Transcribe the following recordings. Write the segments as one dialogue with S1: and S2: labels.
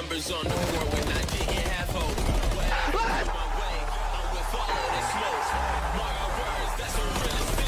S1: numbers on the board, we're not getting half hope. I'm with all of the smoke. Mark our words, that's a realistic.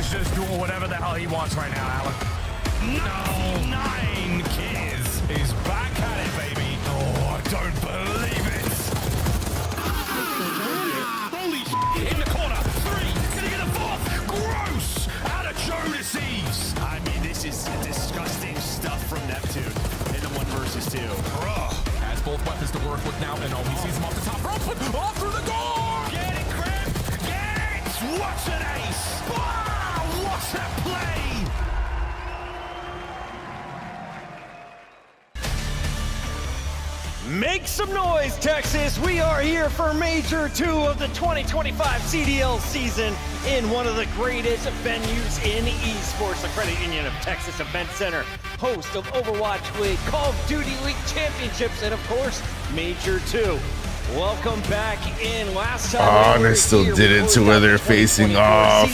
S2: Just doing whatever the hell he wants right now, Alec. No, 9 Kids is back at it, baby. Oh, I don't believe it. Holy shit, in the corner. 3, gonna get a 4th. Gross, out of Joe receives.
S3: I mean, this is disgusting stuff from Neptune in the 1 versus 2.
S2: Has both weapons to work with now, and he sees him off the top rope, but off through the door. Get it, Crib. Get it. What's an ace? What's that play?
S4: Make some noise, Texas. We are here for Major 2 of the 2025 CDL season in one of the greatest venues in esports, the Credit Union of Texas Event Center, host of Overwatch League, Call of Duty League Championships, and of course, Major 2. Welcome back in. Last time
S5: they still did it to where they're facing off.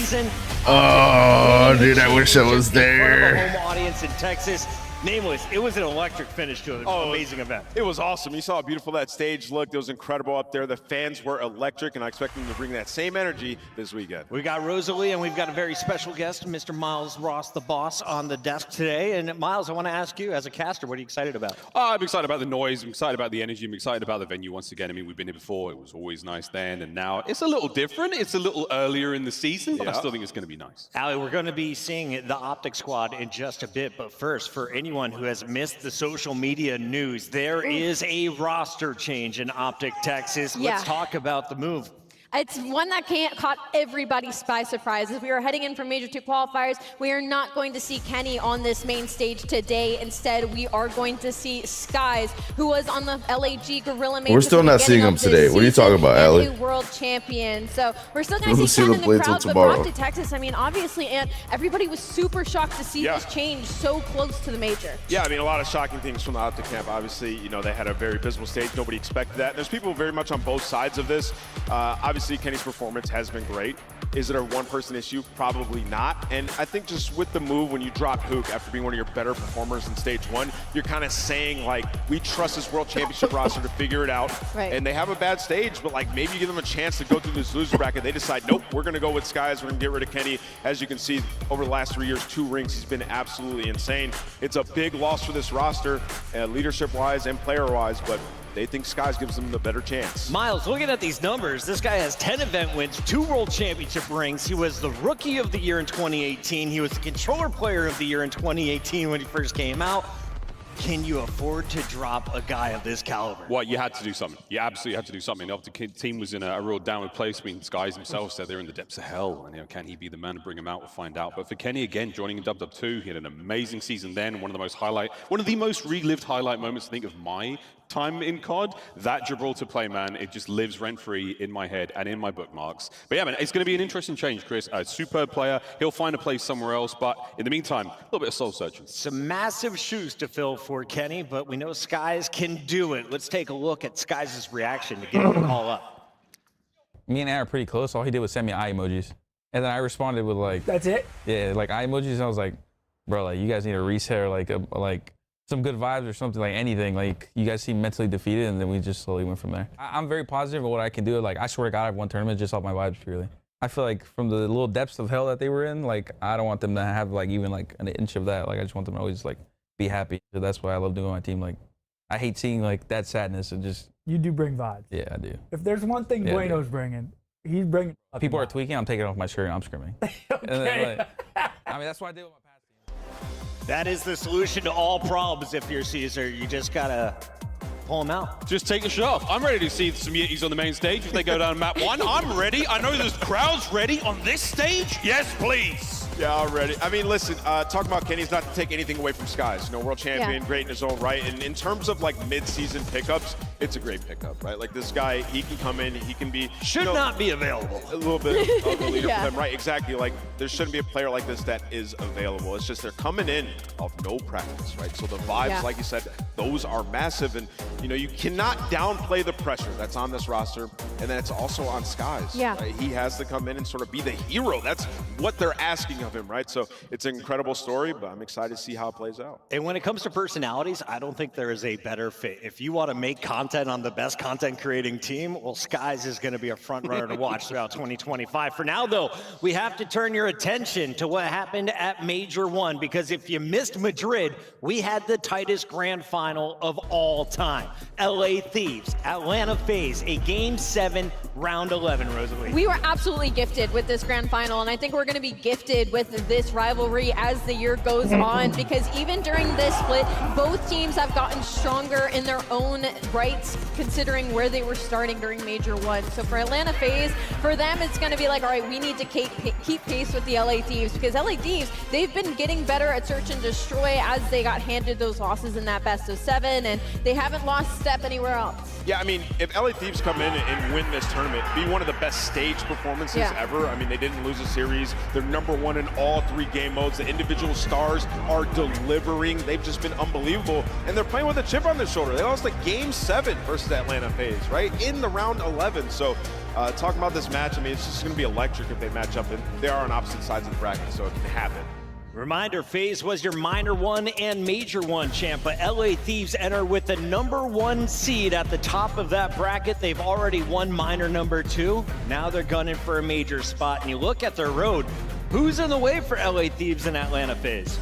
S5: Oh, dude, I wish I was there.
S4: Home audience in Texas. Nameless, it was an electric finish to an amazing event.
S6: It was awesome. You saw how beautiful that stage looked. It was incredible up there. The fans were electric, and I expect them to bring that same energy this weekend.
S4: We got Rosalie, and we've got a very special guest, Mr. Miles Ross, the boss, on the desk today. And Miles, I want to ask you, as a caster, what are you excited about?
S7: I'm excited about the noise. I'm excited about the energy. I'm excited about the venue once again. I mean, we've been here before. It was always nice then, and now it's a little different. It's a little earlier in the season, but I still think it's going to be nice.
S4: Ali, we're going to be seeing the Optic squad in just a bit, but first, for anyone who has missed the social media news, there is a roster change in Optic Texas. Let's talk about the move.
S8: It's one that caught everybody by surprise. As we are heading in for Major 2 qualifiers, we are not going to see Kenny on this main stage today. Instead, we are going to see Skies, who was on the LAG Gorilla Main.
S5: We're still not seeing him today. What are you talking about, Allie?
S8: World champion. So we're still going to see Ken in the crowd, but Rock to Texas, I mean, obviously, and everybody was super shocked to see this change so close to the Major.
S6: Yeah, I mean, a lot of shocking things from the Optic camp. Obviously, you know, they had a very visible stage. Nobody expected that. There's people very much on both sides of this. Obviously, Kenny's performance has been great. Is it a one-person issue? Probably not. And I think just with the move, when you drop Hook after being one of your better performers in stage 1, you're kind of saying, like, we trust this World Championship roster to figure it out.
S8: Right.
S6: And they have a bad stage, but, like, maybe you give them a chance to go through this loser bracket. They decide, nope, we're going to go with Skies. We're going to get rid of Kenny. As you can see, over the last 3 years, 2 rings, he's been absolutely insane. It's a big loss for this roster, leadership-wise and player-wise, but they think Skies gives them the better chance.
S4: Miles, looking at these numbers, this guy has 10 event wins, 2 World Championship rings. He was the Rookie of the Year in 2018. He was the Controller Player of the Year in 2018 when he first came out. Can you afford to drop a guy of this caliber?
S7: Well, you had to do something. You absolutely had to do something. The Optic team was in a real downward place. I mean, Skies himself said they're in the depths of hell. And, you know, can he be the man to bring him out? We'll find out. But for Kenny, again, joining in Dub 2, he had an amazing season then. One of the most relived highlight moments, I think, of my time in COD. That Gibraltar play, man, it just lives rent-free in my head and in my bookmarks. But yeah, man, it's going to be an interesting change, Chris. A superb player. He'll find a place somewhere else. But in the meantime, a little bit of soul searching.
S4: Some massive shoes to fill for Kenny, but we know Skies can do it. Let's take a look at Skies' reaction to getting the call up.
S9: Me and Aaron are pretty close. All he did was send me eye emojis. And then I responded with like...
S10: That's it?
S9: Yeah, like eye emojis. And I was like, bro, like, you guys need a reset or like some good vibes or something, like anything. Like, you guys seem mentally defeated, and then we just slowly went from there. I'm very positive of what I can do. Like, I swear to God, I've won tournaments just off my vibes purely. I feel like from the little depths of hell that they were in, like, I don't want them to have like even like an inch of that. Like, I just want them to always like be happy. So that's why I love doing my team. Like, I hate seeing like that sadness and just. You do bring vibes. Yeah, I do.
S10: If there's one thing Bueno's bringing, he's bringing.
S9: People are tweaking. I'm taking off my shirt and I'm screaming.
S10: Okay.
S9: And then, like, I mean, that's what I did with my past team.
S4: That is the solution to all problems if you're Caesar. You just gotta pull them out.
S7: Just take the shot off. I'm ready to see some Yetis on the main stage if they go down map 1. I'm ready. I know there's crowds ready on this stage. Yes, please.
S6: Yeah, already. I mean, listen, talking about Kenny's not to take anything away from Skies. You know, world champion, great in his own right. And in terms of like mid-season pickups, it's a great pickup, right? Like this guy, he can come in, he can be
S4: Should not be available.
S6: A little bit of a leader for him, right? Exactly. Like there shouldn't be a player like this that is available. It's just they're coming in of no practice, right? So the vibes, like you said, those are massive, and you know you cannot downplay the pressure that's on this roster, and then it's also on Skies.
S8: Yeah.
S6: Right? He has to come in and sort of be the hero. That's what they're asking of him, right? So it's an incredible story, but I'm excited to see how it plays out.
S4: And when it comes to personalities, I don't think there is a better fit. If you want to make content on the best content creating team, well, Skies is going to be a front runner to watch throughout 2025. For now, though, we have to turn your attention to what happened at Major 1, because if you missed Madrid, we had the tightest grand final of all time. LA Thieves, Atlanta Faze, a Game 7, Round 11, Rosalie.
S8: We were absolutely gifted with this grand final, and I think we're going to be gifted with this rivalry as the year goes on, because even during this split, both teams have gotten stronger in their own rights, considering where they were starting during Major 1. So for Atlanta Faze, for them, it's going to be like, all right, we need to keep pace with the LA Thieves, because LA Thieves, they've been getting better at search and destroy as they got handed those losses in that best of 7, and they haven't lost step anywhere else.
S6: Yeah, I mean, if LA Thieves come in and win this tournament, be one of the best stage performances ever. I mean, they didn't lose a series. They're #1 in all 3 game modes. The individual stars are delivering. They've just been unbelievable. And they're playing with a chip on their shoulder. They lost like Game 7 versus Atlanta Faze, right? In the round 11. So talking about this match, I mean, it's just going to be electric if they match up. And they are on opposite sides of the bracket, so it can happen.
S4: Reminder, Faze was your Minor 1 and Major 1 champ, but LA Thieves enter with the #1 seed at the top of that bracket. They've already won Minor #2. Now they're gunning for a major spot. And you look at their road, who's in the way for LA Thieves and Atlanta Faze?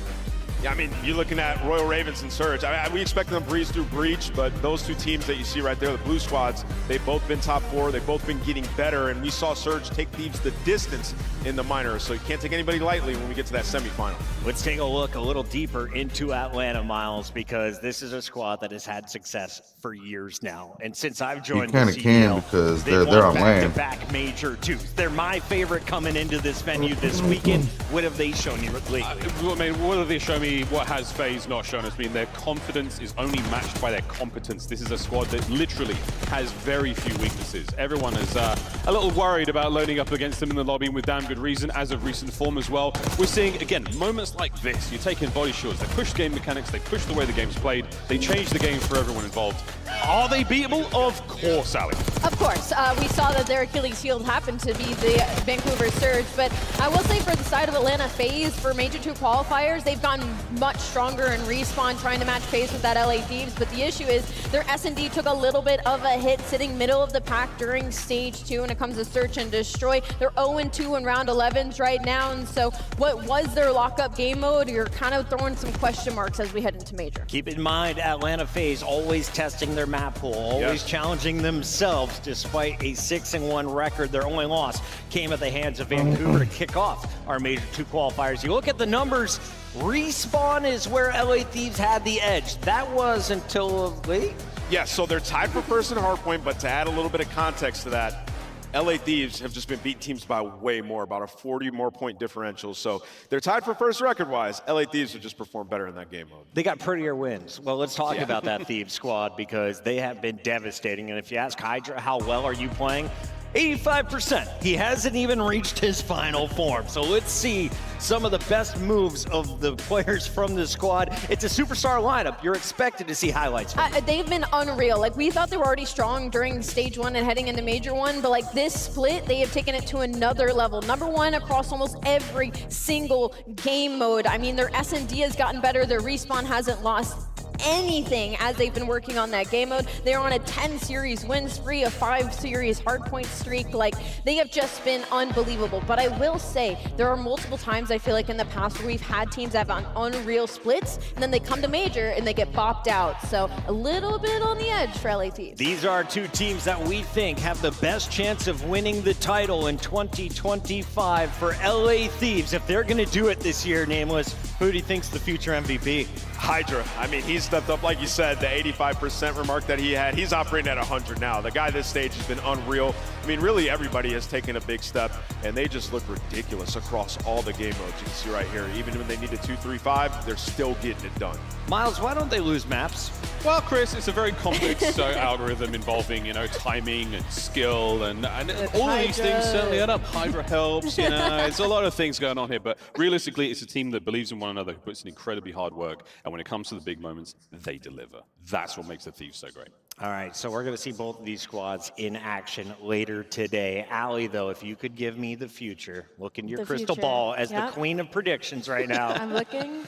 S6: Yeah, I mean, you're looking at Royal Ravens and Surge. I mean, we expect them to breeze through Breach, but those 2 teams that you see right there, the Blue Squads, they've both been top 4. They've both been getting better, and we saw Surge take Thieves the distance in the minors, so you can't take anybody lightly when we get to that semifinal.
S4: Let's take a look a little deeper into Atlanta, Miles, because this is a squad that has had success for years now. And since I've joined
S5: the CDL, because they're on land.
S4: Back Major 2. They're my favorite coming into this venue this weekend. What have they shown you lately?
S7: I mean, what have they shown me? What has Faze not shown us? I mean, their confidence is only matched by their competence. This is a squad that literally has very few weaknesses. Everyone is a little worried about loading up against them in the lobby, with damn good reason, as of recent form as well. We're seeing, again, moments like this. You're taking body shields, they push game mechanics, they push the way the game's played, they change the game for everyone involved. Are they beatable? Of course, Ali.
S8: Of course. We saw that their Achilles heel happened to be the Vancouver Surge, but I will say for the side of Atlanta Faze, for Major 2 qualifiers, they've gotten much stronger in respawn, trying to match pace with that LA Thieves, but the issue is their S&D took a little bit of a hit sitting middle of the pack during stage 2 when it comes to search and destroy. They're 0-2 in round 11s right now, and so what was their lockup game mode, you're kind of throwing some question marks as we head into Major.
S4: Keep in mind, Atlanta Faze always testing their map pool, always challenging themselves despite a 6-1 record. Their only loss came at the hands of Vancouver to kick off our Major 2 qualifiers. You look at the numbers, respawn is where LA Thieves had the edge. That was until late.
S6: Yeah, so they're tied for first in hardpoint, but to add a little bit of context to that, LA Thieves have just been beating teams by way more, about a 40 more point differential. So they're tied for first record-wise. LA Thieves have just performed better in that game mode.
S4: They got prettier wins. Well, let's talk about that Thieves squad, because they have been devastating. And if you ask Hydra, how well are you playing? 85%. He hasn't even reached his final form. So let's see some of the best moves of the players from the squad. It's a superstar lineup. You're expected to see highlights from them.
S8: They've been unreal. Like, we thought they were already strong during stage 1 and heading into major 1, but like this split, they have taken it to another level. Number 1 across almost every single game mode. I mean, their S&D has gotten better. Their respawn hasn't lost anything as they've been working on that game mode. They're on a 10 series win spree, a 5 series hardpoint streak. Like, they have just been unbelievable. But I will say, there are multiple times I feel like in the past where we've had teams that have unreal splits, and then they come to major and they get bopped out. So a little bit on the edge for LA Thieves.
S4: These are two teams that we think have the best chance of winning the title in 2025 for LA Thieves. If they're gonna do it this year, Nameless, who do you think's the future MVP?
S6: Hydra. I mean, he's stepped up, like you said, the 85% remark that he had. He's operating at 100 now. The guy this stage has been unreal. I mean, really everybody has taken a big step, and they just look ridiculous across all the game modes. You can see right here, even when they need a 2-3-5, they're still getting it done.
S4: Miles, why don't they lose maps?
S7: Well, Chris, it's a very complex algorithm involving, timing and skill and all of these things certainly add up. Hydra helps, there's a lot of things going on here, but realistically, it's a team that believes in one another, who puts in incredibly hard work, and when it comes to the big moments, they deliver. That's what makes the Thieves so great.
S4: All right, so we're going to see both of these squads in action later today. Allie, though, if you could give me the future, look into your crystal ball as the queen of predictions right now.
S8: I'm looking.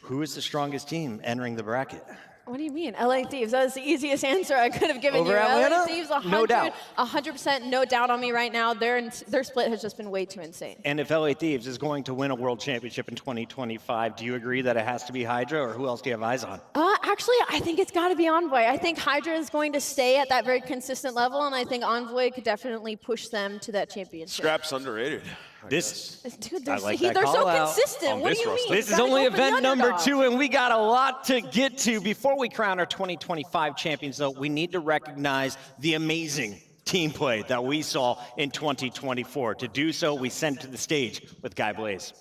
S4: Who is the strongest team entering the bracket?
S8: What do you mean? LA Thieves. That was the easiest answer I could have given
S4: Over
S8: you.
S4: Atlanta?
S8: LA Thieves, 100,
S4: No doubt.
S8: 100% no doubt on me right now. Their split has just been way too insane.
S4: And if LA Thieves is going to win a world championship in 2025, do you agree that it has to be Hydra, or who else do you have eyes on?
S8: Actually, I think it's got to be Envoy. I think Hydra is going to stay at that very consistent level, and I think Envoy could definitely push them to that championship.
S6: Scrap's underrated.
S8: Dude, they're,
S4: like
S8: they're
S4: that
S8: so
S4: call out
S8: consistent.
S7: on
S8: What do
S7: this
S8: you
S7: roster.
S8: mean?
S4: This is
S8: Gotta
S4: only
S8: go for the
S4: event number
S8: underdog.
S4: 2, and we got a lot to get to. Before we crown our 2025 champions, though, we need to recognize the amazing team play that we saw in 2024. To do so, we send to the stage with Guy Blaze.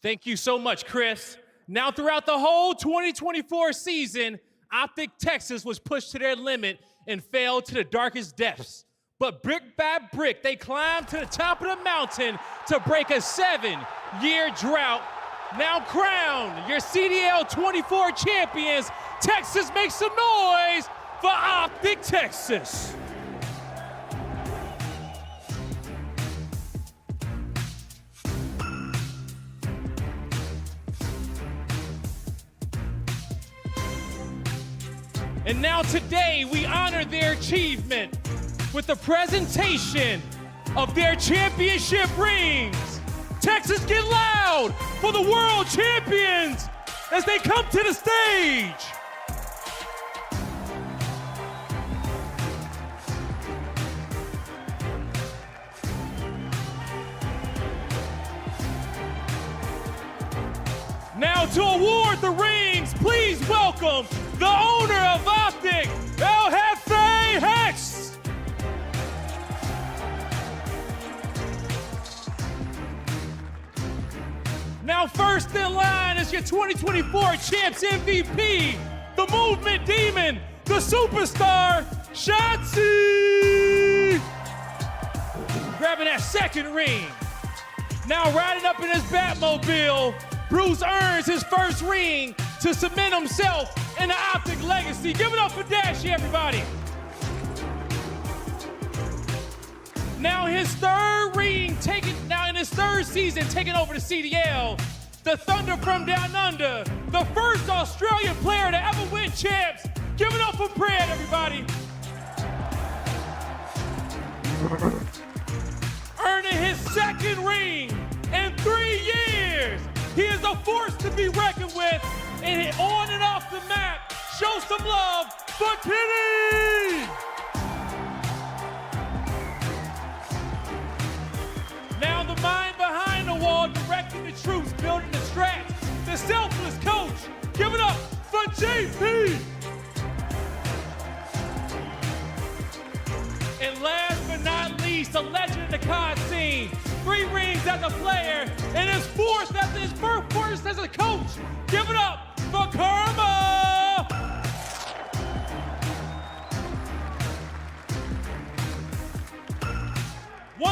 S11: Thank you so much, Chris. Now, throughout the whole 2024 season, Optic Texas was pushed to their limit and fell to the darkest depths. But brick by brick, they climbed to the top of the mountain to break a 7-year drought. Now crowned your CDL 24 champions, Texas, make some noise for Optic Texas. And now today, we honor their achievement with the presentation of their championship rings. Texas, get loud for the world champions as they come to the stage. Now to award the rings, please welcome the owner of Optic, El Jefe Hex. Now first in line is your 2024 Champs MVP, the Movement Demon, the Superstar, Shotzi. Grabbing that second ring. Now riding up in his Batmobile, Bruce earns his first ring to cement himself in the Optic legacy. Give it up for Dashy, everybody. Now his third ring, now in his third season, taking over the CDL, the Thunder from Down Under, the first Australian player to ever win champs. Give it up for Brad, everybody. Earning his second ring in 3 years. He is a force to be reckoned with, and on and off the map, show some love for Kenny! Now the mind behind the wall, directing the troops, building the strats, the selfless coach. Give it up for JP! And last but not least, a legend in the COD scene. 3 rings as a player, and his first as a coach. Give it up for Karma!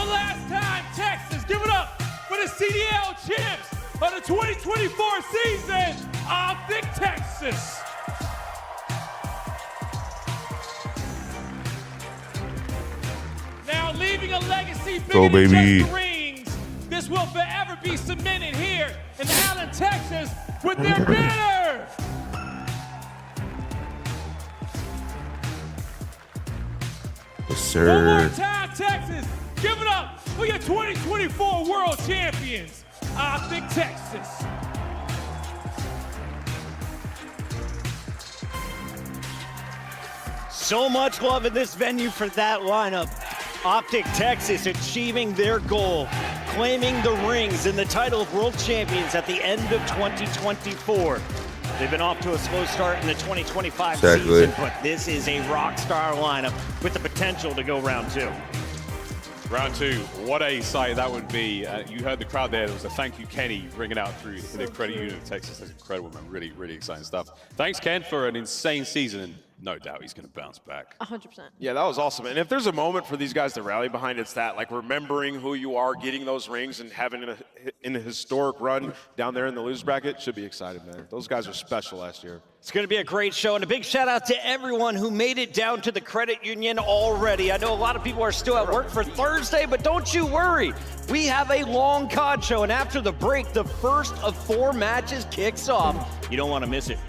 S11: one last time, Texas, give it up for the CDL champs of the 2024 season, Optic Texas. Now leaving a legacy bigger than just the rings, this will forever be cemented here in Allen, Texas with their banner.
S5: Yes, sir.
S11: One more time, Texas. Give it up for your 2024 World Champions, Optic Texas.
S4: So much love in this venue for that lineup. Optic Texas achieving their goal, claiming the rings and the title of World Champions at the end of 2024. They've been off to a slow start in the 2025 season, but this is a rock star lineup with the potential to go round two.
S7: Round two, what a sight that would be. You heard the crowd there. There was a thank you, Kenny, ringing out through the credit union of Texas. That's incredible, man. Really, really exciting stuff. Thanks, Ken, for an insane season. And no doubt he's going to bounce back.
S8: 100%.
S6: Yeah, that was awesome. And if there's a moment for these guys to rally behind, it's that, like remembering who you are, getting those rings, and having a historic run down there in the losers bracket. Should be excited, man. Those guys are special last year.
S4: It's going to be a great show, and a big shout out to everyone who made it down to the credit union already. I know a lot of people are still at work for Thursday, but don't you worry. We have a long COD show, and after the break, the first of 4 matches kicks off. You don't want to miss it.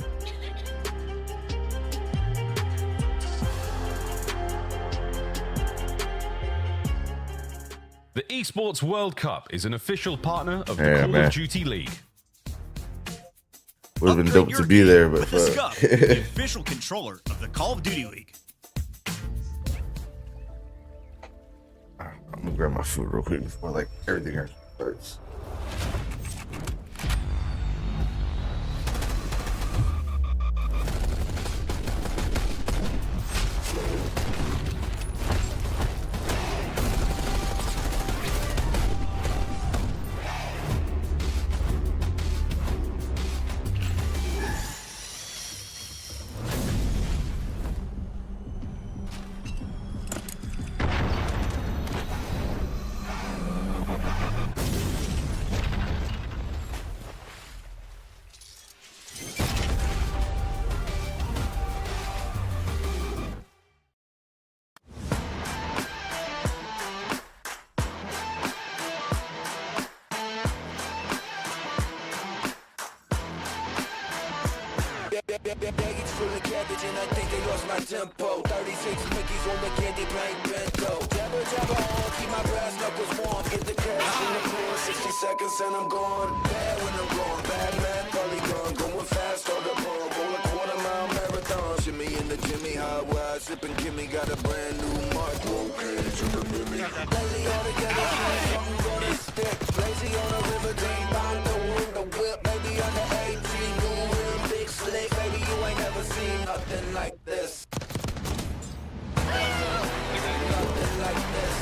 S12: The Esports World Cup is an official partner of the Call of Duty League.
S5: Would have been dope to be there, but
S3: the Scuf, the official controller of the Call of Duty League.
S5: I'm gonna grab my food real quick before like everything else starts.
S1: Baggage full of cabbage and I think they lost my tempo. 36 Mickeys on the candy paint bento. Jabber, jabber on, keep my brass knuckles warm. Get the cash in the floor, 60 seconds and I'm gone. Bad when I'm gone, bad man, polygon. Going fast on the ball, roll a quarter-mile marathon. Jimmy in the Jimmy, high wide, sipping Kimmy. Got a brand new mark, okay to the Mimmy. Lately all together, something gonna stick. Lazy on a river, deep behind the window whip. Maybe under 18, new rim, big slick. Baby, you ain't never seen nothing like this. Nothing like this.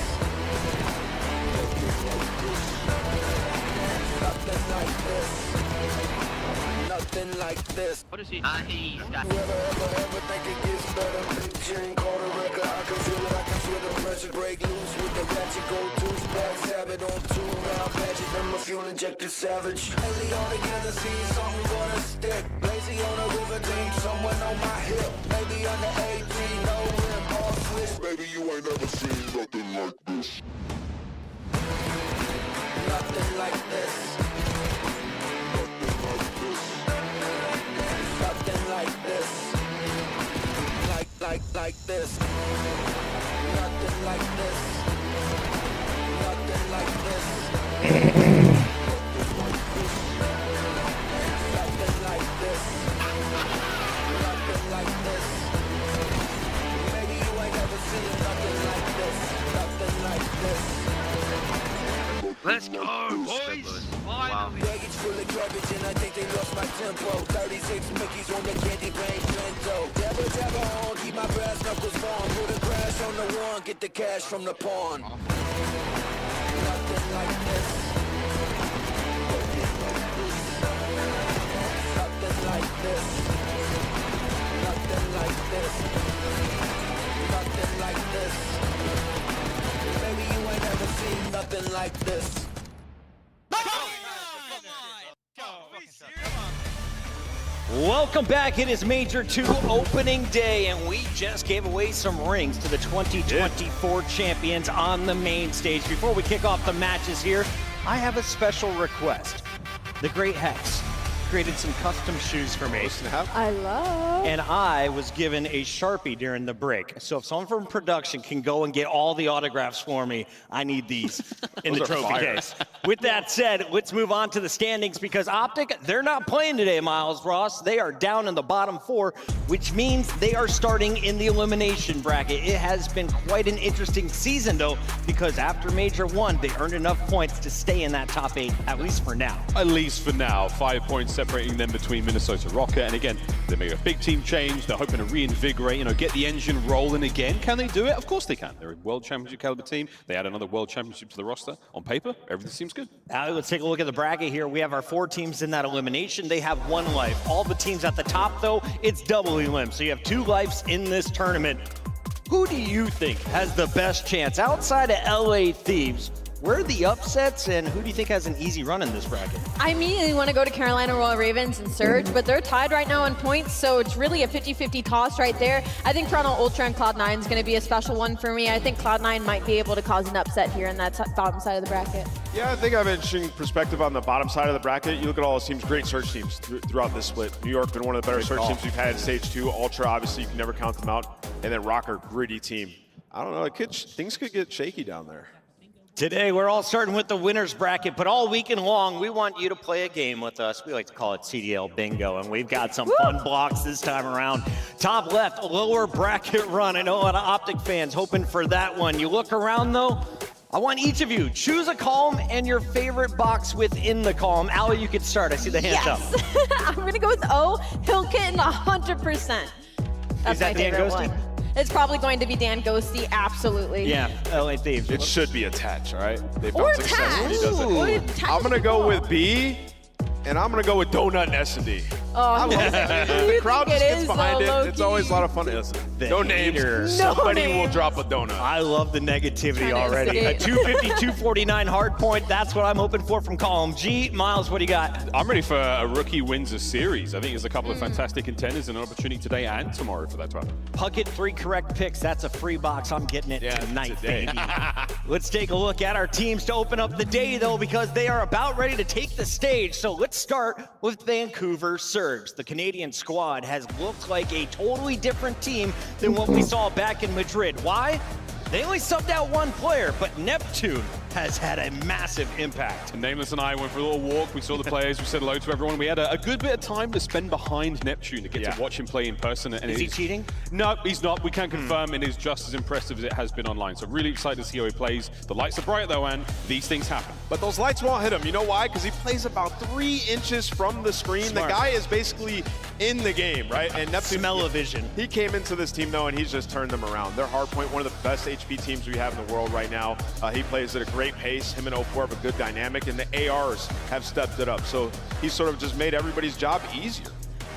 S1: Nothing like this. Nothing like this. What is he? Ever think it gets better? Big chain, call the record. I can feel it, I can feel the pressure. Break loose with the ratchet, go to black sabbath on 2 round patches. I'm a fuel injected savage. Lately all together, see something gonna stick. Lazy on a river, team, someone on my hip. Maybe under 18, no rim, all switch. Baby, you ain't never seen nothing like this. Nothing like this. Nothing like this. Like this. Nothing like this. Nothing like this. Nothing like this. Nothing like this. Maybe you ain't never seen nothing like this. Nothing like this.
S13: Let's go, boys! Finally!
S1: Baggage full of cabbage and I think they lost my tempo. 36 Mickeys on the candy paint bento. Jabber, jabber on, keep my brass knuckles warm. Put a crash on the one, get the cash from the pawn. Nothing like this. Nothing like this. Nothing like this. Nothing like this. Baby, you ain't never seen like this.
S4: Welcome back. It is Major 2 opening day, and we just gave away some rings to the 2024 champions on the main stage. Before we kick off the matches here, I have a special request. The Great Hex created some custom shoes for me.
S8: I love.
S4: And I was given a Sharpie during the break. So if someone from production can go and get all the autographs for me, I need these in the trophy case. With that said, let's move on to the standings because Optic, they're not playing today, Miles Ross. They are down in the bottom 4, which means they are starting in the elimination bracket. It has been quite an interesting season, though, because after Major 1, they earned enough points to stay in that top 8, at least for now.
S7: At least for now. 5 points separating them between Minnesota Rokkr. And again, they made a big team change. They're hoping to reinvigorate, get the engine rolling again. Can they do it? Of course they can. They're a World Championship caliber team. They add another World Championship to the roster. On paper, everything seems good.
S4: Now let's take a look at the bracket here. We have our 4 teams in that elimination. They have 1 life. All the teams at the top, though, it's double elim. So you have 2 lives in this tournament. Who do you think has the best chance outside of LA Thieves? Where are the upsets, and who do you think has an easy run in this bracket?
S8: I immediately want to go to Carolina Royal Ravens and Surge, but they're tied right now in points, so it's really a 50-50 toss right there. I think Toronto Ultra and Cloud9 is going to be a special one for me. I think Cloud9 might be able to cause an upset here in that bottom side of the bracket.
S6: Yeah, I think I have an interesting perspective on the bottom side of the bracket. You look at all those teams, great Surge teams throughout this split. New York been one of the better Surge teams we've had in Stage 2. Ultra, obviously, you can never count them out. And then Rokkr, gritty team. I don't know, things could get shaky down there.
S4: Today, we're all starting with the winner's bracket, but all weekend long, we want you to play a game with us. We like to call it CDL Bingo, and we've got some fun blocks this time around. Top left, lower bracket run. I know a lot of Optic fans hoping for that one. You look around, though, I want each of you, choose a column and your favorite box within the column. Allie, you can start. I see the hands up.
S8: I'm going to go with O, Hilkit, 100%. That's my favorite one. It's probably going to be Dan Ghosty, absolutely.
S4: Yeah, LA Thieves.
S6: It should be attached, all right? They
S8: Or
S6: found success when he does it.
S8: Ooh.
S6: I'm gonna go with B, and I'm gonna go with Donut and S&D.
S8: Oh, I love
S6: The crowd just gets behind it.
S8: low-key.
S6: It's always a lot of fun. Listen, no names.
S4: hater.
S6: Somebody will
S8: names.
S6: drop a donut.
S4: I love the negativity
S8: Trying to
S4: already. A
S8: instigate.
S4: 250, 249 hard point. That's what I'm hoping for from column G. Miles, what do you got?
S7: I'm ready for a rookie wins a series. I think there's a couple of fantastic contenders and an opportunity today and tomorrow for that to happen.
S4: Puckett, 3 correct picks. That's a free box. I'm getting it tonight,
S7: today.
S4: baby. Let's take a look at our teams to open up the day, though, because they are about ready to take the stage. So let's start with Vancouver Surge. The Canadian squad has looked like a totally different team than what we saw back in Madrid. Why? They only subbed out 1 player, but Neptune has had a massive impact.
S7: And Nameless and I went for a little walk. We saw the players. We said hello to everyone. We had a good bit of time to spend behind Neptune to get to watch him play in person. And
S4: Is he cheating?
S7: No, he's not. We can confirm it is just as impressive as it has been online. So really excited to see how he plays. The lights are bright though, and these things happen.
S6: But those lights won't hit him. You know why? Because he plays about 3 inches from the screen.
S4: Smart.
S6: The guy is basically in the game, right? And Neptune,
S4: Smell-o-vision.
S6: He came into this team though, and he's just turned them around. They're hardpoint, one of the best HP teams we have in the world right now. He plays at a great pace. Him and 04 have a good dynamic, and the ARs have stepped it up. So he sort of just made everybody's job easier.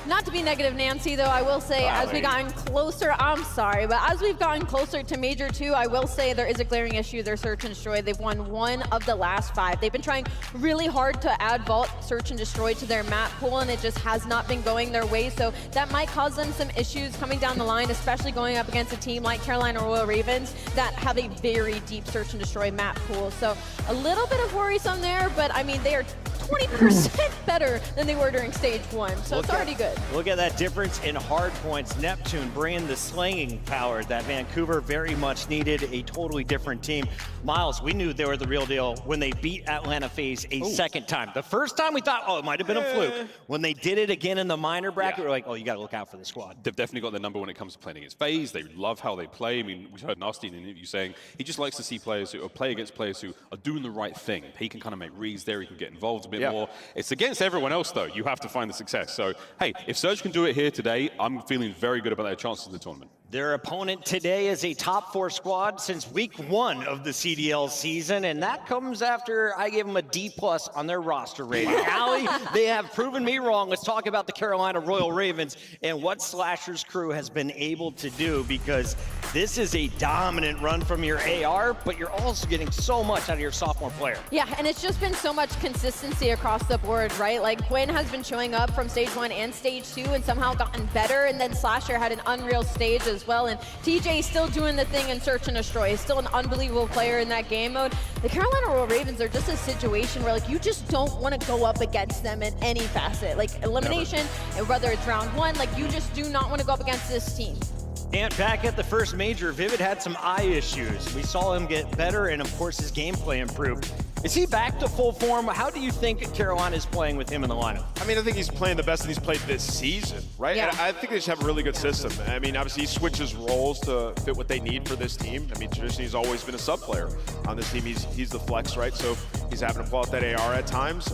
S8: Not to be negative, Nancy, though, I will say as we've gotten closer, I'm sorry, but as we've gotten closer to Major 2, I will say there is a glaring issue. Their Search and Destroy, they've won 1 of the last 5. They've been trying really hard to add Vault, Search and Destroy to their map pool, and it just has not been going their way. So that might cause them some issues coming down the line, especially going up against a team like Carolina Royal Ravens that have a very deep Search and Destroy map pool. So a little bit of worrisome there, but I mean, they are 20% better than they were during Stage 1, so it's already good.
S4: Look at that difference in hard points. Neptune bringing the slinging power that Vancouver very much needed. A totally different team. Miles, we knew they were the real deal when they beat Atlanta Faze a second time. The first time we thought, oh, it might have been a fluke. When they did it again in the minor bracket, we're like, oh, you got to look out for the squad.
S7: They've definitely got their number when it comes to playing against Faze. They love how they play. I mean, we heard Nasty in an interview saying he just likes to see players who play against players who are doing the right thing. He can kind of make reads there. He can get involved a bit more. It's against everyone else, though. You have to find the success. So, hey, if Surge can do it here today, I'm feeling very good about their chances in the tournament.
S4: Their opponent today is a top 4 squad since week 1 of the CDL season, and that comes after I gave them a D+ on their roster rating. Allie, they have proven me wrong. Let's talk about the Carolina Royal Ravens and what Slasher's crew has been able to do, because this is a dominant run from your AR, but you're also getting so much out of your sophomore player.
S8: Yeah, and it's just been so much consistency across the board, right? Like, Quinn has been showing up from stage 1 and stage 2 and somehow gotten better, and then Slasher had an unreal stage as well, and TJ still doing the thing in Search and Destroy. He's still an unbelievable player in that game mode. The Carolina Royal Ravens are just a situation where, like, you just don't want to go up against them in any facet. Like, elimination, and whether it's round 1, like, you just do not want to go up against this team.
S4: And back at the first major, Vivid had some eye issues. We saw him get better, and of course his gameplay improved. Is he back to full form? How do you think Carolina is playing with him in the lineup?
S6: I mean, I think he's playing the best that he's played this season, right?
S8: Yeah.
S6: And I think they just have a really good system. I mean, obviously he switches roles to fit what they need for this team. I mean, traditionally he's always been a sub player on this team. He's the flex, right? So he's having to pull out that AR at times.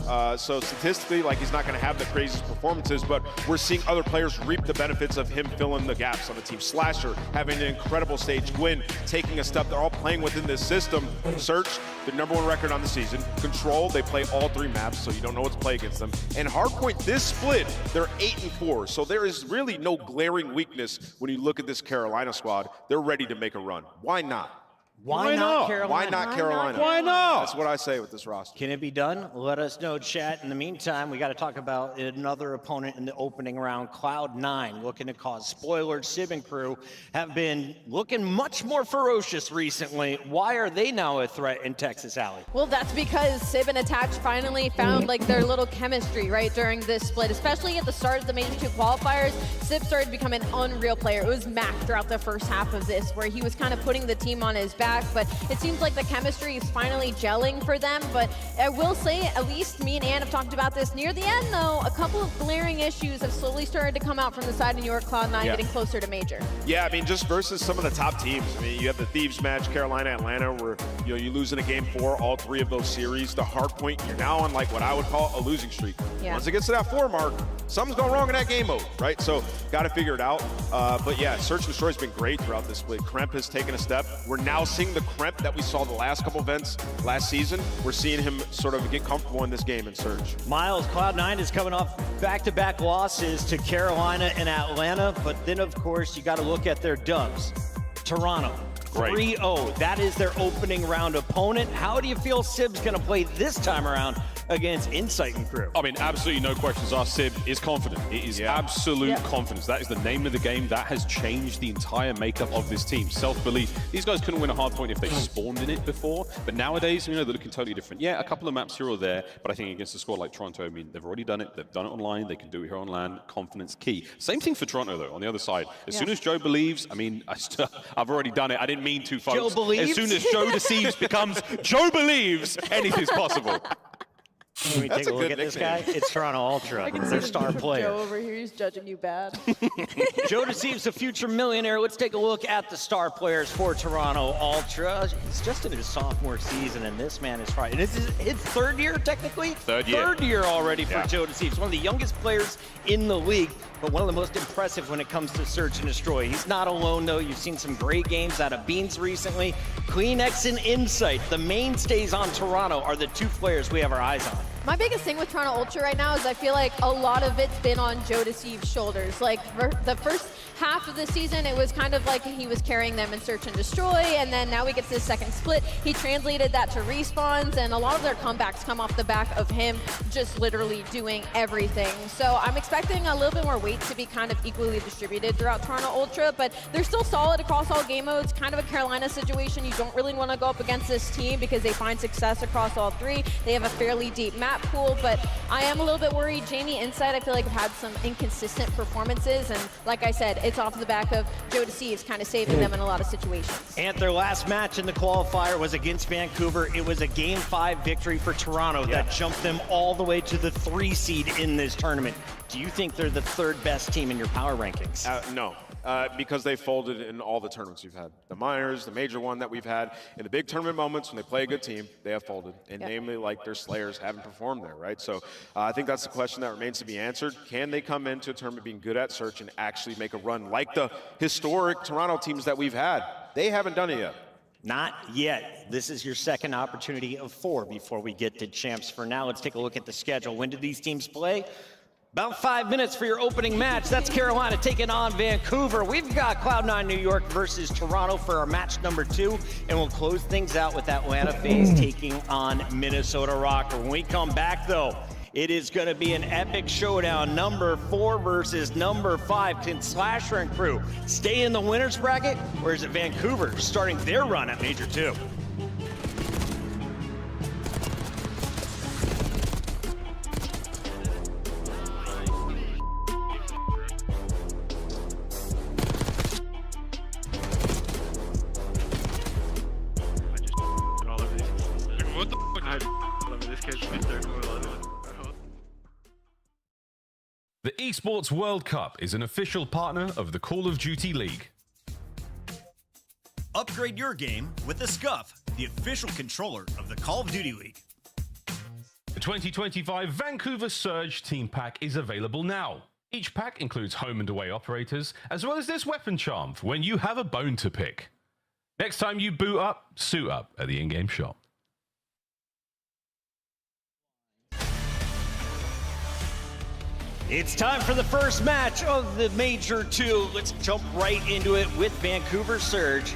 S6: So statistically, like, he's not going to have the craziest performances, but we're seeing other players reap the benefits of him filling the gaps on the team. Slasher having an incredible stage. Gwyn taking a step. They're all playing within this system. Search, the #1 record on the season. Control, they play all 3 maps, so you don't know what to play against them. And Hardpoint, this split, they're 8-4. So there is really no glaring weakness when you look at this Carolina squad. They're ready to make a run. Why not?
S4: Why not Carolina?
S6: Why not Carolina?
S11: Why not?
S6: That's what I say with this roster.
S4: Can it be done? Let us know, chat. In the meantime, we got to talk about another opponent in the opening round, Cloud9, looking to cause spoilers. Sib and crew have been looking much more ferocious recently. Why are they now a threat in Texas, Alley?
S8: Well, that's because Sib and Attach finally found, like, their little chemistry, right, during this split. Especially at the start of the Major 2 qualifiers, Sib started becoming an unreal player. It was Mac throughout the first half of this, where he was kind of putting the team on his back, but it seems like the chemistry is finally gelling for them. But I will say, at least me and Ann have talked about this near the end, though, a couple of glaring issues have slowly started to come out from the side of New York Cloud9 getting closer to Major.
S6: Yeah, I mean, just versus some of the top teams. I mean, you have the Thieves match, Carolina, Atlanta, where, you know, you lose in a game 4, all 3 of those series. The Hardpoint, you're now on, like, what I would call a losing streak.
S8: Yeah.
S6: Once it gets to that 4 mark, something's going wrong in that game mode, right? So, got to figure it out. But yeah, Search and Destroy has been great throughout this split. Kremp has taken a step. We're now seeing the Kremp that we saw the last couple events last season. We're seeing him sort of get comfortable in this game in Search.
S4: Miles, Cloud9 is coming off back-to-back losses to Carolina and Atlanta, but then, of course, you got to look at their dubs. Toronto, 3-0. That is their opening round opponent. How do you feel Sib's going to play this time around against Insight and crew?
S7: I mean, absolutely no questions asked. Sib is confident. It is absolute confidence. That is the name of the game. That has changed the entire makeup of this team. Self-belief. These guys couldn't win a hard point if they spawned in it before, but nowadays, you know, they're looking totally different. Yeah, a couple of maps here or there, but I think against a squad like Toronto, I mean, they've already done it. They've done it online. They can do it here on LAN. Confidence key. Same thing for Toronto, though, on the other side. As soon as Joe believes, I mean, I've already done it. I didn't mean to, folks.
S4: Joe believes?
S7: As soon as Joe deceives becomes Joe believes, anything's possible.
S4: Can we take a look at this guy? It's Toronto Ultra, their star player.
S8: Joe over here, he's judging you bad.
S4: Joe deceives a future millionaire. Let's take a look at the star players for Toronto Ultra. He's just in his sophomore season, and this man is trying. And this is his 3rd year, technically?
S7: Third year.
S4: 3rd year already for Joe deceives. One of the youngest players in the league, but one of the most impressive when it comes to Search and Destroy. He's not alone, though. You've seen some great games out of Beans recently. Kleenex and Insight, the mainstays on Toronto, are the 2 players we have our eyes on.
S8: My biggest thing with Toronto Ultra right now is I feel like a lot of it's been on Joe Deceive's shoulders. Like, for the first half of the season, it was kind of like he was carrying them in Search and Destroy, and then now we get to the second split. He translated that to respawns, and a lot of their comebacks come off the back of him just literally doing everything. So I'm expecting a little bit more weight to be kind of equally distributed throughout Toronto Ultra, but they're still solid across all game modes. Kind of a Carolina situation. You don't really want to go up against this team because they find success across all 3. They have a fairly deep map pool, but I am a little bit worried. Jamie Insight, I feel like, have had some inconsistent performances, and like I said, it's off the back of Joe Deceives kind of saving them in a lot of situations.
S4: And their last match in the qualifier was against Vancouver. It was a Game 5 victory for Toronto that jumped them all the way to the 3 seed in this tournament. Do you think they're the third best team in your power rankings?
S6: No, because they folded in all the tournaments we've had. The minors, the major one that we've had, in the big tournament moments when they play a good team, they have folded. And namely, like, their Slayers haven't performed there, right? So I think that's the question that remains to be answered. Can they come into a tournament being good at search and actually make a run like the historic Toronto teams that we've had? They haven't done it yet.
S4: Not yet. This is your second opportunity of 4 before we get to champs. For now, let's take a look at the schedule. When did these teams play? About 5 minutes for your opening match. That's Carolina taking on Vancouver. We've got Cloud9 New York versus Toronto for our match number 2, and we'll close things out with Atlanta Faze taking on Minnesota Rokkr. When we come back, though, it is going to be an epic showdown. Number 4 versus number 5. Can Slasher and crew stay in the winner's bracket, or is it Vancouver starting their run at Major 2?
S13: What the fuck? This kid's Mr.
S12: The Esports World Cup is an official partner of the Call of Duty League.
S3: Upgrade your game with the Scuff, the official controller of the Call of Duty League.
S12: The 2025 Vancouver Surge Team Pack is available now. Each pack includes home and away operators, as well as this weapon charm for when you have a bone to pick. Next time you boot up, suit up at the in-game shop.
S4: It's time for the first match of the Major 2. Let's jump right into it with Vancouver Surge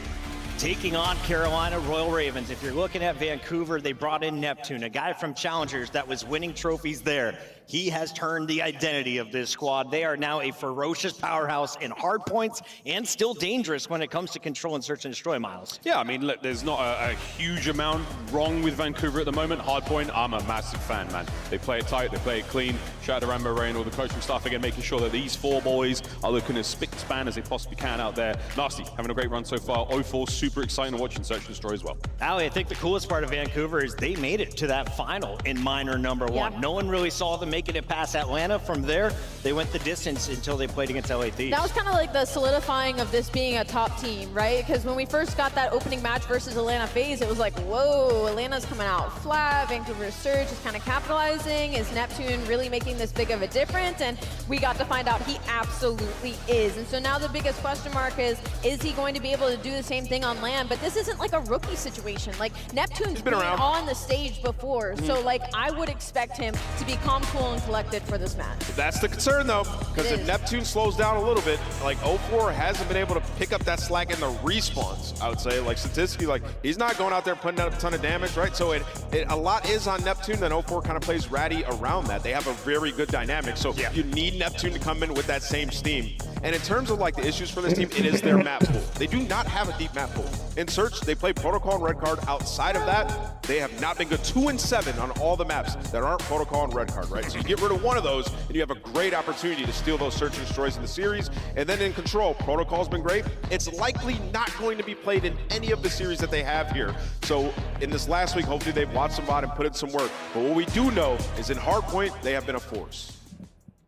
S4: taking on Carolina Royal Ravens. If you're looking at Vancouver, they brought in Neptune, a guy from Challengers that was winning trophies there. He has turned the identity of this squad. They are now a ferocious powerhouse in hard points and still dangerous when it comes to control and search and destroy, Miles.
S7: Yeah, I mean, look, there's not a huge amount wrong with Vancouver at the moment. Hardpoint, I'm a massive fan, man. They play it tight, they play it clean. Shout out to Rambo Ray and all the coaching staff again, making sure that these 4 boys are looking as spick and span as they possibly can out there. Nasty, having a great run so far. 0-4, super exciting to watch and search and destroy as well.
S4: Ali, I think the coolest part of Vancouver is they made it to that final in minor number 1. No one really saw them making it past Atlanta. From there, they went the distance until they played against LA Thieves.
S8: That was kind of like the solidifying of this being a top team, right? Because when we first got that opening match versus Atlanta Faze, it was like, whoa, Atlanta's coming out flat. Vancouver Surge is kind of capitalizing. Is Neptune really making this big of a difference? And we got to find out he absolutely is. And so now the biggest question mark is he going to be able to do the same thing on land? But this isn't like a rookie situation. Like, Neptune's been on the stage before. So, like, I would expect him to be calm, cool, and collected for this match.
S6: That's the concern, though, because if Neptune slows down a little bit, like 0-4 hasn't been able to pick up that slack in the respawns, I would say. Like, statistically, like, he's not going out there putting out a ton of damage, right? So a lot is on Neptune, then 0-4 kind of plays ratty around that. They have a very good dynamic, so you need Neptune to come in with that same steam. And in terms of, like, the issues for this team, it is their map pool. They do not have a deep map pool. In Search, they play Protocol and Red Card. Outside of that, they have not been good. 2-7 on all the maps that aren't Protocol and Red Card, right? So you get rid of one of those, and you have a great opportunity to steal those search and destroys in the series. And then in Control, Protocol's been great. It's likely not going to be played in any of the series that they have here. So in this last week, hopefully they've watched some bot and put in some work. But what we do know is in Hardpoint, they have been a force.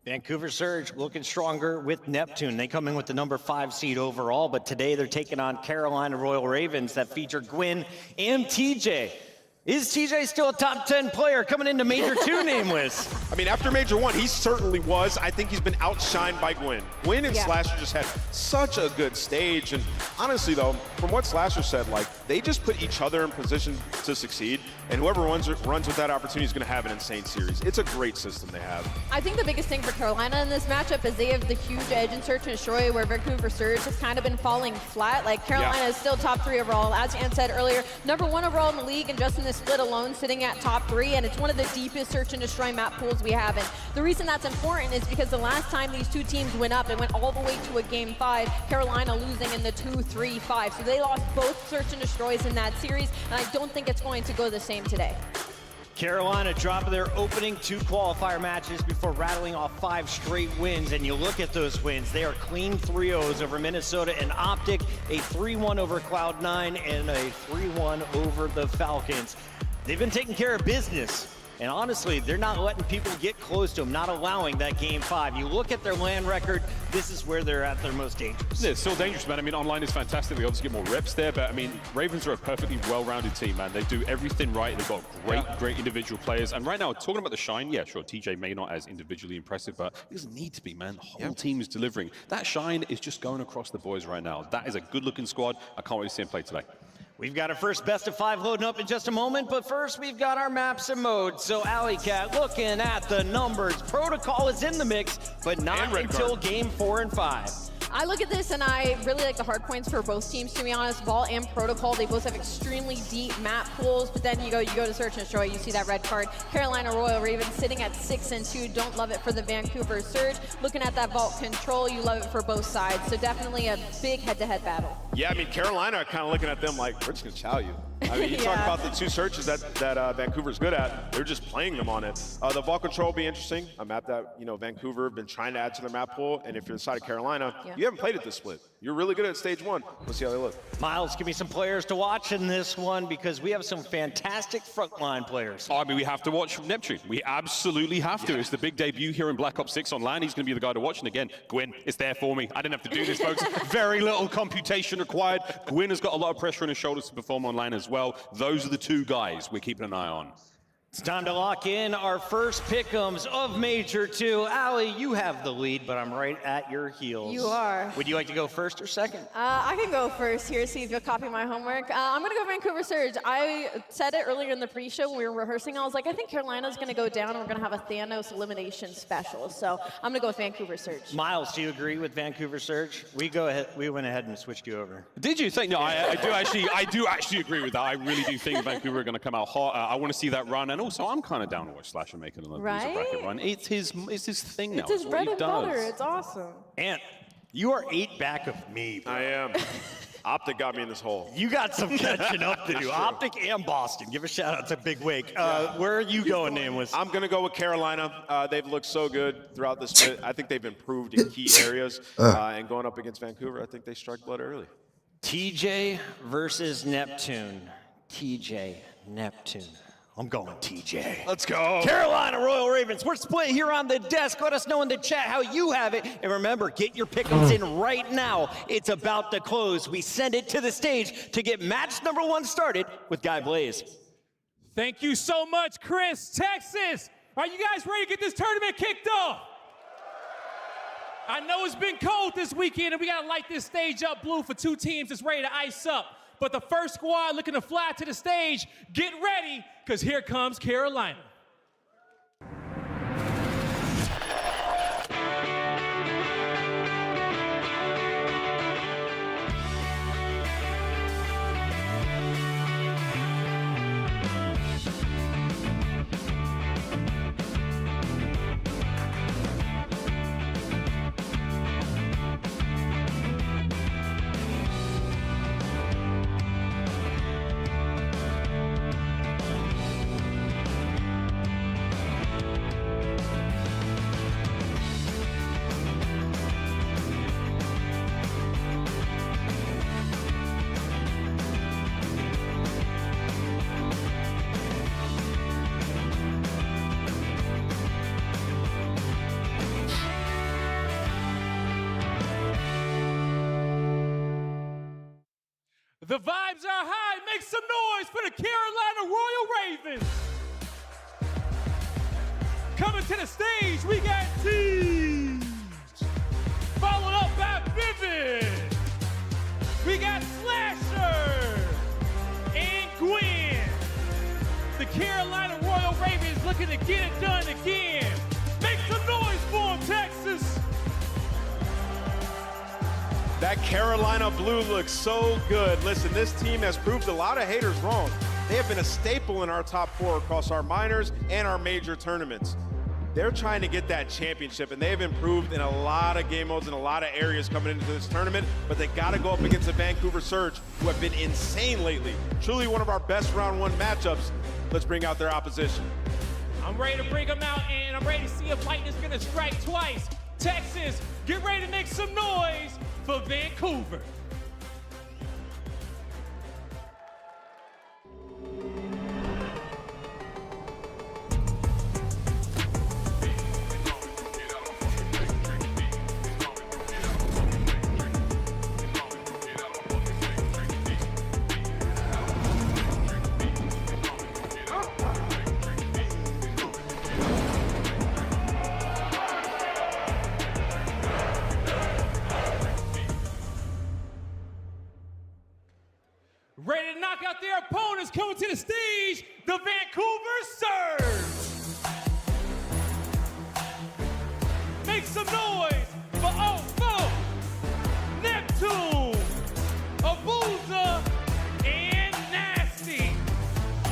S4: Vancouver Surge looking stronger with Neptune. They come in with the number 5 seed overall, but today they're taking on Carolina Royal Ravens that feature Gwyn and TJ. Is TJ still a top 10 player coming into Major 2 nameless?
S6: I mean, after Major 1, he certainly was. I think he's been outshined by Gwyn. Gwyn and Slasher just had such a good stage. And honestly, though, from what Slasher said, like, they just put each other in position to succeed. And whoever runs with that opportunity is going to have an insane series. It's a great system they have.
S8: I think the biggest thing for Carolina in this matchup is they have the huge edge in search and destroy, where Vancouver Surge has kind of been falling flat. Like, Carolina is still top 3 overall. As Ann said earlier, number 1 overall in the league, and just in this split alone, sitting at top 3, and it's one of the deepest search and destroy map pools we have. And the reason that's important is because the last time these two teams went up, it went all the way to a game 5, Carolina losing in the 2-3-5. So they lost both search and destroys in that series, and I don't think it's going to go the same today.
S4: Carolina dropping their opening 2 qualifier matches before rattling off 5 straight wins. And you look at those wins, they are clean 3-0s over Minnesota and Optic, a 3-1 over Cloud9, and a 3-1 over the Falcons. They've been taking care of business And honestly, they're not letting people get close to them, not allowing that game 5. You look at their land record, this is where they're at their most dangerous.
S7: Yeah, it's still dangerous, man. I mean, online is fantastic. They obviously get more reps there, but I mean, Ravens are a perfectly well-rounded team, man. They do everything right. They've got great individual players. And right now, talking about the shine, yeah, sure, TJ may not as individually impressive, but it doesn't need to be, man. The whole team is delivering. That shine is just going across the boys right now. That is a good-looking squad. I can't wait to see him play today.
S4: We've got our first best of 5 loading up in just a moment, but first we've got our maps and modes. So Alley Cat looking at the numbers. Protocol is in the mix, but not until game 4 and 5.
S8: I look at this and I really like the hard points for both teams, to be honest. Vault and Protocol, they both have extremely deep map pools, but then you go to Search and Destroy, you see that red card. Carolina Royal Ravens sitting at 6-2, don't love it for the Vancouver Surge. Looking at that Vault control, you love it for both sides, so definitely a big head-to-head battle.
S6: Yeah, I mean, Carolina kind of looking at them like, we're just going to chow you. I mean, you talk about the 2 searches that Vancouver's good at. They're just playing them on it. The Vault control will be interesting. A map that, Vancouver have been trying to add to their map pool. And if you're inside of Carolina, you haven't played it this split. You're really good at stage 1. Let's see how they look.
S4: Miles, give me some players to watch in this one because we have some fantastic frontline players.
S7: Oh, I mean, we have to watch Neptune. We absolutely have to. It's the big debut here in Black Ops 6 on LAN. He's going to be the guy to watch. And again, Gwyn is there for me. I didn't have to do this, folks. Very little computation required. Gwyn has got a lot of pressure on his shoulders to perform on LAN as well. Those are the 2 guys we're keeping an eye on.
S4: It's time to lock in our first pick'ems of Major 2. Allie, you have the lead, but I'm right at your heels.
S8: You are.
S4: Would you like to go first or second?
S8: I can go first here, see if you'll copy my homework. I'm going to go Vancouver Surge. I said it earlier in the pre-show when we were rehearsing. I was like, I think Carolina's going to go down and we're going to have a Thanos elimination special. So I'm going to go with Vancouver Surge.
S4: Miles, do you agree with Vancouver Surge? We went ahead and switched you over.
S7: Did you think? No, I do actually agree with that. I really do think Vancouver are going to come out hot. I want to see that run. And also, I'm kind of down to watch Slasher making a loser bracket run. It's his thing now.
S8: It's his bread and butter. It's awesome.
S4: And you are 8 back of me, bro.
S6: I am. Optic got me in this hole.
S4: You got some catching up to do. Optic and Boston. Give a shout out to Big Wake. Where are you going, Nameless?
S6: I'm going to go with Carolina. They've looked so good throughout this split. I think they've improved in key areas. And going up against Vancouver, I think they strike blood early.
S4: TJ versus Neptune. TJ, Neptune. I'm going TJ.
S6: Let's go.
S4: Carolina Royal Ravens. We're split here on the desk. Let us know in the chat how you have it. And remember, get your pick'ems in right now. It's about to close. We send it to the stage to get match number 1 started with Guy Blaze.
S11: Thank you so much, Chris. Texas, are you guys ready to get this tournament kicked off? I know it's been cold this weekend, and we got to light this stage up blue for 2 teams that's ready to ice up. But the first squad looking to fly to the stage, get ready, because here comes Carolina. The vibes are high. Make some noise for the Carolina Royal Ravens. Coming to the stage, we got Teams. Followed up by Vivid. We got Slasher and Gwyn. The Carolina Royal Ravens looking to get it done again. Make some noise for them, Texas.
S6: That Carolina blue looks so good. Listen, this team has proved a lot of haters wrong. They have been a staple in our top 4 across our minors and our major tournaments. They're trying to get that championship, and they have improved in a lot of game modes and a lot of areas coming into this tournament, but they got to go up against the Vancouver Surge, who have been insane lately. Truly one of our best round 1 matchups. Let's bring out their opposition.
S11: I'm ready to bring them out, and I'm ready to see if lightning's going to strike twice. Texas, get ready to make some noise for Vancouver. ready to knock out their opponents, coming to the stage, the Vancouver Surge. Make some noise for Ofo, Neptune, Abuza, and Nasty.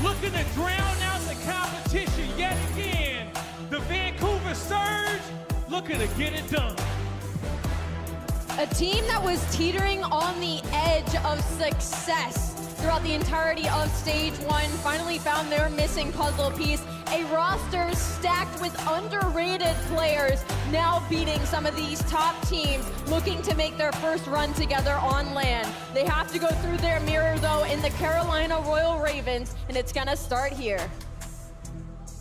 S11: Looking to drown out the competition yet again. The Vancouver Surge looking to get it done.
S8: A team that was teetering on the edge of success throughout the entirety of Stage 1 finally found their missing puzzle piece. A roster stacked with underrated players, now beating some of these top teams, looking to make their first run together on land. They have to go through their mirror, though, in the Carolina Royal Ravens, and it's gonna start here.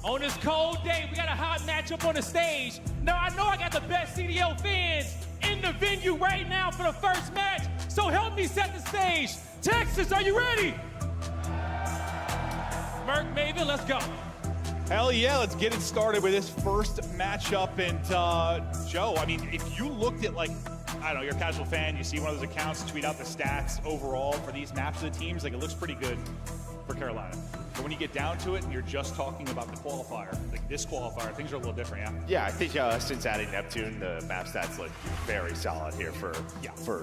S11: On this cold day, we got a hot matchup on the stage. Now, I know I got the best CDL fans in the venue right now for the first match, so help me set the stage. Texas, are you ready? Merc, Maven, let's go.
S14: Hell yeah, let's get it started with this first matchup. And Joe, I mean, if you looked at, like, I don't know, you're a casual fan, you see one of those accounts tweet out the stats overall for these maps of the teams, like, it looks pretty good for Carolina. But when you get down to it and you're just talking about the qualifier, like this qualifier, things are a little different, yeah?
S6: Yeah, I think since adding Neptune, the map stats look very solid here for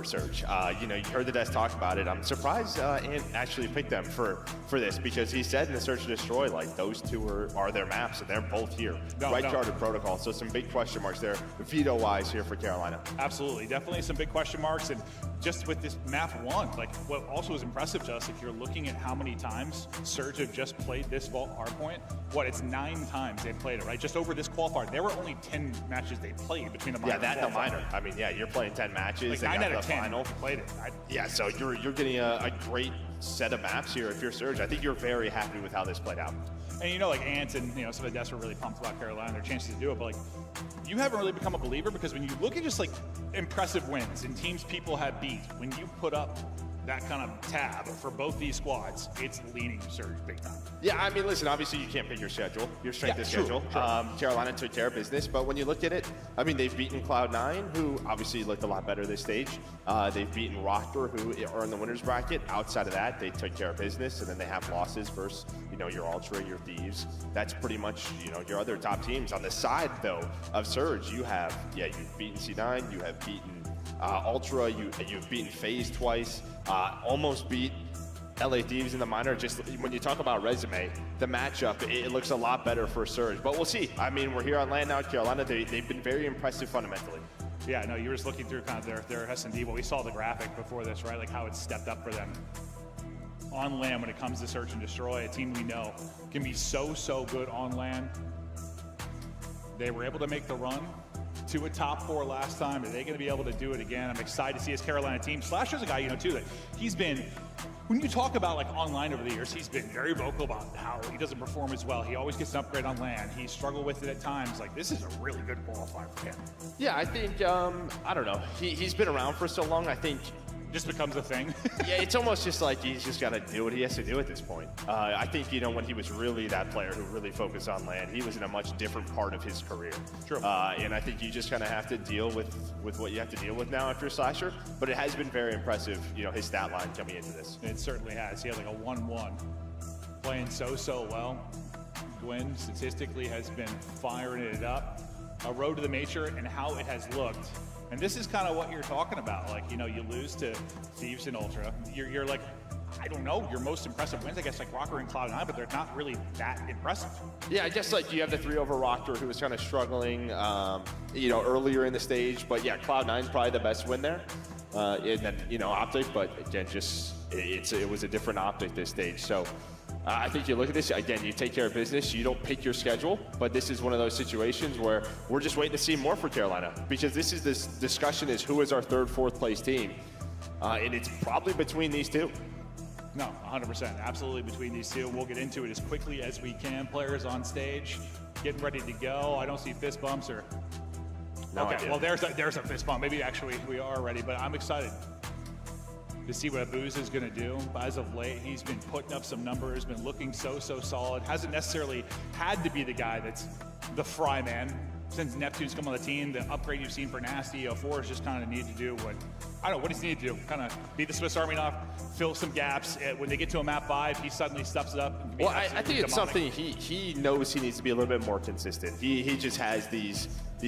S6: Surge. You know, you heard the devs talk about it. I'm surprised Ant actually picked them for this, because he said in the Search and Destroy, like, those two are their maps, and they're both here. Charted protocol, so some big question marks there, veto-wise here for Carolina.
S14: Absolutely, definitely some big question marks. And just with this map 1, like, what also is impressive to us, if you're looking at how many times Surge have just played this vault hardpoint, it's 9 times they've played it, right? Just over this qualifier. There were only 10 matches they played between the minor and
S6: that and the minor. I mean, yeah, you're playing 10 matches.
S14: Like 9 out of 10
S6: final.
S14: played it.
S6: Yeah, so you're getting a great set of maps here if you're Surge. I think you're very happy with how this played out.
S14: And you know, like Ant and some of the devs were really pumped about Carolina and their chances to do it, but like, you haven't really become a believer, because when you look at just like impressive wins and teams people have beat, when you put up that kind of tab for both these squads, it's leaning Surge big time.
S6: Yeah, I mean, listen, obviously you can't pick your schedule, your strength of schedule. Carolina took care of business, but when you look at it, I mean, they've beaten Cloud9, who obviously looked a lot better this stage. They've beaten Rokkr, who are in the winner's bracket. Outside of that, they took care of business, and then they have losses versus, your Ultra, your Thieves. That's pretty much, your other top teams. On the side, though, of Surge, you have, you've beaten C9, you have beaten Ultra, you've beaten Faze twice, almost beat LA Thieves in the minor. Just when you talk about resume, the matchup, it looks a lot better for Surge. But we'll see. I mean, we're here on land now at Carolina. They've been very impressive fundamentally.
S14: Yeah, no, you were just looking through kind of their S&D, but we saw the graphic before this, right? Like how it's stepped up for them on land when it comes to Search and Destroy, a team we know can be so good on land. They were able to make the run to a top 4 last time. Are they going to be able to do it again? I'm excited to see his Carolina team. Slasher's a guy, too, that he's been, when you talk about like online over the years, he's been very vocal about how he doesn't perform as well. He always gets an upgrade on land. He struggled with it at times. Like, this is a really good qualifier for him.
S6: Yeah, I think, I don't know. He's been around for so long, I think.
S14: Just becomes a thing.
S6: Yeah, it's almost just like he's just got to do what he has to do at this point. I think, when he was really that player who really focused on land, he was in a much different part of his career.
S14: True.
S6: And I think you just kind of have to deal with what you have to deal with now after Slasher. But it has been very impressive, his stat line coming into this.
S14: It certainly has. He had like a 1-1. Playing so well. Gwen statistically has been firing it up. A road to the Mature and how it has looked. And this is kind of what you're talking about. Like, you lose to Thieves and Ultra. You're like, I don't know, your most impressive wins, I guess, like Rokkr and Cloud9, but they're not really that impressive.
S6: Yeah, I guess like you have the 3 over Rokkr, who was kind of struggling, earlier in the stage. But yeah, Cloud9's probably the best win there. And then, Optic, but again, it was a different Optic this stage. So I think you look at this, again, you take care of business, you don't pick your schedule, but this is one of those situations where we're just waiting to see more for Carolina, because this discussion is who is our 3rd, 4th place team, and it's probably between these two.
S14: No, 100%, absolutely between these two. We'll get into it as quickly as we can. Players on stage, getting ready to go. I don't see fist bumps or...
S6: No
S14: okay,
S6: idea.
S14: well, there's a fist bump. Maybe actually we are ready, but I'm excited to see what Abuza is going to do. As of late, he's been putting up some numbers, been looking so solid. Hasn't necessarily had to be the guy that's the fry man since Neptune's come on the team, the upgrade you've seen for Nasty, 04 is just kind of need to do what, I don't know, what does he need to do? Kind of be the Swiss Army knife, fill some gaps. When they get to a map 5, he suddenly steps it up.
S6: Well, I think it's something he knows he needs to be a little bit more consistent. He just has these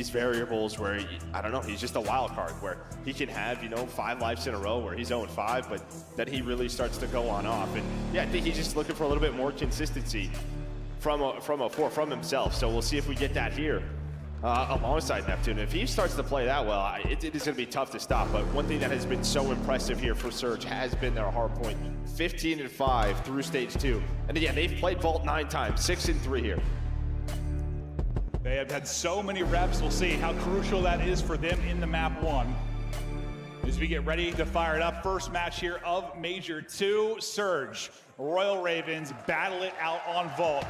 S6: variables where, I don't know, he's just a wild card where he can have, 5 lives in a row where he's 0-5, but then he really starts to go on off. And yeah, I think he's just looking for a little bit more consistency from himself. So we'll see if we get that here alongside Neptune. If he starts to play that well, it is going to be tough to stop. But one thing that has been so impressive here for Surge has been their hard point. 15-5 through stage 2. And again, they've played Vault 9 times, 6-3 here.
S14: They have had so many reps. We'll see how crucial that is for them in the map 1. As we get ready to fire it up, first match here of Major 2, Surge. Royal Ravens battle it out on Vault.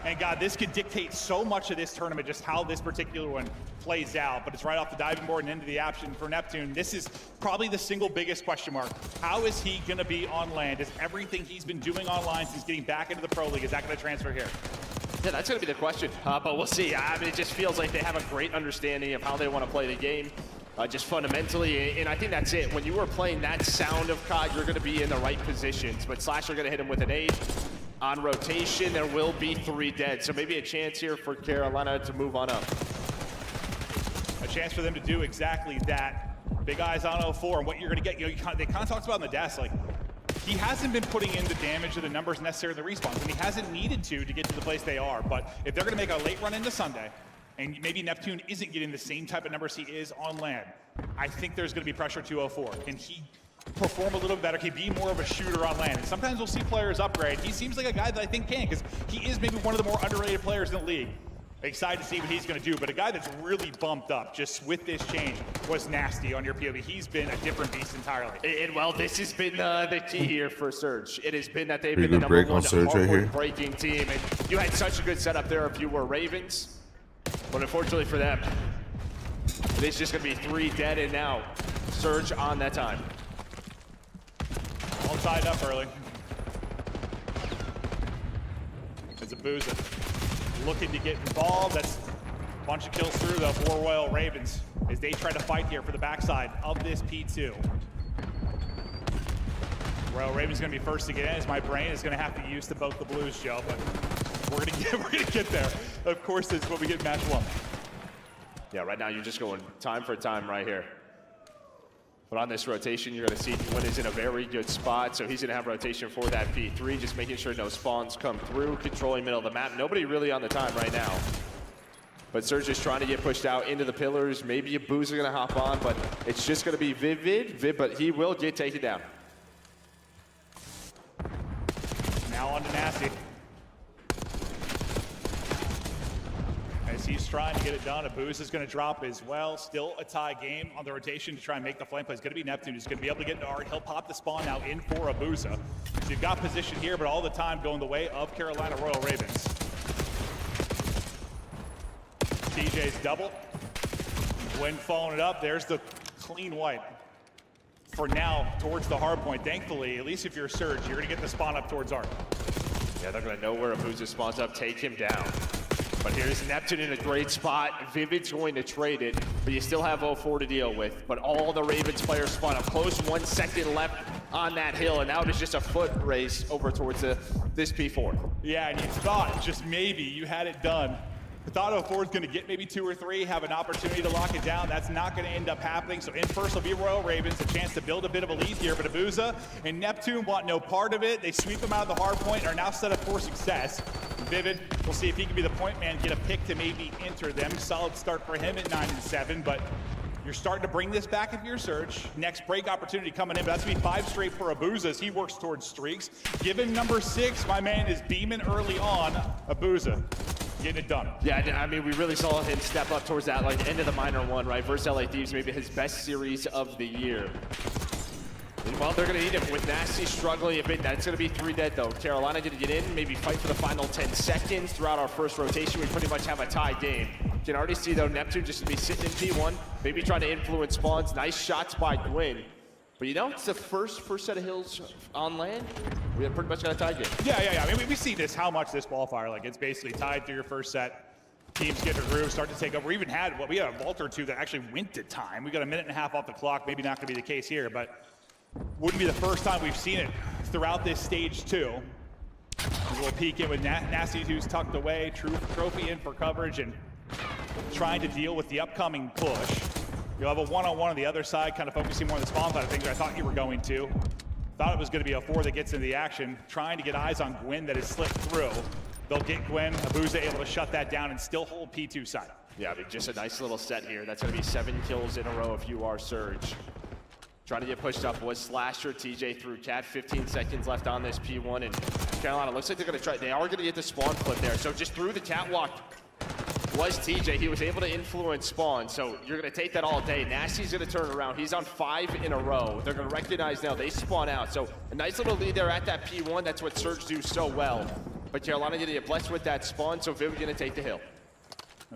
S14: And God, this could dictate so much of this tournament, just how this particular one plays out. But it's right off the diving board and into the action for Neptune. This is probably the single biggest question mark. How is he going to be on land? Is everything he's been doing online since getting back into the Pro League, is that going to transfer here?
S6: Yeah, that's going to be the question, but we'll see. I mean, it just feels like they have a great understanding of how they want to play the game, just fundamentally, and I think that's it. When you are playing that sound of COD, you're going to be in the right positions, but Slash are going to hit him with an 8. On rotation, there will be 3 dead, so maybe a chance here for Carolina to move on up.
S14: A chance for them to do exactly that. Big eyes on 04, and what you're going to get, they kind of talked about in the desk, like, he hasn't been putting in the damage or the numbers necessary in the respawns, and he hasn't needed to get to the place they are. But if they're going to make a late run into Sunday, and maybe Neptune isn't getting the same type of numbers he is on land, I think there's going to be pressure to 04. Can he perform a little better? Can he be more of a shooter on land? And sometimes we'll see players upgrade. He seems like a guy that I think can, because he is maybe one of the more underrated players in the league. Excited to see what he's going to do, but a guy that's really bumped up just with this change was Nasty on your POV. He's been a different beast entirely.
S6: And well, this has been the key here for Surge. It has been that they've
S5: Pretty
S6: been the
S5: good break
S6: number 1
S5: on Surge right here.
S6: breaking team. And you had such a good setup there if you were Ravens, but unfortunately for them, it is just going to be 3 dead, and now Surge on that time.
S14: All tied up early. It's a Booza looking to get involved. That's a bunch of kills through though for Royal Ravens as they try to fight here for the backside of this P2. Royal Ravens gonna be first to get in, as my brain is gonna have to use to both the Blues, Joe, but we're gonna get there. Of course, this is what we get in match 1.
S6: Yeah, right now you're just going time for time right here. But on this rotation, you're going to see Gwyn is in a very good spot, so he's going to have rotation for that P3, just making sure no spawns come through, controlling middle of the map. Nobody really on the time right now. But Surge is trying to get pushed out into the pillars. Maybe a Boo's going to hop on, but it's just going to be Vivid, but he will get taken down.
S14: Now on to Nasty. As he's trying to get it done, a Booz is going to drop as well. Still a tie game on the rotation to try and make the flame play. It's going to be Neptune who's going to be able to get into Art. He'll pop the spawn now in for Abuza. So you've got position here, but all the time going the way of Carolina Royal Ravens. TJ's double. Gwyn following it up. There's the clean wipe. For now, towards the hard point. Thankfully, at least if you're a Surge, you're going to get the spawn up towards Art.
S6: Yeah, they're going to know where Abuza spawns up, take him down. But here's Neptune in a great spot. Vivid's going to trade it, but you still have 04 to deal with. But all the Ravens players spawn up close, 1 second left on that hill, and now it is just a foot race over towards this P4.
S14: Yeah, and you thought just maybe you had it done. I thought 04 is going to get maybe 2 or 3, have an opportunity to lock it down. That's not going to end up happening. So in first will be Royal Ravens, a chance to build a bit of a lead here. But Abuza and Neptune want no part of it. They sweep them out of the hard point and are now set up for success. Vivid, we'll see if he can be the point man, get a pick to maybe enter them. Solid start for him at 9-7, but you're starting to bring this back if you're Surge. Next break opportunity coming in, but that's going to be 5 straight for Abuza as he works towards streaks. Give him number 6. My man is beaming early on. Abuza getting it done.
S6: Yeah, I mean, we really saw him step up towards that like end of the minor 1, right? Versus LA Thieves, maybe his best series of the year. And well, they're going to need him with Nasty struggling a bit. That's going to be 3 dead, though. Carolina going to get in, maybe fight for the final 10 seconds. Throughout our first rotation, we pretty much have a tie game. You can already see, though, Neptune just going to be sitting in P1, maybe trying to influence spawns. Nice shots by Gwyn. But you know, it's the first set of hills on land. We have pretty much got a tie game.
S14: Yeah. I mean, we see this, how much this qualifier, like, it's basically tied through your first set. teams get to groove, start to take over. We even had, we had a vault or two that actually went to time. We got a minute and a half off the clock. Maybe not going to be the case here, but wouldn't be the first time we've seen it throughout this stage 2. A little peek in with Nasty, who's tucked away. Trophy in for coverage and trying to deal with the upcoming push. You'll have a one-on-one on the other side, kind of focusing more on the spawn side of things. I thought you were going to. Thought it was going to be a 4 that gets into the action. Trying to get eyes on Gwyn that has slipped through. They'll get Gwyn. Abuza able to shut that down and still hold P2 side.
S6: Yeah, I mean, just a nice little set here. That's going to be 7 kills in a row if you are Surge. Trying to get pushed up was Slasher, TJ through Cat. 15 seconds left on this P1, and Carolina looks like they're going to try. They are going to get the spawn flip there. So just through the catwalk was TJ. He was able to influence spawn, so you're going to take that all day. Nasty's going to turn around. He's on 5 in a row. They're going to recognize now they spawn out. So a nice little lead there at that P1. That's what Surge do so well. But Carolina going to get blessed with that spawn, so Vivid going to take the hill.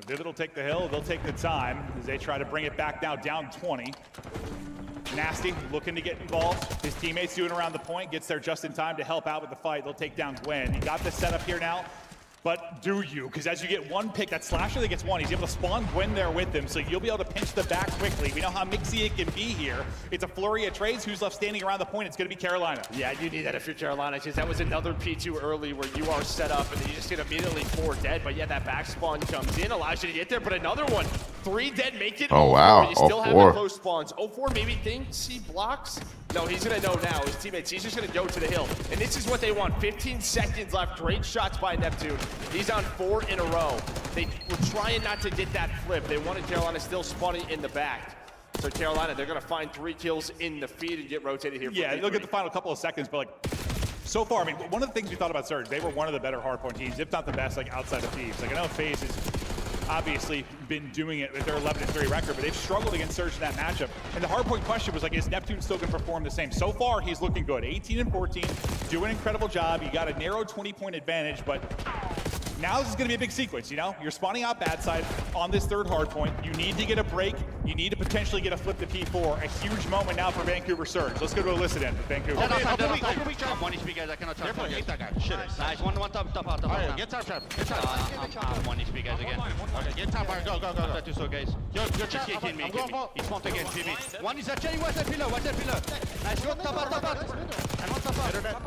S14: Vivid will take the hill. They'll take the time as they try to bring it back now, down 20. Nasty looking to get involved. His teammates doing around the point, gets there just in time to help out with the fight. They'll take down Gwyn. He got the setup here now. But do you? Because as you get one pick, that Slasher that gets one, he's able to spawn Gwyn there with him, so you'll be able to pinch the back quickly. We know how mixy it can be here. It's a flurry of trades. Who's left standing around the point? It's going to be Carolina.
S6: Yeah, you need that if you're Carolina, because that was another P2 early where you are set up, and then you just get immediately 4 dead. But yeah, that back spawn comes in, allows you to get there, but another one. 3 dead, make it.
S5: Oh, wow.
S6: You still have the
S5: 4.
S6: close spawns. 0-4 maybe thinks he blocks. No, he's going to know now. His teammates, he's just going to go to the hill. And this is what they want. 15 seconds left. Great shots by Neptune. He's on 4 in a row. They were trying not to get that flip. They wanted Carolina still spawning in the back. So Carolina, they're going to find 3 kills in the feed and get rotated here.
S14: Yeah, look at the final couple of seconds, but like, so far, I mean, one of the things we thought about Surge, they were one of the better hardpoint teams, if not the best, like outside of Thieves. Like, I know Faze has obviously been doing it with their 11-3 record, but they've struggled against Surge in that matchup. And the hardpoint question was like, is Neptune still going to perform the same? So far, he's looking good. 18-14, doing an incredible job. You got a narrow 20-point advantage, but now this is going to be a big sequence, you know? You're spawning out bad side on this 3rd hardpoint. You need to get a break. You need to potentially get a flip to P4. A huge moment now for Vancouver Surge. Let's go to Elicit in with Vancouver.
S13: One HP guys, I cannot try. Hit that guy. Shit. Nice. One top. Alright, get top trap. Get top. I'm 1 HP guys again. Okay, get top. Alright, go. That too so guys. You're kicking me. He's spawned again. GB. One is a chain. Watch that pillar. Nice. Go top. And one top.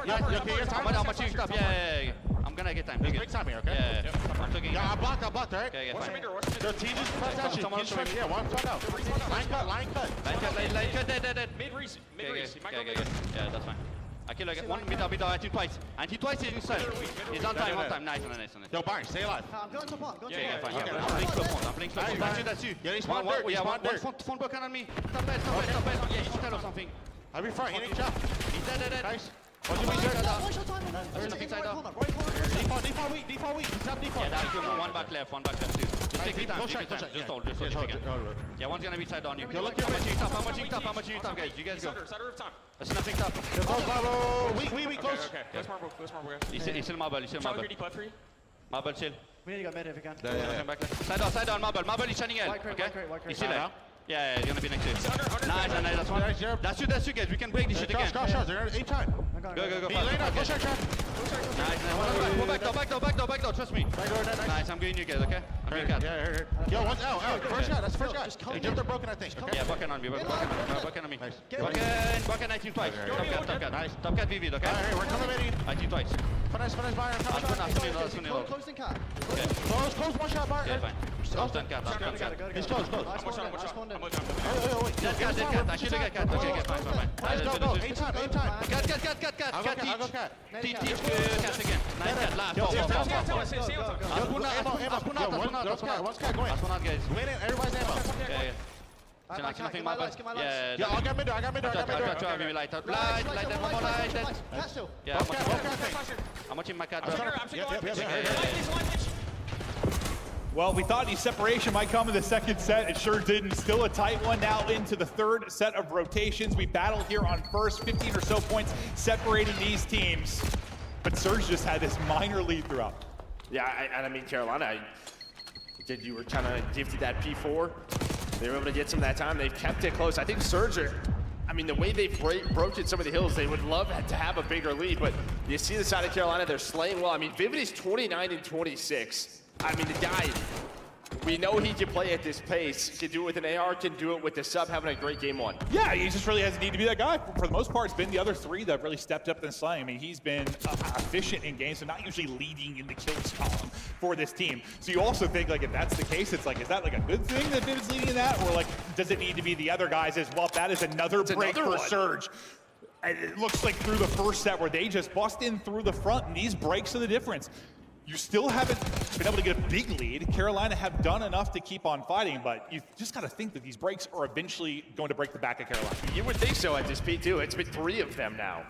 S13: Yeah, you're top. I'm watching top. Yeah. I'm gonna get time. There's big time here, okay? Yeah. I'm taking. Yeah, I blocked, right? Okay, yeah, fine. The team just press that shit. Yeah, one front out. Line cut. Dead. Mid race. Yeah, that's fine. I kill again. One mid, anti twice. Anti twice is inside. He's on time. Nice. Yo, Barnes, stay alive. I'm going to pop. Yeah, fine. I'm playing slow point. That's you. Yeah, he's one dirt. Yeah, one phone broken on me. Stop it. Yeah, he's tell or something. I'll be fine. He didn't jump. He's dead. Nice. What do we do? There's nothing side up. Default weak. Yeah, that's good. One back left, too. Just take your time. Just hold. Yeah, one's gonna be side on you. How much you top, guys? You guys go. There's nothing top. We close. Okay. Let's marble, guys. He's marble. Marble chill.
S15: We need to go mid if we can.
S13: Yeah. Side on marble. Marble is shining in. Okay? He's still there. Yeah, he's gonna be next to you. Nice, that's one. That's you guys. We can break this shit again. Shots. They're 8 time. Go. Nice. Back door. Trust me. Nice, I'm getting you guys, okay? I'm getting cat. Yeah. Yo, one's out. First shot. That's the first shot. They jumped broken, I think. Yeah, bucking on me. Bucking on me. Bucking 19 twice. Top cat. Nice. Top cat vivid, okay? Alright, we're coming ready. 19 twice. Finish, Byron. Close and cat. Close, one shot, Byron. Yeah, fine. Close and cat. He's close. Dead cat. I should have got cat. Okay, fine. Go. 8 time. Cat.
S15: I'll go cat.
S13: Teach cat again. Nice cat. Last.
S15: One's cat going.
S13: Guys.
S15: Win it. Everybody's ammo.
S13: Yeah.
S15: Get my lights.
S13: Yeah,
S15: I got mid door.
S13: Try light. One more light.
S15: Cat still.
S13: Yeah, I'm watching my cat.
S14: Well, we thought the separation might come in the 2nd set. It sure didn't. Still a tight one now into the 3rd set of rotations. We battled here on first, 15 or so points separating these teams. But Surge just had this minor lead throughout.
S6: Yeah, I mean, Carolina, you were kind of gifted that P4. They were able to get some of that time. They've kept it close. I think Surge I mean, the way they've broken some of the hills, they would love to have a bigger lead. But you see the side of Carolina, they're slaying well. I mean, Vivid is 29-26. I mean, the guy
S16: We know he can play at this pace. He can do it with an AR, can do it with the sub having a great game one.
S14: Yeah, he just really hasn't needed to be that guy. For the most part, it's been the other three that have really stepped up in the slaying. I mean, he's been efficient in games, so not usually leading in the kills column for this team. So you also think, like, if that's the case, it's like, is that like a good thing that Vivid's leading in that? Or like, does it need to be the other guys as well? That is another break for Surge. And it looks like through the first set where they just bust in through the front, and these breaks are the difference. You still haven't been able to get a big lead. Carolina have done enough to keep on fighting, but you just got to think that these breaks are eventually going to break the back of Carolina.
S16: You would think so at this P2. It's been 3 of them now,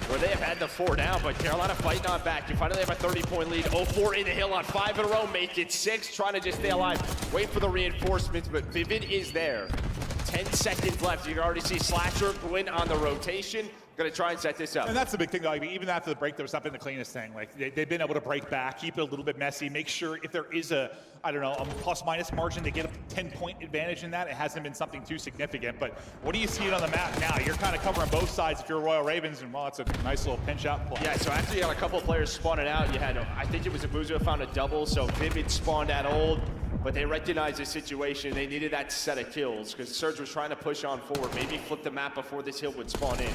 S16: where they have had the 4 down, but Carolina fighting on back. You finally have a 30-point lead. 0-4 in the hill on 5 in a row, make it 6, trying to just stay alive. Wait for the reinforcements, but Vivid is there. 10 seconds left. You can already see Slasher win on the rotation. Gonna try and set this up.
S14: And that's the big thing, though. I mean, even after the break, there was not been the cleanest thing. Like, they've been able to break back, keep it a little bit messy, make sure if there is a, I don't know, a plus-minus margin to get a 10-point advantage in that, it hasn't been something too significant. But what do you see on the map now? You're kind of covering both sides if you're Royal Ravens, and well, it's a nice little pinch-out play.
S16: Yeah, so after you got a couple of players spawning out, you had, I think it was Abuzo found a double, so Vivid spawned at old. But they recognized the situation. They needed that set of kills because Surge was trying to push on forward, maybe flip the map before this hill would spawn in.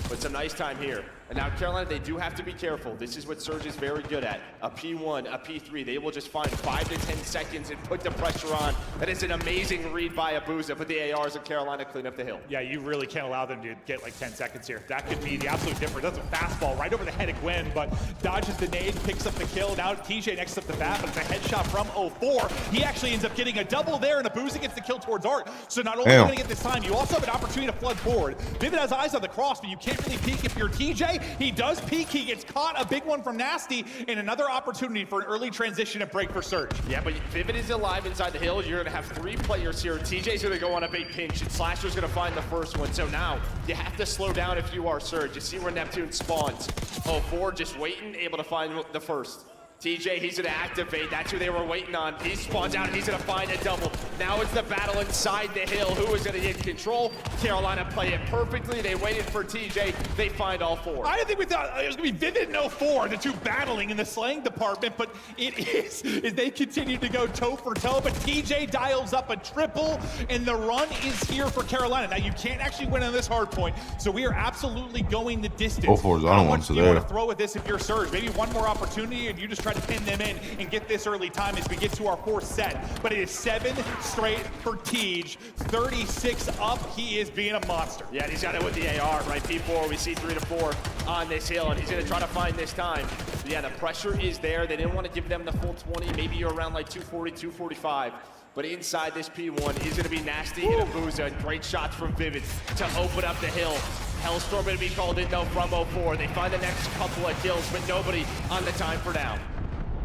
S16: But some nice time here. And now Carolina, they do have to be careful. This is what Surge is very good at. A P1, a P3, they will just find 5 to 10 seconds and put the pressure on. That is an amazing read by Abuza, but the ARs of Carolina clean up the hill.
S14: Yeah, you really can't allow them to get like 10 seconds here. That could be the absolute difference. That's a fastball right over the head of Gwen, but dodges the nade, picks up the kill. Now TJ next up the bat, but it's a headshot from 0-4. He actually ends up getting a double there, and Abuza gets the kill towards Art. So not only are you going to get this time, you also have an opportunity to flood forward. Vivid has eyes on the cross, but you can't really peek if you're TJ. He does peek, he gets caught, a big one from Nasty, and another opportunity for an early transition and break for Surge.
S16: Yeah, but Vivid is alive inside the hill. You're going to have 3 players here. TJ's going to go on a big pinch, and Slasher's going to find the first one. So now, you have to slow down if you are Surge. You see where Neptune spawns. 0-4 just waiting, able to find the first. TJ, he's gonna activate. That's who they were waiting on. He spawns out and he's gonna find a double. Now it's the battle inside the hill. Who is gonna get control? Carolina play it perfectly. They waited for TJ. They find all 4.
S14: I didn't think we thought it was gonna be Vivid and 0-4, the two battling in the slaying department, but it is they continue to go toe for toe, but TJ dials up a triple, and the run is here for Carolina. Now you can't actually win on this hard point, so we are absolutely going the distance.
S5: 0-4 is on one, so
S14: you
S5: there.
S14: want to throw at this if you're Surge. Maybe one more opportunity, and you just try to pin them in and get this early time as we get to our 4th set. But it is 7 straight for Tej. 36 up. He is being a monster.
S16: Yeah, and he's got it with the AR, right? P4, we see 3 to 4 on this hill, and he's going to try to find this time. But yeah, the pressure is there. They didn't want to give them the full 20. Maybe you're around like 240, 245. But inside this P1 is going to be Nasty and Abuza. Great shots from Vivid to open up the hill. Hellstorm going to be called in though from 0-4. They find the next couple of kills, but nobody on the time for down.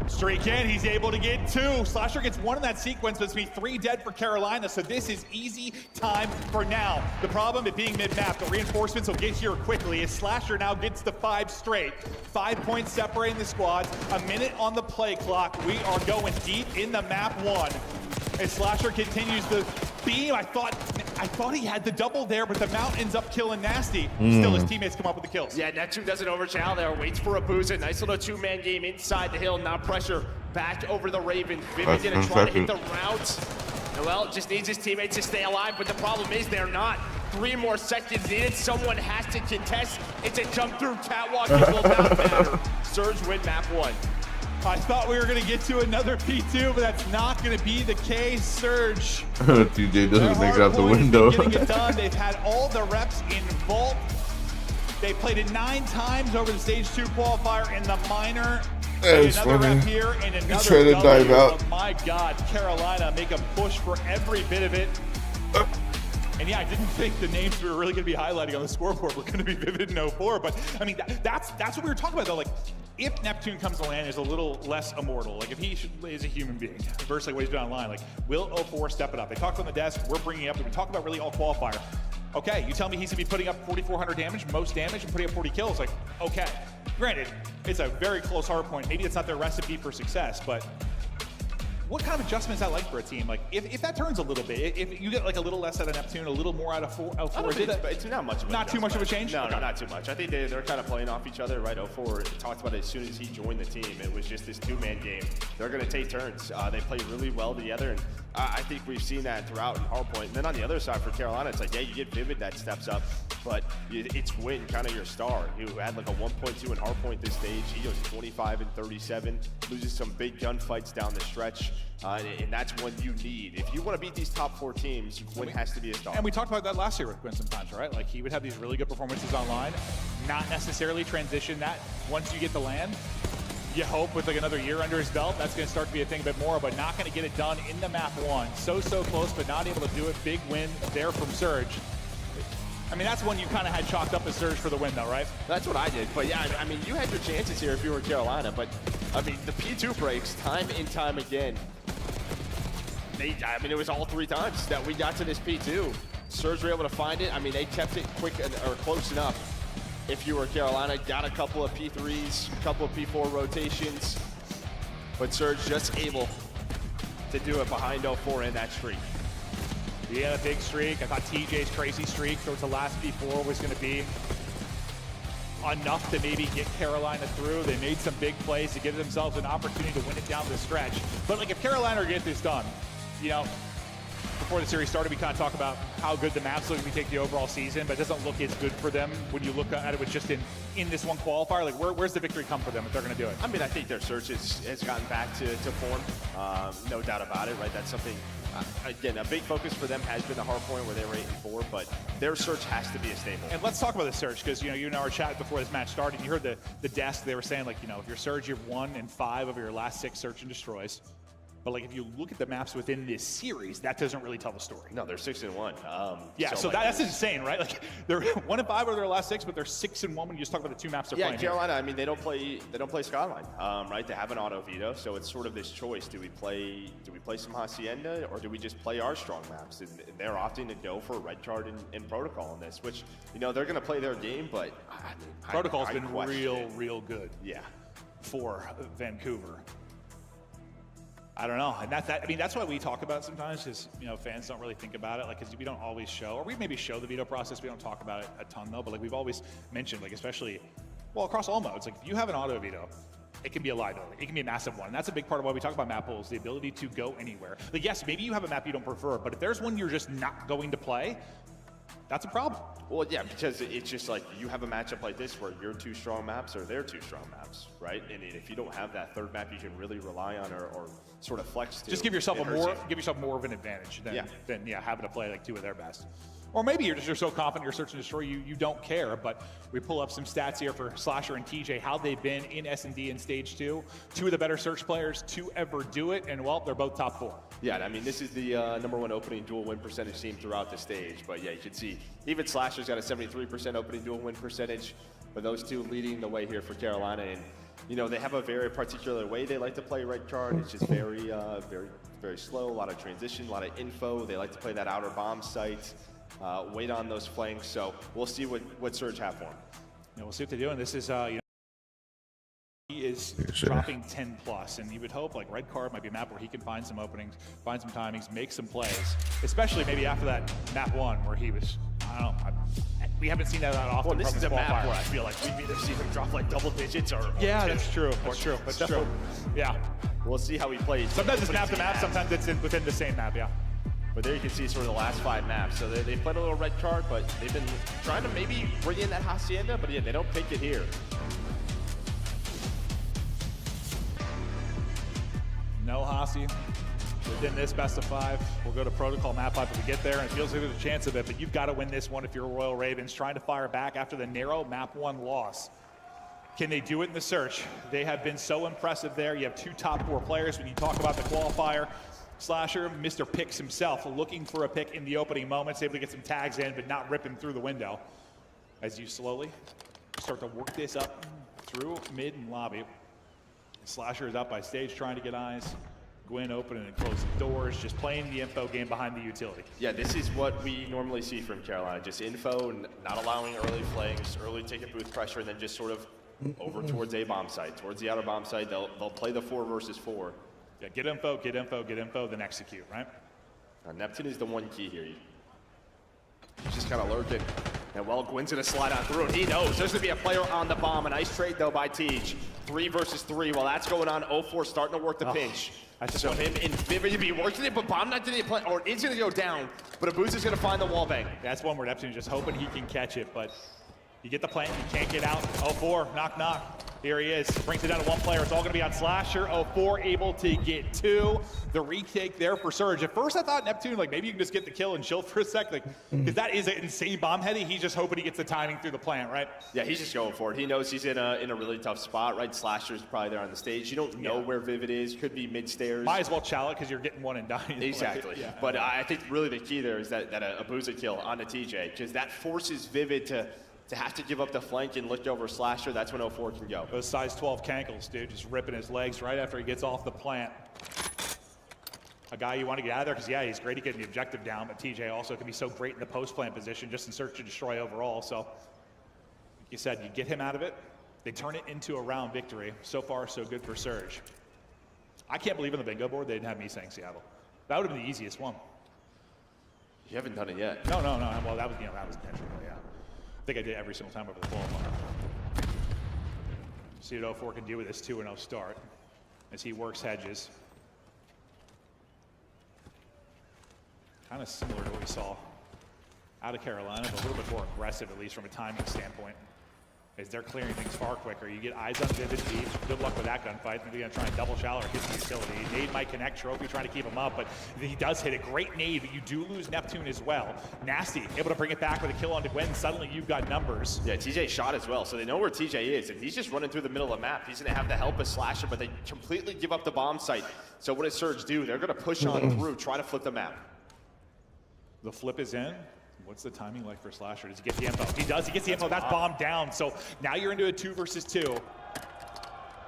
S14: Streak in, he's able to get 2. Slasher gets 1 in that sequence, but it's going to be 3 dead for Carolina, so this is easy time for now. The problem with being mid-map, the reinforcements will get here quickly as Slasher now gets to 5 straight. 5 points separating the squads, a minute on the play clock. We are going deep in the map 1. As Slasher continues to beam, I thought he had the double there, but the Mount ends up killing Nasty. Still, his teammates come up with the kills.
S16: Yeah, Neptune doesn't overshadow there. Waits for Abuza. Nice little 2-man game inside the hill. Now pressure back over the Ravens. Vivid gonna try to hit the routes. Well, just needs his teammates to stay alive, but the problem is they're not. 3 more seconds needed. Someone has to contest. It's a jump through catwalk. It will not matter. Surge win map 1.
S14: I thought we were going to get to another P2, but that's not going to be the case. Surge.
S5: TJ doesn't make it out the window.
S14: Getting it done. They've had all the reps in Vault. They played it 9 times over the Stage 2 qualifier in the minor.
S5: That's
S14: another
S5: funny.
S14: rep here and another
S5: Trying to dive out.
S14: Oh my God, Carolina make a push for every bit of it. And yeah, I didn't think the names we were really going to be highlighting on the scoreboard were going to be Vivid and 0-4, but I mean, that's what we were talking about though. Like, if Neptune comes to land is a little less immortal, like if he is a human being versus like what he's been online, like will 0-4 step it up? They talked on the desk, we're bringing it up, and we talk about really all qualifier. Okay, you tell me he's going to be putting up 4,400 damage, most damage, and putting up 40 kills. Like, okay. Granted, it's a very close hard point. Maybe it's not their recipe for success, but what kind of adjustment is that like for a team? Like, if that turns a little bit, if you get like a little less out of Neptune, a little more out of 4,
S6: it's not much of a
S14: not too much of a change?
S6: No, not too much. I think they're kind of playing off each other, right? 04 talked about it as soon as he joined the team. It was just this two-man game. They're going to take turns. They play really well together, and I think we've seen that throughout in Hardpoint. And then on the other side for Carolina, it's like, yeah, you get Vivid that steps up, but it's Win, kind of your star, who had like a 1.2 in Hardpoint this stage. He goes 25 and 37, loses some big gunfights down the stretch. And that's when you need. If you want to beat these top 4 teams, Win has to be a star.
S14: And we talked about that last year with Quinn sometimes, right? Like, he would have these really good performances online, not necessarily transition that once you get the land. You hope with like another year under his belt, that's going to start to be a thing a bit more, but not going to get it done in the map 1. So close, but not able to do it. Big win there from Surge. I mean, that's one you kind of had chalked up as Surge for the win, though, right?
S6: That's what I did. But yeah, I mean, you had your chances here if you were Carolina. But I mean, the P2 breaks time and time again. I mean, it was all 3 times that we got to this P2. Surge were able to find it. I mean, they kept it quick or close enough. If you were Carolina, got a couple of P3s, a couple of P4 rotations. But Surge just able to do it behind 04 in that streak.
S14: He had a big streak. I thought TJ's crazy streak towards the last P4 was going to be enough to maybe get Carolina through. They made some big plays to give themselves an opportunity to win it down the stretch. But like, if Carolina get this done, you know, before the series started, we kind of talked about how good the maps look if we take the overall season, but it doesn't look as good for them when you look at it with just in this one qualifier. Like, where's the victory come for them if they're going to do it?
S6: I mean, I think their search has gotten back to form, no doubt about it, right? That's something, again, a big focus for them has been the Hardpoint where they were 8-4, but their search has to be a staple.
S14: And let's talk about the Surge, because you and I were chatting before this match started. You heard the desk, they were saying, like, you know, if you're Surge, you're 1 and 5 of your last 6 search and destroys. But like, if you look at the maps within this series, that doesn't really tell the story.
S6: No, they're 6-1.
S14: Yeah, so that's insane, right? Like, they're 1 and 5 over their last 6, but they're 6-1 when you just talk about the 2 maps they're playing.
S6: Yeah, Carolina. I mean, they don't play Skyline, right? They have an auto veto, so it's sort of this choice: do we play some Hacienda, or do we just play our strong maps? And they're opting to go for a red card in Protocol in this, which, you know, they're going to play their game, but
S14: Protocol's been real good.
S6: Yeah,
S14: for Vancouver. I don't know, and that's why we talk about it sometimes, because, you know, fans don't really think about it, like, because we don't always show, or we maybe show the veto process, we don't talk about it a ton though, but like, we've always mentioned, like, especially, well, across all modes, like, if you have an auto veto, it can be a liability, it can be a massive one, and that's a big part of why we talk about map pools, the ability to go anywhere. Like, yes, maybe you have a map you don't prefer, but if there's one you're just not going to play, that's a problem.
S6: Well, yeah, because it's just like, you have a matchup like this where your 2 strong maps are their 2 strong maps, right? And if you don't have that third map you can really rely on or sort of flex to,
S14: just give yourself more of an advantage than having to play like 2 of their best. Or maybe you're so confident you're search and destroy you don't care. But we pull up some stats here for Slasher and TJ, how they've been in S&D in stage 2. 2 of the better search players to ever do it, and well, they're both top 4.
S6: Yeah, I mean, this is the #1 opening dual win percentage team throughout the stage. But yeah, you can see even Slasher's got a 73% opening dual win percentage, but those 2 leading the way here for Carolina. And you know, they have a very particular way they like to play red card. It's just very slow, a lot of transition, a lot of info. They like to play that outer bomb site, wait on those flanks. So we'll see what Surge have for them.
S14: Yeah, we'll see what they do. And this is, you know, he is dropping 10 plus, and you would hope like red card might be a map where he can find some openings, find some timings, make some plays, especially maybe after that map 1 where he was, I don't know, we haven't seen that often.
S6: Well, this is a map where I feel like we've either seen him drop like double digits or
S14: yeah, that's true. That's true. Yeah.
S6: We'll see how he plays.
S14: Sometimes it's map to map, sometimes it's within the same map, yeah.
S6: But there you can see sort of the last 5 maps. So they played a little red card, but they've been trying to maybe bring in that Hacienda, but yeah, they don't pick it here.
S14: No Hasi within this best of 5. We'll go to Protocol map 5 if we get there, and it feels like there's a chance of it, but you've got to win this one if you're Royal Ravens, trying to fire back after the narrow map 1 loss. Can they do it in the search? They have been so impressive there. You have 2 top 4 players. When you talk about the qualifier, Slasher, Mr. Picks himself, looking for a pick in the opening moments, able to get some tags in, but not rip him through the window. As you slowly start to work this up through mid and lobby. Slasher is out by stage trying to get eyes. Gwyn opening and closing doors, just playing the info game behind the utility.
S6: Yeah, this is what we normally see from Carolina. Just info, not allowing early flanks, early ticket booth pressure, and then just sort of over towards A bomb site, towards the outer bomb site. They'll play the 4 versus 4.
S14: Yeah, get info, then execute, right?
S16: Neptune is the one key here. He's just kind of lurking. And well, Gwyn's gonna slide on through, and he knows there's gonna be a player on the bomb. A nice trade though by Tej. 3 versus 3. While that's going on, 0-4 starting to work the pinch. So him and Vivid be working it, but bomb not gonna play, or it's gonna go down. But Abuza's gonna find the wall bang.
S14: That's one where Neptune's just hoping he can catch it, but you get the plant, you can't get out. 0-4, knock. Here he is, brings it down to one player. It's all gonna be on Slasher. 0-4 able to get 2. The retake there for Surge. At first I thought Neptune, like maybe you can just get the kill and chill for a sec, like, because that is an insane bomb heady. He's just hoping he gets the timing through the plant, right?
S16: Yeah, he's just going for it. He knows he's in a really tough spot, right? Slasher's probably there on the stage. You don't know where Vivid is. Could be mid-stairs.
S14: Might as well chow it because you're getting one and dying.
S16: Exactly. But I think really the key there is that Abuza kill on the TJ, because that forces Vivid to have to give up the flank and look over Slasher. That's when 0-4 can go.
S14: Those size 12 cankles, dude, just ripping his legs right after he gets off the plant. A guy you want to get out of there because, yeah, he's great at getting the objective down, but TJ also can be so great in the post-plant position just in search to destroy overall. So, like you said, you get him out of it, they turn it into a round victory. So far, so good for Surge. I can't believe on the bingo board they didn't have me saying Seattle. That would have been the easiest one.
S16: You haven't done it yet.
S14: No. Well, that was intentional, yeah. I think I did every single time over the qualifier. See what 0-4 can do with this 2-0 start as he works hedges. Kind of similar to what we saw out of Carolina, but a little bit more aggressive, at least from a timing standpoint, as they're clearing things far quicker. You get eyes on Vivid deep. Good luck with that gunfight. They're going to try and double shallow or get the utility. Nade might connect. Trophy trying to keep him up, but he does hit a great nade, but you do lose Neptune as well. Nasty, able to bring it back with a kill onto Gwen. Suddenly you've got numbers.
S16: Yeah, TJ shot as well, so they know where TJ is, and he's just running through the middle of the map. He's going to have the help of Slasher, but they completely give up the bomb site. So what does Surge do? They're going to push on through, try to flip the map.
S14: The flip is in. What's the timing like for Slasher? Does he get the info? He does. He gets the info. That's bomb down. So now you're into a 2 versus 2.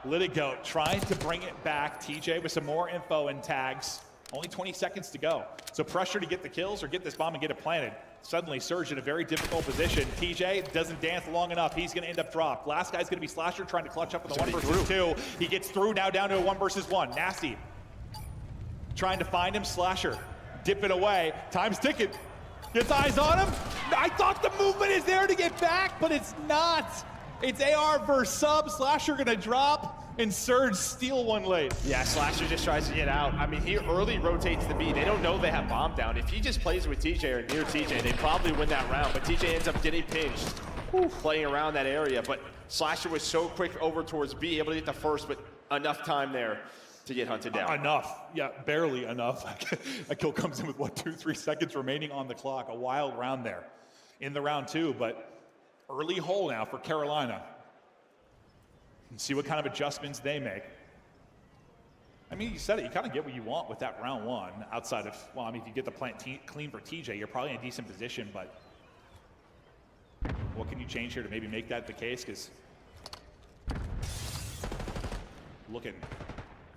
S14: Litigo trying to bring it back. TJ with some more info and tags. Only 20 seconds to go. So pressure to get the kills or get this bomb and get it planted. Suddenly Surge in a very difficult position. TJ doesn't dance long enough. He's going to end up dropped. Last guy's going to be Slasher trying to clutch up in the 1 versus 2. He gets through now down to a 1 versus 1. Nasty trying to find him. Slasher dipping away. Time's ticking. Gets eyes on him. I thought the movement is there to get back, but it's not. It's AR versus sub. Slasher gonna drop, and Surge steal one late.
S16: Yeah, Slasher just tries to get out. I mean, he early rotates the B. They don't know they have bomb down. If he just plays with TJ or near TJ, they probably win that round, but TJ ends up getting pinched, playing around that area. But Slasher was so quick over towards B, able to get the first, but enough time there to get hunted down.
S14: Enough, yeah, barely enough. A kill comes in with, what, 2-3 seconds remaining on the clock. A wild round there in the round 2, but early hole now for Carolina. And see what kind of adjustments they make. I mean, you said it, you kind of get what you want with that round 1 outside of, well, I mean, if you get the plant clean for TJ, you're probably in a decent position, but what can you change here to maybe make that the case? Because looking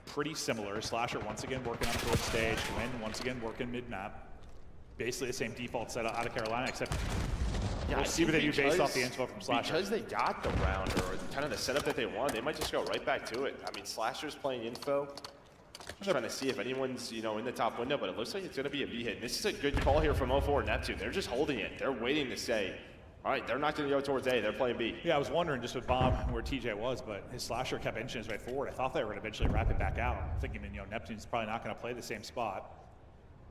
S14: pretty similar. Slasher once again working on short stage. Gwen once again working mid-map. Basically the same default setup out of Carolina, except we'll see what they do based off the info from Slasher.
S16: Because they got the round, or kind of the setup that they want, they might just go right back to it. I mean, Slasher's playing info. Just trying to see if anyone's, in the top window, but it looks like it's going to be a B hit. This is a good call here from 0-4 Neptune. They're just holding it. They're waiting to say, all right, they're not going to go towards A. They're playing B.
S14: Yeah, I was wondering just with Bomb where TJ was, but his Slasher kept inching his way forward. I thought they were going to eventually wrap it back out. Thinking, Neptune's probably not going to play the same spot.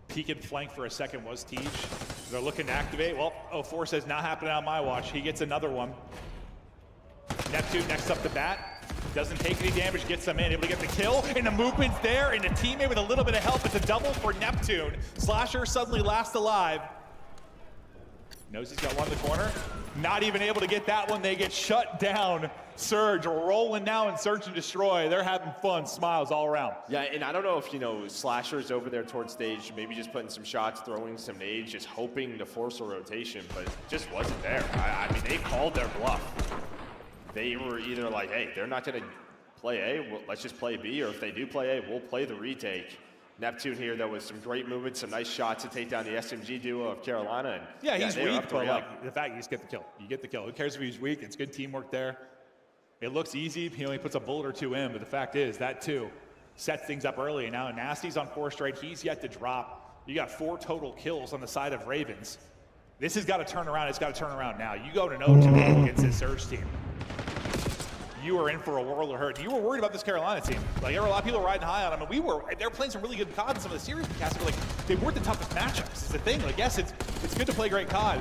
S14: Peek and flank for a second was Tej. They're looking to activate. Well, 0-4 says not happening on my watch. He gets another one. Neptune next up to bat. Doesn't take any damage, gets them in, able to get the kill, and the movement's there, and the teammate with a little bit of help. It's a double for Neptune. Slasher suddenly last alive. Knows he's got one in the corner. Not even able to get that one. They get shut down. Surge rolling now in search and destroy. They're having fun. Smiles all around.
S16: Yeah, and I don't know if, Slasher's over there towards stage, maybe just putting some shots, throwing some nades, just hoping to force a rotation, but it just wasn't there. I mean, they called their bluff. They were either like, hey, they're not going to play A, well, let's just play B, or if they do play A, we'll play the retake. Neptune here, though, with some great movement, some nice shots to take down the SMG duo of Carolina. And
S14: yeah, he's weak, but like the fact you just get the kill. You get the kill. Who cares if he's weak? It's good teamwork there. It looks easy. He only puts a bullet or two in, but the fact is that too sets things up early. And now Nasty's on 4 straight. He's yet to drop. You got 4 total kills on the side of Ravens. This has got to turn around. It's got to turn around now. You go to 0-2 against this Surge team. You were in for a world of hurt. You were worried about this Carolina team. Like, there were a lot of people riding high on them, and they were playing some really good COD in some of the series we cast, but like, they weren't the toughest matchups. It's the thing. Like, yes, it's good to play great COD,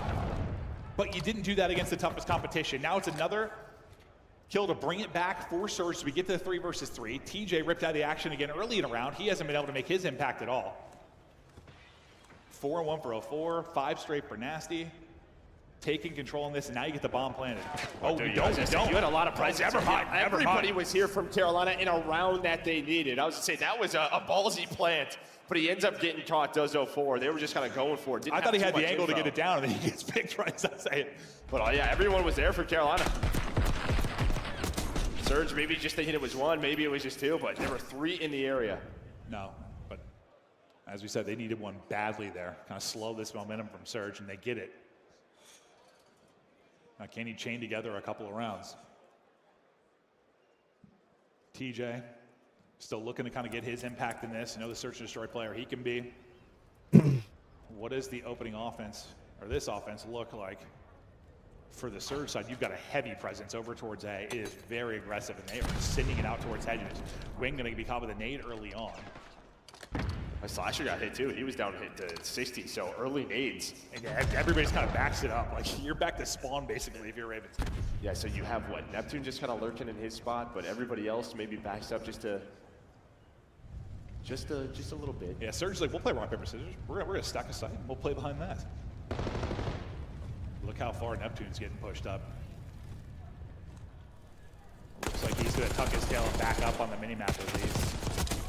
S14: but you didn't do that against the toughest competition. Now it's another kill to bring it back for Surge so we get to the 3 versus 3. TJ ripped out of the action again early in a round. He hasn't been able to make his impact at all. 4-1 for 04, 5 straight for Nasty. Taking control in this, and now you get the bomb planted. Oh,
S16: dude,
S14: you
S16: had a lot of presence.
S14: Never mind.
S16: Everybody was here from Carolina in a round that they needed. I was gonna say that was a ballsy plant, but he ends up getting caught. Does 04. They were just kind of going for it.
S14: I thought he had the angle to get it down, and then he gets picked right as I say it.
S16: But yeah, everyone was there for Carolina. Surge maybe just thinking it was 1, maybe it was just 2, but there were 3 in the area.
S14: No, but as we said, they needed 1 badly there. Kind of slow this momentum from Surge, and they get it. Now, can he chain together a couple of rounds? TJ still looking to kind of get his impact in this. You know, the search and destroy player he can be. What does the opening offense, or this offense, look like? For the Surge side, you've got a heavy presence over towards A. It is very aggressive, and they are sending it out towards hedges. Wing going to be caught with a nade early on.
S16: Slasher got hit too. He was down hit to 60, so early nades.
S14: And yeah, everybody's kind of backs it up. Like, you're back to spawn basically if you're Ravens.
S16: Yeah, so you have what? Neptune just kind of lurking in his spot, but everybody else maybe backs up just a little bit.
S14: Yeah, Surge's like, we'll play rock, paper, scissors. We're gonna stack a site and we'll play behind that. Look how far Neptune's getting pushed up. Looks like he's gonna tuck his tail and back up on the minimap at least.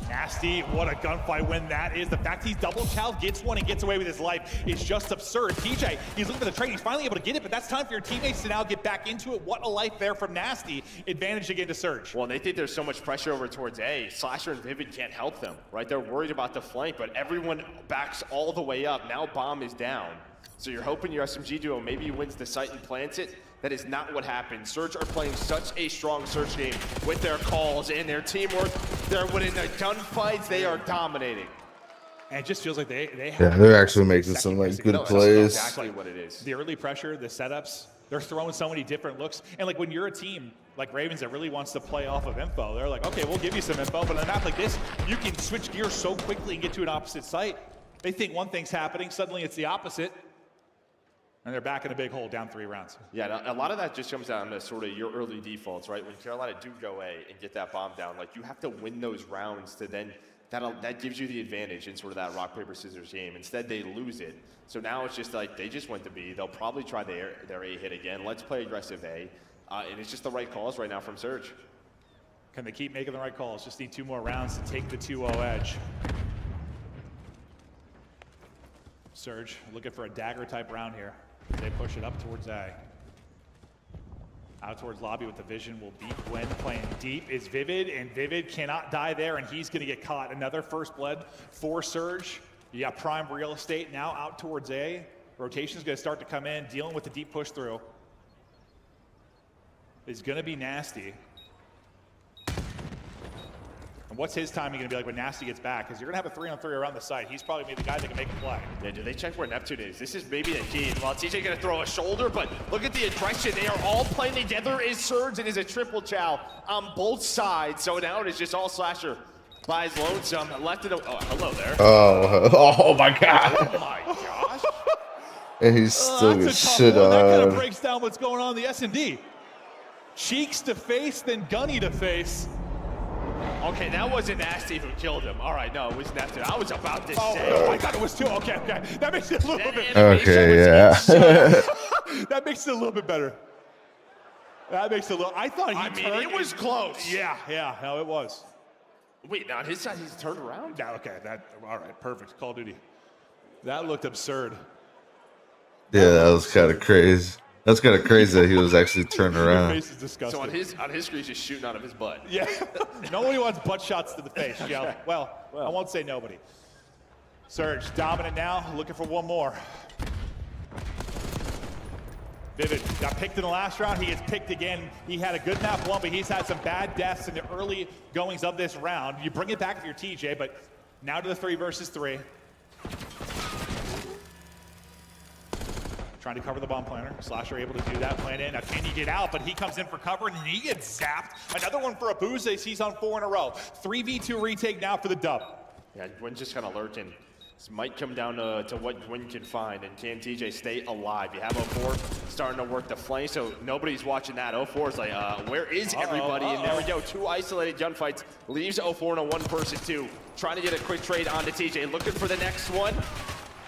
S14: Nasty, what a gunfight win that is. The fact he's double challenged, gets 1 and gets away with his life is just absurd. TJ, he's looking for the trade. He's finally able to get it, but that's time for your teammates to now get back into it. What a life there from Nasty. Advantage again to Surge.
S16: Well, they think there's so much pressure over towards A. Slasher and Vivid can't help them, right? They're worried about the flank, but everyone backs all the way up. Now Bomb is down. So you're hoping your SMG duo maybe wins the site and plants it. That is not what happened. Surge are playing such a strong Surge game with their calls and their teamwork. They're winning the gunfights. They are dominating.
S14: And it just feels like they have.
S5: Yeah, they're actually making some like good plays.
S16: That's exactly what it is.
S14: The early pressure, the setups, they're throwing so many different looks. And like when you're a team like Ravens that really wants to play off of info, they're like, okay, we'll give you some info, but on a map like this, you can switch gears so quickly and get to an opposite site. They think one thing's happening, suddenly it's the opposite. And they're back in a big hole, down 3 rounds.
S16: Yeah, a lot of that just comes down to sort of your early defaults, right? When Carolina do go A and get that bomb down, like you have to win those rounds to then, that gives you the advantage in sort of that rock, paper, scissors game. Instead, they lose it. So now it's just like, they just went to B. They'll probably try their A hit again. Let's play aggressive A. And it's just the right calls right now from Surge.
S14: Can they keep making the right calls? Just need 2 more rounds to take the 2-0 edge. Surge looking for a dagger type round here. They push it up towards A. Out towards lobby with the vision will be Gwen playing deep is Vivid, and Vivid cannot die there, and he's gonna get caught. Another first blood for Surge. You got prime real estate now out towards A. Rotation's gonna start to come in, dealing with the deep push through. It's gonna be Nasty. And what's his timing going to be like when Nasty gets back? Because you're going to have a 3-on-3 around the site. He's probably maybe the guy that can make a play.
S16: Yeah, do they check where Neptune is? This is maybe the key. Well, TJ going to throw a shoulder, but look at the aggression. They are all playing together. Is Surge and is a triple chow on both sides. So now it is just all Slasher by his lonesome. Left it. Oh, hello there.
S5: Oh my God.
S16: Oh my gosh.
S5: And he's still
S14: that's a tough
S5: shit
S14: one. That kind
S5: on.
S14: of breaks down what's going on in the S&D. Cheeks to face, then Gunny to face.
S16: Okay, that wasn't Nasty who killed him. All right, no, it was Neptune. I was about to say.
S14: Oh, I thought it was 2. Okay. That makes it a little bit.
S5: Okay, yeah.
S14: That makes it a little bit better. That makes it a little. I thought he turned.
S16: It was close.
S14: Yeah. No, it was.
S16: Wait, now on his side, he's turned around?
S14: Yeah, okay. All right, perfect. Call of Duty. That looked absurd.
S5: Yeah, that was kind of crazy. That's kind of crazy that he was actually turned around.
S14: Your face is disgusting.
S16: So on his screen, he's just shooting out of his butt.
S14: Yeah. Nobody wants butt shots to the face, Joe. Well, I won't say nobody. Surge, dominant now, looking for one more. Vivid got picked in the last round. He gets picked again. He had a good map 1, but he's had some bad deaths in the early goings of this round. You bring it back for your TJ, but now to the 3 versus 3. Trying to cover the bomb planner. Slasher able to do that, plan in. Now can he get out? But he comes in for cover and he gets zapped. Another one for Abuze. He's on 4 in a row. 3v2 retake now for the dub.
S16: Yeah, Gwyn's just kind of lurking. This might come down to what Gwyn can find, and can TJ stay alive? You have 04 starting to work the flank, so nobody's watching that. 04 is like, where is everybody? And there we go, 2 isolated gunfights. Leaves 04 in a 1 versus 2. Trying to get a quick trade onto TJ, looking for the next one,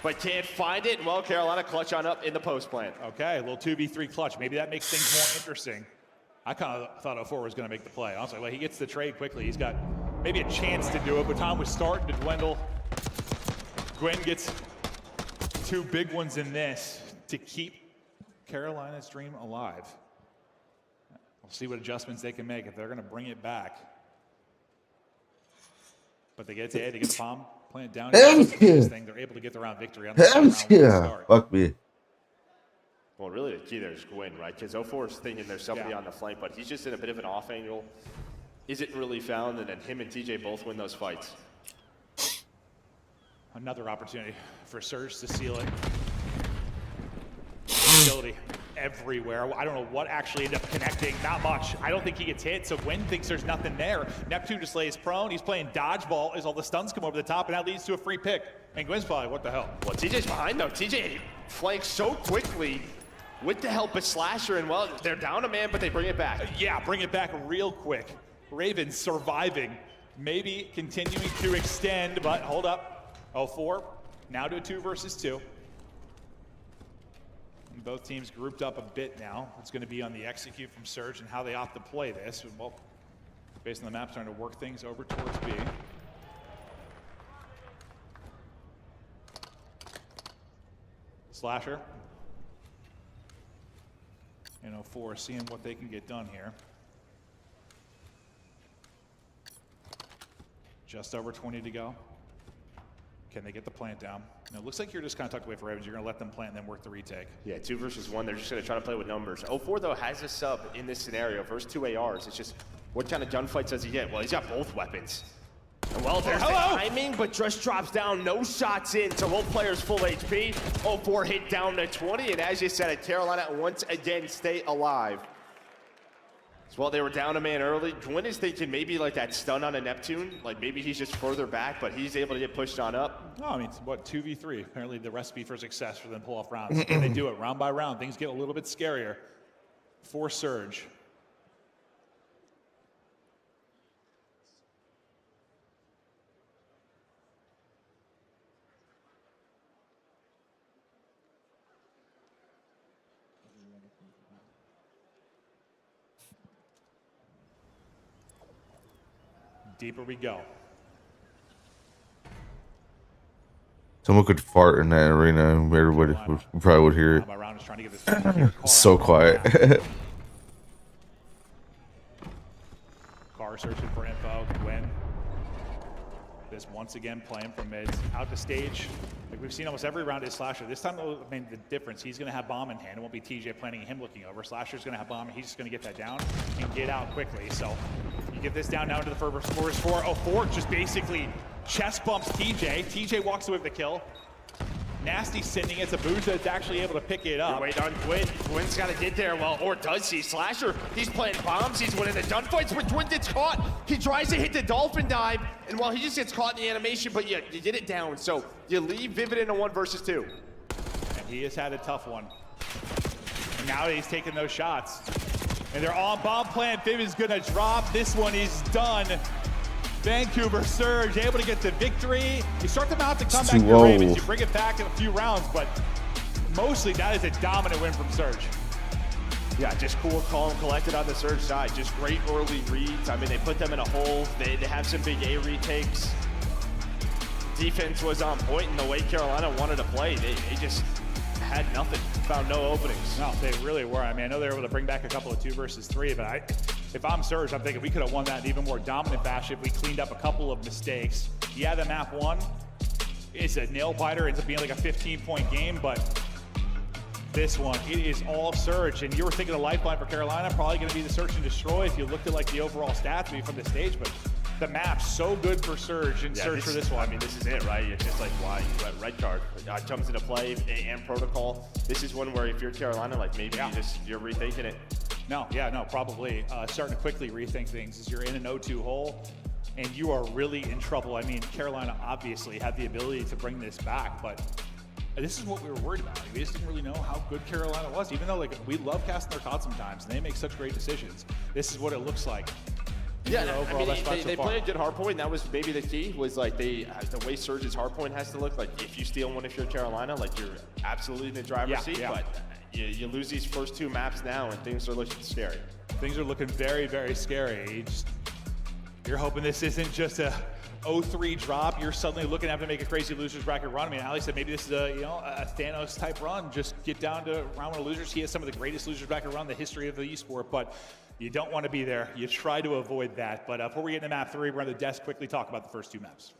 S16: but can't find it. Well, Carolina clutch on up in the post plant.
S14: Okay, a little 2v3 clutch. Maybe that makes things more interesting. I kind of thought 04 was going to make the play. Honestly, well, he gets the trade quickly. He's got maybe a chance to do it, but time was starting to dwindle. Gwyn gets 2 big ones in this to keep Carolina's dream alive. We'll see what adjustments they can make if they're going to bring it back. But they get to A, they get the bomb plant down. They're able to get the round victory on the
S5: Fuck me.
S16: Well, really the key there is Gwyn, right? Because 04 is thinking there's somebody on the flank, but he's just in a bit of an off angle. Isn't really found, and then him and TJ both win those fights.
S14: Another opportunity for Surge to seal it. Ability everywhere. I don't know what actually ended up connecting. Not much. I don't think he gets hit, so Gwyn thinks there's nothing there. Neptune just lays prone. He's playing dodgeball as all the stuns come over the top, and that leads to a free pick. And Gwyn's probably, what the hell?
S16: Well, TJ's behind, though. TJ flanks so quickly with the help of Slasher, and well, they're down a man, but they bring it back.
S14: Yeah, bring it back real quick. Ravens surviving. Maybe continuing to extend, but hold up. 04, now to a 2 versus 2. And both teams grouped up a bit now. It's going to be on the execute from Surge and how they opt to play this. Well, based on the map, starting to work things over towards B. Slasher. And 04 seeing what they can get done here. Just over 20 to go. Can they get the plant down? Now, it looks like you're just kind of tucked away for Ravens. You're going to let them plant and then work the retake.
S16: Yeah, 2 versus 1. They're just going to try to play with numbers. 04, though, has a sub in this scenario. First 2 ARs. It's just, what kind of gunfights does he get? Well, he's got both weapons. And well, there's the timing, but just drops down. No shots in to both players full HP. 04 hit down to 20. And as you said, Carolina once again stay alive. Well, they were down a man early. Gwyn is thinking maybe like that stun on a Neptune. Like maybe he's just further back, but he's able to get pushed on up.
S14: No, I mean, what, 2v3? Apparently the recipe for success for them to pull off rounds. And they do it round by round. Things get a little bit scarier for Surge. Deeper we go.
S5: Someone could fart in that arena and everybody probably would hear it. So quiet.
S14: Car searching for info. Gwyn. This once again playing from mids. Out to stage. Like we've seen almost every round is Slasher. This time, I mean, the difference, he's going to have bomb in hand. It won't be TJ planning him looking over. Slasher's going to have bomb, and he's just going to get that down and get out quickly. So you get this down now into the first 4. 04 just basically chest bumps TJ. TJ walks away with the kill. Nasty sending it to Booza that's actually able to pick it up.
S16: Wait on Gwyn. Gwyn's got to get there. Well, or does he? Slasher, he's playing bombs. He's winning the gunfights, but Gwyn gets caught. He tries to hit the dolphin dive, and well, he just gets caught in the animation, but you get it down. So you leave Vivid in a 1 versus 2.
S14: And he has had a tough one. And now he's taking those shots. And they're on bomb plan. Vivid's gonna drop. This one is done. Vancouver Surge able to get the victory. You start them out to come back to the Ravens. You bring it back in a few rounds, but mostly that is a dominant win from Surge.
S16: Yeah, just cool, calm, collected on the Surge side. Just great early reads. I mean, they put them in a hole. They have some big A retakes. Defense was on point, and the way Carolina wanted to play, they just had nothing. Found no openings.
S14: No, they really were. I mean, I know they were able to bring back a couple of 2 versus 3, but if I'm Surge, I'm thinking we could have won that in even more dominant fashion if we cleaned up a couple of mistakes. Yeah, the map 1 is a nail biter. Ends up being like a 15-point game, but this one, it is all Surge. And you were thinking the lifeline for Carolina, probably going to be the search and destroy if you looked at like the overall stats maybe from the stage, but the map's so good for Surge and search for this one.
S16: I mean, this is it, right? It's just like why red card comes into play and protocol. This is one where if you're Carolina, like maybe you're rethinking it.
S14: No, probably starting to quickly rethink things as you're in an 0-2 hole and you are really in trouble. I mean, Carolina obviously had the ability to bring this back, but this is what we were worried about. We just didn't really know how good Carolina was, even though like we love casting their COD sometimes and they make such great decisions. This is what it looks like.
S16: Yeah, I mean, they play a good hardpoint. That was maybe the key, was like the way Surge's hardpoint has to look. Like if you steal one, if you're Carolina, like you're absolutely in the driver's seat. But you lose these first 2 maps now, and things are looking scary.
S14: Things are looking very, very scary. You're hoping this isn't just a 0-3 drop. You're suddenly looking to have to make a crazy losers bracket run. I mean, Ali said maybe this is a Thanos type run. Just get down to round 1 of losers. He has some of the greatest losers bracket run in the history of the esport, but you don't want to be there. You try to avoid that. But before we get into map 3, we're on the desk quickly talk about the first 2 maps.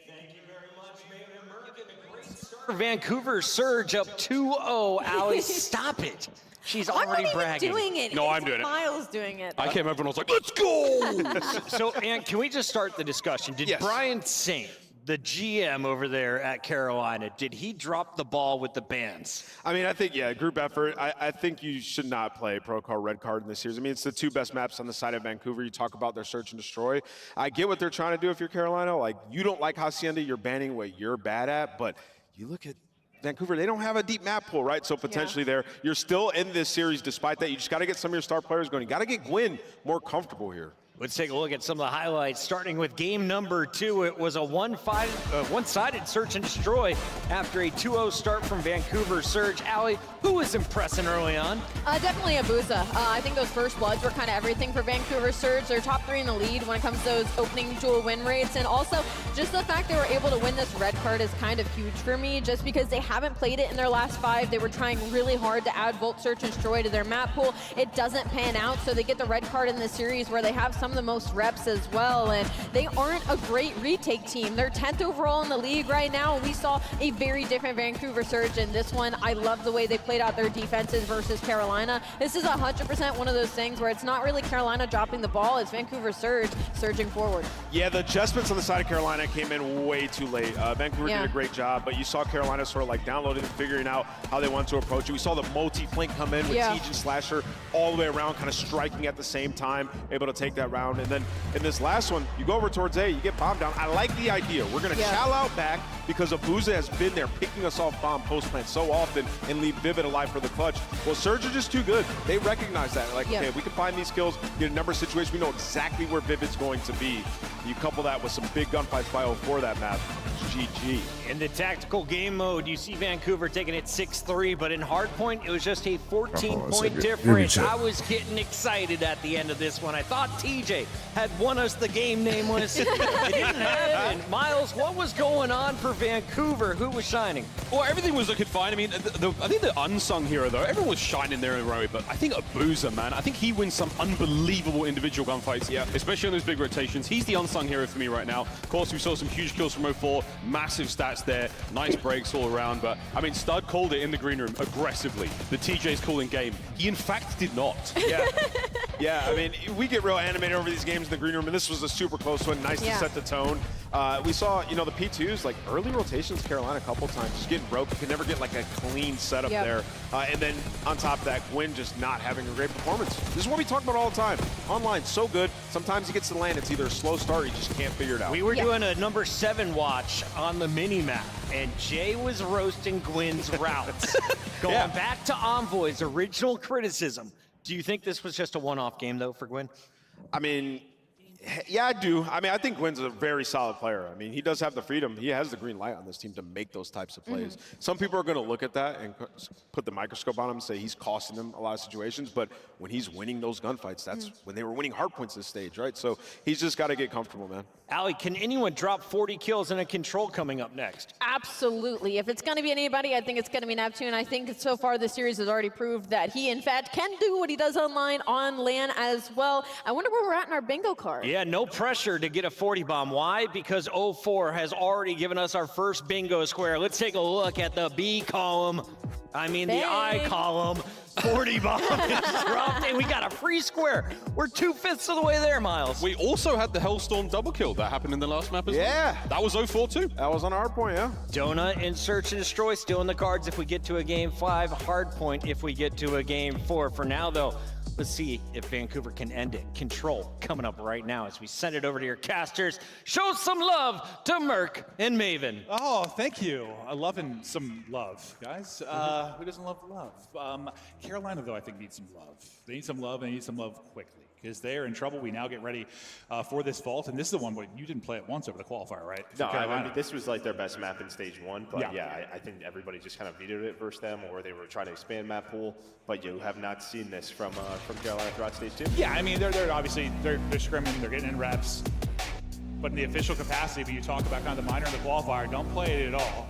S4: Thank you very much, American. A great start. Vancouver Surge up 2-0. Ali, stop it. She's already bragging.
S8: I'm not even doing it.
S7: No, I'm doing it.
S8: Miles doing it.
S7: I came over and I was like, let's go!
S4: So, Ann, can we just start the discussion? Did Brian Saint, the GM over there at Carolina, did he drop the ball with the bans?
S6: I mean, I think, group effort. I think you should not play Pro Card Red Card in this series. I mean, it's the 2 best maps on the side of Vancouver. You talk about their search and destroy. I get what they're trying to do if you're Carolina. Like, you don't like Hacienda, you're banning what you're bad at, but you look at Vancouver, they don't have a deep map pool, right? So potentially you're still in this series despite that. You just got to get some of your star players going. You got to get Gwyn more comfortable here.
S4: Let's take a look at some of the highlights. Starting with game number 2, it was a one-sided search and destroy after a 2-0 start from Vancouver Surge. Ali, who was impressing early on?
S8: Definitely Abuza. I think those first bloods were kind of everything for Vancouver Surge. They're top 3 in the lead when it comes to those opening duel win rates. And also, just the fact they were able to win this red card is kind of huge for me, just because they haven't played it in their last 5. They were trying really hard to add Volt Search and Destroy to their map pool. It doesn't pan out, so they get the red card in this series where they have some of the most reps as well, and they aren't a great retake team. They're 10th overall in the league right now, and we saw a very different Vancouver Surge in this one. I love the way they played out their defenses versus Carolina. This is 100% one of those things where it's not really Carolina dropping the ball, it's Vancouver Surge surging forward.
S6: Yeah, the adjustments on the side of Carolina came in way too late. Vancouver did a great job, but you saw Carolina sort of like downloading and figuring out how they want to approach it. We saw the multi-flank come in with Teej and Slasher all the way around, kind of striking at the same time, able to take that round. And then in this last one, you go over towards A, you get bombed down. I like the idea. We're going to chow out back because Abuza has been there picking us off bomb post-plant so often and leave Vivid alive for the clutch. Well, Surge are just too good. They recognize that. Like, okay, we can find these kills, get a number of situations. We know exactly where Vivid's going to be. You couple that with some big gunfights by 04 that map. GG.
S4: In the tactical game mode, you see Vancouver taking it 6-3, but in hardpoint, it was just a 14-point difference. I was getting excited at the end of this one. I thought TJ had won us the game nameless. It didn't happen. Miles, what was going on for Vancouver? Who was shining?
S7: Well, everything was looking fine. I mean, I think the unsung hero, though, everyone was shining there in a row, but I think Abuza, man, I think he wins some unbelievable individual gunfights, especially on those big rotations. He's the unsung hero for me right now. Of course, we saw some huge kills from 04, massive stats there, nice breaks all around, but I mean, Stud called it in the green room aggressively. The TJ's calling game. He in fact did not.
S6: Yeah, I mean, we get real animated over these games in the green room, and this was a super close one. Nice to set the tone. We saw, you know, the P2s, like early rotations, Carolina a couple times, just getting broke. You could never get like a clean setup there. And then on top of that, Gwyn just not having a great performance. This is what we talk about all the time. Online, so good. Sometimes he gets to land, it's either a slow start or you just can't figure it out.
S4: We were doing a number 7 watch on the mini-map, and Jay was roasting Gwyn's routes. Going back to Envoy's original criticism, do you think this was just a one-off game, though, for Gwyn?
S6: I mean, yeah, I do. I mean, I think Gwyn's a very solid player. I mean, he does have the freedom. He has the green light on this team to make those types of plays. Some people are going to look at that and put the microscope on him and say he's costing them a lot of situations. But when he's winning those gunfights, that's when they were winning hard points this stage, right? So he's just got to get comfortable, man.
S4: Ali, can anyone drop 40 kills in a control coming up next?
S8: Absolutely. If it's going to be anybody, I think it's going to be Neptune. I think so far this series has already proved that he, in fact, can do what he does online on LAN as well. I wonder where we're at in our bingo card.
S4: Yeah, no pressure to get a 40 bomb. Why? Because 04 has already given us our first bingo square. Let's take a look at the B column. I mean, the I column. 40 bomb is dropped, and we got a free square. We're 2/5 of the way there, Miles.
S7: We also had the Hellstorm double kill. That happened in the last map as well.
S6: Yeah.
S7: That was 04 too.
S6: That was on our point, yeah.
S4: Donut in Search and Destroy still in the cards if we get to a game 5. Hardpoint if we get to a game 4. For now, though, let's see if Vancouver can end it. Control coming up right now as we send it over to your casters. Show some love to Merc and Maven.
S14: Oh, thank you. I loving some love, guys. Who doesn't love love? Carolina, though, I think needs some love. They need some love, and they need some love quickly because they're in trouble. We now get ready for this vault, and this is the one where you didn't play it once over the qualifier, right?
S6: No, I mean, this was like their best map in stage 1, but yeah, I think everybody just kind of vetoed it versus them, or they were trying to expand map pool, but you have not seen this from Carolina throughout stage 2.
S14: Yeah, I mean, they're obviously, they're scrimming, they're getting in reps, but in the official capacity, when you talk about kind of the minor and the qualifier, don't play it at all.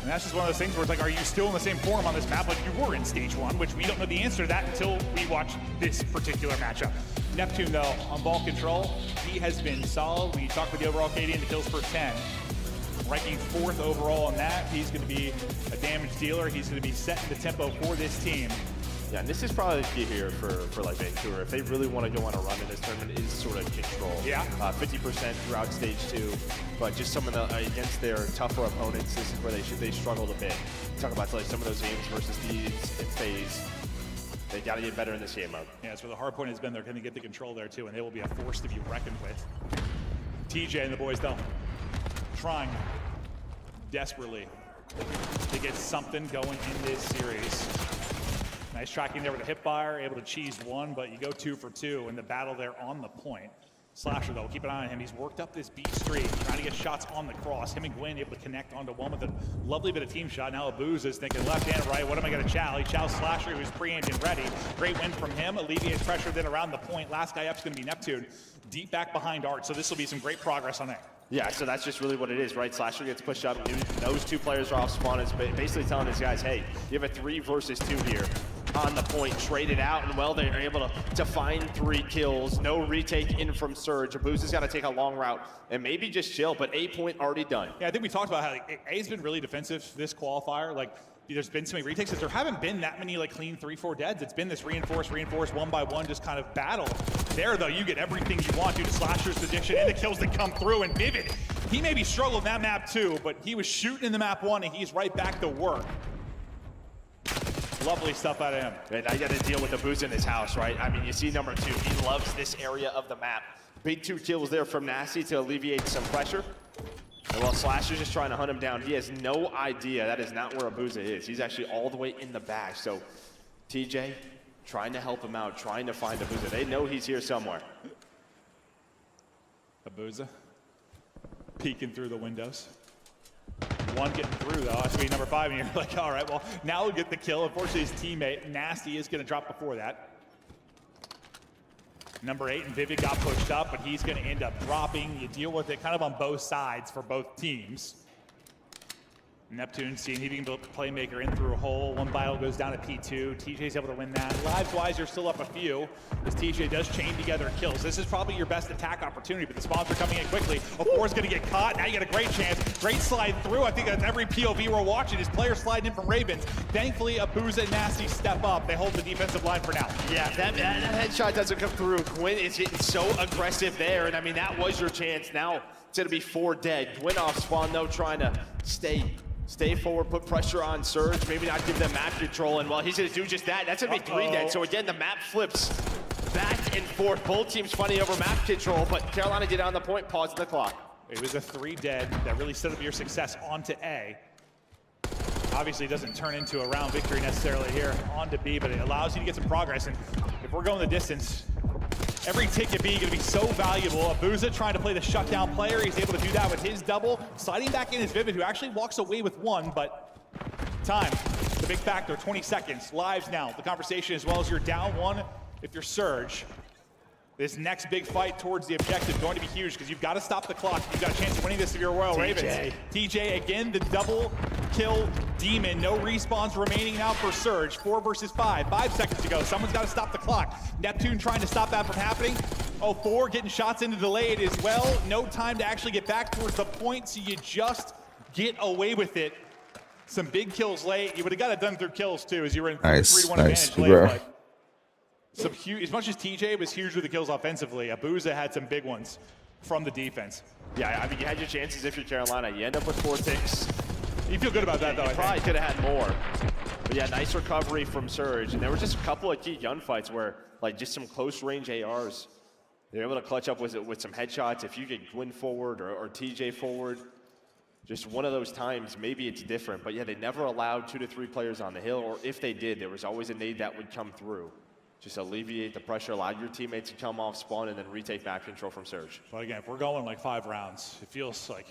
S14: And that's just one of those things where it's like, are you still in the same form on this map like you were in stage 1, which we don't know the answer to that until we watch this particular matchup. Neptune, though, on ball control, he has been solid. When you talk with the overall KD and the kills per 10, ranking 4th overall on that, he's going to be a damage dealer. He's going to be setting the tempo for this team.
S6: Yeah, and this is probably the key here for like Vancouver. If they really want to go on a run in this tournament, is sort of control.
S14: Yeah.
S6: 50% throughout stage 2, but just some of the against their tougher opponents, this is where they struggled a bit. Talk about like some of those games versus these in Faze. They got to get better in this game mode.
S14: Yeah, that's where the hard point has been. They're going to get the control there too, and they will be a force to be reckoned with. TJ and the boys, though, trying desperately to get something going in this series. Nice tracking there with a hip fire, able to cheese 1, but you go 2 for 2 in the battle there on the point. Slasher, though, keep an eye on him. He's worked up this B streak, trying to get shots on the cross. Him and Gwyn able to connect onto one with a lovely bit of team shot. Now Abuz is thinking left hand, right. What am I going to chow? He chows Slasher, who's pre-aimed and ready. Great win from him. Alleviates pressure then around the point. Last guy up is going to be Neptune. Deep back behind Art, so this will be some great progress on that.
S6: Yeah, so that's just really what it is, right? Slasher gets pushed up. Those 2 players are off spawn. It's basically telling his guys, hey, you have a 3 versus 2 here on the point. Trade it out, and well, they're able to find 3 kills. No retake in from Surge. Abuz has got to take a long route and maybe just chill, but A point already done.
S14: Yeah, I think we talked about how like, A's been really defensive this qualifier. Like, there's been so many retakes that there haven't been that many like clean 3-4 deads. It's been this reinforce, 1 by 1, just kind of battle. There, though, you get everything you want due to Slasher's addiction and the kills that come through. And Vivid, he maybe struggled in that map too, but he was shooting in the map 1, and he's right back to work. Lovely stuff out of him.
S6: And I got to deal with the Abuz in his house, right? I mean, you see number 2, he loves this area of the map. Big 2 kills there from Nasty to alleviate some pressure. And while Slasher's just trying to hunt him down, he has no idea that is not where Abuza is. He's actually all the way in the back. So TJ trying to help him out, trying to find Abuza. They know he's here somewhere.
S14: Abuza peeking through the windows. 1 getting through, though. That's number 5, and you're like, all right, well, now we'll get the kill. Unfortunately, his teammate, Nasty, is going to drop before that. Number 8 and Vivid got pushed up, but he's going to end up dropping. You deal with it kind of on both sides for both teams. Neptune seeing he can build a playmaker in through a hole. 1 battle goes down to P2. TJ's able to win that. Lives-wise, you're still up a few as TJ does chain together kills. This is probably your best attack opportunity, but the spawns are coming in quickly. Ofor's going to get caught. Now you got a great chance. Great slide through. I think that's every POV we're watching. His player sliding in from Ravens. Thankfully, Abuza and Nasty step up. They hold the defensive line for now.
S6: Yeah, that headshot doesn't come through. Gwyn is getting so aggressive there, and I mean, that was your chance. Now it's going to be 4 dead. Gwyn off spawn, though, trying to stay forward, put pressure on Surge, maybe not give them map control, and well, he's going to do just that. That's going to be 3 dead. So again, the map flips back and forth. Both teams fighting over map control, but Carolina get on the point, pause the clock.
S14: It was a 3 dead that really set up your success onto A. Obviously, it doesn't turn into a round victory necessarily here onto B, but it allows you to get some progress. And if we're going the distance, every tick at B is going to be so valuable. Abuza trying to play the shutdown player. He's able to do that with his double. Sliding back in is Vivid, who actually walks away with 1, but time, the big factor, 20 seconds. Lives now. The conversation as well as you're down 1 if you're Surge. This next big fight towards the objective going to be huge because you've got to stop the clock. You've got a chance of winning this if you're Royal Ravens. TJ again, the double kill demon. No respawns remaining now for Surge. 4 versus 5. 5 seconds to go. Someone's got to stop the clock. Neptune trying to stop that from happening. 04 getting shots into delayed as well. No time to actually get back towards the point, so you just get away with it. Some big kills late. You would have got it done through kills too, as you were in 3-1 advantage late. But some huge, as much as TJ was huge with the kills offensively, Abuza had some big ones from the defense.
S16: Yeah, I mean, you had your chances if you're Carolina. You end up with 4 ticks.
S14: You feel good about that, though, I
S16: probably could have had more. But yeah, nice recovery from Surge. And there were just a couple of key gunfights where, like, just some close-range ARs, they were able to clutch up with some headshots. If you get Gwyn forward or TJ forward, just one of those times, maybe it's different. But yeah, they never allowed 2 to 3 players on the hill, or if they did, there was always a nade that would come through. Just alleviate the pressure, allow your teammates to come off spawn, and then retake back control from Surge.
S14: But again, if we're going like 5 rounds, it feels like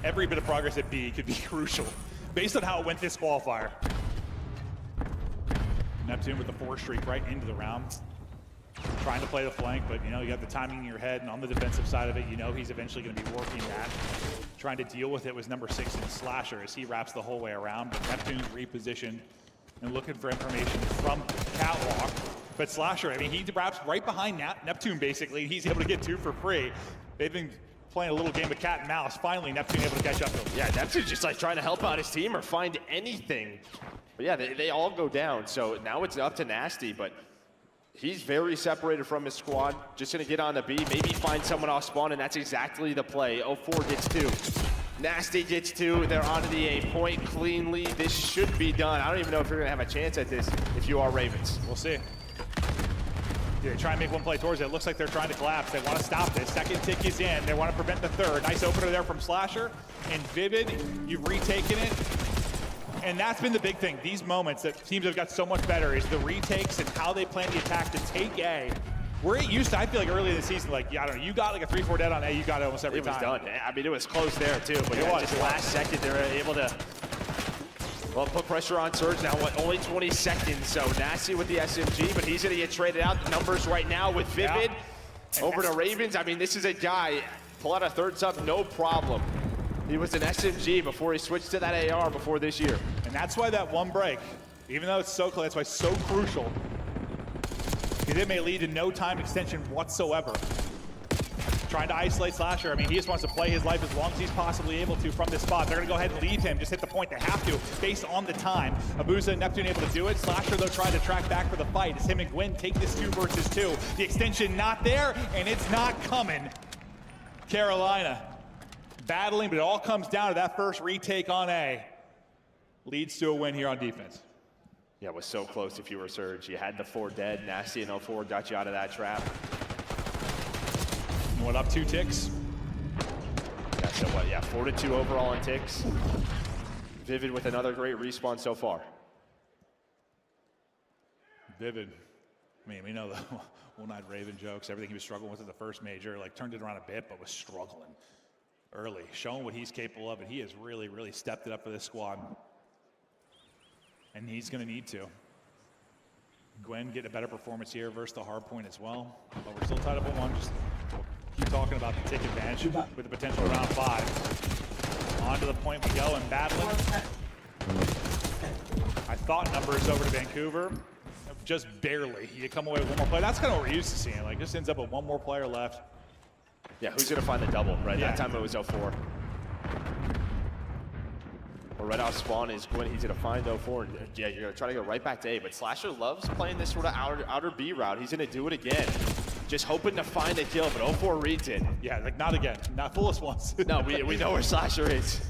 S14: every bit of progress at B could be crucial, based on how it went this qualifier. Neptune with the 4 streak right into the round. Trying to play the flank, but you know, you got the timing in your head, and on the defensive side of it, you know he's eventually going to be working that. Trying to deal with it was number 6 in Slasher as he wraps the whole way around, but Neptune's repositioned and looking for information from Catwalk. But Slasher, I mean, he wraps right behind Neptune, basically. He's able to get 2 for free. They've been playing a little game of cat and mouse. Finally, Neptune able to catch up to him.
S16: Yeah, Neptune's just like trying to help out his team or find anything. But yeah, they all go down. So now it's up to Nasty, but he's very separated from his squad. Just gonna get on the B, maybe find someone off spawn, and that's exactly the play. 04 gets 2. Nasty gets 2. They're onto the A point cleanly. This should be done. I don't even know if you're gonna have a chance at this if you are Ravens.
S14: We'll see. Yeah, they try and make one play towards it. It looks like they're trying to collapse. They want to stop this. Second tick is in. They want to prevent the third. Nice opener there from Slasher. And Vivid, you've retaken it. And that's been the big thing. These moments that teams have got so much better is the retakes and how they plan the attack to take A. Where it used to, I feel like early in the season, like, yeah, I don't know, you got like a 3-4 dead on A, you got it almost every time.
S16: It was done. I mean, it was close there too, but yeah, just last second they were able to, well, put pressure on Surge now, only 20 seconds, so Nasty with the SMG, but he's gonna get traded out. The numbers right now with Vivid over to Ravens. I mean, this is a guy, pull out a third sub, no problem. He was an SMG before he switched to that AR before this year.
S14: And that's why that one break, even though it's so close, that's why it's so crucial. Because it may lead to no time extension whatsoever. Trying to isolate Slasher. I mean, he just wants to play his life as long as he's possibly able to from this spot. They're going to go ahead and leave him, just hit the point they have to, based on the time. Abuza and Neptune able to do it. Slasher, though, trying to track back for the fight. As him and Gwyn take this 2 versus 2. The extension not there, and it's not coming. Carolina battling, but it all comes down to that first retake on A. Leads to a win here on defense.
S16: Yeah, it was so close if you were Surge. You had the 4 dead. Nasty and 04 got you out of that trap.
S14: What, up 2 ticks?
S16: Yeah, so what, yeah, 4-2 overall in ticks. Vivid with another great respawn so far.
S14: Vivid. I mean, we know the one-eyed Raven jokes, everything he was struggling with in the first major, like turned it around a bit, but was struggling early, showing what he's capable of, and he has really, really stepped it up for this squad. And he's going to need to. Gwyn getting a better performance here versus the hard point as well. But we're still tied up at 1. Just keep talking about the tick advantage with the potential round 5. On to the point we go and battling. I thought numbers over to Vancouver. Just barely. You come away with 1 more player. That's kind of what we're used to seeing. Like, just ends up with 1 more player left.
S16: Yeah, who's going to find the double, right? Yeah. That time it was 04. Well, right off spawn is Gwyn. He's going to find 04. And yeah, you're going to try to go right back to A. But Slasher loves playing this sort of outer B route. He's going to do it again. Just hoping to find a kill, but 04 reads it.
S14: Yeah, like not again. Not fullest once.
S16: No, we know where Slasher is.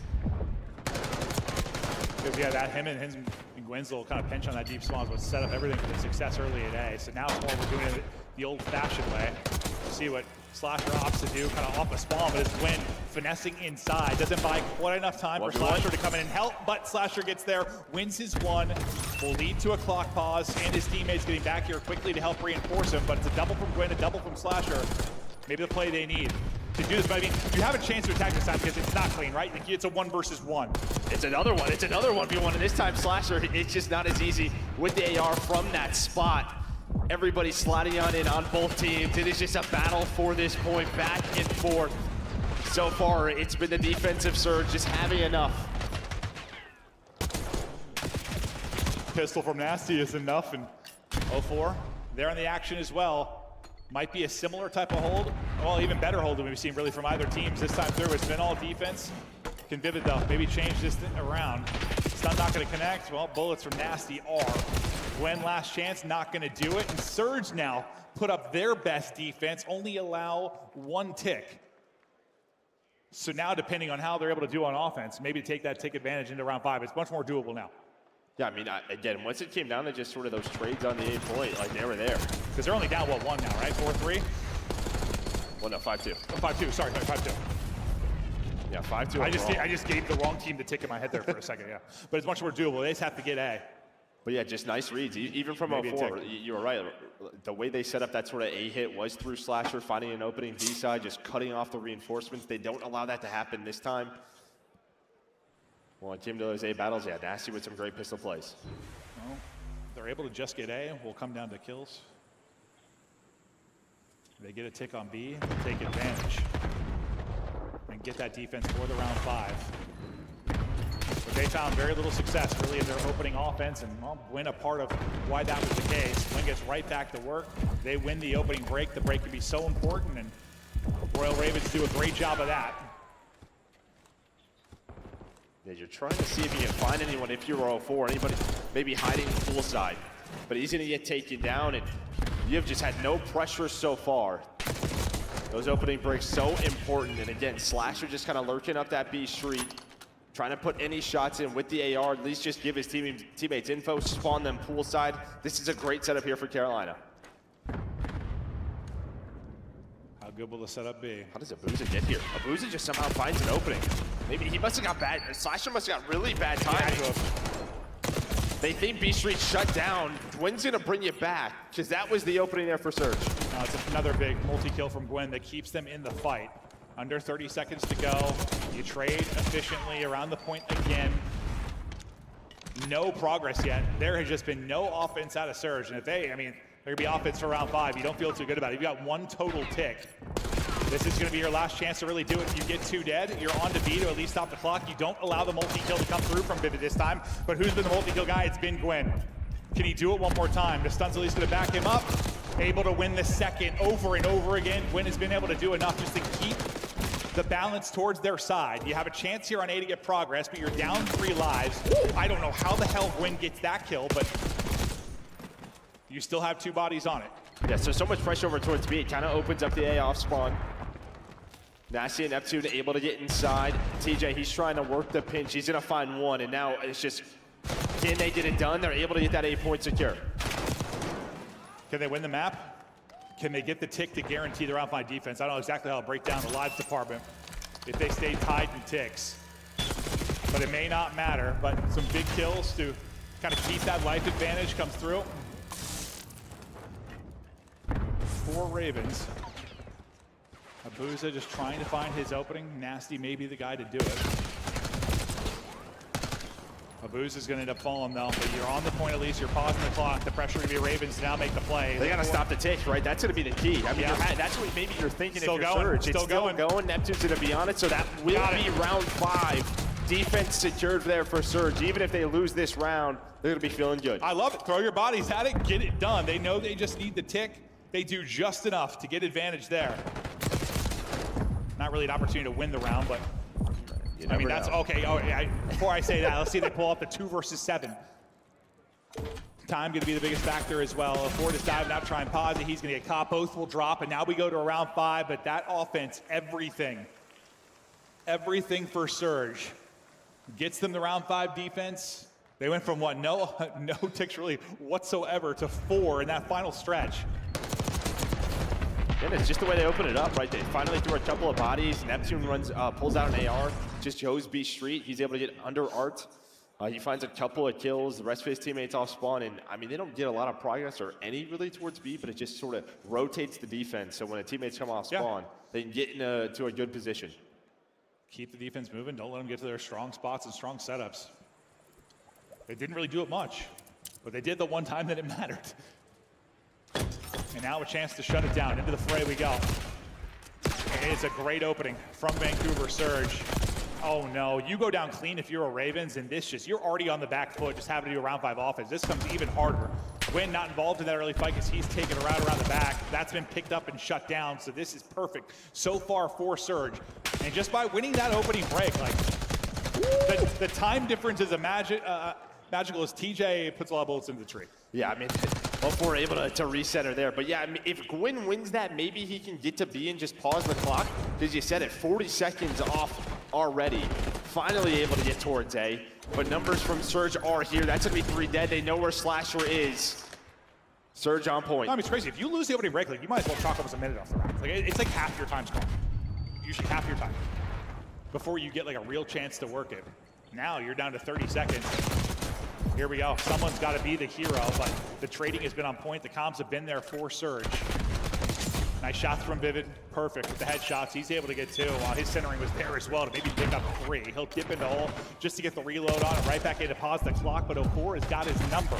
S14: Because yeah, that him and Gwyn's little kind of pinch on that deep spawn was set up everything for the success early at A. So now it's more we're doing it the old-fashioned way. See what Slasher opts to do, kind of off a spawn, but it's Gwyn finessing inside. Doesn't buy quite enough time for Slasher to come in and help, but Slasher gets there, wins his 1, will lead to a clock pause, and his teammates getting back here quickly to help reinforce him, but it's a double from Gwyn, a double from Slasher. Maybe the play they need to do this, but I mean, you have a chance to attack this time because it's not clean, right? It's a 1 versus 1.
S16: It's another one. It's another 1v1, and this time Slasher, it's just not as easy with the AR from that spot. Everybody sliding on in on both teams. It is just a battle for this point, back and forth. So far, it's been the defensive Surge just having enough.
S14: Pistol from Nasty is enough, and 04, they're in the action as well. Might be a similar type of hold. Well, even better hold than we've seen really from either teams this time through. It's been all defense. Can Vivid though maybe change this around? Stun not going to connect. Well, bullets from Nasty are. Gwen last chance, not going to do it. And Surge now put up their best defense, only allow 1 tick. So now depending on how they're able to do on offense, maybe take advantage into round 5. It's much more doable now.
S6: Yeah, I mean, again, once it came down to just sort of those trades on the 8 point, like they were there.
S14: Because they're only down, what, 1 now, right? 4-3?
S6: Well, no, 5-2.
S14: Oh, 5-2, sorry, 5-2.
S6: Yeah, 5-2.
S14: I just gave the wrong team the tick in my head there for a second, yeah. But it's much more doable. They just have to get A.
S6: But yeah, just nice reads. Even from
S14: Maybe
S6: 04, you were right. The way they set up that sort of A hit was through Slasher, finding an opening B side, just cutting off the reinforcements. They don't allow that to happen this time. Well, it came to those A battles, yeah, Nasty with some great pistol plays.
S14: Well, they're able to just get A. We'll come down to kills. They get a tick on B, they'll take advantage and get that defense for the round 5. But they found very little success really in their opening offense, and well, win a part of why that was the case. Win gets right back to work. They win the opening break. The break can be so important, and Royal Ravens do a great job of that.
S6: Yeah, you're trying to see if you can find anyone if you're 04, anybody maybe hiding full side. But he's going to get taken down, and you have just had no pressure so far. Those opening breaks so important, and again, Slasher just kind of lurking up that B street, trying to put any shots in with the AR, at least just give his teammates info, spawn them poolside. This is a great setup here for Carolina.
S14: How good will the setup be?
S6: How does Abuza get here? Abuza just somehow finds an opening. Maybe he must have got bad, Slasher must have got really bad timing. They think B Street shut down. Gwen's gonna bring you back, because that was the opening there for Surge.
S14: It's another big multi-kill from Gwen that keeps them in the fight. Under 30 seconds to go. You trade efficiently around the point again. No progress yet. There has just been no offense out of Surge. And if there could be offense for round 5. You don't feel too good about it. You've got 1 total tick. This is going to be your last chance to really do it. If you get 2 dead, you're on to B to at least stop the clock. You don't allow the multi-kill to come through from Vivid this time. But who's been the multi-kill guy? It's been Gwen. Can he do it one more time? The stun's at least going to back him up. Able to win the second over and over again. Gwen has been able to do enough just to keep the balance towards their side. You have a chance here on A to get progress, but you're down 3 lives. I don't know how the hell Gwen gets that kill, but you still have 2 bodies on it.
S6: Yeah, so much pressure over towards B. It kind of opens up the A off spawn. Nasty and Neptune able to get inside. TJ, he's trying to work the pinch. He's going to find 1, and now it's just, can they get it done? They're able to get that 8 point secure.
S14: Can they win the map? Can they get the tick to guarantee the round 5 defense? I don't know exactly how to break down the lives department if they stay tied in ticks. But it may not matter, but some big kills to kind of keep that life advantage comes through. 4 Ravens. Abuza just trying to find his opening. Nasty may be the guy to do it. Abuza's going to end up falling though, but you're on the point at least. You're pausing the clock. The pressure will be Ravens to now make the play.
S6: They got to stop the tick, right? That's going to be the key. I mean, that's what maybe you're thinking if you're Surge. It's still going. Neptune's going to be on it, so that will be round 5. Defense secured there for Surge. Even if they lose this round, they're going to be feeling good.
S14: I love it. Throw your bodies at it. Get it done. They know they just need the tick. They do just enough to get advantage there. Not really an opportunity to win the round, but I mean, that's okay. Oh, yeah, before I say that, let's see if they pull off the 2 versus 7. Time going to be the biggest factor as well. Ford is diving out, trying pause it. He's going to get caught. Both will drop, and now we go to a round 5. But that offense, everything for Surge gets them the round 5 defense. They went from what, no ticks really whatsoever to 4 in that final stretch.
S6: And it's just the way they open it up, right? They finally threw a couple of bodies. Neptune runs, pulls out an AR, just goes B Street. He's able to get under Art. He finds a couple of kills. The rest of his teammates off spawn. And I mean, they don't get a lot of progress or any really towards B, but it just sort of rotates the defense. So when the teammates come off spawn, they can get into a good position.
S14: Keep the defense moving. Don't let them get to their strong spots and strong setups. They didn't really do it much, but they did the one time that it mattered. And now a chance to shut it down. Into the fray we go. It's a great opening from Vancouver Surge. Oh no, you go down clean if you're a Ravens, and this just, you're already on the back foot just having to do a round 5 offense. This comes even harder Gwyn not involved in that early fight because he's taken around the back. That's been picked up and shut down, so this is perfect so far for Surge. And just by winning that opening break, like, the time difference is magical as TJ puts a lot of bullets into the tree.
S16: Yeah, I mean, both were able to reset her there. But yeah, I mean, if Gwyn wins that, maybe he can get to B and just pause the clock. Because you said it, 40 seconds off already. Finally able to get towards A. But numbers from Surge are here. That's going to be 3 dead. They know where Slasher is. Surge on point.
S14: No, I mean, it's crazy. If you lose the opening break, like, you might as well chalk almost a minute off the round. Like, it's like half your time score. Usually half your time. Before you get like a real chance to work it. Now you're down to 30 seconds. Here we go. Someone's got to be the hero, but the trading has been on point. The comms have been there for Surge. Nice shots from Vivid. Perfect with the headshots. He's able to get 2 while his centering was there as well to maybe pick up 3. He'll dip into hole just to get the reload on and right back in to pause the clock, but 04 has got his number.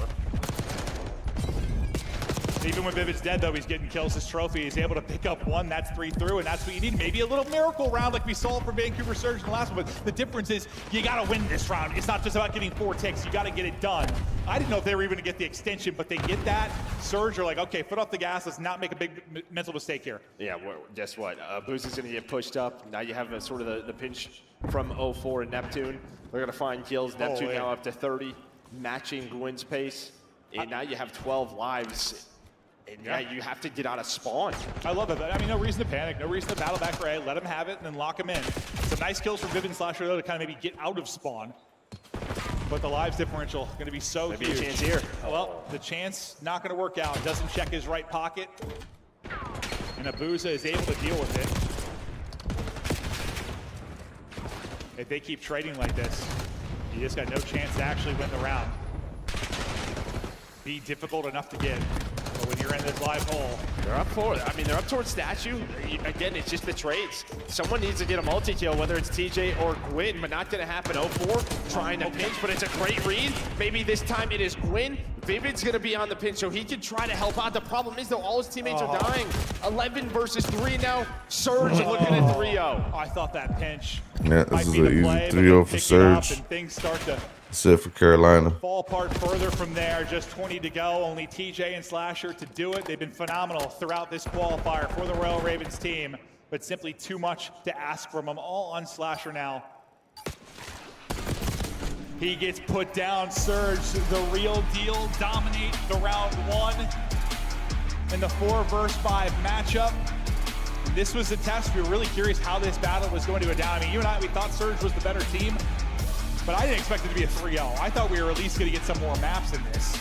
S14: Even when Vivid's dead, though, he's getting kills. His trophy, he's able to pick up 1. That's 3 through, and that's what you need. Maybe a little miracle round like we saw from Vancouver Surge in the last one, but the difference is you got to win this round. It's not just about getting 4 ticks. You got to get it done. I didn't know if they were even going to get the extension, but they get that. Surge are like, okay, foot off the gas. Let's not make a big mental mistake here.
S16: Yeah, well, guess what? Boost is going to get pushed up. Now you have sort of the pinch from 04 and Neptune. They're going to find kills. Neptune now up to 30, matching Gwyn's pace. And now you have 12 lives. And yeah, you have to get out of spawn.
S14: I love it. I mean, no reason to panic, no reason to battle back for A. Let him have it and then lock him in. Some nice kills from Vivid and Slasher, though, to kind of maybe get out of spawn. But the lives differential going to be so huge.
S16: Maybe a chance here.
S14: Well, the chance not going to work out. Doesn't check his right pocket. And Abuza is able to deal with it. If they keep trading like this, you just got no chance to actually win the round. Be difficult enough to get. But when you're in this live hole,
S16: they're up for it. I mean, they're up towards Statue. Again, it's just the trades. Someone needs to get a multi-kill, whether it's TJ or Gwyn, but not going to happen. 04 trying to pinch, but it's a great read. Maybe this time it is Gwyn. Vivid's going to be on the pinch, so he can try to help out. The problem is, though, all his teammates are dying. 11 versus 3 now. Surge looking at 3-0.
S14: I thought that pinch.
S5: Yeah, this is an easy 3-0 for Surge.
S14: And things start to
S5: That's it for Carolina.
S14: fall apart further from there. Just 20 to go. Only TJ and Slasher to do it. They've been phenomenal throughout this qualifier for the Royal Ravens team, but simply too much to ask from them. All on Slasher now. He gets put down. Surge, the real deal, dominate the round 1 in the 4 versus 5 matchup. This was a test. We were really curious how this battle was going to go down. I mean, you and I, we thought Surge was the better team, but I didn't expect it to be a 3-0. I thought we were at least going to get some more maps in this.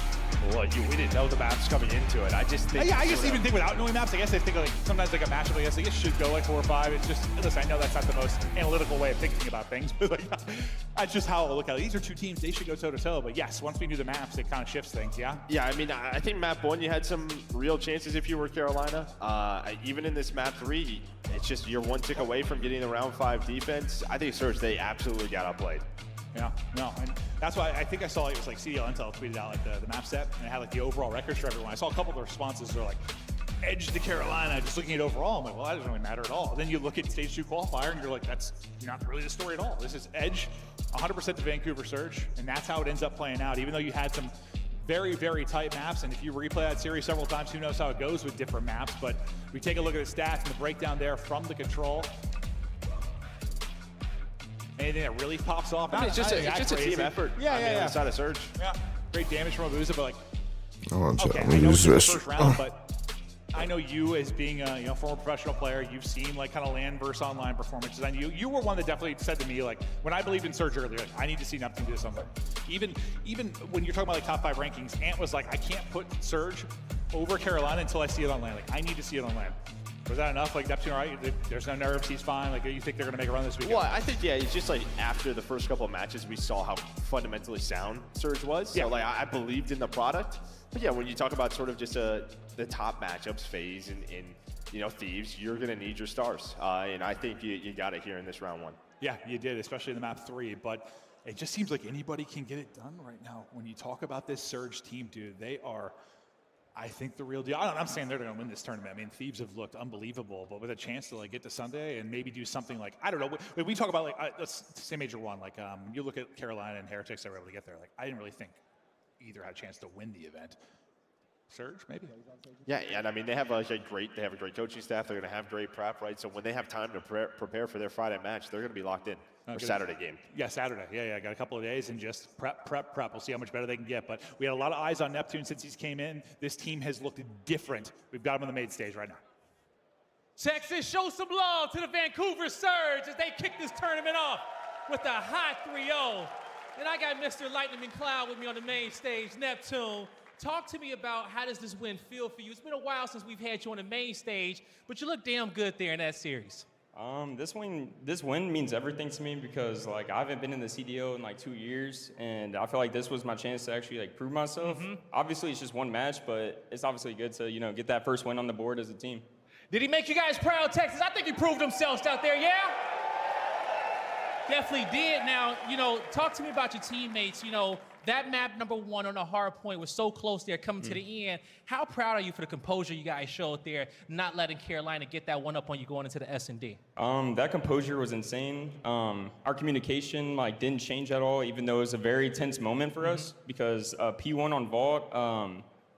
S16: Well, we didn't know the maps coming into it. I just think.
S14: Yeah, I just even think without knowing maps, I guess I think like sometimes like a matchup, I guess it should go like 4 or 5. It's just, listen, I know that's not the most analytical way of thinking about things, but like, that's just how I look at it. These are 2 teams, they should go toe to toe. But yes, once we knew the maps, it kind of shifts things, yeah?
S16: Yeah, I mean, I think map 1, you had some real chances if you were Carolina. Even in this map 3, it's just you're 1 tick away from getting the round 5 defense. I think Surge, they absolutely got outplayed.
S14: Yeah, no, and that's why I think I saw it was like CDL Intel tweeted out like the map set and it had like the overall records for everyone. I saw a couple of the responses. They're like, edge to Carolina, just looking at overall. I'm like, well, that doesn't really matter at all. Then you look at stage 2 qualifier and you're like, that's not really the story at all. This is edge 100% to Vancouver Surge, and that's how it ends up playing out. Even though you had some very, very tight maps, and if you replay that series several times, who knows how it goes with different maps. But we take a look at the stats and the breakdown there from the control. Anything that really pops off?
S16: I mean, it's just a team effort.
S14: Yeah,
S16: on the side of Surge.
S14: Yeah, great damage from Abuza, but like,
S5: okay,
S14: I know it's the first round, but I know you as being a former professional player, you've seen like kind of LAN versus online performances, and you were one that definitely said to me like when I believed in Surge earlier, like, I need to see Neptune do this online. Even when you're talking about like top 5 rankings, Ant was like, I can't put Surge over Carolina until I see it on LAN. Like I need to see it on LAN. Was that enough? Like Neptune, all right? There's no nerves. He's fine. Like, you think they're going to make a run this weekend?
S16: Well, I think it's just like after the first couple of matches, we saw how fundamentally sound Surge was. Yeah. So like I believed in the product. But yeah, when you talk about sort of just the top matchups, Faze and Thieves, you're going to need your stars. And I think you got it here in this round 1.
S14: Yeah, you did, especially in the map 3. But it just seems like anybody can get it done right now. When you talk about this Surge team, dude, they are, I think, the real deal. I'm saying they're going to win this tournament. I mean, Thieves have looked unbelievable, but with a chance to like get to Sunday and maybe do something like, I don't know. When we talk about like, let's say Major 1, like you look at Carolina and Heretics that were able to get there. Like I didn't really think either had a chance to win the event. Surge, maybe.
S6: Yeah, and I mean they have a great coaching staff. They're going to have great prep, right? So when they have time to prepare for their Friday match, they're going to be locked in. Or Saturday game.
S14: Yeah, Saturday. Yeah, got a couple of days and just prep. We'll see how much better they can get. But we had a lot of eyes on Neptune since he's came in. This team has looked different. We've got him on the main stage right now.
S11: Texas, show some love to the Vancouver Surge as they kick this tournament off with a hot 3-0. And I got Mr. Lightning McCloud with me on the main stage, Neptune. Talk to me about how does this win feel for you? It's been a while since we've had you on the main stage, but you look damn good there in that series.
S17: This win means everything to me because like I haven't been in the CDO in like 2 years, and I feel like this was my chance to actually like prove myself. Obviously, it's just one match, but it's obviously good to get that first win on the board as a team.
S11: Did he make you guys proud, Texas? I think he proved himself out there, yeah? Definitely did. Now, talk to me about your teammates. That map number 1 on the hard point was so close there coming to the end. How proud are you for the composure you guys showed there, not letting Carolina get that one up on you going into the S&D?
S17: That composure was insane. Our communication didn't change at all, even though it was a very tense moment for us because P1 on Vault,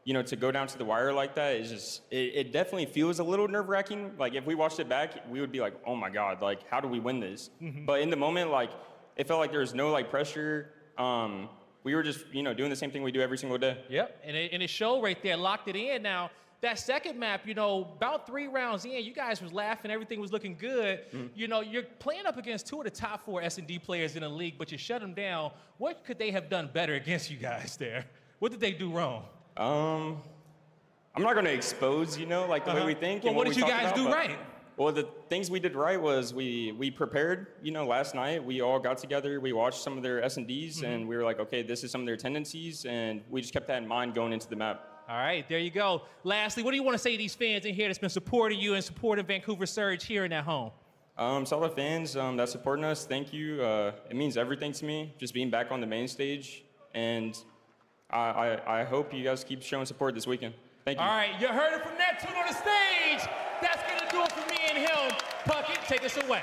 S17: to go down to the wire like that is just, it definitely feels a little nerve-wracking. Like if we watched it back, we would be like, oh my God, like how do we win this? But in the moment, it felt like there was no pressure. We were just, doing the same thing we do every single day.
S11: Yep, and it showed right there, locked it in. Now, that second map, about 3 rounds in, you guys was laughing, everything was looking good. You're playing up against 2 of the top 4 S&D players in the league, but you shut them down. What could they have done better against you guys there? What did they do wrong?
S17: I'm not going to expose, the way we think.
S11: Well, what did you guys do right?
S17: Well, the things we did right was we prepared, last night. We all got together, we watched some of their S&Ds, and we were like, okay, this is some of their tendencies, and we just kept that in mind going into the map.
S11: All right, there you go. Lastly, what do you want to say to these fans in here that's been supporting you and supporting Vancouver Surge here and at home?
S17: To all the fans that supporting us, thank you. It means everything to me, just being back on the main stage, and I hope you guys keep showing support this weekend. Thank you.
S11: All right, you heard it from Neptune on the stage. That's going to do it for me and him. Puckett, take us away.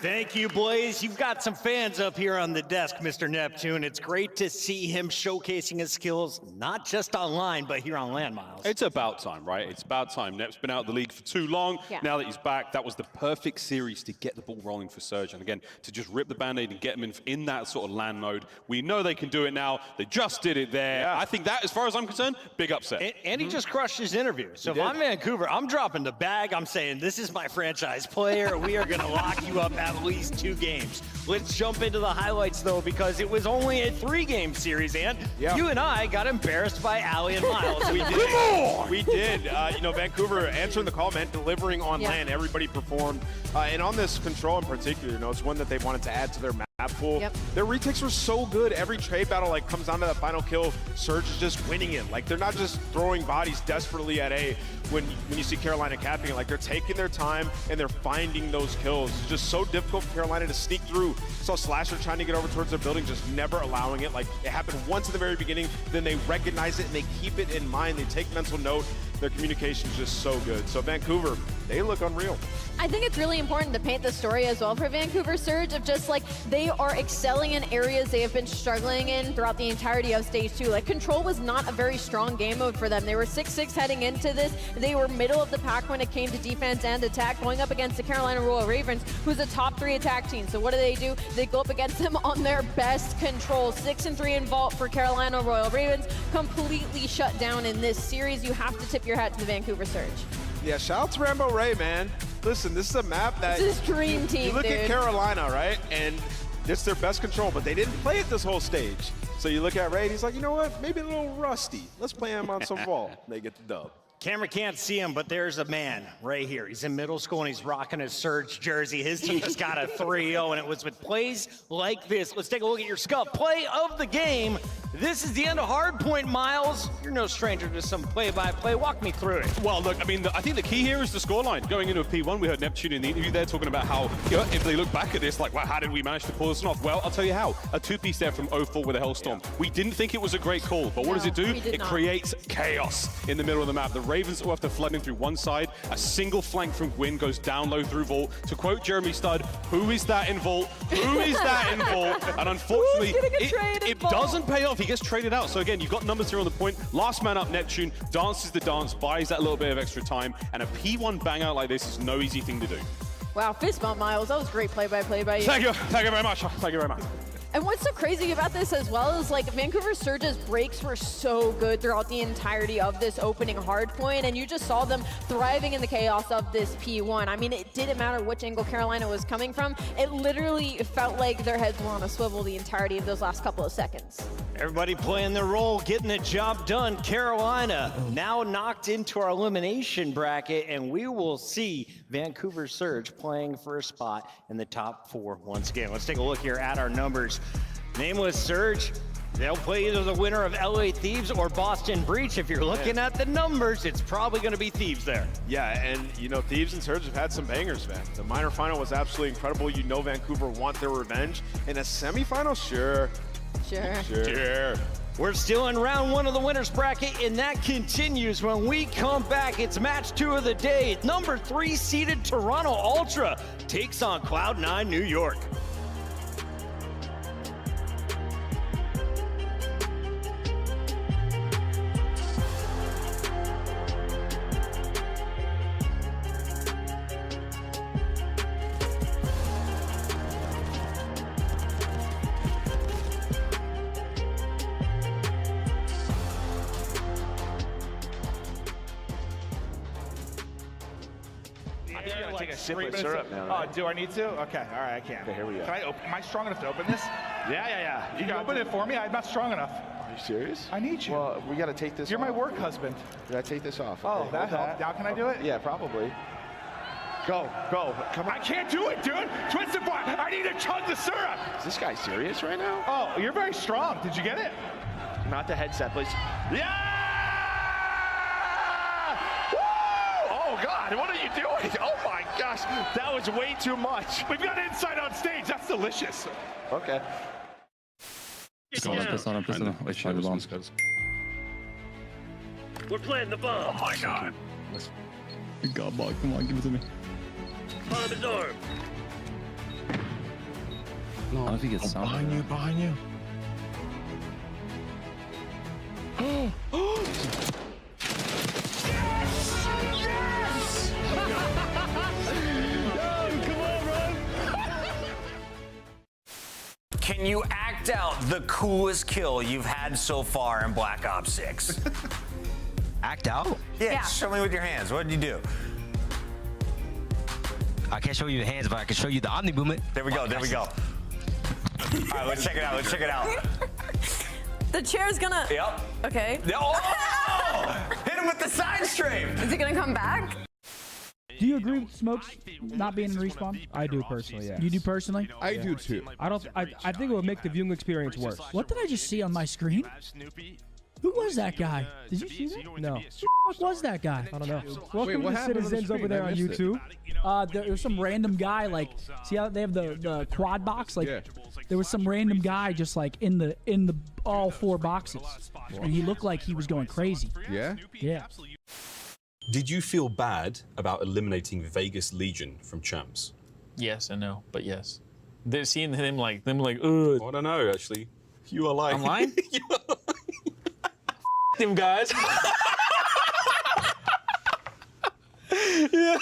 S4: Thank you, Blaze. You've got some fans up here on the desk, Mr. Neptune. It's great to see him showcasing his skills, not just online, but here on land, Miles.
S7: It's about time, right? It's about time. Nep's been out of the league for too long.
S8: Yeah.
S7: Now that he's back, that was the perfect series to get the ball rolling for Surge. And again, to just rip the Band-Aid and get them in that sort of land mode. We know they can do it now. They just did it there. Yeah. I think that, as far as I'm concerned, big upset.
S4: And he just crushed his interview. So if I'm Vancouver, I'm dropping the bag. I'm saying, this is my franchise player. We are going to lock you up at least 2 games. Let's jump into the highlights, though, because it was only a 3-game series, and you and I got embarrassed by Allie and Miles.
S6: We did. We did. Vancouver answering the call, man, delivering on land. Everybody performed. And on this control in particular, it's one that they wanted to add to their map pool. Their retakes were so good. Every trade battle comes down to that final kill. Surge is just winning it. They're not just throwing bodies desperately at A when you see Carolina capping it. They're taking their time and they're finding those kills. It's just so difficult for Carolina to sneak through. Saw Slasher trying to get over towards their building, just never allowing it. It happened once at the very beginning, then they recognize it and they keep it in mind. They take mental note. Their communication is just so good. So Vancouver, they look unreal.
S8: I think it's really important to paint the story as well for Vancouver Surge of just they are excelling in areas they have been struggling in throughout the entirety of stage 2. Control was not a very strong game mode for them. They were 6-6 heading into this. They were middle of the pack when it came to defense and attack, going up against the Carolina Royal Ravens, who's a top 3 attack team. So what do? They go up against them on their best control. 6-3 in Vault for Carolina Royal Ravens, completely shut down in this series. You have to tip your hat to the Vancouver Surge.
S6: Yeah, shout out to Rambo Ray, man. Listen, this is a map that...
S8: This is dream team,
S6: You look at Carolina, right? And it's their best control, but they didn't play it this whole stage. So you look at Ray, and he's like, you know what? Maybe a little rusty. Let's play him on some Vault. They get the dub.
S4: Camera can't see him, but there's a man right here. He's in middle school, and he's rocking his Surge jersey. His team just got a 3-0, and it was with plays like this. Let's take a look at your scuff. Play of the game. This is the end of Hardpoint, Miles. You're no stranger to some play-by-play. Walk me through it.
S7: Well, look, I mean, I think the key here is the scoreline. Going into a P1, we heard Neptune in the interview there talking about how, if they look back at this, wow, how did we manage to pull this one off? Well, I'll tell you how. A 2-piece there from 0-4 with a Hellstorm. We didn't think it was a great call, but what does it do? It creates chaos in the middle of the map. The Ravens all have to flood in through one side. A single flank from Gwyn goes down low through Vault. To quote Jeremy Studd, who is that in Vault? Who is that in Vault? And unfortunately, it doesn't pay off. he gets traded out. So again, you've got numbers here on the point. Last man up, Neptune, dances the dance, buys that little bit of extra time, and a P1 bang out like this is no easy thing to do.
S8: Wow, fist bump, Miles. That was great play-by-play by you.
S7: Thank you very much. Thank you very much.
S8: And what's so crazy about this as well is like Vancouver Surge's breaks were so good throughout the entirety of this opening hardpoint, and you just saw them thriving in the chaos of this P1. I mean, it didn't matter which angle Carolina was coming from. It literally felt like their heads were on a swivel the entirety of those last couple of seconds.
S4: Everybody playing their role, getting the job done. Carolina now knocked into our elimination bracket, and we will see Vancouver Surge playing for a spot in the top 4 once again. Let's take a look here at our numbers. Nameless Surge, they'll play either the winner of LA Thieves or Boston Breach. If you're looking at the numbers, it's probably going to be Thieves there.
S6: Yeah, and you know, Thieves and Surge have had some bangers, man. The minor final was absolutely incredible. You know Vancouver want their revenge. In a semifinal, sure.
S4: We're still in round 1 of the winners bracket, and that continues when we come back. It's match 2 of the day. Number 3 seeded Toronto Ultra takes on Cloud9 New York.
S16: Take a sip of syrup now. Right?
S18: Oh, do I need to? Okay, all right, I can.
S16: Okay, here we go.
S18: Can I open? Am I strong enough to open this?
S16: Yeah.
S18: You can open it for me? I'm not strong enough.
S16: Are you serious?
S18: I need you.
S16: Well, we got to take this
S18: You're
S16: off.
S18: my work husband.
S16: We got to take this off.
S18: Oh,
S16: Okay,
S18: that helped. Now can I do it?
S16: Yeah, probably. Go. Come on.
S18: I can't do it, dude. Twisted bar. I need to chug the syrup.
S16: Is this guy serious right now?
S18: Oh, you're very strong. Did you get it?
S16: Not the headset, please.
S18: Yeah!
S16: Oh, God, what are you doing? Oh, my gosh, that was way too much.
S18: We've got inside on stage. That's delicious.
S16: Okay.
S4: We're playing the bomb.
S18: Oh, my God.
S9: God, ball, come on, give it to me.
S4: Bomb is armed.
S9: No, I don't know if he gets sound.
S16: Behind you.
S4: Can you act out the coolest kill you've had so far in Black Ops 6?
S19: Act out?
S4: Yeah, show me with your hands. What did you do?
S19: I can't show you the hands, but I can show you the Omni movement.
S4: There we go. All right, let's check it out.
S8: The chair's gonna...
S4: Yep.
S8: Okay.
S4: Oh! Hit him with the side strafe!
S8: Is it gonna come back?
S10: Do you agree with Smokes not being in respawn?
S20: I do personally, yeah.
S10: You do personally?
S20: I do too. I think it would make the viewing experience worse.
S10: What did I just see on my screen? Who was that guy? Did you see that?
S20: No.
S10: Who the fuck was that guy?
S20: I don't know.
S10: Welcome to the citizens over there on YouTube. There was some random guy, like, see how they have the quad box? Like, there was some random guy just like in the all 4 boxes, and he looked like he was going crazy.
S20: Yeah.
S10: Yeah.
S21: Did you feel bad about eliminating Vegas Legion from Champs?
S9: Yes and no, but yes. They're seeing them like, ugh.
S21: I don't know, actually. You are lying.
S9: I'm lying? Them guys.
S21: Yeah.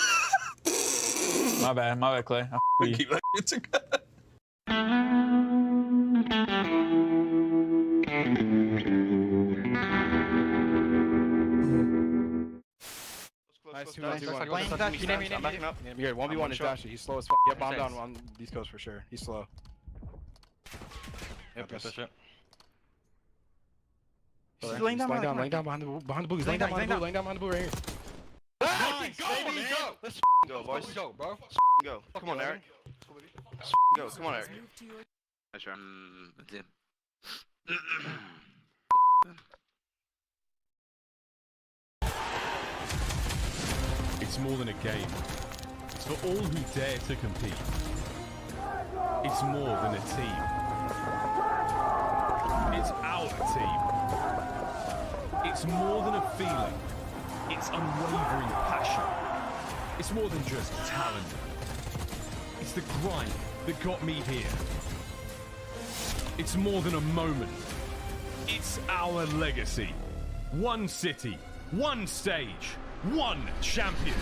S9: My bad, Clay. I
S21: keep that together.
S16: Nice, 2-1. I'm backing up. You're 1v1 is Dasher. He's slow as f. Yeah, bomb down on these coasts for sure. He's slow. Yep, push it. He's laying down behind the boots. Laying down behind the boot right here. Nice, baby, go! Let's go, boys. Go, bro. Go. Come on, Eric. Go. Come on, Eric.
S12: It's more than a game. It's for all who dare to compete. It's more than a team. It's our team. It's more than a feeling. It's unwavering passion. It's more than just talent. It's the grind that got me here. It's more than a moment. It's our legacy. One city, one stage, one champion.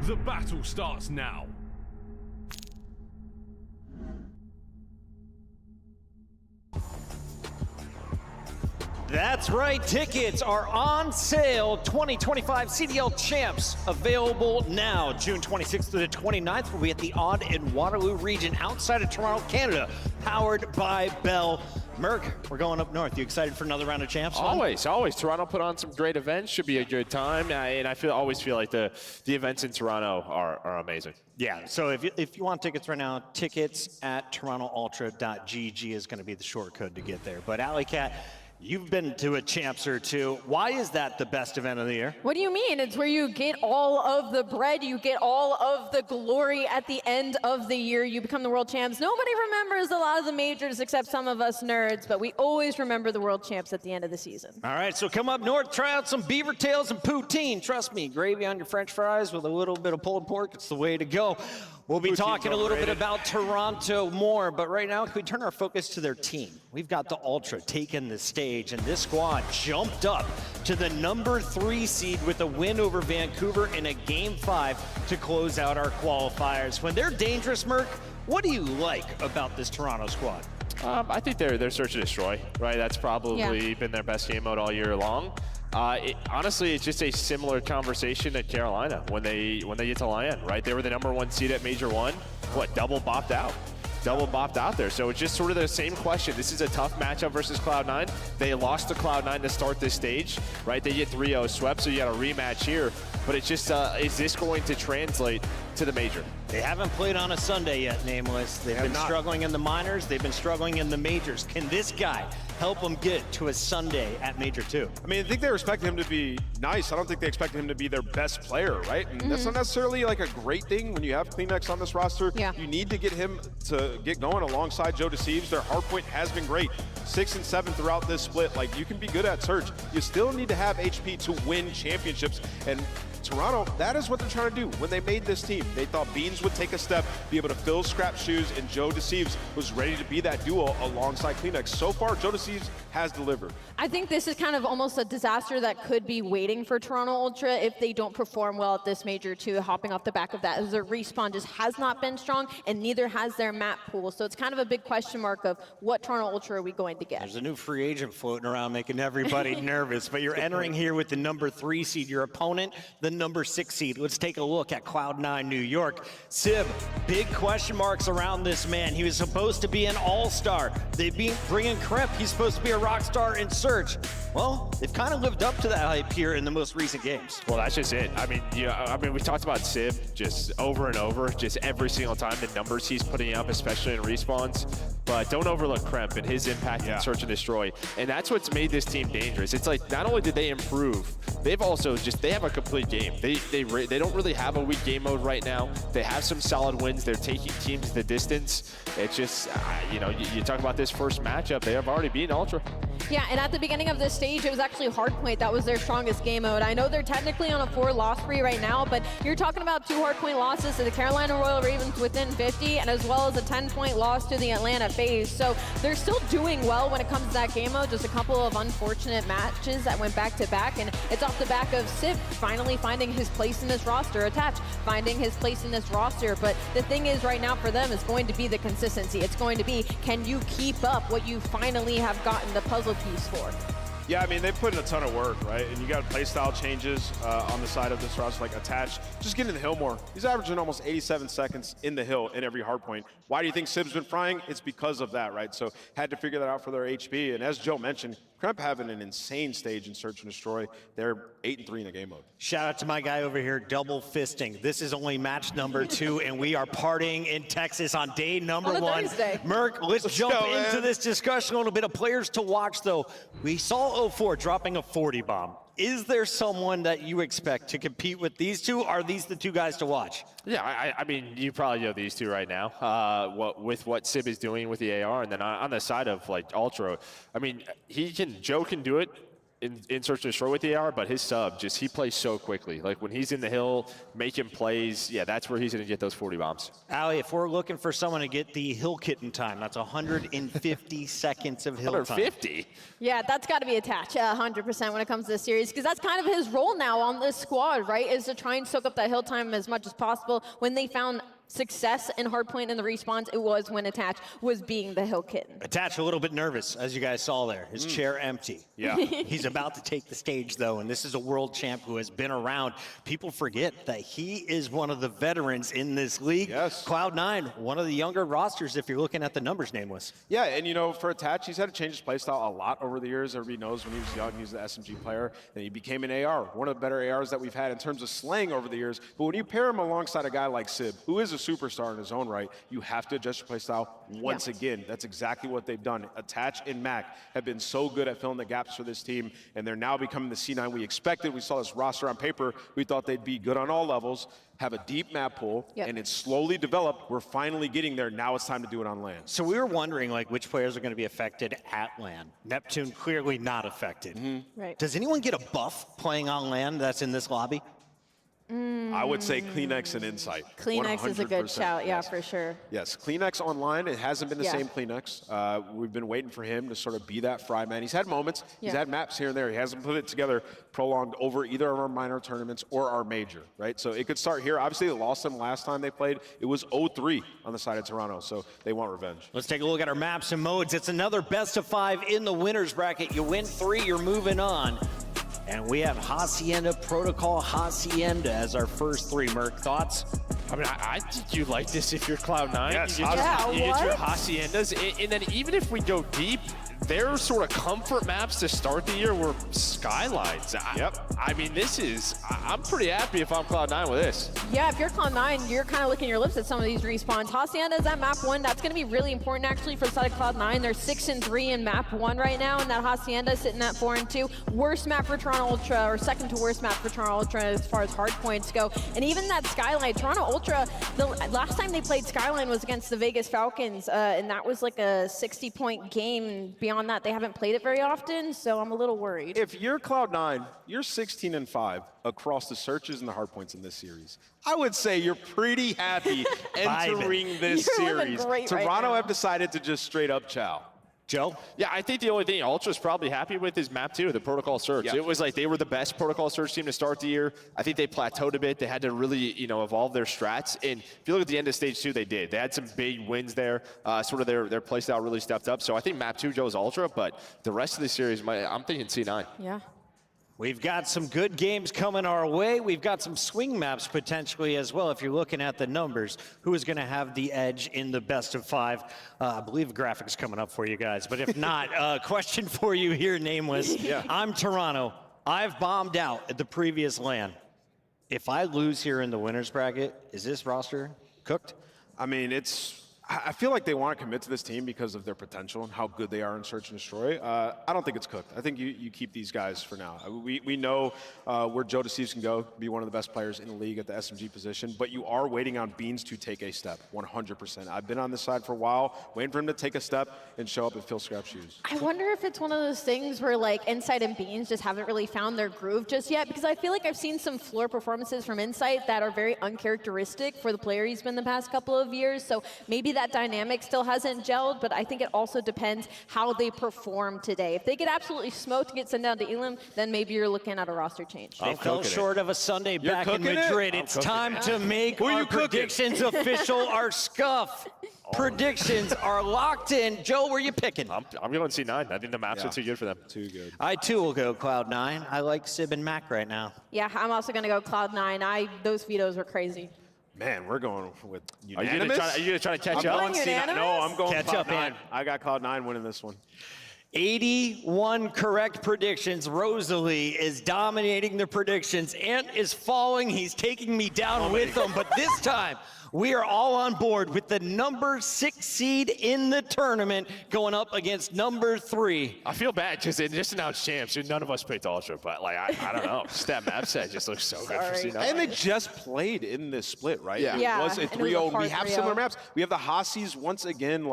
S12: The battle starts now.
S4: That's right, tickets are on sale. 2025 CDL Champs available now. June 26th to the 29th will be at the Odd in Waterloo region outside of Toronto, Canada, powered by Bell. Merc, we're going up north. You excited for another round of champs?
S6: Always. Toronto put on some great events. Should be a good time. And I always feel like the events in Toronto are amazing.
S4: Yeah, so if you want tickets right now, tickets at torontoultra.gg is going to be the short code to get there. But Alley Cat, you've been to a champs or two. Why is that the best event of the year?
S8: What do you mean? It's where you get all of the bread, you get all of the glory at the end of the year. You become the world champs. Nobody remembers a lot of the majors except some of us nerds, but we always remember the world champs at the end of the season.
S4: All right, so come up north, try out some beaver tails and poutine. Trust me, gravy on your French fries with a little bit of pulled pork, it's the way to go. We'll be talking a little bit about Toronto more, but right now, can we turn our focus to their team? We've got the Ultra taking the stage, and this squad jumped up to the #3 seed with a win over Vancouver in a Game 5 to close out our qualifiers. When they're dangerous, Merc, what do you like about this Toronto squad?
S6: I think they're search and destroy, right? That's probably been their best game mode all year long. Honestly, it's just a similar conversation at Carolina when they get to Lyon, right? They were the #1 seed at Major 1. Double bopped out there. So it's just sort of the same question. This is a tough matchup versus Cloud9. They lost to Cloud9 to start this stage, right? They get 3-0 swept, so you got a rematch here. But it's just, is this going to translate to the major?
S4: They haven't played on a Sunday yet, Nameless. They've been struggling in the minors. They've been struggling in the majors. Can this guy help them get to a Sunday at Major 2?
S6: I mean, I think they're expecting him to be nice. I don't think they expected him to be their best player, right? And that's not necessarily like a great thing when you have Kleenex on this roster.
S8: Yeah.
S6: You need to get him to get going alongside Joe Deceives. Their hardpoint has been great. 6 and 7 throughout this split. Like, you can be good at search. You still need to have HP to win championships. And Toronto, that is what they're trying to do. When they made this team, they thought Beans would take a step, be able to fill Scrap's shoes, and Joe Deceives was ready to be that duo alongside Kleenex. So far, Joe Deceives has delivered.
S8: I think this is kind of almost a disaster that could be waiting for Toronto Ultra if they don't perform well at this Major 2, hopping off the back of that, as their respawn just has not been strong, and neither has their map pool. So it's kind of a big question mark of what Toronto Ultra are we going to get.
S4: There's a new free agent floating around making everybody nervous, but you're entering here with the #3 seed. Your opponent, the #6 seed. Let's take a look at Cloud9 New York. Sib, big question marks around this man. He was supposed to be an all-star. They've been bringing Kremp. He's supposed to be a rock star in Search. Well, they've kind of lived up to that hype here in the most recent games.
S6: Well, that's just it. I mean, we talked about Sib just over and over, just every single time, the numbers he's putting up, especially in respawns. But don't overlook Kremp and his impact in Search and Destroy. And that's what's made this team dangerous. It's like, not only did they improve, they've also they have a complete game. They don't really have a weak game mode right now. They have some solid wins. They're taking teams the distance. It's just, you talk about this first matchup, they have already beaten Ultra.
S8: Yeah, and at the beginning of this stage, it was actually Hardpoint that was their strongest game mode. I know they're technically on a 4-loss spree right now, but you're talking about 2 Hardpoint losses to the Carolina Royal Ravens within 50, and as well as a 10-point loss to the Atlanta Faze. So they're still doing well when it comes to that game mode. Just a couple of unfortunate matches that went back-to-back, and it's off the back of Sib finally finding his place in this roster, Attach finding his place in this roster. But the thing is right now for them is going to be the consistency. It's going to be, can you keep up what you finally have gotten the puzzle piece for?
S6: Yeah, I mean, they've put in a ton of work, right? And you got playstyle changes on the side of this roster, like Attach. Just get in the hill more. He's averaging almost 87 seconds in the hill in every hard point. Why do you think Sib's been frying? It's because of that, right? So had to figure that out for their HP. And as Joe mentioned, Kremp having an insane stage in Search and Destroy. They're 8-3 in the game mode.
S4: Shout out to my guy over here, double fisting. This is only match #2, and we are partying in Texas on day number 1.
S8: Thursday.
S4: Merc, let's jump into this discussion. A little bit of players to watch, though. We saw 04 dropping a 40 bomb. Is there someone that you expect to compete with these two? Are these the two guys to watch?
S6: Yeah, I mean, you probably know these two right now. With what Sib is doing with the AR, and then on the side of like Ultra, I mean, Joe can do it. in search and destroy with the AR, but his sub, he plays so quickly. Like when he's in the hill, making plays, yeah, that's where he's going to get those 40 bombs.
S4: Allie, if we're looking for someone to get the hill kitten time, that's 150 seconds of hill time.
S6: 150?
S8: Yeah, that's got to be attached 100% when it comes to this series, because that's kind of his role now on this squad, right, is to try and soak up that hill time as much as possible. When they found success in hardpoint in the respawns, it was when Attach was being the hill kitten.
S4: Attach a little bit nervous, as you guys saw there. His chair empty.
S6: Yeah.
S4: He's about to take the stage, though, and this is a world champ who has been around. People forget that he is one of the veterans in this league.
S6: Yes.
S4: Cloud9, one of the younger rosters, if you're looking at the numbers nameless.
S6: Yeah, and for Attach, he's had to change his playstyle a lot over the years. Everybody knows when he was young, he was the SMG player, and he became an AR, one of the better ARs that we've had in terms of slaying over the years. But when you pair him alongside a guy like Sib, who is a superstar in his own right, you have to adjust your playstyle once again. That's exactly what they've done. Attach and Mac have been so good at filling the gaps for this team, and they're now becoming the C9 we expected. We saw this roster on paper. We thought they'd be good on all levels, have a deep map pool, and it's slowly developed. We're finally getting there. Now it's time to do it on LAN.
S4: So we were wondering, which players are going to be affected at LAN. Neptune clearly not affected.
S8: Right.
S4: Does anyone get a buff playing on LAN that's in this lobby?
S6: I would say Kleenex and Insight.
S8: Kleenex is a good
S6: 100%,
S8: shout, yeah,
S6: yes.
S8: for sure.
S6: Yes, Kleenex online, it hasn't been the
S8: Yeah.
S6: same Kleenex. We've been waiting for him to sort of be that fry man. He's had moments, he's had maps here and there. He hasn't put it together prolonged over either of our minor tournaments or our major, right? So it could start here. Obviously, they lost him last time they played. It was 0-3 on the side of Toronto, so they want revenge.
S4: Let's take a look at our maps and modes. It's another best of 5 in the winners bracket. You win 3, you're moving on. And we have Hacienda Protocol Hacienda as our first 3. Merc, thoughts?
S16: I mean, I think you like this if you're Cloud9.
S6: Yes,
S16: you get your
S8: what?
S16: Haciendas, and then even if we go deep, their sort of comfort maps to start the year were Skylines. I mean, I'm pretty happy if I'm Cloud9 with this.
S8: Yeah, if you're Cloud9, you're kind of licking your lips at some of these respawns. Hacienda is at map 1. That's going to be really important, actually, for the side of Cloud9. They're 6-3 in map 1 right now, and that Hacienda is sitting at 4-2. Worst map for Toronto Ultra, or second to worst map for Toronto Ultra as far as hard points go. And even that Skyline, Toronto Ultra, the last time they played Skyline was against the Vegas Falcons, and that was like a 60-point game. Beyond that, they haven't played it very often, so I'm a little worried.
S6: If you're Cloud9, you're 16-5 across the searches and the hard points in this series. I would say you're pretty happy entering this
S8: You're living
S6: series.
S8: great right
S6: Toronto
S8: now.
S6: have decided to just straight up chow.
S4: Joe?
S16: Yeah, I think the only thing Ultra's probably happy with is map 2, the protocol search.
S6: Yeah.
S16: It was like they were the best protocol search team to start the year. I think they plateaued a bit. They had to really, evolve their strats. And if you look at the end of stage 2, they did. They had some big wins there. Sort of their play style really stepped up. So I think map 2 Joe's Ultra, but the rest of the series, I'm thinking C9.
S8: Yeah.
S4: We've got some good games coming our way. We've got some swing maps potentially as well. If you're looking at the numbers, who is going to have the edge in the best of 5? I believe graphics coming up for you guys. But if not, question for you here, Nameless.
S6: Yeah.
S4: I'm Toronto. I've bombed out at the previous LAN. If I lose here in the winners bracket, is this roster cooked?
S6: I mean, I feel like they want to commit to this team because of their potential and how good they are in search and destroy. I don't think it's cooked. I think you keep these guys for now. We know where Joe Deceives can go, be one of the best players in the league at the SMG position, but you are waiting on Beans to take a step, 100%. I've been on this side for a while, waiting for him to take a step and show up and fill Scrap's shoes.
S8: I wonder if it's one of those things where Insight and Beans just haven't really found their groove just yet, because I feel like I've seen some floor performances from Insight that are very uncharacteristic for the player he's been the past couple of years, so maybe that dynamic still hasn't gelled, but I think it also depends how they perform today. If they get absolutely smoked and get sent down to Elam, then maybe you're looking at a roster change.
S4: They fell short of a Sunday back in Madrid. It's time to make
S6: Who are
S4: our
S6: you cooking?
S4: predictions official. Our scuff predictions are locked in. Joe, where you picking?
S16: I'm going C9. I think the maps are too good for them.
S6: Too good.
S4: I too will go Cloud9. I like Sib and Mac right now.
S8: Yeah, I'm also going to go Cloud9. Those vetoes were crazy.
S6: Man, we're going with
S16: Are you
S6: unanimous.
S16: going to try to catch up?
S6: I'm going C9. No, I'm going
S4: Catch up,
S6: Cloud9.
S4: man.
S6: I got Cloud9 winning this one.
S4: 81 correct predictions. Rosalie is dominating the predictions. Ant is falling. He's taking me down with him. But this time, we are all on board with the number 6 seed in the tournament going up against number 3.
S16: I feel bad because they just announced champs, and none of us picked Ultra, but I don't know. Just that map set just looks so good for C9.
S6: And they just played in this split, right?
S16: Yeah.
S6: It was a
S8: and it was a
S6: 3-0.
S8: hard
S6: We have
S8: 3-0.
S6: similar maps. We have the Hassies once again,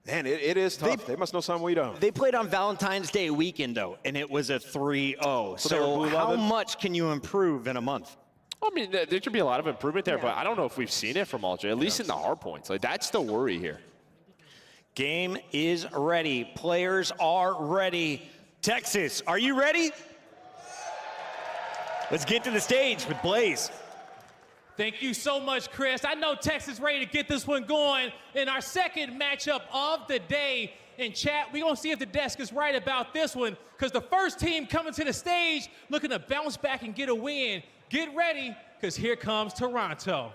S6: Man, it is tough. They must know something we don't.
S4: They played on Valentine's Day weekend, though, and it was a 3-0. So how much can you improve in a month?
S16: I mean, there should be a lot of improvement there, but I don't know if we've seen it from Ultra, at least in the hard points. Like, that's the worry here.
S4: Game is ready. Players are ready. Texas, are you ready? Let's get to the stage with Blaze.
S11: Thank you so much, Chris. I know Texas ready to get this one going in our second matchup of the day. In chat, we're going to see if the desk is right about this one, because the first team coming to the stage looking to bounce back and get a win. Get ready, because here comes Toronto.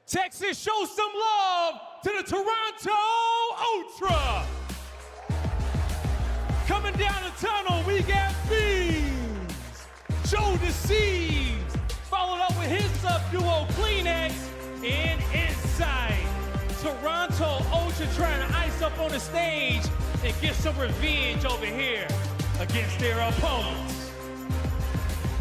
S11: Texas, show some love to the Toronto Ultra. Coming down the tunnel, we got Faze. Joe Deceives, followed up with his sub-duo Kleenex and Insight. Toronto Ultra trying to ice up on the stage and get some revenge over here against their opponents.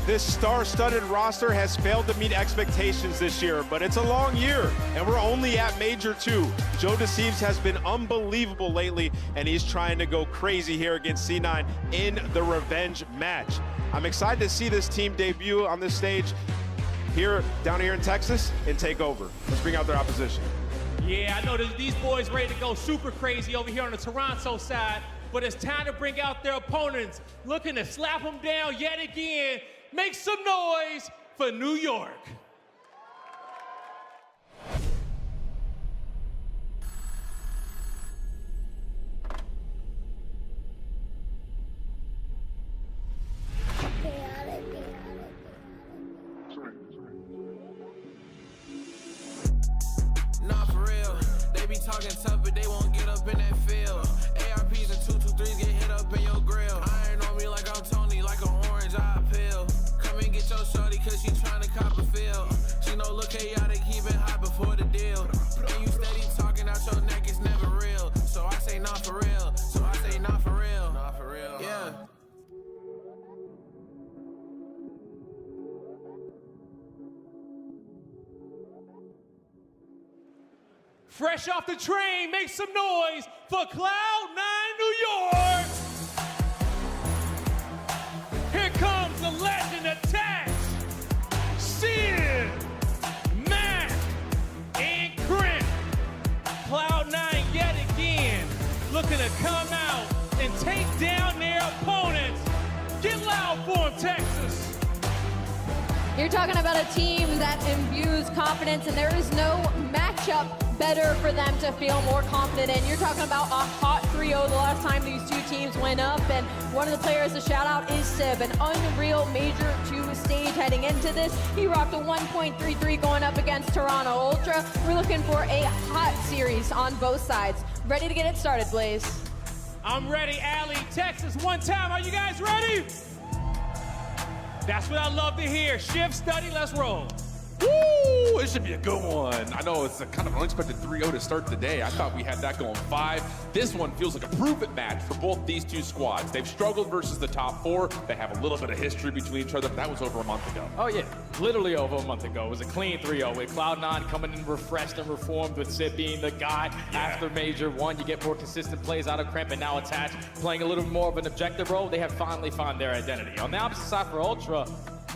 S6: This star-studded roster has failed to meet expectations this year, but it's a long year, and we're only at Major 2. Joe Deceives has been unbelievable lately, and he's trying to go crazy here against C9 in the revenge match. I'm excited to see this team debut on this stage down here in Texas and take over. Let's bring out their opposition.
S11: Yeah, I know these boys ready to go super crazy over here on the Toronto side, but it's time to bring out their opponents, looking to slap them down yet again. Make some noise for New York.
S2: Nah, for real. They be talking tough, but they won't get up in that field. ARPs and 223s get hit up in your grill. Iron on me like I'm Tony, like an orange eye pill. Come and get your shorty, cause she tryna cop a feel. She know look chaotic, keep it hot before the deal. And you steady talking out your neck, it's never real. So I say not for real. So I say not for real. Not for real. Yeah.
S11: Fresh off the train, make some noise for Cloud9 New York. Here comes the legend attached. Sid, Matt, and Crimp. Cloud9 yet again, looking to come out and take down their opponents. Get loud for them, Texas.
S8: You're talking about a team that imbues confidence, and there is no matchup better for them to feel more confident in. You're talking about a hot 3-0 the last time these two teams went up, and one of the players to shout out is Sib, an unreal Major 2 stage heading into this. He rocked a 1.33 going up against Toronto Ultra. We're looking for a hot series on both sides. Ready to get it started, Blaze?
S11: I'm ready, Allie. Texas, one time. Are you guys ready? That's what I love to hear. Shift, study, let's roll.
S22: Woo! It should be a good one. I know it's a kind of an unexpected 3-0 to start the day. I thought we had that going 5. This one feels like a prove-it match for both these two squads. They've struggled versus the top 4. They have a little bit of history between each other, but that was over a month ago.
S23: Oh yeah, literally over a month ago. It was a clean 3-0 with Cloud9 coming in refreshed and reformed, with Sid being the guy after Major 1. You get more consistent plays out of Crimp, and now Attached playing a little more of an objective role. They have finally found their identity. On the opposite side for Ultra,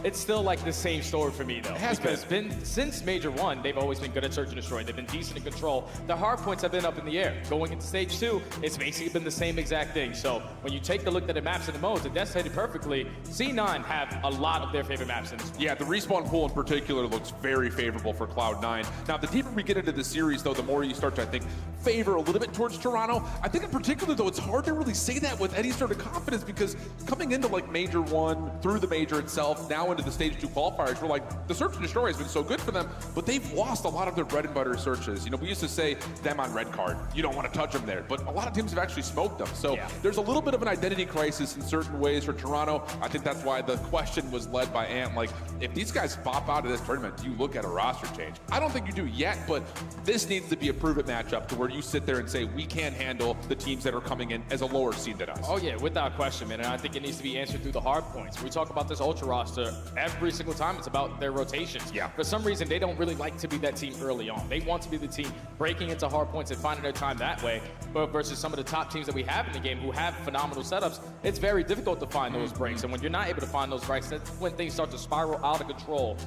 S23: it's still like the same story for me, though. It
S22: has
S23: been. Since Major 1, they've always been good at search and destroy. They've been decent in control. The hard points have been up in the air. Going into stage 2, it's basically been the same exact thing. So when you take a look at the maps and the modes, and that's headed perfectly, C9 have a lot of their favorite maps in this one.
S22: Yeah, the respawn pool in particular looks very favorable for Cloud9. Now, the deeper we get into the series, though, the more you start to, I think, favor a little bit towards Toronto. I think in particular, though, it's hard to really say that with any sort of confidence, because coming into like Major 1, through the Major itself, now into the Stage 2 qualifiers, we're like, the search and destroy has been so good for them, but they've lost a lot of their bread and butter searches. You know, we used to say them on red card, you don't want to touch them there, but a lot of teams have actually smoked them. So there's a little bit of an identity crisis in certain ways for Toronto. I think that's why the question was led by Ant. Like, if these guys pop out of this tournament, do you look at a roster change? I don't think you do yet, but this needs to be a prove-it matchup to where you sit there and say, we can't handle the teams that are coming in as a lower seed than us.
S23: Oh yeah, without question, man. And I think it needs to be answered through the hard points. We talk about this Ultra roster every single time. It's about their rotations.
S22: Yeah.
S23: For some reason, they don't really like to be that team early on. They want to be the team breaking into hard points and finding their time that way. But versus some of the top teams that we have in the game who have phenomenal setups, it's very difficult to find those breaks. And when you're not able to find those breaks, that's when things start to spiral out of control.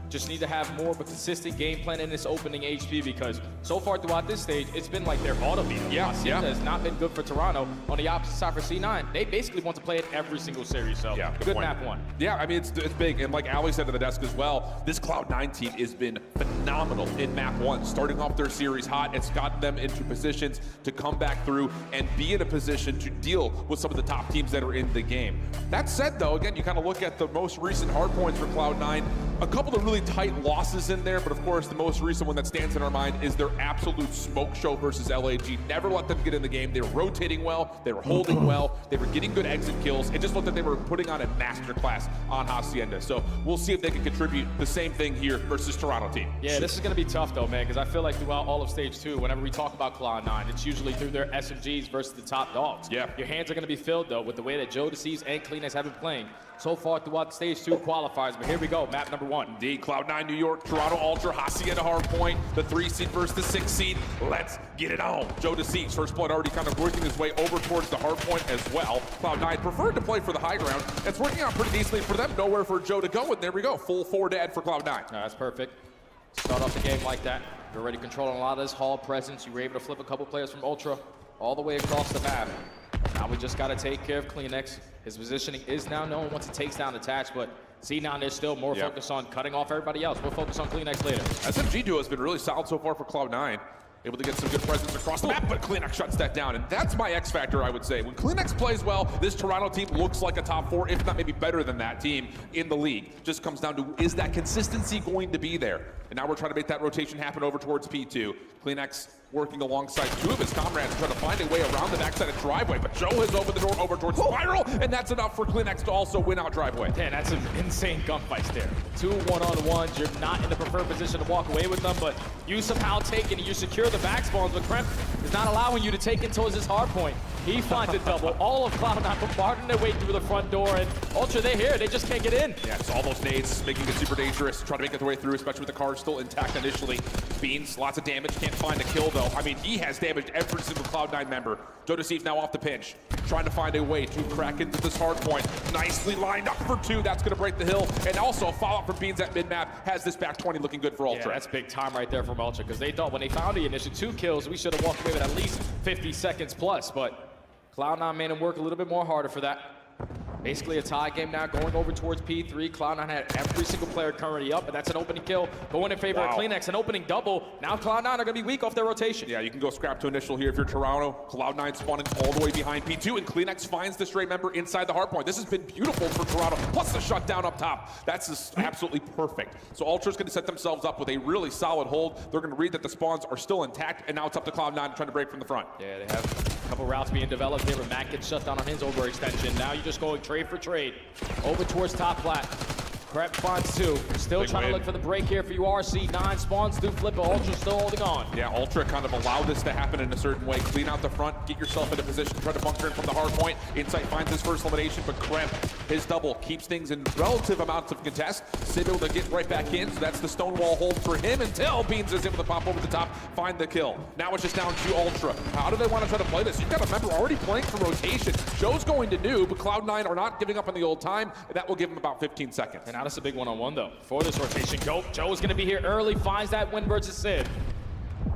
S23: Just need to have more of a consistent game plan in this opening HP, because so far throughout this stage, it's been like their auto beat.
S22: Yeah.
S23: Has not been good for Toronto. On the opposite side for C9, they basically want to play it every single series. So good map 1.
S22: Yeah, I mean, it's big. And like Ali said to the desk as well, this Cloud9 team has been phenomenal in map 1. Starting off their series hot, it's gotten them into positions to come back through and be in a position to deal with some of the top teams that are in the game. That said, though, again, you kind of look at the most recent hard points for Cloud9, a couple of really tight losses in there, but of course the most recent one that stands in our mind is their absolute smoke show versus LAG. Never let them get in the game. They were rotating well, they were holding well, they were getting good exit kills. It just looked like they were putting on a masterclass on Hacienda. So we'll see if they can contribute the same thing here versus Toronto team.
S23: Yeah, this is going to be tough though, man, because I feel like throughout all of stage 2, whenever we talk about Cloud9, it's usually through their SMGs versus the top dogs.
S22: Yeah.
S23: Your hands are going to be filled though with the way that Jodeci's and Kleenex have been playing so far throughout stage 2 qualifiers. But here we go, map number 1.
S22: Indeed, Cloud9 New York, Toronto Ultra, Hacienda hard point, the 3 seed versus the 6 seed. Let's get it on. Jodeci's first blood already kind of working his way over towards the hard point as well. Cloud9 preferred to play for the high ground. It's working out pretty decently for them. Nowhere for Joe to go, and there we go. Full forward ad for Cloud9.
S23: That's perfect. Start off the game like that. You're already controlling a lot of this hall presence. You were able to flip a couple players from Ultra all the way across the map. Now we just got to take care of Kleenex. His positioning is now known once it takes down attached, but C9 is still more focused on cutting off everybody else. We'll focus on Kleenex later.
S22: SMG duo has been really solid so far for Cloud9. Able to get some good presence across the map, but Kleenex shuts that down, and that's my X factor, I would say. When Kleenex plays well, this Toronto team looks like a top 4, if not maybe better than that team in the league. Just comes down to, is that consistency going to be there? And now we're trying to make that rotation happen over towards P2. Kleenex working alongside 2 of his comrades, trying to find a way around the backside of driveway, but Joe has opened the door over towards Spiral, and that's enough for Kleenex to also win out driveway.
S23: Man, that's some insane gunfights there. 2 one-on-ones, you're not in the preferred position to walk away with them, but you somehow take it and you secure the back spawns, but Kremp is not allowing you to take it towards his hard point. He finds a double. All of Cloud9 bombarding their way through the front door, and Ultra, they're here. They just can't get in.
S22: Yeah, it's all those nades, making it super dangerous, trying to make it their way through, especially with the car still intact initially. Beans, lots of damage, can't find a kill though. I mean, he has damaged every single Cloud9 member. Jodeci's now off the pinch, trying to find a way to crack into this hard point. Nicely lined up for 2, that's gonna break the hill. And also a follow-up from Beans at mid-map has this back 20 looking good for Ultra.
S23: Yeah, that's big time right there from Ultra, because they thought when they found the initial 2 kills, we should have walked away with at least 50 seconds plus, but Cloud9 made him work a little bit more harder for that. Basically a tie game now, going over towards P3. Cloud9 had every single player currently up, but that's an opening kill. Going in favor of Kleenex, an opening double. Now Cloud9 are gonna be weak off their rotation.
S22: Yeah, you can go scrap to initial here if you're Toronto. Cloud9 spawning all the way behind P2, and Kleenex finds the straight member inside the hard point. This has been beautiful for Toronto, plus the shutdown up top. That's just absolutely perfect. So Ultra's gonna set themselves up with a really solid hold. They're gonna read that the spawns are still intact, and now it's up to Cloud9 trying to break from the front.
S23: Yeah, they have a couple routes being developed here, but Matt gets shut down on his overextension. Now you're just going trade for trade. Over towards top flat. Prep finds 2. Still
S22: Big
S23: trying
S22: win.
S23: to look for the break here for URC. 9 spawns do flip, but Ultra still holding on.
S22: Yeah, Ultra kind of allowed this to happen in a certain way. Clean out the front, get yourself into position, try to bunker in from the hard point. Insight finds his first elimination, but Kremp, his double, keeps things in relative amounts of contest. Sid able to get right back in, so that's the stonewall hold for him until Beans is able to pop over the top, find the kill. Now it's just down to Ultra. How do they want to try to play this? You've got a member already playing for rotation. Joe's going to noob, but Cloud9 are not giving up on the old time, and that will give him about 15 seconds.
S23: And Now that's a big one-on-one, though. For this rotation, Joe is going to be here early, finds that win versus Sid.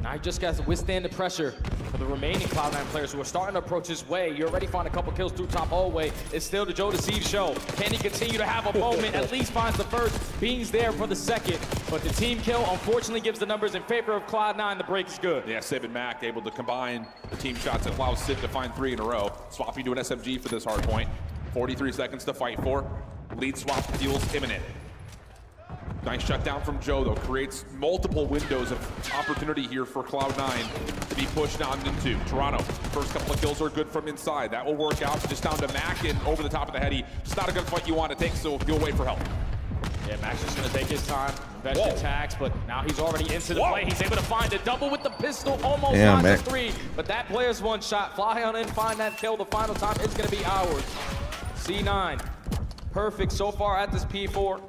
S23: Now he just got to withstand the pressure for the remaining Cloud9 players who are starting to approach his way. You already find a couple kills through top hallway. It's still the Joe Deceive show. Can he continue to have a moment? At least finds the first. Beans there for the second. But the team kill unfortunately gives the numbers in favor of Cloud9. The break is good.
S22: Yeah, Sib and Mac able to combine the team shots that allows Sib to find 3 in a row. Swapping to an SMG for this hard point. 43 seconds to fight for. Lead swap feels imminent. Nice shutdown from Joe, though. Creates multiple windows of opportunity here for Cloud9 to be pushed down into. Toronto, first couple of kills are good from inside. That will work out. Just down to Mac and over the top of the heady. Just not a gunfight you want to take, so he'll wait for help.
S23: Yeah, Mac's just going to take his time, invest attacks, but now he's already into the play. He's able to find a double with the pistol, almost finds a 3. But that player's one shot. Fly on in, find that kill. The final time is going to be ours. C9, perfect so far at this P4.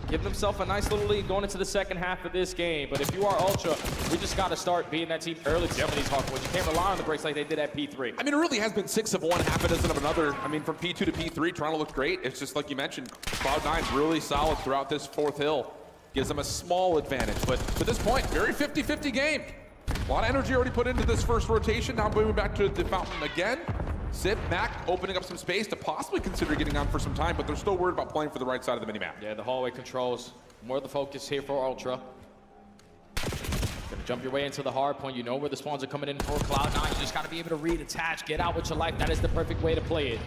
S23: Give themselves a nice little lead going into the second half of this game. But if you are Ultra, we just got to start being that team early to some of these hardpoints. You can't rely on the breaks like they did at P3.
S22: I mean, it really has been 6 of one, half a dozen of another. I mean, from P2 to P3, Toronto looked great. It's just like you mentioned, Cloud9's really solid throughout this 4th hill. Gives them a small advantage. But to this point, very 50-50 game. A lot of energy already put into this first rotation. Now moving back to the fountain again. Sid, Mac opening up some space to possibly consider getting on for some time, but they're still worried about playing for the right side of the minimap.
S23: Yeah, the hallway controls more of the focus here for Ultra. Gonna jump your way into the hard point. You know where the spawns are coming in for Cloud9. You just gotta be able to read, attach, get out with your life. That is the perfect way to play it.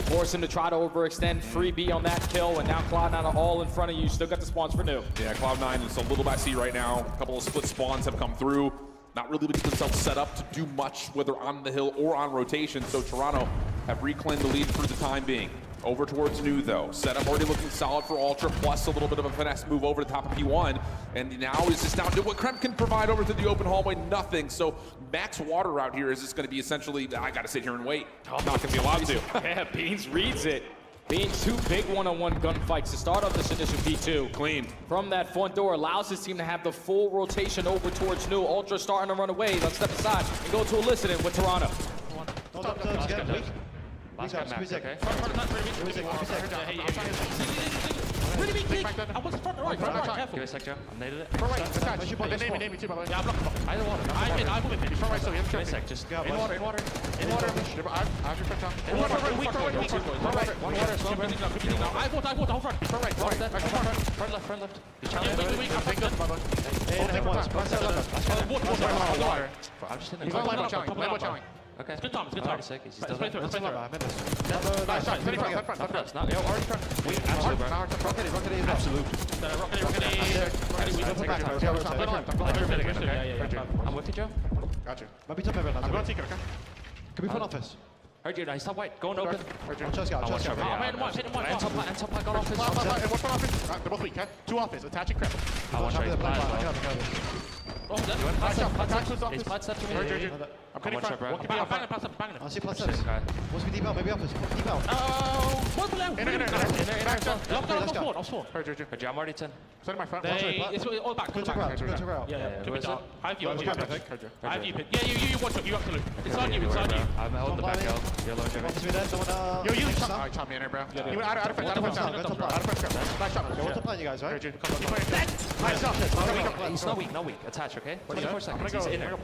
S23: Force him to try to overextend, free B on that kill, and now Cloud9 are all in front of you. Still got the spawns for new.
S22: Yeah, Cloud9 is a little messy right now. A couple of split spawns have come through. Not really able to get themselves set up to do much, whether on the hill or on rotation. So Toronto have reclaimed the lead for the time being. Over towards New, though. Setup already looking solid for Ultra, plus a little bit of a finesse move over the top of P1. And now is just down to what Krem can provide over to the open hallway. Nothing. So max water out here is just going to be essentially, I got to sit here and wait. I'm not going to be allowed to.
S23: Yeah, Beans reads it. Beans 2 big one-on-one gunfights to start off this initial P2.
S22: Clean.
S23: From that front door, allows his team to have the full rotation over towards New. Ultra starting to run away. Let's step aside and go to a listening with Toronto.
S13: Last guy Mac, okay?
S11: Really big kick. I was front right, careful.
S13: Give a sec, Joe. I'm naded it.
S11: Front right, they name me too, by the way. Yeah, I'm blocking.
S13: Either one.
S11: I will maybe. Front right, so
S13: Give a sec, just
S11: in water. I have your front down.
S23: Weak.
S13: One water, slow burn.
S11: I want, hold front. Front right,
S13: Front left. He's challenging.
S11: Weak, I'm good.
S13: I'm just hitting
S11: He's on Lambo challenge.
S13: Okay.
S11: It's good time.
S13: Let's play through.
S11: Nice shot.
S13: Left. No, already front.
S11: Rokkr. Absolute.
S13: I'm with you, Joe.
S11: Gotcha. I'm going to take it, okay?
S1: Can we put office?
S13: Heard you, nice. Stop white. Going open.
S1: I'll just go.
S11: And top got office. What's on office? They're both weak, okay? 2 office. Attaching crap.
S13: I want to show you.
S11: He's
S13: flat step to me.
S11: I'm cutting front. What can be on front?
S1: I'll see plus steps. What's with deep out? Maybe office. Deep out.
S11: One below. Let's go. I'll spawn.
S13: Heard you, I'm already 10.
S11: Send my front.
S13: It's
S11: all back.
S1: Go to route.
S11: Yeah. I have you. I have you.
S13: Yeah,
S11: you watch it. You have to look. It's on you.
S13: I'm holding the back out. You're low, Jimmy.
S11: Yo, you chop me in there, bro. You out of front. Nice shot.
S1: What's the plan, you guys, right?
S11: Nice shot.
S13: He's not weak. Attach, okay? 24 seconds. He's in there.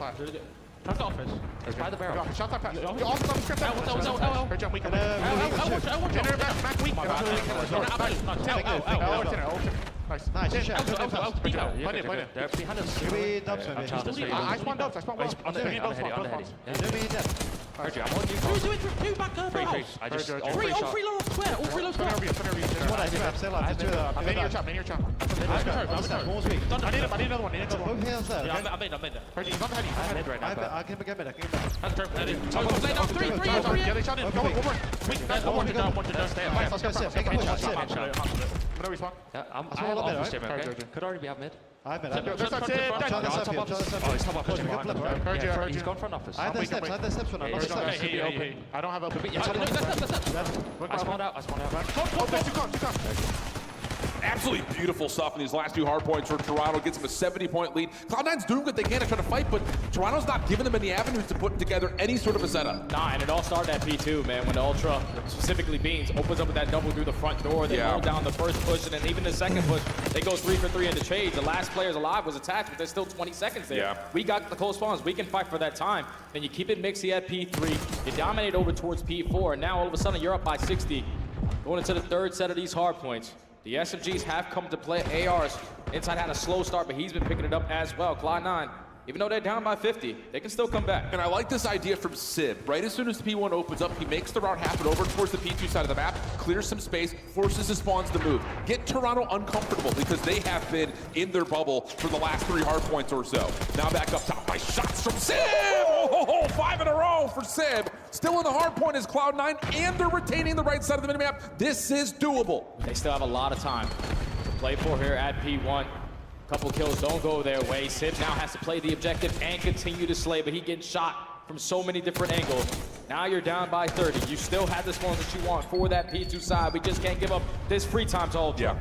S11: Front office.
S13: It's by the barrel.
S11: Shot that pass. You also on the script. Heard you, I'm weak. I want you. Back weak.
S1: Nice.
S13: They're behind us.
S1: Give me dubs, maybe.
S11: I spawned dubs.
S13: On the heady. Heard you, I'm on you.
S11: Two back there.
S13: Free. I just
S11: all three low square. All 3 low square. I'm in your chop. I need another one.
S1: Both hands there.
S11: Yeah, I made that. He's on the heady.
S13: I'm mid right now.
S1: I can get mid.
S11: Three. Yeah, they shot in. Go over. Weak. One to down. Stay up.
S1: Let's go sip. Make a push. Sip.
S11: I'm gonna respawn.
S13: I have office Jimmy, okay? Could already be out mid.
S1: I have mid.
S13: He's top up pushing behind. He's gone front office.
S1: I have the steps for now.
S11: I don't have a.
S13: I spawned out.
S11: Two cons.
S22: Absolutely beautiful stuff in these last 2 hard points for Toronto. Gets them a 70-point lead. Cloud9's doing what they can to try to fight, but Toronto's not giving them any avenues to put together any sort of a setup.
S23: Nah, and it all started at P2, man, when the Ultra, specifically Beans, opens up with that double through the front door. They hold down the first push, and then even the second push, they go 3 for 3 in the trade. The last players alive was attached, but there's still 20 seconds there. We got the close spawns. We can fight for that time. Then you keep it mixy at P3. You dominate over towards P4, and now all of a sudden you're up by 60. Going into the 3rd set of these hard points. The SMGs have come to play. ARs inside had a slow start, but he's been picking it up as well. Cloud9, even though they're down by 50, they can still come back.
S22: And I like this idea from Sib. Right as soon as P1 opens up, he makes the route happen over towards the P2 side of the map, clears some space, forces his spawns to move. Get Toronto uncomfortable because they have been in their bubble for the last 3 hard points or so. Now back up top. Nice shots from Sib! Oh, 5 in a row for Sib. Still in the hard point is Cloud9, and they're retaining the right side of the minimap. This is doable.
S23: They still have a lot of time to play for here at P1. Couple kills don't go their way. Sib now has to play the objective and continue to slay, but he gets shot from so many different angles. Now you're down by 30. You still have the spawns that you want for that P2 side. We just can't give up this free time to Ultra.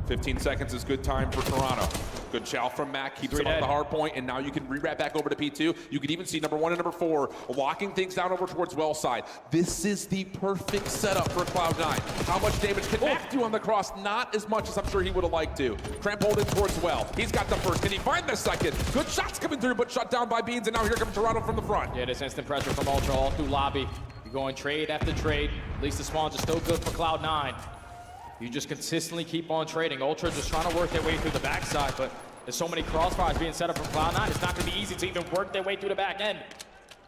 S22: 15 seconds is good time for Toronto. Good chow from Mac, keeps him on the hard point, and now you can re-wrap back over to P2. You can even see number 1 and number 4 locking things down over towards well side. This is the perfect setup for Cloud9. How much damage can Mac do on the cross? Not as much as I'm sure he would have liked to. Cramp holding towards well. He's got the first. Can he find the second? Good shots coming through, but shut down by Beans, and now here comes Toronto from the front.
S23: Yeah, this instant pressure from Ultra all through lobby. You're going trade after trade. At least the spawns are still good for Cloud9. You just consistently keep on trading. Ultra just trying to work their way through the backside, but there's so many crossfires being set up from Cloud9. It's not going to be easy to even work their way through the back end.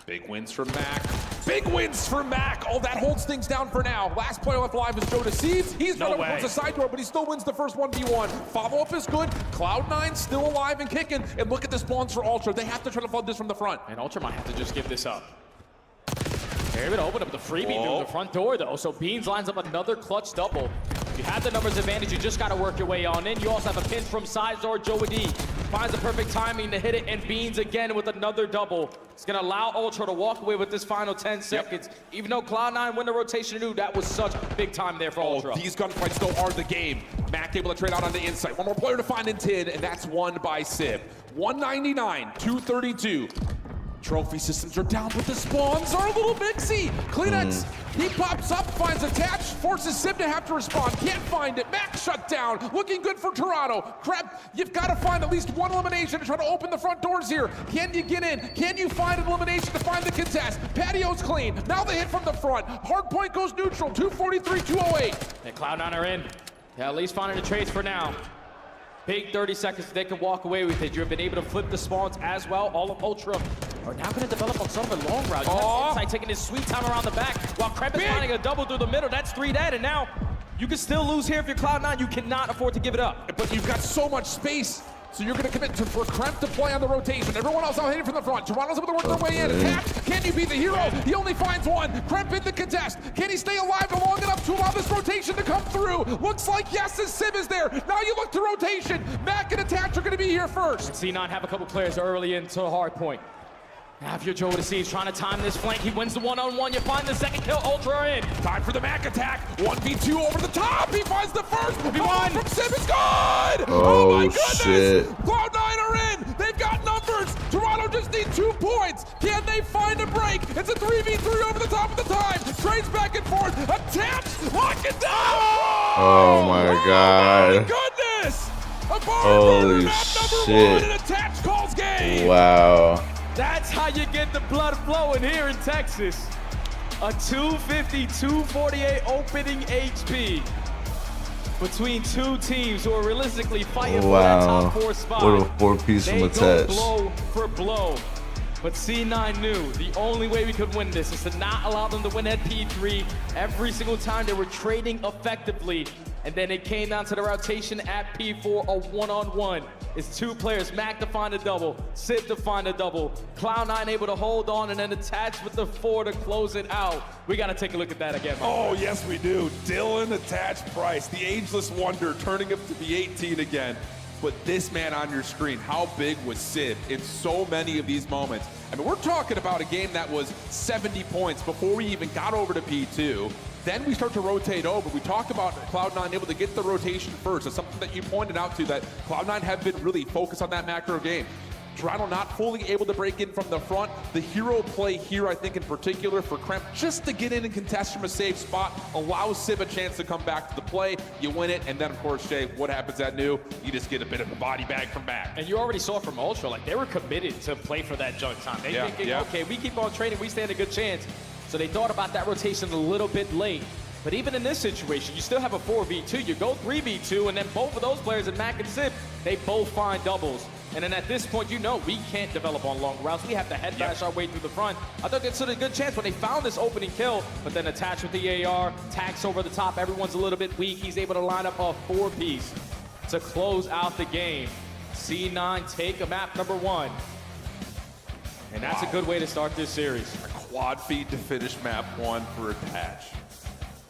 S22: Big wins for Mac. Big wins for Mac. Oh, that holds things down for now. Last player left alive is Joe Deceives. He's running towards the side door, but he still wins the first 1v1. Follow-up is good. Cloud9 still alive and kicking. And look at the spawns for Ultra. They have to try to flood this from the front.
S23: And Ultra might have to just give this up. They're able to open up the freebie through the front door, though. So Beans lines up another clutch double. You have the numbers advantage. You just got to work your way on in. You also have a pinch from side door. Joe D finds the perfect timing to hit it, and Beans again with another double. It's going to allow Ultra to walk away with this final 10 seconds. Even though Cloud9 win the rotation anew, that was such big time there for Ultra.
S22: These gunfights still are the game. Mac able to trade out on the inside. One more player to find in Tid, and that's won by Sib. 199, 232. Trophy systems are down, but the spawns are a little mixy. Kleenex, he pops up, finds attach, forces Sib to have to respond. Can't find it. Mac shut down. Looking good for Toronto. Crap, you've got to find at least one elimination to try to open the front doors here. Can you get in? Can you find an elimination to find the contest? Patio's clean. Now the hit from the front. Hard point goes neutral. 243, 208.
S23: And Cloud9 are in. Yeah, at least finding the trades for now. Big 30 seconds, they can walk away with it. You've been able to flip the spawns as well. All of Ultra are now going to develop on some of the long route. Inside taking his sweet time around the back while Kremp is finding a double through the middle. That's 3 dead, and now you can still lose here if you're Cloud9. You cannot afford to give it up.
S22: But you've got so much space. So you're going to commit to for Kremp to play on the rotation. Everyone else out hitting from the front. Toronto's able to work their way in. Attach. Can you be the hero? He only finds one. Kremp in the contest. Can he stay alive long enough to allow this rotation to come through? Looks like yes, as Sib is there. Now you look to rotation. Mac and Attach are going to be here first.
S23: C9 have a couple players early into hard point. Now if you're Joe Deceives trying to time this flank, he wins the one-on-one. You find the second kill, Ultra in.
S22: Time for the Mac attack. 1v2 over the top. He finds the first.
S23: One
S22: from Sib is good.
S3: Oh,
S22: my goodness.
S3: shit.
S22: Cloud9 are in. They've got numbers. Toronto just need 2 points. Can they find a break? It's a 3v3 over the top of the time. Trades back and forth. Attach. Lock it down.
S3: Oh my god.
S22: My goodness. A
S3: Holy shit.
S22: And Attach calls game.
S3: Wow.
S23: That's how you get the blood flowing here in Texas. A 250, 248 opening HP between 2 teams who are realistically fighting for that top 4 spot.
S3: What a 4-piece from Attach.
S23: They go blow for blow. But C9 knew the only way we could win this is to not allow them to win at P3. Every single time they were trading effectively. And then it came down to the rotation at P4, a one-on-one. It's 2 players, Mac to find a double, Sib to find a double, Cloud9 able to hold on and then Attach with the 4 to close it out. We gotta take a look at that again.
S22: Oh, yes we do. Dylan Attach Price, the ageless wonder, turning up to be 18 again. But this man on your screen, how big was Sib in so many of these moments? I mean, we're talking about a game that was 70 points before we even got over to P2. Then we start to rotate over. We talked about Cloud9 able to get the rotation first. It's something that you pointed out to, that Cloud9 have been really focused on that macro game. Toronto not fully able to break in from the front. The hero play here, I think in particular for Kremp, just to get in and contest from a safe spot, allows Civ a chance to come back to the play. You win it, and then of course, Jay, what happens at New? You just get a bit of a body bag from back.
S23: And you already saw from Ultra, like they were committed to play for that junk time. They thinking, okay, we keep on training, we stand a good chance. So they thought about that rotation a little bit late. But even in this situation, you still have a 4v2. You go 3v2, and then both of those players, in Mac and Civ, they both find doubles. And then at this point, you know we can't develop on long routes. We have to head bash our way through the front. I thought they stood a good chance when they found this opening kill, but then attached with the AR, tax over the top. Everyone's a little bit weak. He's able to line up a 4-piece to close out the game. C9 take a map number 1. And that's a good way to start this series.
S22: A quad feed to finish map 1 for Attach.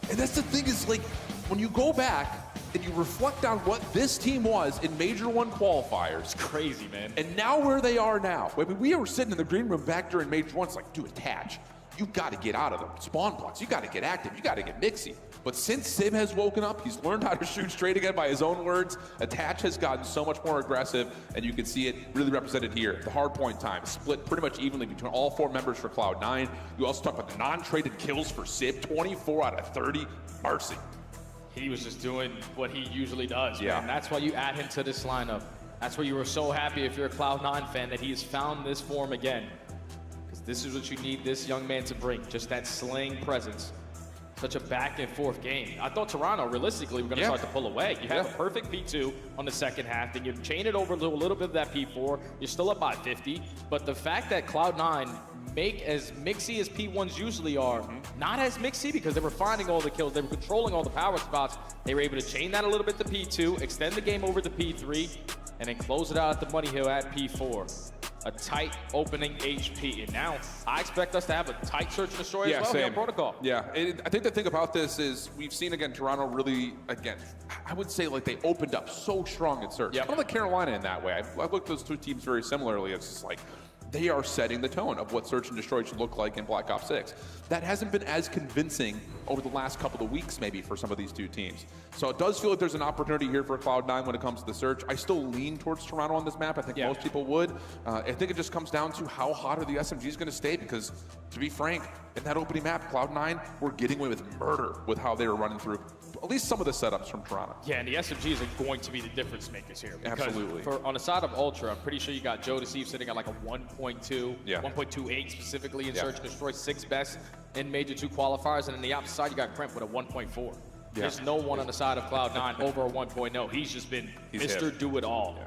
S22: And that's the thing is, like, when you go back and you reflect on what this team was in Major 1 qualifiers.
S23: It's crazy, man.
S22: And now where they are now. I mean, we were sitting in the green room back during Major 1. It's like, dude, Attach, you got to get out of the spawn blocks. You got to get active. You got to get mixy. But since Civ has woken up, he's learned how to shoot straight again by his own words. Attach has gotten so much more aggressive, and you can see it really represented here. The hard point time split pretty much evenly between all 4 members for Cloud9. You also talk about the non-traded kills for Civ, 24 out of 30. Mercy.
S23: He was just doing what he usually does,
S22: Yeah.
S23: man. That's why you add him to this lineup. That's why you were so happy if you're a Cloud9 fan that he has found this form again. Because this is what you need this young man to bring, just that slaying presence. Such a back and forth game. I thought Toronto, realistically, were going to start to pull away. You have a perfect P2 on the second half, then you chain it over to a little bit of that P4. You're still up by 50, but the fact that Cloud9 make as mixy as P1s usually are, not as mixy because they were finding all the kills, they were controlling all the power spots. They were able to chain that a little bit to P2, extend the game over to P3, and then close it out at the Money Hill at P4. A tight opening HP, and now I expect us to have a tight search and destroy as well here on Protocol.
S22: Yeah, I think the thing about this is we've seen, again, Toronto really, again, I would say like they opened up so strong at search. Kind of like Carolina in that way. I looked at those 2 teams very similarly. It's just like, they are setting the tone of what search and destroy should look like in Black Ops 6. That hasn't been as convincing over the last couple of weeks maybe for some of these 2 teams. So it does feel like there's an opportunity here for Cloud9 when it comes to the search. I still lean towards Toronto on this map. I think most people would. I think it just comes down to how hot are the SMGs going to stay, because to be frank, in that opening map, Cloud9 were getting away with murder with how they were running through at least some of the setups from Toronto.
S23: Yeah, and the SMGs are going to be the difference makers here.
S22: Absolutely.
S23: On the side of Ultra, I'm pretty sure you got Joe Deceive sitting at like a 1.2, 1.28 specifically in Search and Destroy, 6th best in Major 2 qualifiers, and on the opposite side, you got Kremp with a 1.4. There's no one on the side of Cloud9 over a 1.0. He's just been Mr. Do-It-All.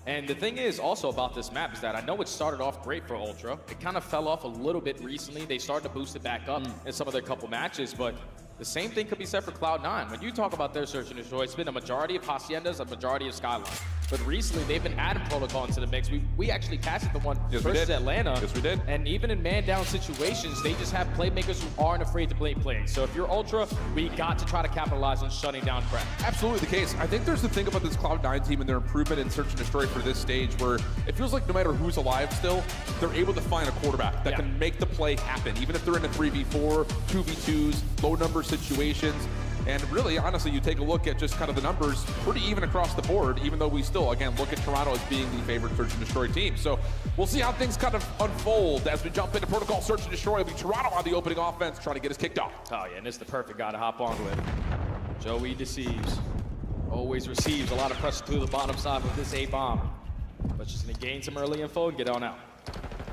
S23: And the thing is also about this map is that I know it started off great for Ultra. It kind of fell off a little bit recently. They started to boost it back up in some of their couple matches, but the same thing could be said for Cloud9. When you talk about their search and destroy, it's been a majority of Haciendas, a majority of Skyline. But recently, they've been adding Protocol into the mix. We actually casted the one versus Atlanta.
S22: Yes, we did.
S23: And even in man-down situations, they just have playmakers who aren't afraid to play plays. So if you're Ultra, we got to try to capitalize on shutting down Kremp.
S22: Absolutely the case. I think there's the thing about this Cloud9 team and their improvement in search and destroy for this stage where it feels like no matter who's alive still, they're able to find a quarterback that can make the play happen, even if they're in a 3v4, 2v2s, low number situations. And really, honestly, you take a look at just kind of the numbers, pretty even across the board, even though we still, again, look at Toronto as being the favorite search and destroy team. So we'll see how things kind of unfold as we jump into Protocol search and destroy. It'll be Toronto on the opening offense, trying to get us kicked off.
S23: Oh, yeah, and it's the perfect guy to hop on with. Joey Deceives. Always receives a lot of pressure through the bottom side with this A-bomb. But just going to gain some early info and get on out.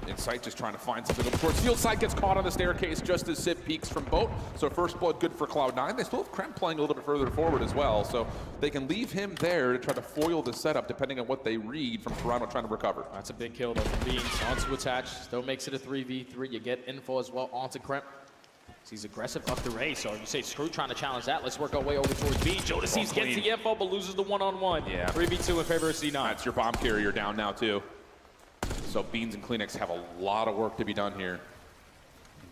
S22: Insight just trying to find something. Of course, Field Side gets caught on the staircase just as Civ peeks from boat. So first blood good for Cloud9. They still have Kremp playing a little bit further forward as well. So they can leave him there to try to foil the setup depending on what they read from Toronto trying to recover.
S23: That's a big kill though from Beans. Onto Attach. Still makes it a 3v3. You get info as well onto Kremp. He's aggressive up the race. So you say Screw trying to challenge that. Let's work our way over towards B. Joe Deceives gets the info but loses the one-on-one. 3v2 in favor of C9.
S22: That's your bomb carrier down now too. So Beans and Kleenex have a lot of work to be done here.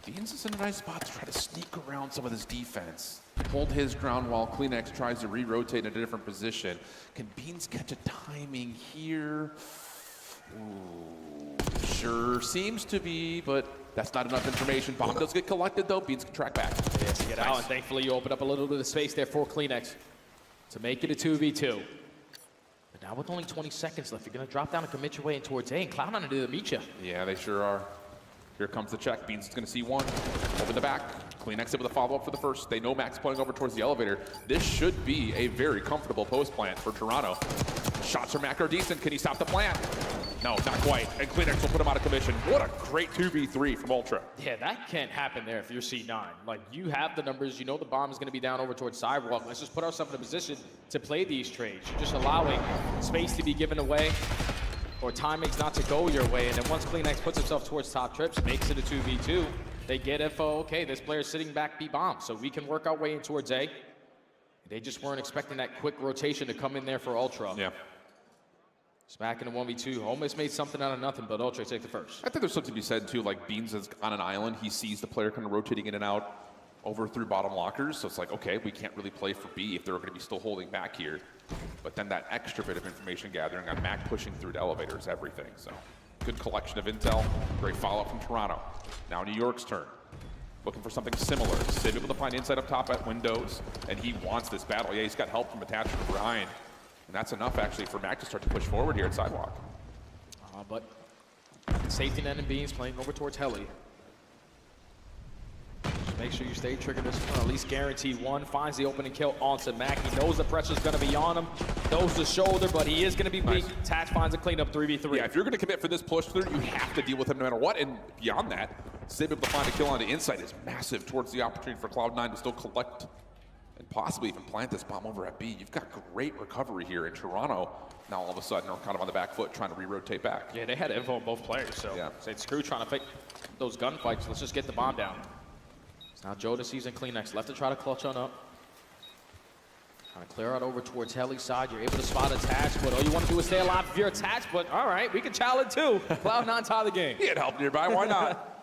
S22: Beans is in a nice spot to try to sneak around some of this defense. Hold his ground while Kleenex tries to re-rotate in a different position. Can Beans catch a timing here? Ooh, sure seems to be, but That's not enough information. Bomb does get collected, though. Beans can track back.
S23: Yes, get out, and thankfully you open up a little bit of space there for Kleenex to make it a 2v2. But now with only 20 seconds left, you're going to drop down and commit your way in towards A, and Cloud9 are to meet you.
S22: Yeah, they sure are. Here comes the check. Beans is going to see one. Over the back. Kleenex in with a follow-up for the first. They know Max playing over towards the elevator. This should be a very comfortable post plant for Toronto. Shots from Mac are decent. Can he stop the plant? No, not quite. And Kleenex will put him out of commission. What a great 2v3 from Ultra.
S23: Yeah, that can't happen there if you're C9. Like, you have the numbers. You know the bomb is going to be down over towards Sidewalk. Let's just put ourselves in a position to play these trades. You're just allowing space to be given away or timings not to go your way. And then once Kleenex puts himself towards top trips, makes it a 2v2, they get info, okay, this player's sitting back B bomb, so we can work our way in towards A. They just weren't expecting that quick rotation to come in there for Ultra.
S22: Yeah.
S23: Smacking a 1v2, almost made something out of nothing, but Ultra take the first.
S22: I think there's something to be said, too, like Beans is on an island. He sees the player kind of rotating in and out over through bottom lockers, so it's like, okay, we can't really play for B if they're going to be still holding back here. But then that extra bit of information gathering on Mac pushing through to elevator is everything, so. Good collection of intel, great follow-up from Toronto. Now New York's turn. Looking for something similar. Civ able to find inside up top at windows, and he wants this battle. Yeah, he's got help from attachment behind. And that's enough, actually, for Mac to start to push forward here at Sidewalk.
S23: But safety net and Beans playing over towards Heli. Just make sure you stay triggered this one, at least guarantee one. Finds the opening kill onto Mac. He knows the pressure's going to be on him. Knows the shoulder, but he is going to be weak. Tatch finds a cleanup 3v3.
S22: Yeah, if you're going to commit for this push through, you have to deal with him no matter what. And beyond that, Civ able to find a kill on the inside is massive towards the opportunity for Cloud9 to still collect and possibly even plant this bomb over at B. You've got great recovery here in Toronto. Now all of a sudden are kind of on the back foot trying to re-rotate back.
S23: Yeah, they had info on both players, so yeah. Say screw trying to fake those gunfights. Let's just get the bomb down. So now Jodeci's and Kleenex left to try to clutch on up. Trying to clear out over towards Heli's side. You're able to spot attached, but all you want to do is stay alive if you're attached, but all right, we can challenge too. Cloud9 tie the game.
S22: He had help nearby, why not?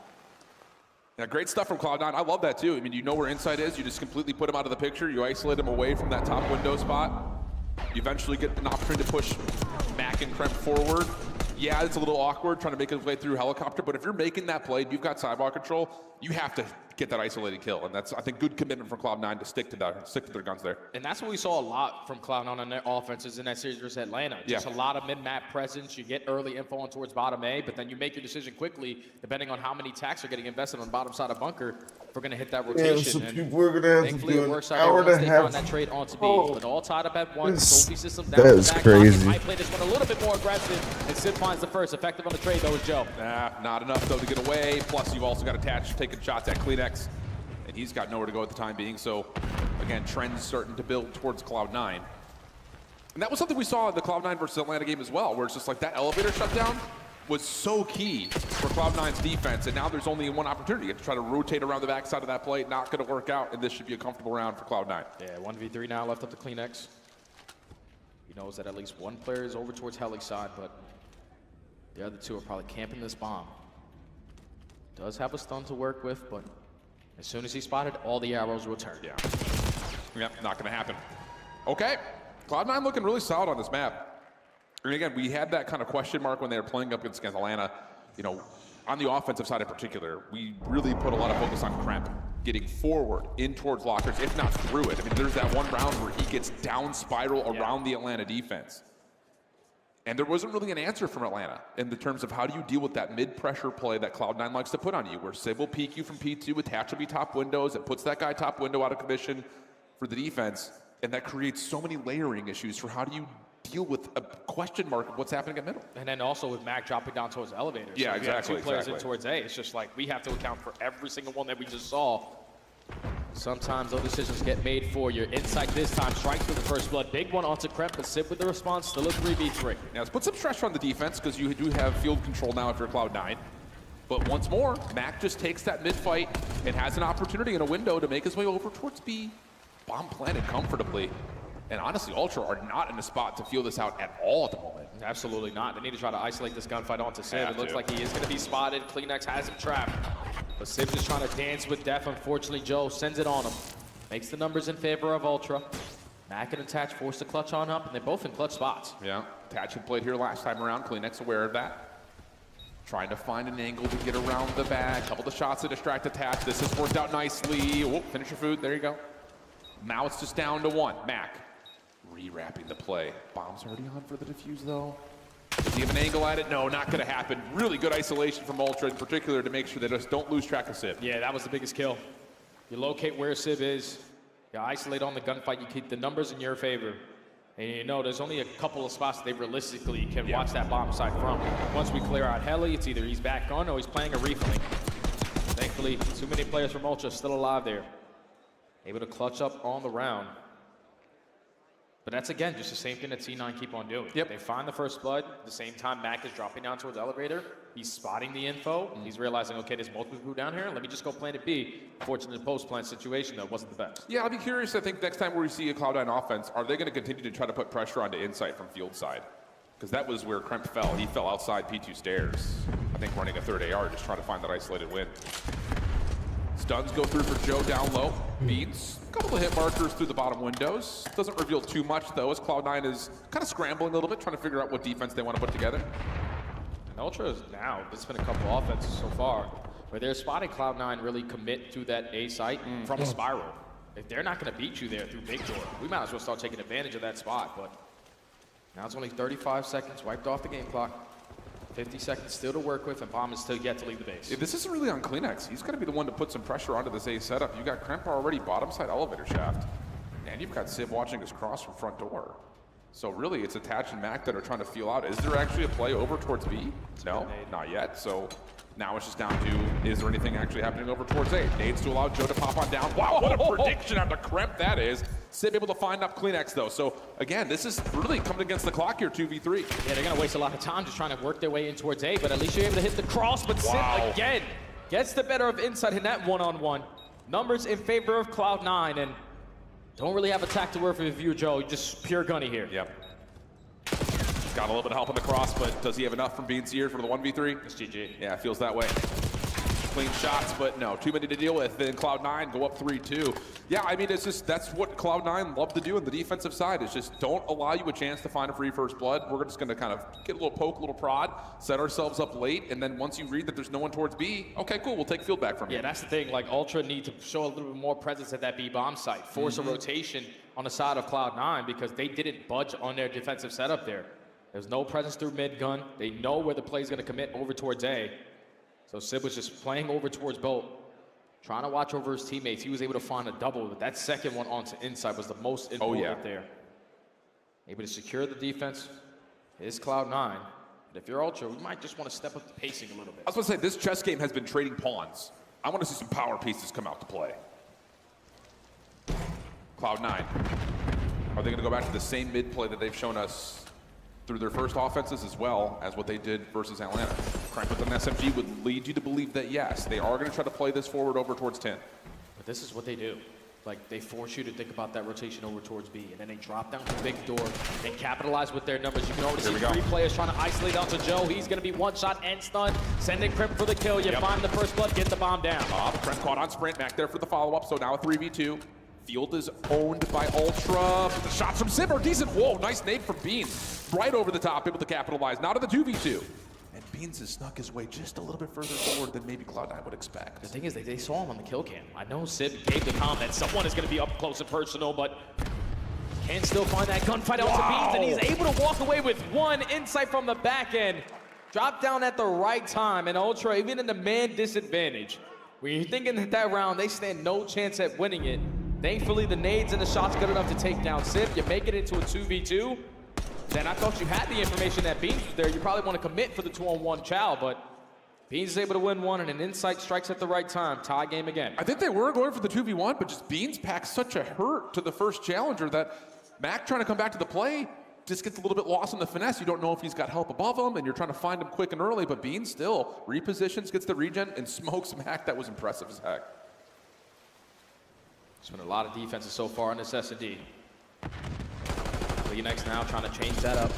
S22: Yeah, great stuff from Cloud9. I love that too. I mean, you know where inside is. You just completely put him out of the picture. You isolate him away from that top window spot. You eventually get an opportunity to push Mac and Kremp forward. Yeah, it's a little awkward trying to make his way through helicopter, but if you're making that play and you've got sidewalk control, you have to get that isolated kill. And that's, I think, good commitment from Cloud9 to stick to their guns there.
S23: And that's what we saw a lot from Cloud9 on their offenses in that series versus Atlanta. Just a lot of mid-map presence. You get early info on towards bottom A, but then you make your decision quickly, depending on how many tacks are getting invested on the bottom side of bunker. If we're going to hit that rotation.
S3: Yeah, so people are going to have to do an hour and a half.
S23: That trade onto B, but all tied up at one. Sophie system down
S3: that is crazy.
S23: Might play this one a little bit more aggressive, and Sid finds the first. Effective on the trade, though, is Joe.
S22: Nah, not enough, though, to get away. Plus, you've also got attached taking shots at Kleenex, and he's got nowhere to go at the time being. So, again, trends starting to build towards Cloud9. And that was something we saw in the Cloud9 versus Atlanta game as well, where it's just like that elevator shutdown was so key for Cloud9's defense, and now there's only one opportunity. You have to try to rotate around the backside of that plate. Not going to work out, and this should be a comfortable round for Cloud9.
S23: Yeah, 1v3 now left up to Kleenex. He knows that at least one player is over towards Heli's side, but the other two are probably camping this bomb. Does have a stun to work with, but as soon as he spotted, all the arrows will turn.
S22: Yeah. Yep, not going to happen. Okay, Cloud9 looking really solid on this map. And again, we had that kind of question mark when they were playing up against Atlanta. You know, on the offensive side in particular, we really put a lot of focus on Kremp getting forward in towards lockers, if not through it. I mean, there's that one round where he gets down spiral around the Atlanta defense. And there wasn't really an answer from Atlanta in the terms of how do you deal with that mid-pressure play that Cloud9 likes to put on you, where Civ will peek you from P2, attach will be top windows, it puts that guy top window out of commission for the defense, and that creates so many layering issues for how do you deal with a question mark of what's happening at middle.
S23: And then also with Mac dropping down towards the elevator.
S22: Yeah,
S23: so
S22: exactly.
S23: Two players in towards A. It's just like we have to account for every single one that we just saw. Sometimes those decisions get made for you. Insight this time, strikes for the first blood. Big one onto Kremp, but Sid with the response, still a 3v3.
S22: Now, let's put some pressure on the defense because you do have field control now if you're Cloud9. But once more, Mac just takes that mid-fight and has an opportunity in a window to make his way over towards B. Bomb planted comfortably. And honestly, Ultra are not in a spot to feel this out at all at the moment.
S23: Absolutely not. They need to try to isolate this gunfight onto Sid. It looks like he is going to be spotted. Kleenex has him trapped. But Sid just trying to dance with death. Unfortunately, Joe sends it on him. Makes the numbers in favor of Ultra. Mac and Attach forced to clutch on up, and they're both in clutch spots.
S22: Yeah, Attach had played here last time around. Kleenex aware of that. Trying to find an angle to get around the back. Couple of shots to distract attach. This has worked out nicely. Oh, finish your food. There you go. Now it's just down to 1. Mac re-wrapping the play. Bomb's already on for the defuse, though. Does he have an angle at it? No, not going to happen. Really good isolation from Ultra in particular to make sure they just don't lose track of Sib.
S23: Yeah, that was the biggest kill. You locate where Sib is. You isolate on the gunfight. You keep the numbers in your favor. And you know, there's only a couple of spots that they realistically can watch that bomb site from. Once we clear out Heli, it's either he's back on or he's playing a refilling. Thankfully, too many players from Ultra still alive there. Able to clutch up on the round. But that's, again, just the same thing that T9 keep on doing. They find the first blood. At the same time, Mac is dropping down towards the elevator. He's spotting the info. He's realizing, okay, there's multiple people down here. Let me just go plant B. Fortunately, post-plant situation, though, wasn't the best.
S22: Yeah, I'll be curious. I think next time we see a Cloud9 offense, are they going to continue to try to put pressure onto Insight from field side? Because that was where Kremp fell. He fell outside P2 stairs. I think running a third AR, just trying to find that isolated win. Stuns go through for Joe down low. Beats a couple of hit markers through the bottom windows. Doesn't reveal too much, though, as Cloud9 is kind of scrambling a little bit, trying to figure out what defense they want to put together.
S23: And Ultra is now, there's been a couple of offenses so far, where they're spotting Cloud9 really commit to that A site from a spiral. If they're not going to beat you there through big door, we might as well start taking advantage of that spot. But now it's only 35 seconds, wiped off the game clock. 50 seconds still to work with, and Bomb is still yet to leave the base.
S22: Yeah, this isn't really on CleanX. He's got to be the one to put some pressure onto this A setup. You got Kremp already bottom side elevator shaft, and you've got Sib watching his cross from front door. So really, it's Attach and Mac that are trying to feel out. Is there actually a play over towards B? No, not yet. So now it's just down to, is there anything actually happening over towards A? Nades to allow Joe to pop on down. Wow, what a prediction after Kremp that is. Sib able to find up CleanX, though. So again, this is really coming against the clock here, 2v3.
S23: Yeah, they're going to waste a lot of time just trying to work their way in towards A, but at least you're able to hit the cross. But Sib, again, gets the better of Insight in that one-on-one. Numbers in favor of Cloud9, and don't really have a tact to work with you, Joe. You're just pure gunny here.
S22: Yep. Got a little bit of help on the cross, but does he have enough from Beans here for the 1v3?
S23: It's GG.
S22: Yeah, it feels that way. Clean shots, but no, too many to deal with. Then Cloud9 go up 3-2. Yeah, I mean, it's just, that's what Cloud9 love to do on the defensive side, is just don't allow you a chance to find a free first blood. We're just gonna kind of get a little poke, a little prod, set ourselves up late, and then once you read that there's no one towards B, okay, cool, we'll take field back from you.
S23: Yeah, that's the thing, like Ultra need to show a little bit more presence at that B bomb site, force a rotation on the side of Cloud9 because they didn't budge on their defensive setup there. There's no presence through mid gun. They know where the play is going to commit over towards A. So Sib was just playing over towards Bolt, trying to watch over his teammates. He was able to find a double, but that second one onto Inside was the most important there. Able to secure the defense. Is Cloud9. But if you're Ultra, we might just want to step up the pacing a little bit.
S22: I was going to say, this chess game has been trading pawns. I want to see some power pieces come out to play. Cloud9. Are they going to go back to the same mid play that they've shown us through their first offenses as well as what they did versus Atlanta? Crank with an SMG would lead you to believe that, yes, they are going to try to play this forward over towards 10.
S23: But this is what they do. Like, they force you to think about that rotation over towards B, and then they drop down to big door. They capitalize with their numbers. You can already see 3 players trying to isolate onto Joe. He's going to be one shot and stunned. Sending Kremp for the kill. You find the first blood, get the bomb down.
S22: Kremp caught on sprint, back there for the follow-up, so now a 3v2. Field is owned by Ultra. The shots from Sib are decent. Whoa, nice nade from Beans. Right over the top, able to capitalize. Now to the 2v2. And Beans has snuck his way just a little bit further forward than maybe Cloud9 would expect.
S23: The thing is, they saw him on the kill cam. I know Sib gave the comment, someone is going to be up close and personal, but can still find that gunfight out to Beans, and he's able to walk away with one insight from the back end. Drop down at the right time, and Ultra, even in the man disadvantage, when you're thinking that round, they stand no chance at winning it. Thankfully, the nades and the shots good enough to take down Sib. You make it into a 2v2. Then I thought you had the information that Beans was there. You probably want to commit for the 2-on-1 chow, but Beans is able to win one, and an Insight strikes at the right time. Tie game again.
S22: I think they were going for the 2v1, but just Beans packs such a hurt to the first challenger that Mac trying to come back to the play just gets a little bit lost in the finesse. You don't know if he's got help above him, and you're trying to find him quick and early, but Beans still repositions, gets the regen, and smokes Mac. That was impressive as heck.
S23: There's been a lot of defenses so far in this S&D. Next now trying to change that up.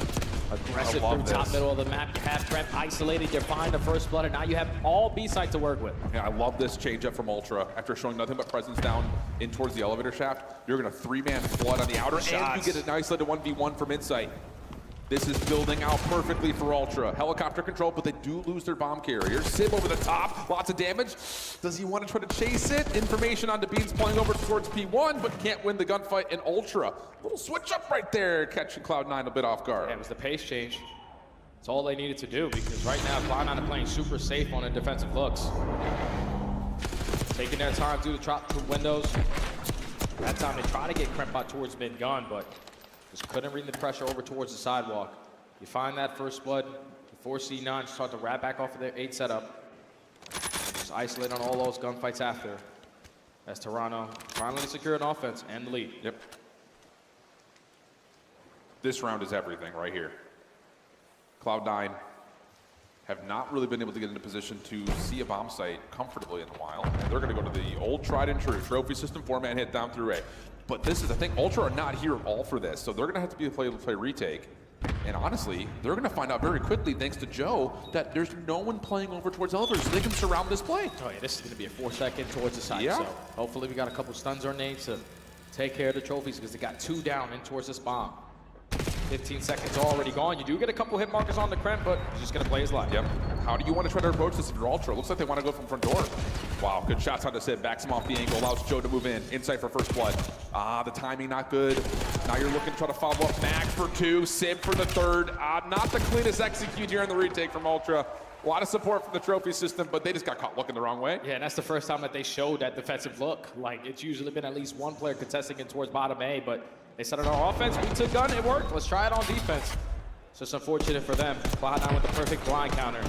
S23: Aggressive through top middle of the map. You have Kremp isolated. You're fine the first blood, and now you have all B side to work with.
S22: Yeah, I love this change up from Ultra. After showing nothing but presence down in towards the elevator shaft, you're going to 3-man flood on the outer, and you get an isolated 1v1 from Insight. This is building out perfectly for Ultra. Helicopter control, but they do lose their bomb carrier. Sib over the top, lots of damage. Does he want to try to chase it? Information on the Beans playing over towards P1, but can't win the gunfight in Ultra. Little switch up right there, catching Cloud9 a bit off guard.
S23: Yeah, it was the pace change. That's all they needed to do, because right now Cloud9 are playing super safe on their defensive looks. Taking their time through the drop through windows. That time they try to get Krempot towards mid-gun, but just couldn't read the pressure over towards the sidewalk. You find that first blood, before C9 start to wrap back off of their 8 setup. Just isolate on all those gunfights after. As Toronto finally secure an offense and the lead.
S22: Yep. This round is everything right here. Cloud9 have not really been able to get into position to see a bomb site comfortably in a while. And they're going to go to the old tried and true trophy system format, hit down through A. But this is, I think, Ultra are not here at all for this, so they're going to have to be able to play retake. And honestly, they're going to find out very quickly, thanks to Joe, that there's no one playing over towards elevators, so they can surround this play.
S23: Oh yeah, this is going to be a 4-second towards the side.
S22: Yeah.
S23: So hopefully we got a couple stuns or nades to take care of the trophies, because they got 2 down in towards this bomb. 15 seconds already gone. You do get a couple hit markers on the Kremp, but he's just going to play his life.
S22: Yep. How do you want to try to approach this if you're Ultra? Looks like they want to go from front door. Wow, good shots on the Sid. Backs him off the angle, allows Joe to move in. Insight for first blood. The timing not good. Now you're looking to try to follow up. Mac for 2, Sib for the 3rd. Not the cleanest execute here in the retake from Ultra. A lot of support from the trophy system, but they just got caught looking the wrong way.
S23: Yeah, and that's the first time that they showed that defensive look. Like, it's usually been at least one player contesting it towards bottom A, but they set it on offense. We took gun, it worked. Let's try it on defense. It's just unfortunate for them. Cloud9 with the perfect blind counter.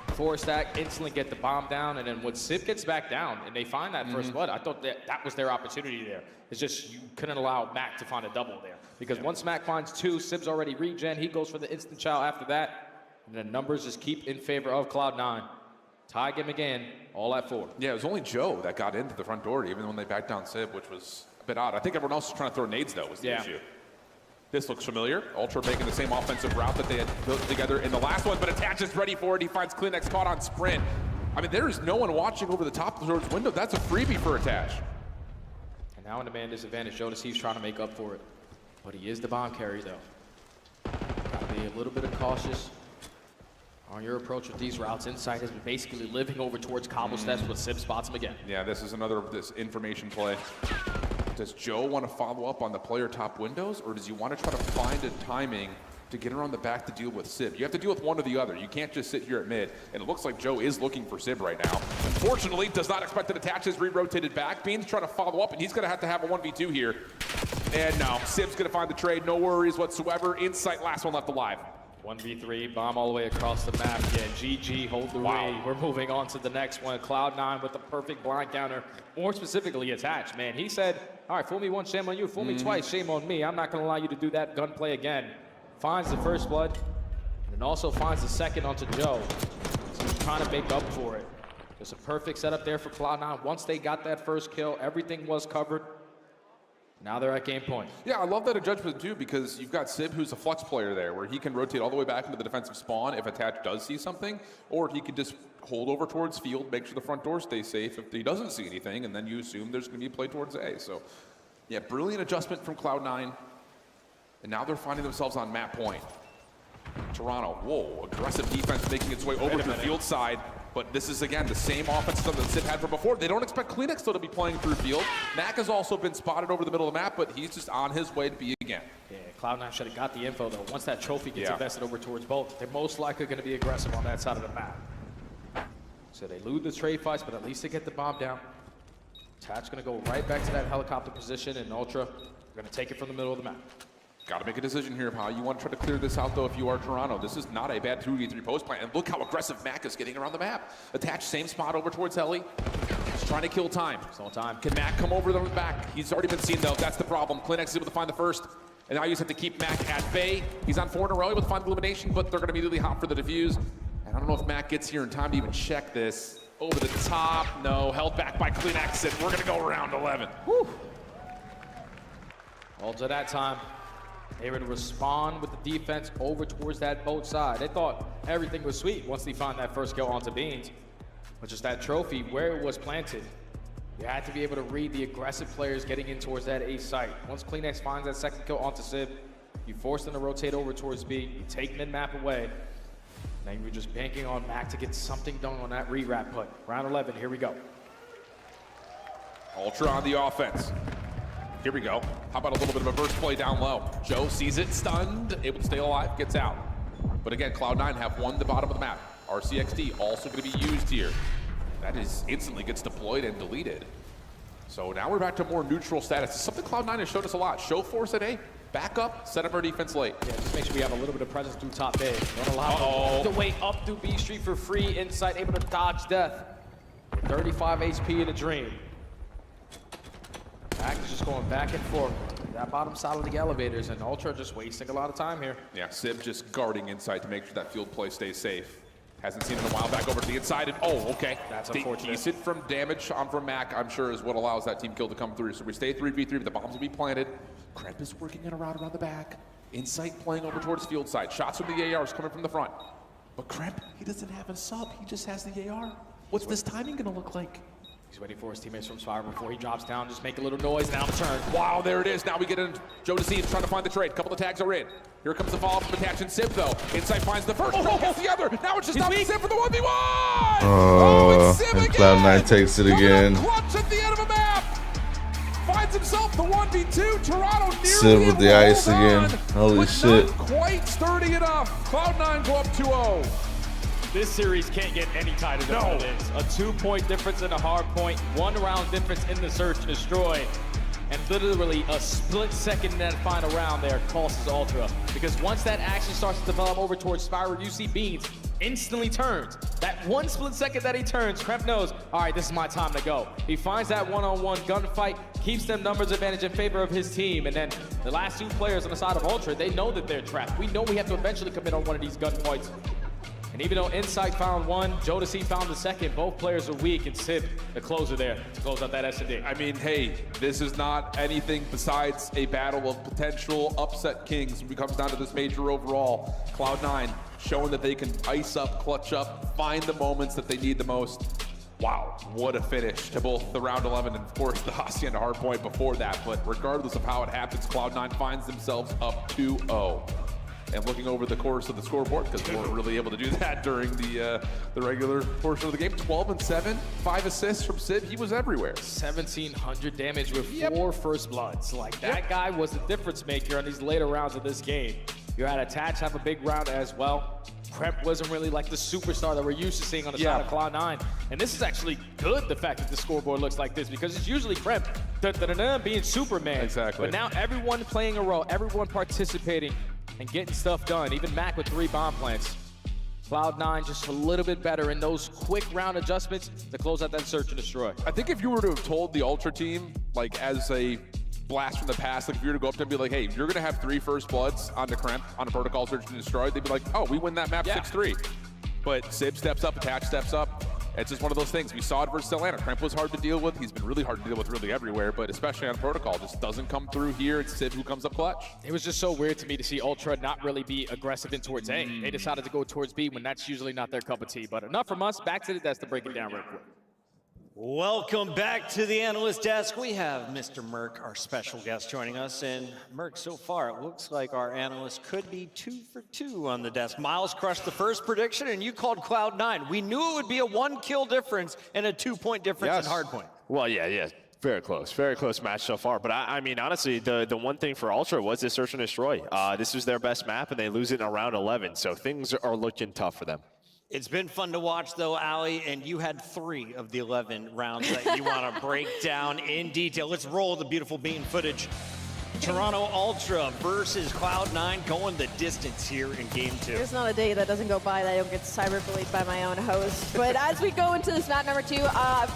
S23: 4-stack, instantly get the bomb down, and then when Sib gets back down and they find that first blood, I thought that was their opportunity there. It's just you couldn't allow Mac to find a double there. Because once Mac finds 2, Sib's already regen, he goes for the instant chow after that, and the numbers just keep in favor of Cloud9. Tie game again, all at 4.
S22: Yeah, it was only Joe that got into the front door, even when they backed down Sib, which was a bit odd. I think everyone else was trying to throw nades, though, was the issue. This looks familiar. Ultra making the same offensive route that they had built together in the last one, but Attach is ready for it. He finds Kleenex caught on sprint. I mean, there is no one watching over the top of the door's window. That's a freebie for Attach.
S23: And now in the man disadvantage, Jonas, he's trying to make up for it. But he is the bomb carry, though. Gotta be a little bit of cautious on your approach with these routes. Insight has been basically living over towards cobble steps, but Sib spots him again.
S22: Yeah, this is another information play. Does Joe want to follow up on the player top windows, or does he want to try to find a timing to get around the back to deal with Sib? You have to deal with one or the other. You can't just sit here at mid, and it looks like Joe is looking for Sib right now. Unfortunately, does not expect to attach his re-rotated back. Bean's trying to follow up, and he's going to have a 1v2 here. And no, Sib's going to find the trade. No worries whatsoever. Insight, last one left alive.
S23: 1v3, bomb all the way across the map. Yeah, GG, hold the way. We're moving on to the next one. Cloud9 with the perfect blind counter, more specifically Attach. Man, he said, all right, fool me once, shame on you. Fool me twice, shame on me. I'm not going to allow you to do that gunplay again. Finds the first blood, and also finds the second onto Joe. So he's trying to make up for it. Just a perfect setup there for Cloud9. Once they got that first kill, everything was covered. Now they're at game point.
S22: Yeah, I love that adjustment too, because you've got Sib, who's a flex player there, where he can rotate all the way back into the defensive spawn if Attach does see something, or he can just hold over towards field, make sure the front door stays safe if he doesn't see anything, and then you assume there's going to be a play towards A. So, yeah, brilliant adjustment from Cloud9, and now they're finding themselves on map point. Toronto, whoa, aggressive defense making its way over to the field side. But this is, again, the same offense that Sib had from before. They don't expect Kleenex, though, to be playing through field. Mac has also been spotted over the middle of the map, but he's just on his way to be again.
S23: Yeah, Cloud9 should have got the info, though. Once that trophy gets invested over towards both, they're most likely going to be aggressive on that side of the map. So they lose the trade fights, but at least they get the bomb down. Attach going to go right back to that helicopter position, and Ultra going to take it from the middle of the map.
S22: Got to make a decision here of how you want to try to clear this out, though, if you are Toronto. This is not a bad 2v3 post plan. And look how aggressive Mac is getting around the map. Attach, same spot over towards Heli. He's trying to kill time.
S23: Still time.
S22: Can Mac come over the back? He's already been seen, though. That's the problem. Kleenex is able to find the first. And now you just have to keep Mac at bay. He's on 4 in a row with final elimination, but they're going to immediately hop for the defuse. And I don't know if Mac gets here in time to even check this. Over the top. No, held back by Kleenex, and we're going to go around 11.
S23: Whew. All to that time. They were to respond with the defense over towards that boat side. They thought everything was sweet once they found that first kill onto Beans. But just that trophy, where it was planted, you had to be able to read the aggressive players getting in towards that A site. Once Kleenex finds that second kill onto Sib, You force them to rotate over towards B. You take mid-map away. Then you're just banking on Mac to get something done on that re-wrap put. Round 11, here we go.
S22: Ultra on the offense. Here we go. How about a little bit of a burst play down low? Joe sees it, stunned, able to stay alive, gets out. But again, Cloud9 have won the bottom of the map. RCXD also going to be used here. That is instantly gets deployed and deleted. So now we're back to more neutral status. It's something Cloud9 has showed us a lot. Show force at A, back up, set up our defense late.
S23: Yeah, just make sure we have a little bit of presence through top A. Don't allow them to wait up through B Street for free. Insight able to dodge death. 35 HP in a dream. Mac is just going back and forth. That bottom side of the elevators, and Ultra just wasting a lot of time here.
S22: Yeah, Sib just guarding inside to make sure that field play stays safe. Hasn't seen it in a while. Back over to the inside, and oh, okay.
S23: That's unfortunate.
S22: Decent from damage from Mac, I'm sure, is what allows that team kill to come through. So we stay 3v3, but the bombs will be planted. Kremp is working in a route around the back. Insight playing over towards field side. Shots from the ARs coming from the front. But Kremp, he doesn't have a sub. He just has the AR. What's this timing going to look like?
S23: He's waiting for his teammates from Spire before he drops down. Just make a little noise, now turn.
S22: Wow, there it is. Now we get in. Joe Deceive trying to find the trade. Couple of tags are in. Here comes the follow-up from attaching Sib, though. Insight finds the first, gets the other. Now it's just not Sib for the 1v1!
S3: And Cloud9 takes it again.
S22: Clutch at the end of a map. Finds himself the 1v2. Toronto nearly
S3: Sib with the ice again. Holy shit.
S22: Not quite sturdy enough. Cloud9 go up 2-0.
S23: This series can't get any tighter than what it is. A 2-point difference in a hard point, 1 round difference in the search and destroy, and literally a split second in that final round there costs Ultra. Because once that action starts to develop over towards Spyro, you see Beans instantly turns. That 1 split second that he turns, Kremp knows, all right, this is my time to go. He finds that one-on-one gunfight, keeps them numbers advantage in favor of his team, and then the last 2 players on the side of Ultra, they know that they're trapped. We know we have to eventually commit on one of these gunfights. And even though Insight found 1, Jodeci found the 2nd, both players are weak, and Sib, the closer there, to close out that S&D.
S22: I mean, hey, this is not anything besides a battle of potential upset kings when it comes down to this major overall. Cloud9 showing that they can ice up, clutch up, find the moments that they need the most. Wow, what a finish to both the round 11 and, of course, the Hacienda hardpoint before that. But regardless of how it happens, Cloud9 finds themselves up 2-0. And looking over the course of the scoreboard, because we weren't really able to do that during the regular portion of the game. 12-7, 5 assists from Sid. He was everywhere.
S23: 1,700 damage with 4 first bloods. Like, that guy was the difference maker in these later rounds of this game. You had Attach have a big round as well. Kremp wasn't really like the superstar that we're used to seeing on the side of Cloud9. And this is actually good, the fact that the scoreboard looks like this, because it's usually Kremp being Superman.
S22: Exactly.
S23: But now everyone playing a role, everyone participating, and getting stuff done. Even Mac with 3 bomb plants. Cloud9 just a little bit better in those quick round adjustments to close out that search and destroy.
S22: I think if you were to have told the Ultra team, like as a blast from the past, like if you were to go up to them and be like, hey, you're gonna have 3 first bloods on the Kremp, on a protocol search and destroy, they'd be like, oh, we win that map 6-3. But Sib steps up, Attach steps up. It's just one of those things. We saw it versus Atlanta. Kremp was hard to deal with. He's been really hard to deal with really everywhere, but especially on protocol. Just doesn't come through here. It's Sib who comes up clutch.
S23: It was just so weird to me to see Ultra not really be aggressive in towards A. They decided to go towards B when that's usually not their cup of tea. But enough from us. Back to the desk to break it down real quick.
S4: Welcome back to the analyst desk. We have Mr. Merk, our special guest, joining us. And Merk, so far, it looks like our analyst could be 2 for 2 on the desk. Miles crushed the first prediction, and you called Cloud9. We knew it would be a 1-kill difference and a 2-point difference in hardpoint.
S16: Well, yeah. Very close match so far. But I mean, honestly, the one thing for Ultra was this search and destroy. This was their best map, and they lose it in round 11. So things are looking tough for them.
S4: It's been fun to watch, though, Ali, and you had 3 of the 11 rounds that you want to break down in detail. Let's roll the beautiful bean footage. Toronto Ultra versus Cloud9 going the distance here in game 2.
S8: There's not a day that doesn't go by that I don't get cyberbullied by my own host. But as we go into this map number 2,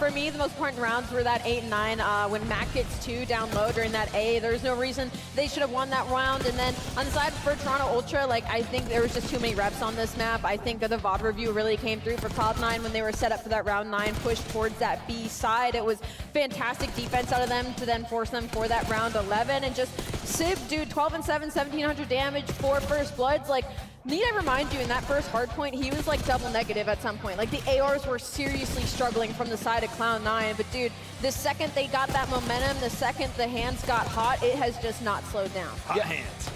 S8: for me, the most important rounds were that 8 and 9. When Mac gets 2 down low during that A, there's no reason they should have won that round. And then on the side for Toronto Ultra, like, I think there was just too many reps on this map. I think the VOD review really came through for Cloud9 when they were set up for that round 9 push towards that B side. It was fantastic defense out of them to then force them for that round 11. And just Sib, dude, 12-7, 1,700 damage, 4 first bloods. Like, Need I remind you, in that first hard point, he was like double negative at some point. Like the ARs were seriously struggling from the side of Cloud9, but dude, the second they got that momentum, the second the hands got hot, it has just not slowed down.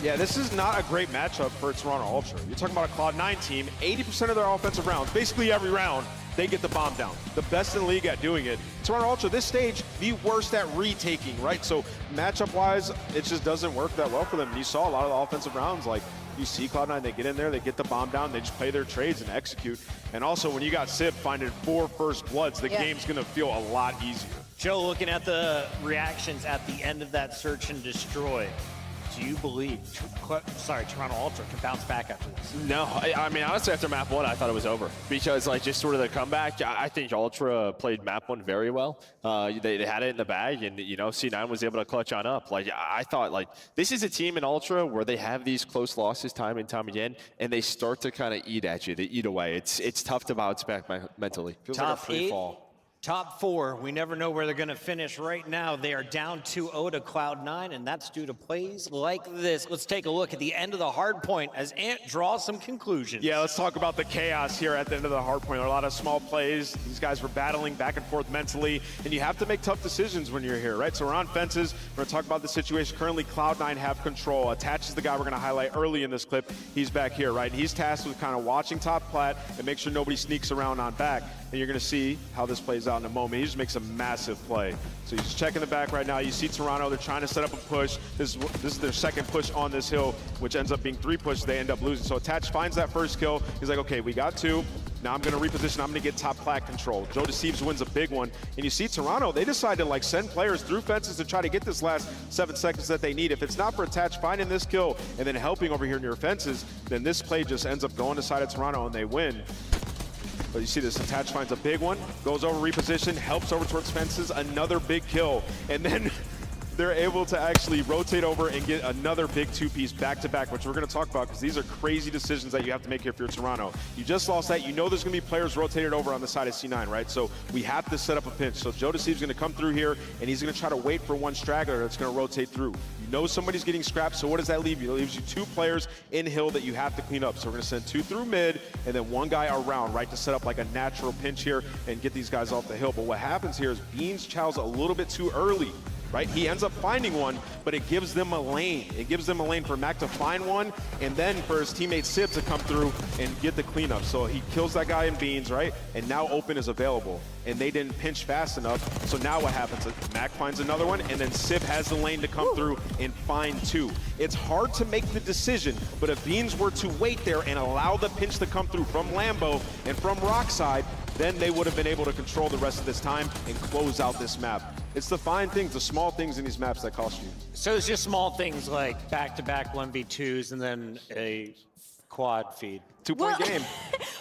S6: Yeah, this is not a great matchup for Toronto Ultra. You're talking about a Cloud9 team, 80% of their offensive rounds, basically every round, they get the bomb down. The best in the league at doing it. Toronto Ultra, this stage, the worst at retaking, right? So matchup-wise, it just doesn't work that well for them. You saw a lot of the offensive rounds, like, you see Cloud9, they get in there, they get the bomb down, they just play their trades and execute. And also, when you got Sib finding 4 first bloods, the game's gonna feel a lot easier.
S4: Joe, looking at the reactions at the end of that search and destroy, do you believe, Toronto Ultra can bounce back after this?
S16: No, I mean, honestly, after map 1, I thought it was over. Because, like, just sort of the comeback, I think Ultra played map 1 very well. They had it in the bag, and, you know, C9 was able to clutch on up. Like, I thought, like, this is a team in Ultra where they have these close losses time and time again, and they start to kind of eat at you. They eat away. It's tough to bounce back mentally. Feels like a free fall.
S4: Top 4, we never know where they're going to finish. Right now, they are down 2-0 to Cloud9, and that's due to plays like this. Let's take a look at the end of the hard point as Ant draws some conclusions.
S6: Yeah, let's talk about the chaos here at the end of the hard point. There are a lot of small plays. These guys were battling back and forth mentally, and you have to make tough decisions when you're here, right? So we're on fences. We're going to talk about the situation. Currently, Cloud9 have control. Attach is the guy we're going to highlight early in this clip. He's back here, right? And he's tasked with kind of watching top plat and make sure nobody sneaks around on back. And you're going to see how this plays out in a moment. He just makes a massive play. So he's just checking the back right now. You see Toronto, they're trying to set up a push. This is their second push on this hill, which ends up being 3 pushes. They end up losing. So Attach finds that first kill. He's like, okay, we got 2. Now I'm going to reposition. I'm going to get top plat control. Joe Deceives wins a big one. And you see Toronto, they decide to like send players through fences to try to get this last 7 seconds that they need. If it's not for Attach finding this kill and then helping over here near fences, then this play just ends up going to side of Toronto and they win. But you see this, Attach finds a big one, goes over reposition, helps over towards fences, another big kill. And then they're able to actually rotate over and get another big 2-piece back-to-back, which we're going to talk about because these are crazy decisions that you have to make here if you're Toronto. You just lost that. You know there's going to be players rotated over on the side of C9, right? So we have to set up a pinch. So Joe Deceives going to come through here, and he's going to try to wait for one straggler that's going to rotate through. You know somebody's getting scrapped, so what does that leave you? It leaves you 2 players in hill that you have to clean up. So we're going to send 2 through mid, and then 1 guy around, right, to set up like a natural pinch here and get these guys off the hill. But what happens here is Beans chows a little bit too early. Right? He ends up finding one, but it gives them a lane. It gives them a lane for Mac to find one, and then for his teammate Sib to come through and get the cleanup. So he kills that guy in Beans, right? And now Open is available. And they didn't pinch fast enough. So now what happens? Mac finds another one, and then Sib has the lane to come through and find 2. It's hard to make the decision, but if Beans were to wait there and allow the pinch to come through from Lambo and from Rockside, then they would have been able to control the rest of this time and close out this map. It's the fine things, the small things in these maps that cost you.
S4: So it's just small things like back-to-back 1v2s and then a quad feed.
S6: 2-point game.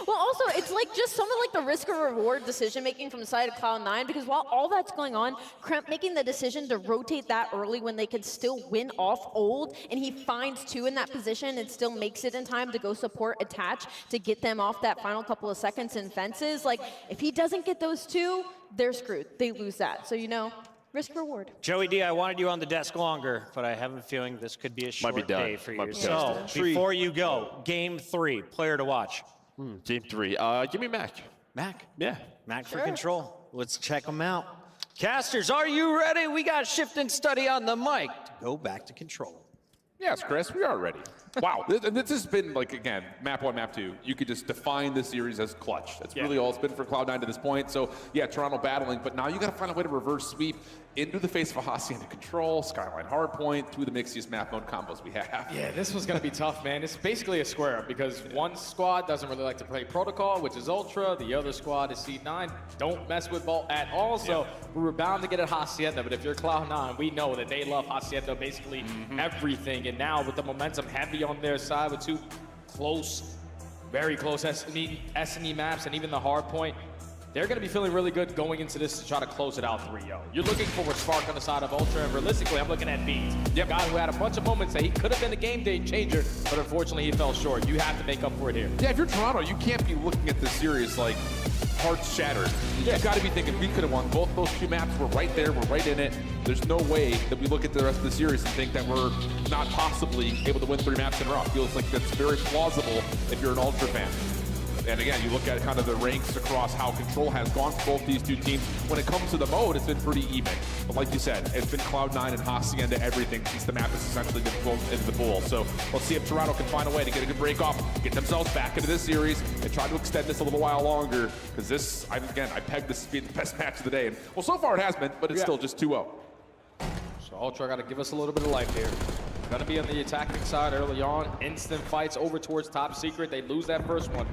S8: Well, also, it's like just some of like the risk or reward decision making from the side of Cloud9, because while all that's going on, Kremp making the decision to rotate that early when they could still win off old, and he finds 2 in that position and still makes it in time to go support Attach to get them off that final couple of seconds in fences. Like, if he doesn't get those 2, they're screwed. They lose that. So, you know, risk reward.
S4: Joey D, I wanted you on the desk longer, but I have a feeling this could be a short day for you. So, before you go, game 3, player to watch.
S16: Game 3. Give me Mac.
S4: Mac?
S16: Yeah.
S4: Mac for control. Let's check them out. Casters, are you ready? We got Shift and Study on the mic to go back to control.
S22: Yes, Chris, we are ready. Wow, this has been, like, again, map 1, map 2. You could just define this series as clutch. That's really all it's been for Cloud9 to this point. So, yeah, Toronto battling, but now you got to find a way to reverse sweep into the face of a Hacienda control, Skyline hardpoint, 2 of the mixiest map mode combos we have.
S23: Yeah, this was going to be tough, man. It's basically a square up because one squad doesn't really like to play Protocol, which is Ultra. The other squad is C9. Don't mess with Bolt at all. So we were bound to get a Hacienda, but if you're Cloud9, we know that they love Hacienda basically everything. And now with the momentum heavy on their side with 2 close, very close S&E maps and even the hard point, they're going to be feeling really good going into this to try to close it out 3-0. You're looking for a spark on the side of Ultra, and realistically, I'm looking at Beans. A guy who had a bunch of moments that he could have been a game day changer, but unfortunately he fell short. You have to make up for it here.
S22: Yeah, if you're Toronto, you can't be looking at this series like, hearts shattered. You've got to be thinking we could have won. Both those 2 maps were right there. We're right in it. There's no way that we look at the rest of the series and think that we're not possibly able to win 3 maps in a row. It feels like that's very plausible if you're an Ultra fan. And again, you look at kind of the ranks across how Control has gone for both these 2 teams. When it comes to the mode, it's been pretty even. But like you said, it's been Cloud9 and Hacienda everything since the map has essentially been pulled into the pool. So let's see if Toronto can find a way to get a good break off, get themselves back into this series, and try to extend this a little while longer. Because this, I pegged this to be the best match of the day. And well, so far it has been, but it's still just 2-0.
S23: So Ultra got to give us a little bit of life here. Going to be on the attacking side early on. Instant fights over towards top secret. They lose that first one.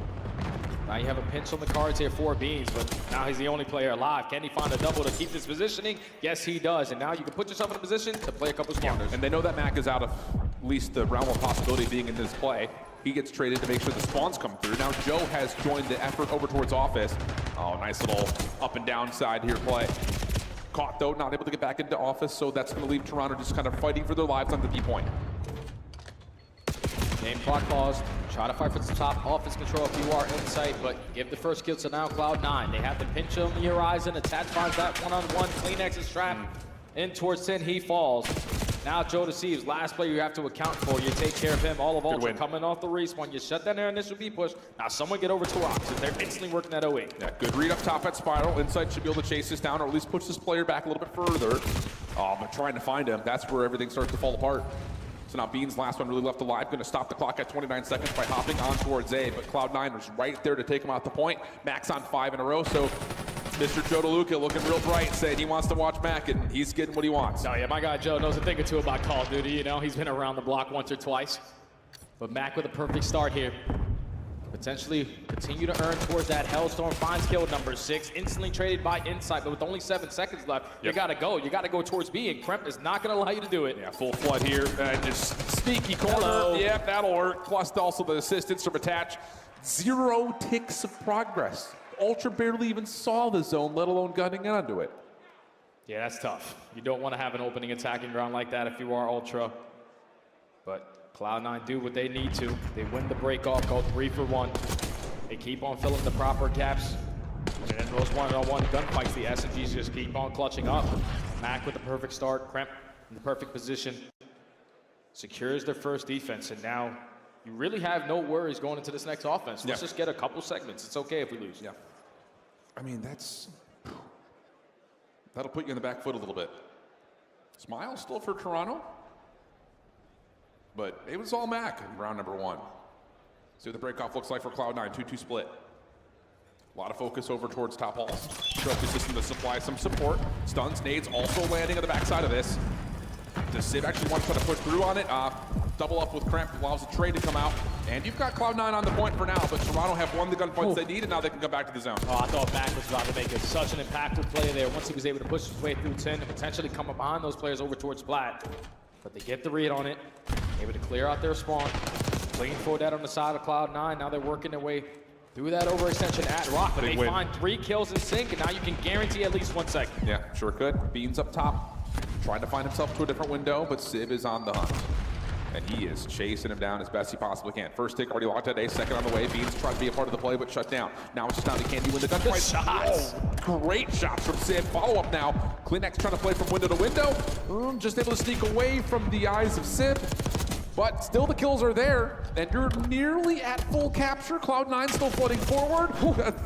S23: Now you have a pinch on the cards here for Beans, but now he's the only player alive. Can he find a double to keep this positioning? Yes, he does. And now you can put yourself in a position to play a couple spawners.
S22: And they know that Mac is out of at least the realm of possibility of being in this play. He gets traded to make sure the spawns come through. Now Joe has joined the effort over towards Office. Oh, nice little up and down side here play. Caught though, not able to get back into Office, so that's going to leave Toronto just kind of fighting for their lives on the B point.
S23: Game clock paused. Try to fight for the top Office control if you are in sight, but give the first kill to now Cloud9. They have the pinch on the horizon. Attach finds that one-on-one. Kleenex is trapped in towards 10. He falls. Now Joe deceives. Last player you have to account for. You take care of him. All of Ultra coming off the respawn. You shut down their initial B push. Now someone get over to Rokkr. They're instantly working that 08.
S22: Yeah, good read up top at Spiral. Insight should be able to chase this down, or at least push this player back a little bit further. Oh, but trying to find him, that's where everything starts to fall apart. So now Bean's last one really left alive. Going to stop the clock at 29 seconds by hopping on towards A, but Cloud9 was right there to take him out the point. Mac's on 5 in a row, so Mr. Joe DeLuca looking real bright, saying he wants to watch Mac, and he's getting what he wants.
S23: Oh yeah, my guy Joe knows a thing or two about Call of Duty, you know. He's been around the block once or twice. But Mac with a perfect start here. Potentially continue to earn towards that Hellstorm. Finds kill number 6. Instantly traded by Insight, but with only 7 seconds left, you gotta go. You gotta go towards B, and Kremp is not gonna allow you to do it.
S22: Yeah, full flood here, and just sneaky corner.
S23: Hello.
S22: Yep, that'll work. Plus also the assistance from Attach. 0 ticks of progress. Ultra barely even saw the zone, let alone gunning onto it.
S23: Yeah, that's tough. You don't want to have an opening attacking ground like that if you are Ultra. But Cloud9 do what they need to. They win the break off, go 3 for 1. They keep on filling the proper gaps. And in those one-on-one gunfights, the SMGs just keep on clutching up. Mac with the perfect start, Kremp in the perfect position. Secures their first defense, and now you really have no worries going into this next offense. Let's just get a couple segments. It's okay if we lose.
S22: Yeah. I mean, that'll put you in the back foot a little bit. Smile still for Toronto. But it was all Mac in round number 1. See what the breakoff looks like for Cloud9, 2-2 split. A lot of focus over towards top halls. Trophy system to supply some support. Stuns, nades also landing on the backside of this. Does Civ actually want to try to push through on it? Double up with Kremp allows the trade to come out. And you've got Cloud9 on the point for now, but Toronto have won the gun points they need, and now they can come back to the zone.
S23: Oh, I thought Mac was about to make such an impactful play there once he was able to push his way through 10 and potentially come up behind those players over towards Plat. But they get the read on it, able to clear out their spawn. Looking for that on the side of Cloud9. Now they're working their way through that overextension at Rock, but they find 3 kills in sync, and now you can guarantee at least 1 second.
S22: Yeah, sure could. Beans up top, trying to find himself to a different window, but Civ is on the hunt. And he is chasing him down as best he possibly can. First tick already locked at A, second on the way. Beans trying to be a part of the play, but shut down. Now it's just down to Candy win the gunfight.
S23: Shots.
S22: Oh, great shots from Civ. Follow up now. Kleenex trying to play from window to window. Just able to sneak away from the eyes of Civ. But still the kills are there, and you're nearly at full capture. Cloud9 still floating forward.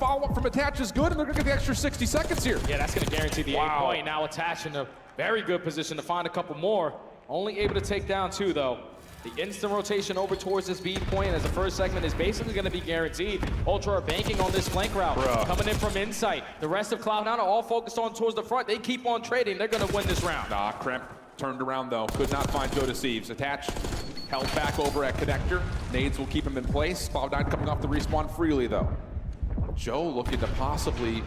S22: Follow-up from Attach is good, and they're gonna get the extra 60 seconds here.
S23: Yeah, that's gonna guarantee the 8 point. Now Attach in a very good position to find a couple more. Only able to take down 2 though. The instant rotation over towards this B point as the first segment is basically going to be guaranteed. Ultra are banking on this flank route. Coming in from Insight. The rest of Cloud9 are all focused on towards the front. They keep on trading. They're going to win this round.
S22: Nah, Kremp turned around though. Could not find Joe Deceives. Attach held back over at Connector. Nades will keep him in place. Cloud9 coming off the respawn freely though. Joe looking to possibly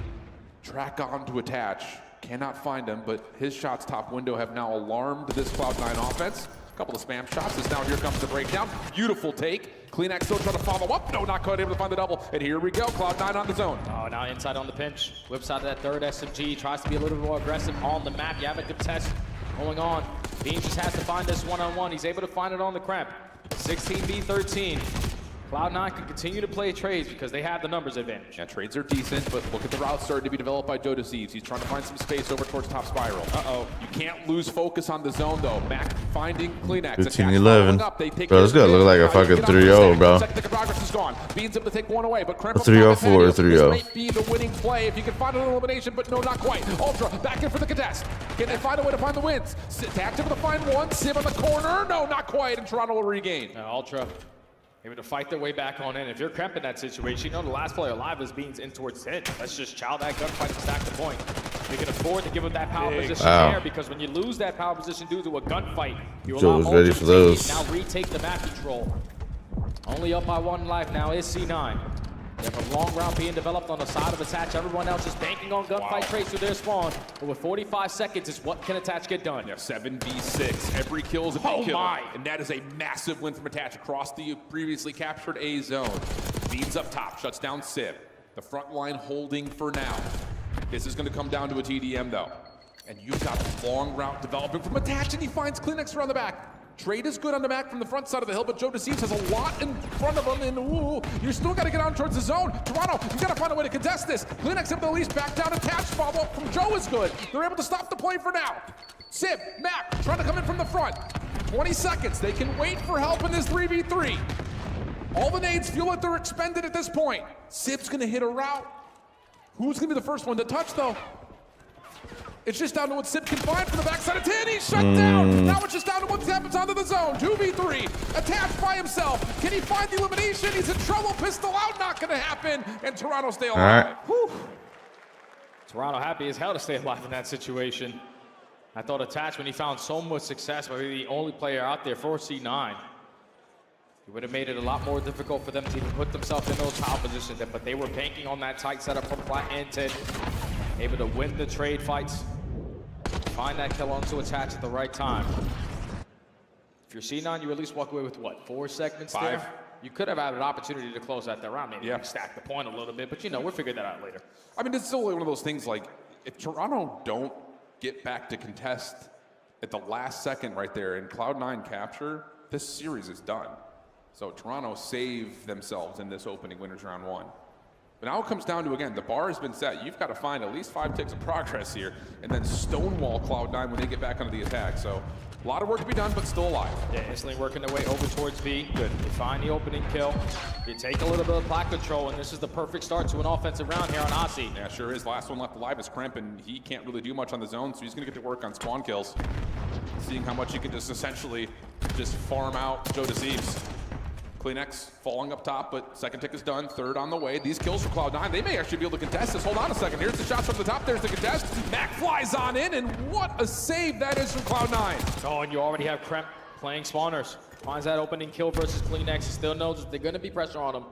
S22: track on to Attach. Cannot find him, but his shots top window have now alarmed this Cloud9 offense. Couple of spam shots as now here comes the breakdown. Beautiful take. Kleenex still trying to follow up. No, not quite able to find the double. And here we go. Cloud9 on the zone.
S23: Oh, now Inside on the pinch. Whips out of that third SMG. Tries to be a little bit more aggressive on the map. You have a contest going on. Bean just has to find this one-on-one. He's able to find it on the Kremp. 16v13. Cloud9 can continue to play trades because they have the numbers advantage.
S22: Yeah, trades are decent, but look at the route starting to be developed by Joe Deceives. He's trying to find some space over towards top spiral. Uh-oh. You can't lose focus on the zone, though. Mac finding Kleenex.
S3: 15-11. Bro, this gonna look like a fucking 3-0, bro.
S22: Second tick of progress is gone. Beans able to take one away, but Kremp
S3: A 3-0-4 or 3-0.
S22: This might be the winning play if you can find an elimination, but no, not quite. Ultra back in for the contest. Can they find a way to find the wins? Tact able to find one. Sim on the corner. No, not quite, and Toronto will regain.
S23: Ultra able to fight their way back on in. If you're Kremp in that situation, you know the last player alive is Beans in towards 10. Let's just chow that gunfight and stack the point. You can afford to give up that power position there, because when you lose that power position due to a gunfight, you
S3: Joe was ready for those.
S23: Now retake the map control. Only up by 1 life now is C9. They have a long route being developed on the side of Attach. Everyone else is banking on gunfight trades through their spawn. But with 45 seconds, it's what can Attach get done?
S22: Yeah, 7v6. Every kill is a big kill. And that is a massive win from Attach across the previously captured A zone. Beans up top, shuts down Civ. The front line holding for now. This is going to come down to a TDM, though. And you've got a long route developing from Attach, and he finds Kleenex around the back. Trade is good on the back from the front side of the hill, but Joe Deceives has a lot in front of him, and ooh, you still got to get on towards the zone. Toronto, you got to find a way to contest this. Kleenex able to at least back down. Attach follow-up from Joe is good. They're able to stop the play for now. Civ, Mac, trying to come in from the front. 20 seconds. They can wait for help in this 3v3. All the nades feel like they're expended at this point. Civ's going to hit a route. Who's going to be the first one to touch, though? It's just down to what Civ can find from the backside of 10. He's shut down. Now it's just down to what happens onto the zone. 2v3. Attached by himself. Can he find the elimination? He's in trouble. Pistol out. Not going to happen. And Toronto stay alive.
S3: All right.
S23: Toronto happy as hell to stay alive in that situation. I thought Attach, when he found so much success, by being the only player out there for C9, it would have made it a lot more difficult for them to even put themselves in those top positions. But they were banking on that tight setup from Plat and 10. Able to win the trade fights. Find that kill onto Attach at the right time. If you're C9, you at least walk away with what, 4 segments
S22: 5.
S23: there? You could have had an opportunity to close out that round, maybe stack the point a little bit, but you know, we'll figure that out later.
S22: I mean, it's still one of those things, like, if Toronto don't get back to contest at the last second right there and Cloud9 capture, this series is done. So Toronto saved themselves in this opening winners round 1. But now it comes down to, again, the bar has been set. You've got to find at least 5 ticks of progress here and then stonewall Cloud9 when they get back onto the attack. So a lot of work to be done, but still alive.
S23: Yeah, instantly working their way over towards B. Good. You find the opening kill. You take a little bit of plat control, and this is the perfect start to an offensive round here on Aussie.
S22: Yeah, sure is. Last one left alive is Kremp, and he can't really do much on the zone, so he's going to get to work on spawn kills. Seeing how much he can just essentially just farm out Joe Deceives. Kleenex falling up top, but second tick is done. Third on the way. These kills for Cloud9, they may actually be able to contest this. Hold on a second. Here's the shots from the top. There's the contest. Mac flies on in, and what a save that is from Cloud9.
S23: Oh, and you already have Kremp playing spawners. Finds that opening kill versus Kleenex. He still knows that they're going to be pressure on him.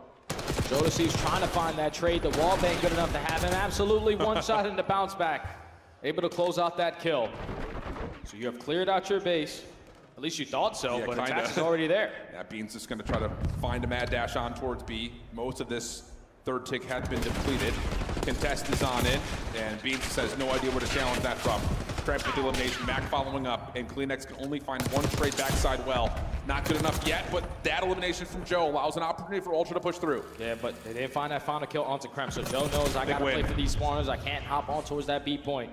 S23: Joe Deceives trying to find that trade. The wall bang good enough to have him absolutely one shot in the bounce back. Able to close out that kill. So you have cleared out your base. At least you thought so, but Attach is already there.
S22: Yeah, Beans just going to try to find a mad dash on towards B. Most of this third tick has been depleted. Contest is on in, and Beans has no idea where to challenge that from. Kremp with the elimination, Mac following up, and Kleenex can only find one trade backside well. Not good enough yet, but that elimination from Joe allows an opportunity for Ultra to push through.
S23: Yeah, but they didn't find that final kill onto Kremp, so Joe knows I got to play for these spawners. I can't hop on towards that B point.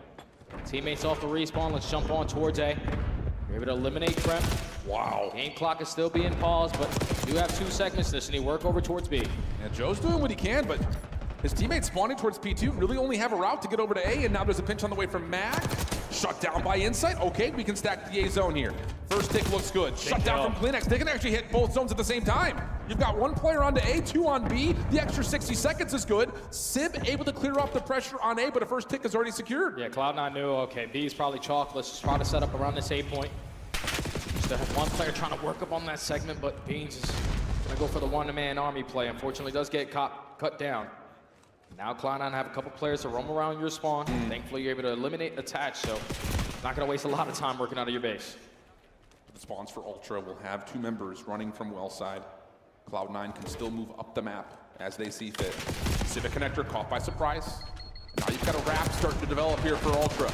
S23: Teammates off the respawn, let's jump on towards A. We're able to eliminate Kremp.
S22: Wow.
S23: Game clock is still being paused, but you have 2 segments this, and he work over towards B.
S22: Yeah, Joe's doing what he can, but his teammates spawning towards P2 really only have a route to get over to A, and now there's a pinch on the way from Mac. Shut down by Insight. Okay, we can stack the A zone here. First tick looks good. Shut down from Kleenex. They can actually hit both zones at the same time. You've got 1 player onto A, 2 on B. The extra 60 seconds is good. Civ able to clear off the pressure on A, but a first tick is already secured.
S23: Yeah, Cloud9 knew, okay, B is probably chalk. Let's just try to set up around this A point. Still have 1 player trying to work up on that segment, but Beans is going to go for the one-man army play. Unfortunately, does get cut down. Now Cloud9 have a couple players to roam around your spawn. Thankfully, you're able to eliminate Attach, so not going to waste a lot of time working out of your base.
S22: The spawns for Ultra will have 2 members running from well side. Cloud9 can still move up the map as they see fit. Civic Connector caught by surprise. Now you've got a wrap starting to develop here for Ultra.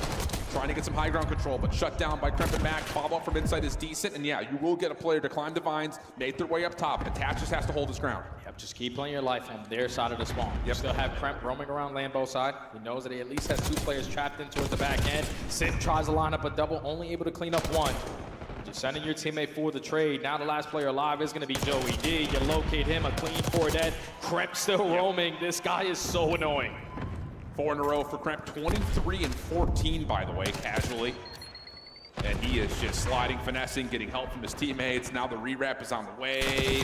S22: trying to get some high ground control, but shut down by Kremp and Mac. Follow-up from inside is decent, and yeah, you will get a player to climb the vines, make their way up top. Attach just has to hold his ground.
S23: Yep, just keep playing your life on their side of the spawn. You still have Kremp roaming around Lambeau side. He knows that he at least has 2 players trapped in towards the back end. Sim tries to line up a double, only able to clean up 1. Just sending your teammate for the trade. Now the last player alive is going to be Joey D. You locate him, a clean 4 dead. Kremp still roaming. This guy is so annoying.
S22: 4 in a row for Kremp, 23 and 14, by the way, casually. And he is just sliding, finessing, getting help from his teammates. Now the re-wrap is on the way.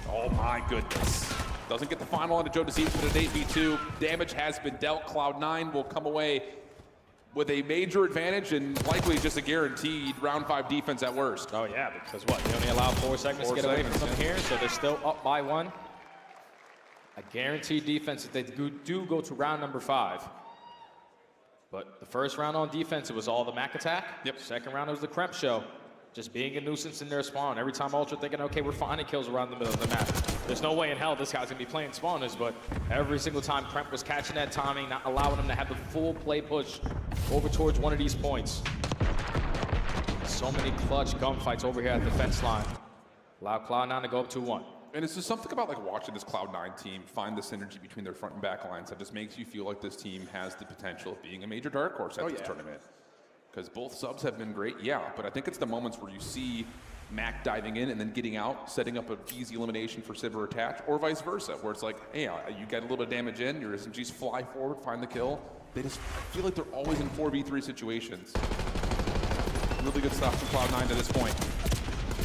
S22: Oh my goodness. Doesn't get the final onto Joe Deceased with an 8v2. Damage has been dealt. Cloud9 will come away with a major advantage and likely just a guaranteed round 5 defense at worst.
S23: Oh yeah, because what? They only allow 4 segments to get away from them here, so they're still up by 1. A guaranteed defense if they do go to round number 5. But the first round on defense, it was all the Mac attack.
S22: Yep.
S23: Second round, it was the Kremp show. Just being a nuisance in their spawn. Every time Ultra thinking, okay, we're finding kills around the middle of the map. There's no way in hell this guy's gonna be playing spawners, but every single time Kremp was catching that timing, not allowing him to have the full play push over towards one of these points. So many clutch gunfights over here at the fence line. Allow Cloud9 to go up 2-1.
S22: And it's just something about like watching this Cloud9 team find the synergy between their front and back lines that just makes you feel like this team has the potential of being a major dark horse at this tournament. Because both subs have been great, yeah, but I think it's the moments where you see Mac diving in and then getting out, setting up an easy elimination for Sib or Attach, or vice versa, where it's like, hey, you get a little bit of damage in, your SMGs fly forward, find the kill. They just feel like they're always in 4v3 situations. Really good stuff from Cloud9 to this point.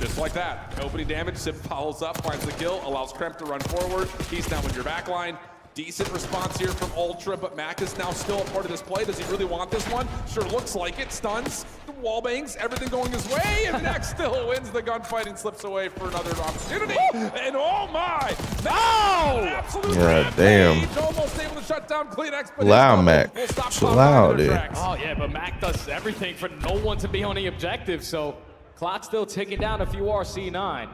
S22: Just like that, opening damage, Sib follows up, finds the kill, allows Kremp to run forward. He's now in your back line. Decent response here from Ultra, but Mac is now still a part of this play. Does he really want this one? Sure looks like it. Stuns, wall bangs, everything going his way, and Mac still wins the gunfight and slips away for another opportunity. And oh my! No! Absolute
S3: damn.
S22: Almost able to shut down CleanX, but
S3: loud, Mac. Chill out, dude.
S23: Oh yeah, but Mac does everything for no one to be on the objective, so clock still ticking down if you are C9.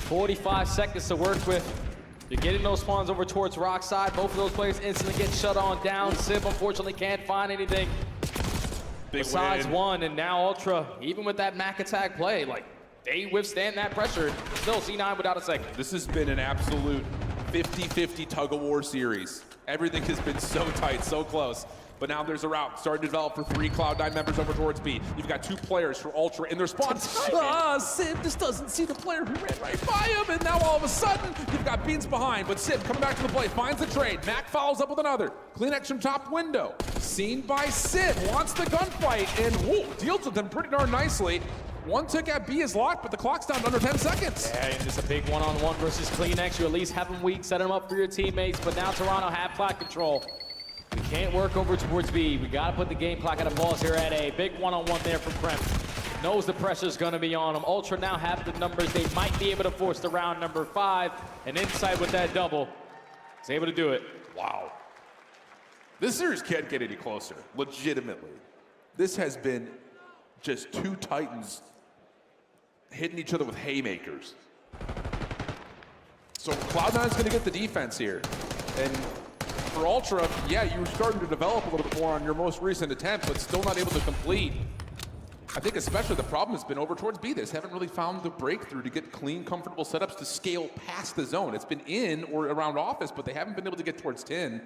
S23: 45 seconds to work with. You're getting those spawns over towards Rock side. Both of those players instantly get shut on down. Sib unfortunately can't find anything besides one, and now Ultra, even with that Mac attack play, like they withstand that pressure. Still C9 without a second.
S22: This has been an absolute 50-50 tug-of-war series. Everything has been so tight, so close. But now there's a route starting to develop for 3 Cloud9 members over towards B. You've got 2 players for Ultra in their spawns. Sib just doesn't see the player who ran right by him, and now all of a sudden, you've got Beans behind, but Sib coming back to the play, finds the trade. Mac follows up with another. CleanX from top window. Seen by Sib, wants the gunfight, and deals with them pretty darn nicely. One tick at B is locked, but the clock's down to under 10 seconds.
S23: Yeah, and it's a big one-on-one versus CleanX. You at least have them weak, set them up for your teammates, but now Toronto have plat control. We can't work over towards B. We got to put the game clock at a pause here at A. Big one-on-one there from Kremp. Knows the pressure's going to be on him. Ultra now have the numbers. They might be able to force the round number 5. And inside with that double, he's able to do it.
S22: Wow. This series can't get any closer, legitimately. This has been just 2 Titans hitting each other with haymakers. So Cloud9's going to get the defense here. And for Ultra, yeah, you were starting to develop a little bit more on your most recent attempt, but still not able to complete. I think especially the problem has been over towards B. They just haven't really found the breakthrough to get clean, comfortable setups to scale past the zone. It's been in or around office, but they haven't been able to get towards 10.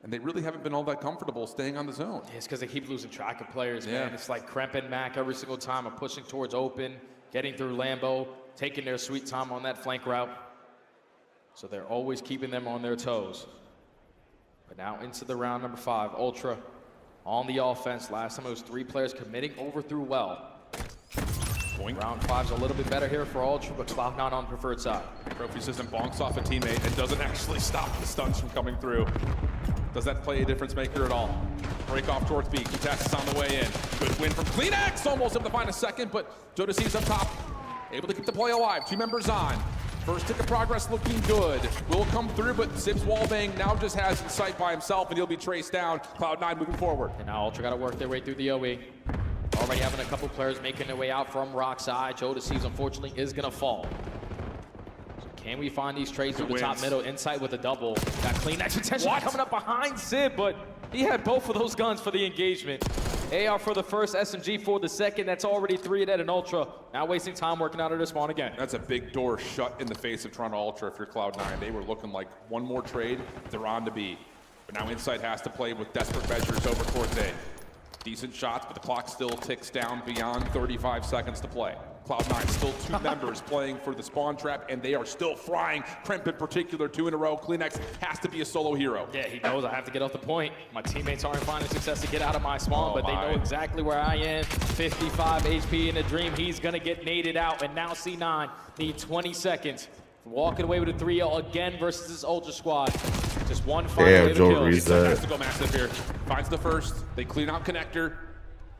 S22: And they really haven't been all that comfortable staying on the zone.
S23: Yeah, it's because they keep losing track of players, man. It's like Kremp and Mac every single time are pushing towards open, getting through Lambeau, taking their sweet time on that flank route. So they're always keeping them on their toes. But now into the round number 5, Ultra on the offense. Last time it was 3 players committing over through well. Round 5's a little bit better here for Ultra, but Cloud9 on preferred side.
S22: Trophy System bonks off a teammate and doesn't actually stop the stuns from coming through. Does that play a difference maker at all? Break off towards B. Contest is on the way in. Good win from CleanX. Almost able to find a second, but Jodeci's up top. Able to keep the play alive. 2 members on. First tick of progress looking good. Will come through, but Sib's wallbang now just has in sight by himself, and he'll be traced down. Cloud9 moving forward.
S23: And now Ultra got to work their way through the OE. Already having a couple players making their way out from Rock side. Jodeci's unfortunately is going to fall. So can we find these trades through the top middle? Insight with a double. Got CleanX potentially coming up behind Sib, but He had both of those guns for the engagement. AR for the first, SMG for the second. That's already 3 dead and Ultra. Now wasting time working out of their spawn again.
S22: That's a big door shut in the face of Toronto Ultra if you're Cloud9. They were looking like one more trade, they're on to B. But now Insight has to play with desperate measures over towards A. Decent shots, but the clock still ticks down beyond 35 seconds to play. Cloud9 still 2 members playing for the spawn trap, and they are still frying. Kremp in particular, 2 in a row. Kleenex has to be a solo hero.
S23: Yeah, he knows I have to get off the point. My teammates aren't finding success to get out of my spawn, but they know exactly where I am. 55 HP in a dream. He's gonna get naded out, and now C9 need 20 seconds. Walking away with a 3-0 again versus this Ultra squad. Just one final
S3: Damn,
S23: wave
S3: Joe
S23: of
S3: reads
S23: kills.
S3: that.
S22: Has to go massive here. Finds the first. They clean out connector.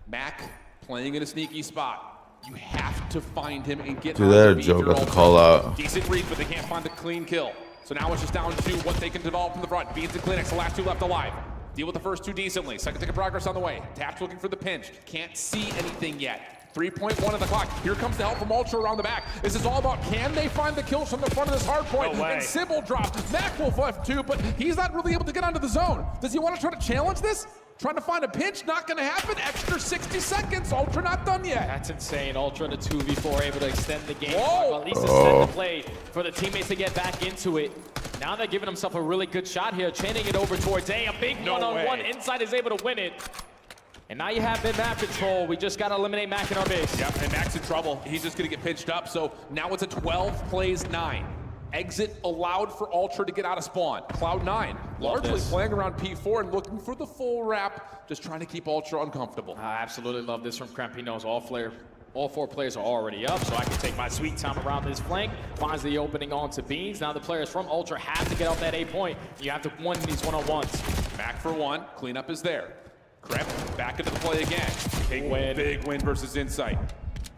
S22: Mac playing in a sneaky spot. You have to find him and get
S3: Do that, Joe got the call out.
S22: Decent read, but they can't find the clean kill. So now it's just down to what they can develop from the front. Beans and Kleenex, the last 2 left alive. Deal with the first 2 decently. Second tick of progress on the way. Taps looking for the pinch. Can't see anything yet. 3.1 on the clock. Here comes the help from Ultra around the back. This is all about, can they find the kills from the front of this hard point?
S23: No way.
S22: And Sybil drops. Mac will left too, but he's not really able to get onto the zone. Does he want to try to challenge this? Trying to find a pinch, not gonna happen. Extra 60 seconds, Ultra not done yet.
S23: That's insane. Ultra in a 2v4 able to extend the game.
S22: Whoa.
S23: Well, at least extend the play for the teammates to get back into it. Now they're giving themselves a really good shot here, chaining it over towards A. A big one-on-one. Inside is able to win it. And now you have the map control. We just got to eliminate Mac in our base.
S22: Yep, and Mac's in trouble. He's just gonna get pinched up. So now it's a 12 plays 9. Exit allowed for Ultra to get out of spawn. Cloud9 largely playing around P4 and looking for the full wrap, just trying to keep Ultra uncomfortable.
S23: I absolutely love this from Kremp. He knows all 4 players are already up, so I can take my sweet time around this flank. Finds the opening onto Beans. Now the players from Ultra have to get off that A point. You have to win these one-on-ones.
S22: Mac for 1, cleanup is there. Kremp back into the play again. Big win versus Insight.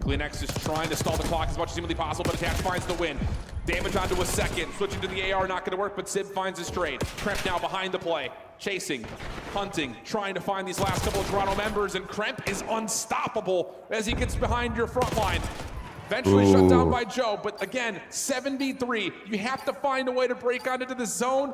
S22: Kleenex is trying to stall the clock as much as humanly possible, but Attach finds the win. Damage onto a second. Switching to the AR, not going to work, but Sib finds his trade. Kremp now behind the play. Chasing, hunting, trying to find these last couple of Toronto members, and Kremp is unstoppable as he gets behind your front line. Eventually shut down by Joe, but again, 73. You have to find a way to break onto the zone.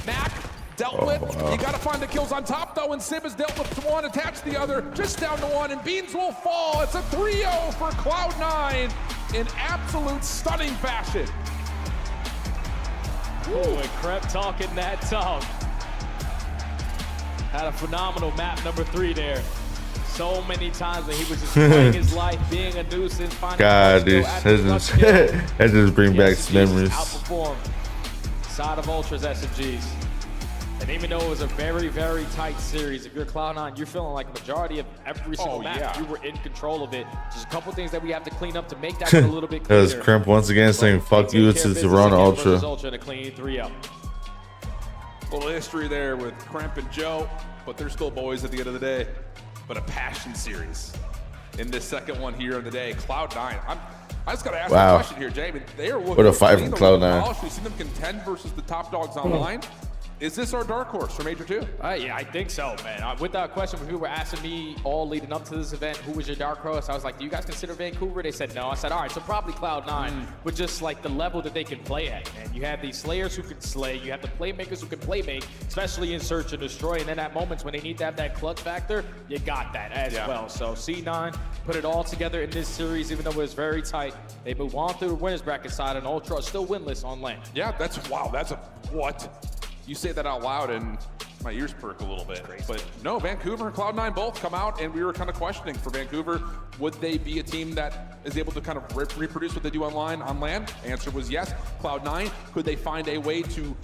S22: Mac dealt with. You got to find the kills on top, though, and Sib has dealt with 1, attached the other, just down to 1, and Beans will fall. It's a 3-0 for Cloud9 in absolute stunning fashion.
S23: Ooh, and Kremp talking that talk. Had a phenomenal map number 3 there. So many times when he was just playing his life, being a nuisance, finding
S3: God, dude, that just bring back memories.
S23: Outperformed side of Ultra's SMGs. And even though it was a very, very tight series, if you're Cloud9, you're feeling like a majority of every single map, you were in control of it. Just a couple things that we have to clean up to make that a little bit cleaner.
S3: That was Kremp once again saying fuck you to Toronto Ultra.
S23: Ultra to clean 3-0.
S22: Little history there with Kremp and Joe, but they're still boys at the end of the day. But a passion series in this second one here of the day. Cloud9. I just got to ask you a question here, Jay. I mean, they are looking
S3: what a fight from Cloud9.
S22: We've seen them contend versus the top dogs online. Is this our dark horse for Major 2?
S23: Yeah, I think so, man. Without question, when people were asking me all leading up to this event, who was your dark horse, I was like, do you guys consider Vancouver? They said no. I said, all right, so probably Cloud9, with just like the level that they can play at, man. You have these slayers who can slay. You have the playmakers who can playmake, especially in search and destroy. And then at moments when they need to have that clutch factor, you got that as well. So C9 put it all together in this series, even though it was very tight. They move on through the winners bracket side, and Ultra are still winless on land.
S22: Yeah, that's a what? You say that out loud and my ears perk a little bit. But no, Vancouver and Cloud9 both come out, and we were kind of questioning for Vancouver, would they be a team that is able to kind of reproduce what they do on land? Answer was yes. Cloud9, could they find a way to,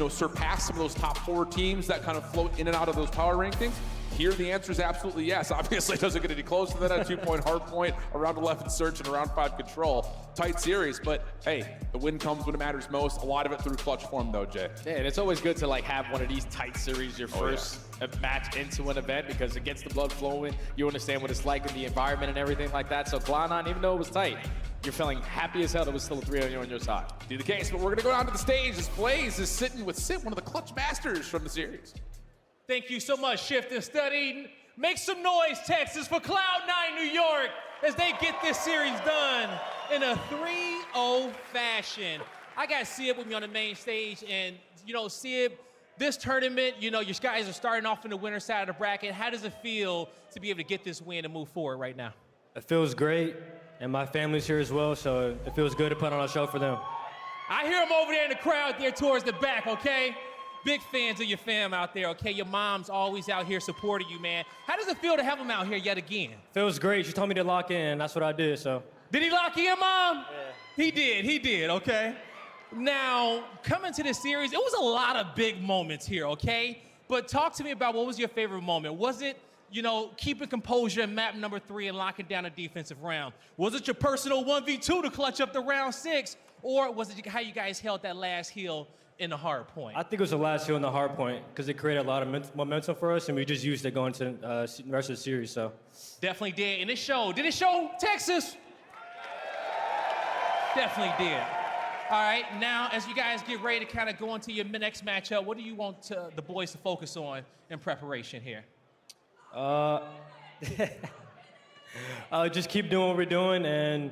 S22: surpass some of those top 4 teams that kind of float in and out of those power rankings? Here, the answer is absolutely yes. Obviously, it doesn't get any closer than that. 2-point hard point, a round 11 search, and a round 5 control. Tight series, but hey, the win comes when it matters most. A lot of it through clutch form, though, Jay.
S23: Yeah, and it's always good to have one of these tight series, your first match into an event, because it gets the blood flowing. You understand what it's like in the environment and everything like that. So Cloud9, even though it was tight, you're feeling happy as hell that it was still a 3-0 on your side.
S22: Be the case, but we're gonna go down to the stage as Faze is sitting with Sid, one of the clutch masters from the series.
S11: Thank you so much, Shift and Study. Make some noise, Texas, for Cloud9 New York as they get this series done in a 3-0 fashion. I got Sib with me on the main stage, and Sib, this tournament, you know, your guys are starting off in the winner side of the bracket. How does it feel to be able to get this win and move forward right now?
S5: It feels great, and my family's here as well, so it feels good to put on a show for them.
S11: I hear them over there in the crowd there towards the back, okay? Big fans of your fam out there, okay? Your mom's always out here supporting you, man. How does it feel to have them out here yet again?
S5: Feels great. She told me to lock in. That's what I did, so.
S11: Did he lock you in, Mom? Yeah. He did, okay? Now, coming to this series, it was a lot of big moments here, okay? But talk to me about what was your favorite moment. Was it, you know, keeping composure in map number 3 and locking down a defensive round? Was it your personal 1v2 to clutch up the round 6? Or was it how you guys held that last hill in the hard point?
S5: I think it was the last hill in the hard point because it created a lot of momentum for us, and we just used it going to the rest of the series, so.
S11: Definitely did, and it showed. Did it show, Texas? Definitely did. All right, now as you guys get ready to kind of go into your next matchup, what do you want the boys to focus on in preparation here?
S5: Just keep doing what we're doing and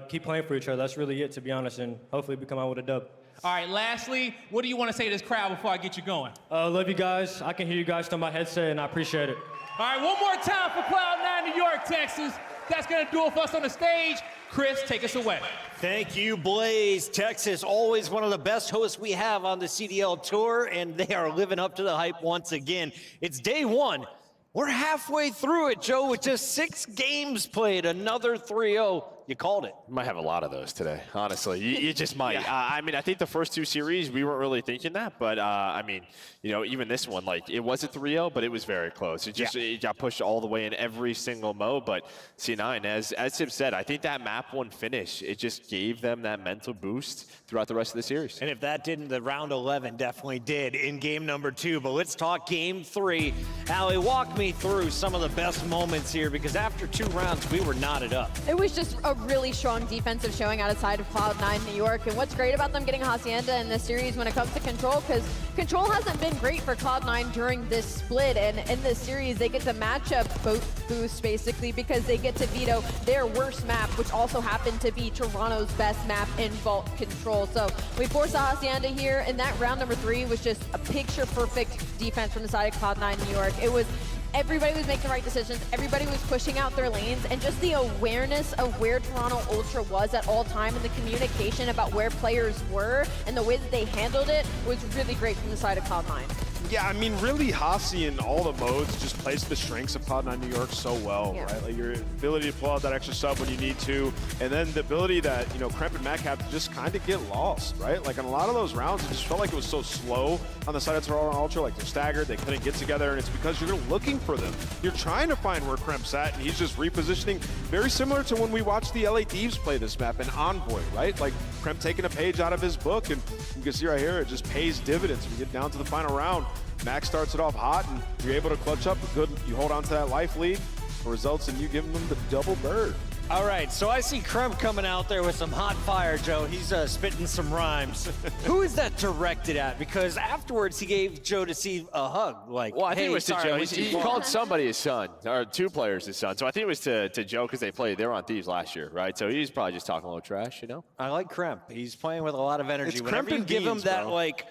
S5: keep playing for each other. That's really it, to be honest, and hopefully we come out with a dub.
S11: All right, lastly, what do you want to say to this crowd before I get you going?
S5: Love you guys. I can hear you guys through my headset, and I appreciate it.
S11: All right, one more time for Cloud9 New York, Texas. That's going to do it for us on the stage. Chris, take us away.
S4: Thank you, Blaze. Texas, always one of the best hosts we have on the CDL Tour, and they are living up to the hype once again. It's day 1. We're halfway through it, Joe, with just 6 games played, another 3-0. You called it.
S14: Might have a lot of those today, honestly. You just might. Yeah. I mean, I think the first 2 series, we weren't really thinking that. But, I mean, you know, even this one, like, it was a 3-0, but it was very close. It got pushed all the way in every single mode. But C9, as Sib said, I think that map 1 finish, it just gave them that mental boost throughout the rest of the series.
S4: And if that didn't, the round 11 definitely did in game number 2. But let's talk game 3. Allie, walk me through some of the best moments here, because after 2 rounds, we were knotted up.
S8: It was just a really strong defensive showing outside of Cloud9 New York. And what's great about them getting Hacienda in this series when it comes to Control, because Control hasn't been great for Cloud9 during this split. And in this series, they get to match up both boosts, basically, because they get to veto their worst map, which also happened to be Toronto's best map in Vault Control. So we forced a Hacienda here, and that round number 3 was just a picture-perfect defense from the side of Cloud9 New York. It was everybody was making the right decisions, everybody was pushing out their lanes, and just the awareness of where Toronto Ultra was at all time and the communication about where players were and the way that they handled it was really great from the side of Cloud9.
S6: Yeah, I mean, really, Hasi in all the modes just plays the strengths of Cloud9 New York so well, right? Like your ability to pull out that extra sub when you need to, and then the ability that, you know, Kremp and Mac have to just kind of get lost, right? Like in a lot of those rounds, it just felt like it was so slow on the side of Toronto Ultra, like they're staggered, they couldn't get together, and it's because you're looking for them. You're trying to find where Kremp's at, and he's just repositioning, very similar to when we watched the LA Thieves play this map in Envoy, right? Like Kremp taking a page out of his book, and you can see right here, it just pays dividends when you get down to the final round. Max starts it off hot, and you're able to clutch up a good, you hold on to that life lead, results in you giving them the double bird.
S4: All right, so I see Kremp coming out there with some hot fire, Joe. He's spitting some rhymes. Who is that directed at? Because afterwards he gave Joe to see a hug. Like,
S14: well, I think
S4: hey,
S14: it was to Joe. He called
S4: fun.
S14: somebody his son, or 2 players his son. So I think it was to Joe because they were on Thieves last year, right? So he's probably just talking a little trash, you know?
S4: I like Kremp. He's playing with a lot of energy. Whenever you give him that, like,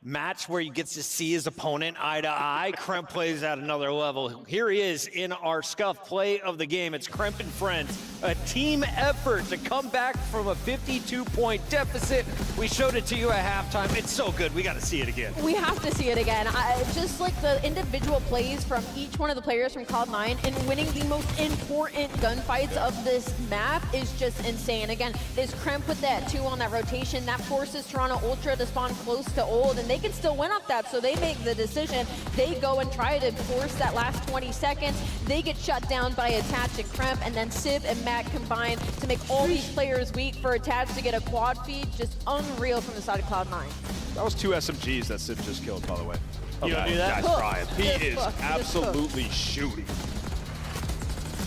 S4: match where he gets to see his opponent eye to eye, Kremp plays at another level. Here he is in our scuff play of the game. It's Kremp and friends, a team effort to come back from a 52-point deficit. We showed it to you at halftime. It's so good. We got to see it again.
S8: We have to see it again. Just like the individual plays from each one of the players from Cloud9 and winning the most important gunfights of this map is just insane. Again, there's Kremp with that 2 on that rotation. That forces Toronto Ultra to spawn close to Old, and they can still win off that, so they make the decision. They go and try to force that last 20 seconds. They get shut down by Attach and Kremp, and then Sib and Matt combine to make all these players weak for Attach to get a quad feed. Just unreal from the side of Cloud9.
S6: That was 2 SMGs that Sib just killed, by the way.
S4: You don't do that?
S6: Guy's trying. He is absolutely shooting.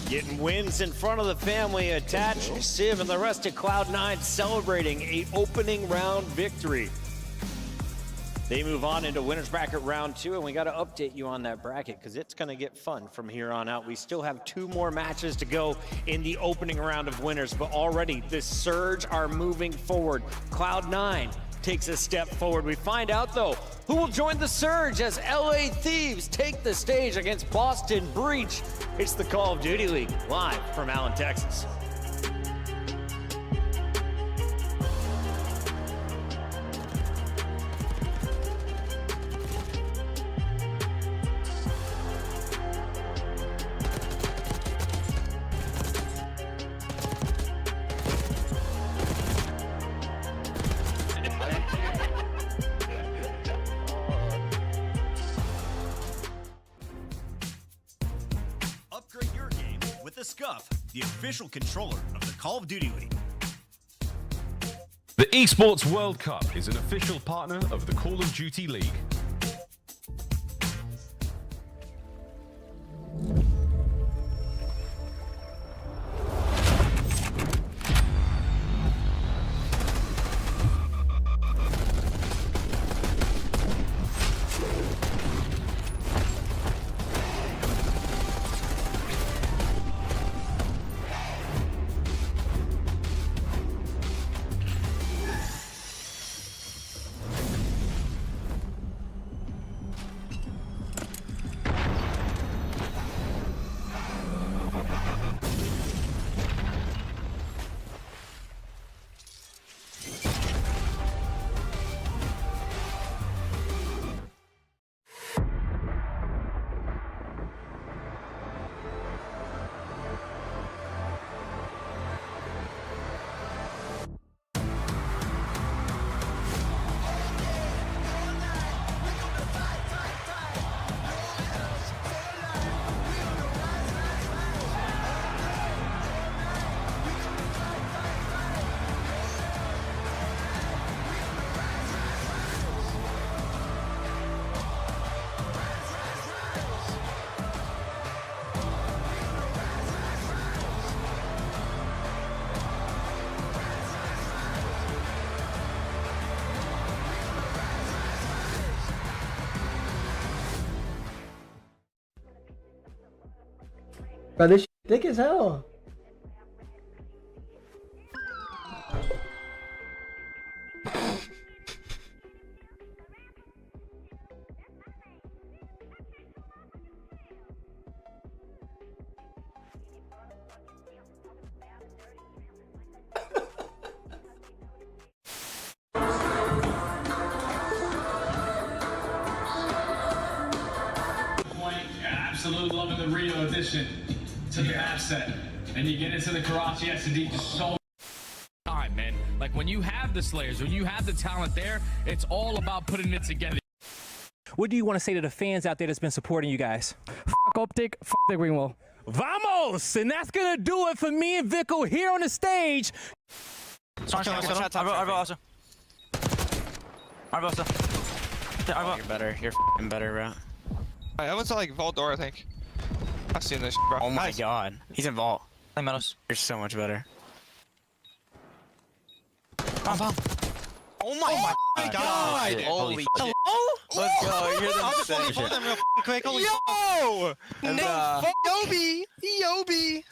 S4: Getting wins in front of the family. Attach, Sib, and the rest of Cloud9 celebrating a opening round victory. They move on into winners bracket round 2, and we got to update you on that bracket because it's going to get fun from here on out. We still have 2 more matches to go in the opening round of winners, but already the Surge are moving forward. Cloud9 takes a step forward. We find out, though, who will join the Surge as LA Thieves take the stage against Boston Breach. It's the Call of Duty League, live from Allen, Texas.
S7: Upgrade your game with the Scuff, the official controller of the Call of Duty League.
S12: The Esports World Cup is an official partner of the Call of Duty League.
S15: Bro, this shit thick as hell.
S17: Absolutely loving the Rio addition to the asset. And you get into the Karachi SD just so time, man. Like when you have the Slayers, when you have the talent there, it's all about putting it together.
S24: What do you want to say to the fans out there that's been supporting you guys? Fuck Optic, fuck the Greenwall.
S11: Vamos! And that's gonna do it for me and Vico here on the stage.
S19: You're better. You're f***ing better, bro.
S25: I went to like Vault Door, I think. I've seen this, bro.
S19: Oh my god. He's in Vault. You're so much better.
S25: Oh my god!
S19: Holy shit.
S25: Let's go, you're the
S19: I'll just
S25: same.
S19: hold them real quick. Holy
S25: Yo!
S19: And,
S25: Nick, Yobi! Yobi!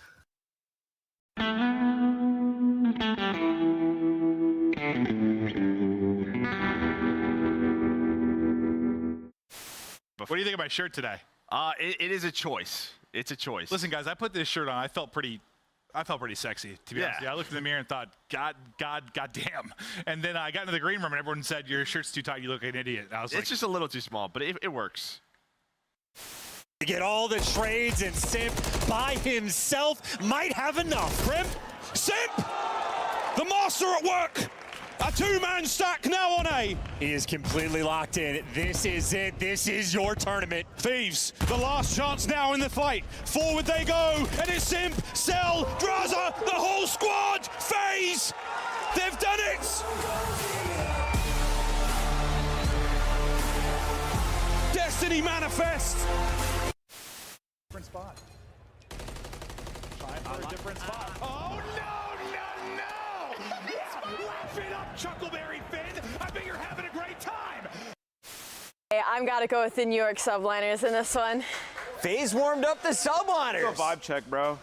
S26: What do you think of my shirt today?
S27: It is a choice. It's a choice.
S26: Listen, guys, I put this shirt on. I felt pretty sexy, to be honest. Yeah, I looked in the mirror and thought, God damn. And then I got into the green room and everyone said, your shirt's too tight. You look like an idiot. And I was like,
S27: it's just a little too small, but it works.
S4: To get all the trades, and Simp by himself might have enough. Crimp,
S18: Simp! The master at work! A two-man stack now on A.
S4: He is completely locked in. This is it. This is your tournament.
S18: Thieves, the last chance now in the fight. Forward they go, and it's Simp, Cell, Draza, the whole squad! Faze! They've done it! Destiny manifest!
S26: different spot. Trying for a different spot. Oh, no! Wrap it up, Chuckleberry Finn. I bet you're having a great time.
S8: Hey, I've got to go with the New York subliners in this one.
S4: Faze warmed up the subliners.
S6: Go vibe check, bro.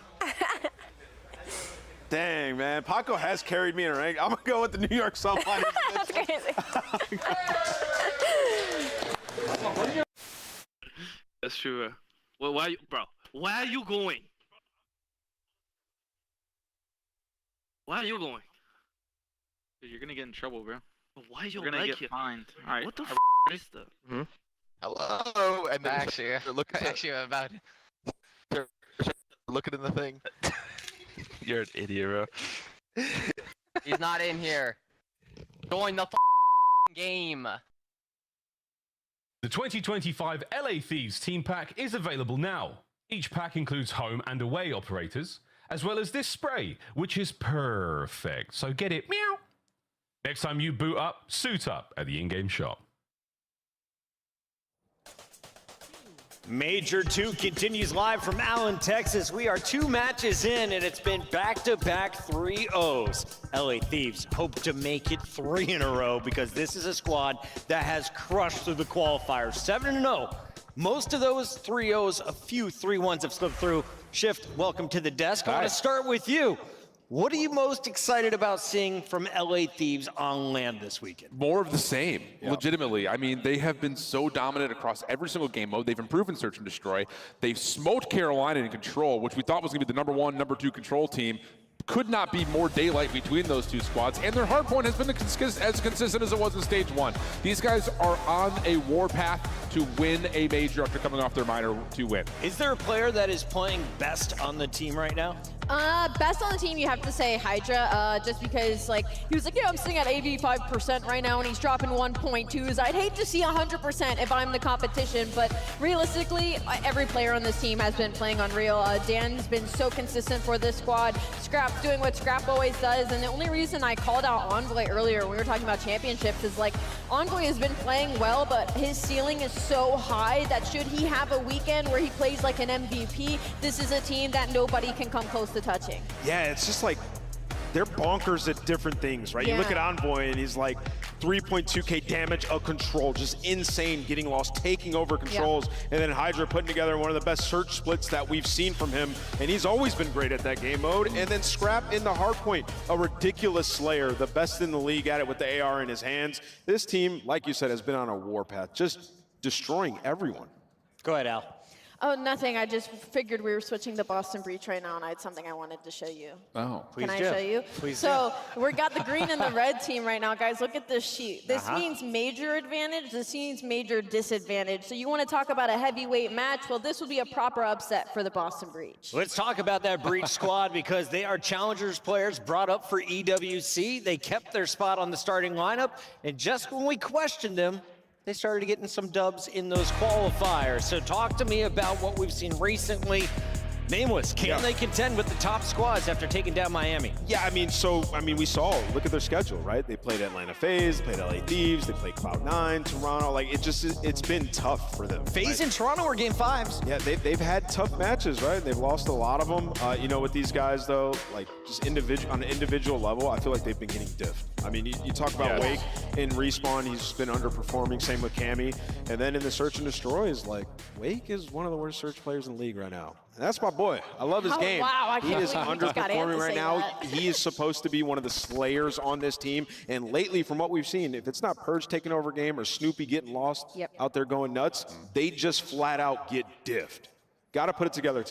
S6: Dang, man. Paco has carried me in a rank. I'm going to go with the New York subliners in this
S8: That's crazy.
S1: That's true. Well, why, bro? Why are you going? Why are you going?
S2: Dude, you're gonna get in trouble, bro.
S1: Why are you
S2: You're gonna
S1: like
S2: get
S1: it?
S2: fined. All right.
S1: What the f is that?
S9: Hello, and then
S10: Actually, I'm about
S9: they're looking in the thing.
S10: You're an idiot, bro.
S13: He's not in here. Join the game.
S12: The 2025 LA Thieves Team Pack is available now. Each pack includes home and away operators, as well as this spray, which is perfect. So get it, meow. Next time you boot up, suit up at the in-game shop.
S4: Major 2 continues live from Allen, Texas. We are 2 matches in, and it's been back-to-back 3-0s. LA Thieves hope to make it 3 in a row because this is a squad that has crushed through the qualifiers. 7-0. Most of those 3-0s, a few 3-1s have slipped through. Shift, welcome to the desk. I want to start with you. What are you most excited about seeing from LA Thieves on land this weekend?
S22: More of the same, legitimately. I mean, they have been so dominant across every single game mode. They've improved in Search and Destroy. They've smoked Carolina in Control, which we thought was going to be the number 1, number 2 Control team. Could not be more daylight between those 2 squads, and their hardpoint has been as consistent as it was in Stage 1. These guys are on a war path to win a major after coming off their minor 2 win.
S4: Is there a player that is playing best on the team right now?
S8: Best on the team, you have to say Hydra, just because, like, he was like, yeah, I'm sitting at 85% right now, and he's dropping 1.2s. I'd hate to see 100% if I'm the competition, but realistically, every player on this team has been playing unreal. Dan's been so consistent for this squad. Scrap's doing what Scrap always does, and the only reason I called out Envoy earlier when we were talking about championships is, like, Envoy has been playing well, but his ceiling is so high that should he have a weekend where he plays like an MVP, this is a team that nobody can come close to touching.
S6: Yeah, it's just like they're bonkers at different things, right?
S8: Yeah.
S6: You look at Envoy and he's like 3.2k damage of control, just insane, getting lost, taking over controls, and then Hydra putting together one of the best search splits that we've seen from him, and he's always been great at that game mode. And then Scrap in the hardpoint, a ridiculous slayer, the best in the league at it with the AR in his hands. This team, like you said, has been on a warpath, just destroying everyone.
S4: Go ahead, Al.
S8: Oh, nothing. I just figured we were switching to Boston Breach right now, and I had something I wanted to show you.
S22: Oh,
S8: Can I show you?
S4: Please
S8: so we got the green and the red team right now, guys. Look at this sheet. This means major advantage. This means major disadvantage. So you want to talk about a heavyweight match? Well, this would be a proper upset for the Boston Breach.
S4: Let's talk about that Breach squad because they are challengers players brought up for EWC. They kept their spot on the starting lineup, and just when we questioned them, they started getting some dubs in those qualifiers. So talk to me about what we've seen recently. Nameless, can they contend with the top squads after taking down Miami?
S6: Yeah, I mean, we saw, look at their schedule, right? They played Atlanta Faze, played LA Thieves, they played Cloud9, Toronto. Like, it's been tough for them.
S4: Faze and Toronto are game 5s.
S6: Yeah, they've had tough matches, right? They've lost a lot of them. You know, with these guys, though, like, just on an individual level, I feel like they've been getting diffed. I mean, you talk about Wake in Respawn, he's been underperforming, same with Cammy. And then in the Search and Destroy, is like, Wake is one of the worst search players in the league right now. And that's my boy. I love his game.
S8: Wow, I
S6: he
S8: can't
S6: is
S8: believe you just got
S6: underperforming
S8: to
S6: right
S8: say
S6: now.
S8: that.
S6: He is supposed to be one of the slayers on this team. And lately, from what we've seen, if it's not Purge taking over game or Snoopy getting lost out there going nuts, they just flat out get diffed. Got to put it together.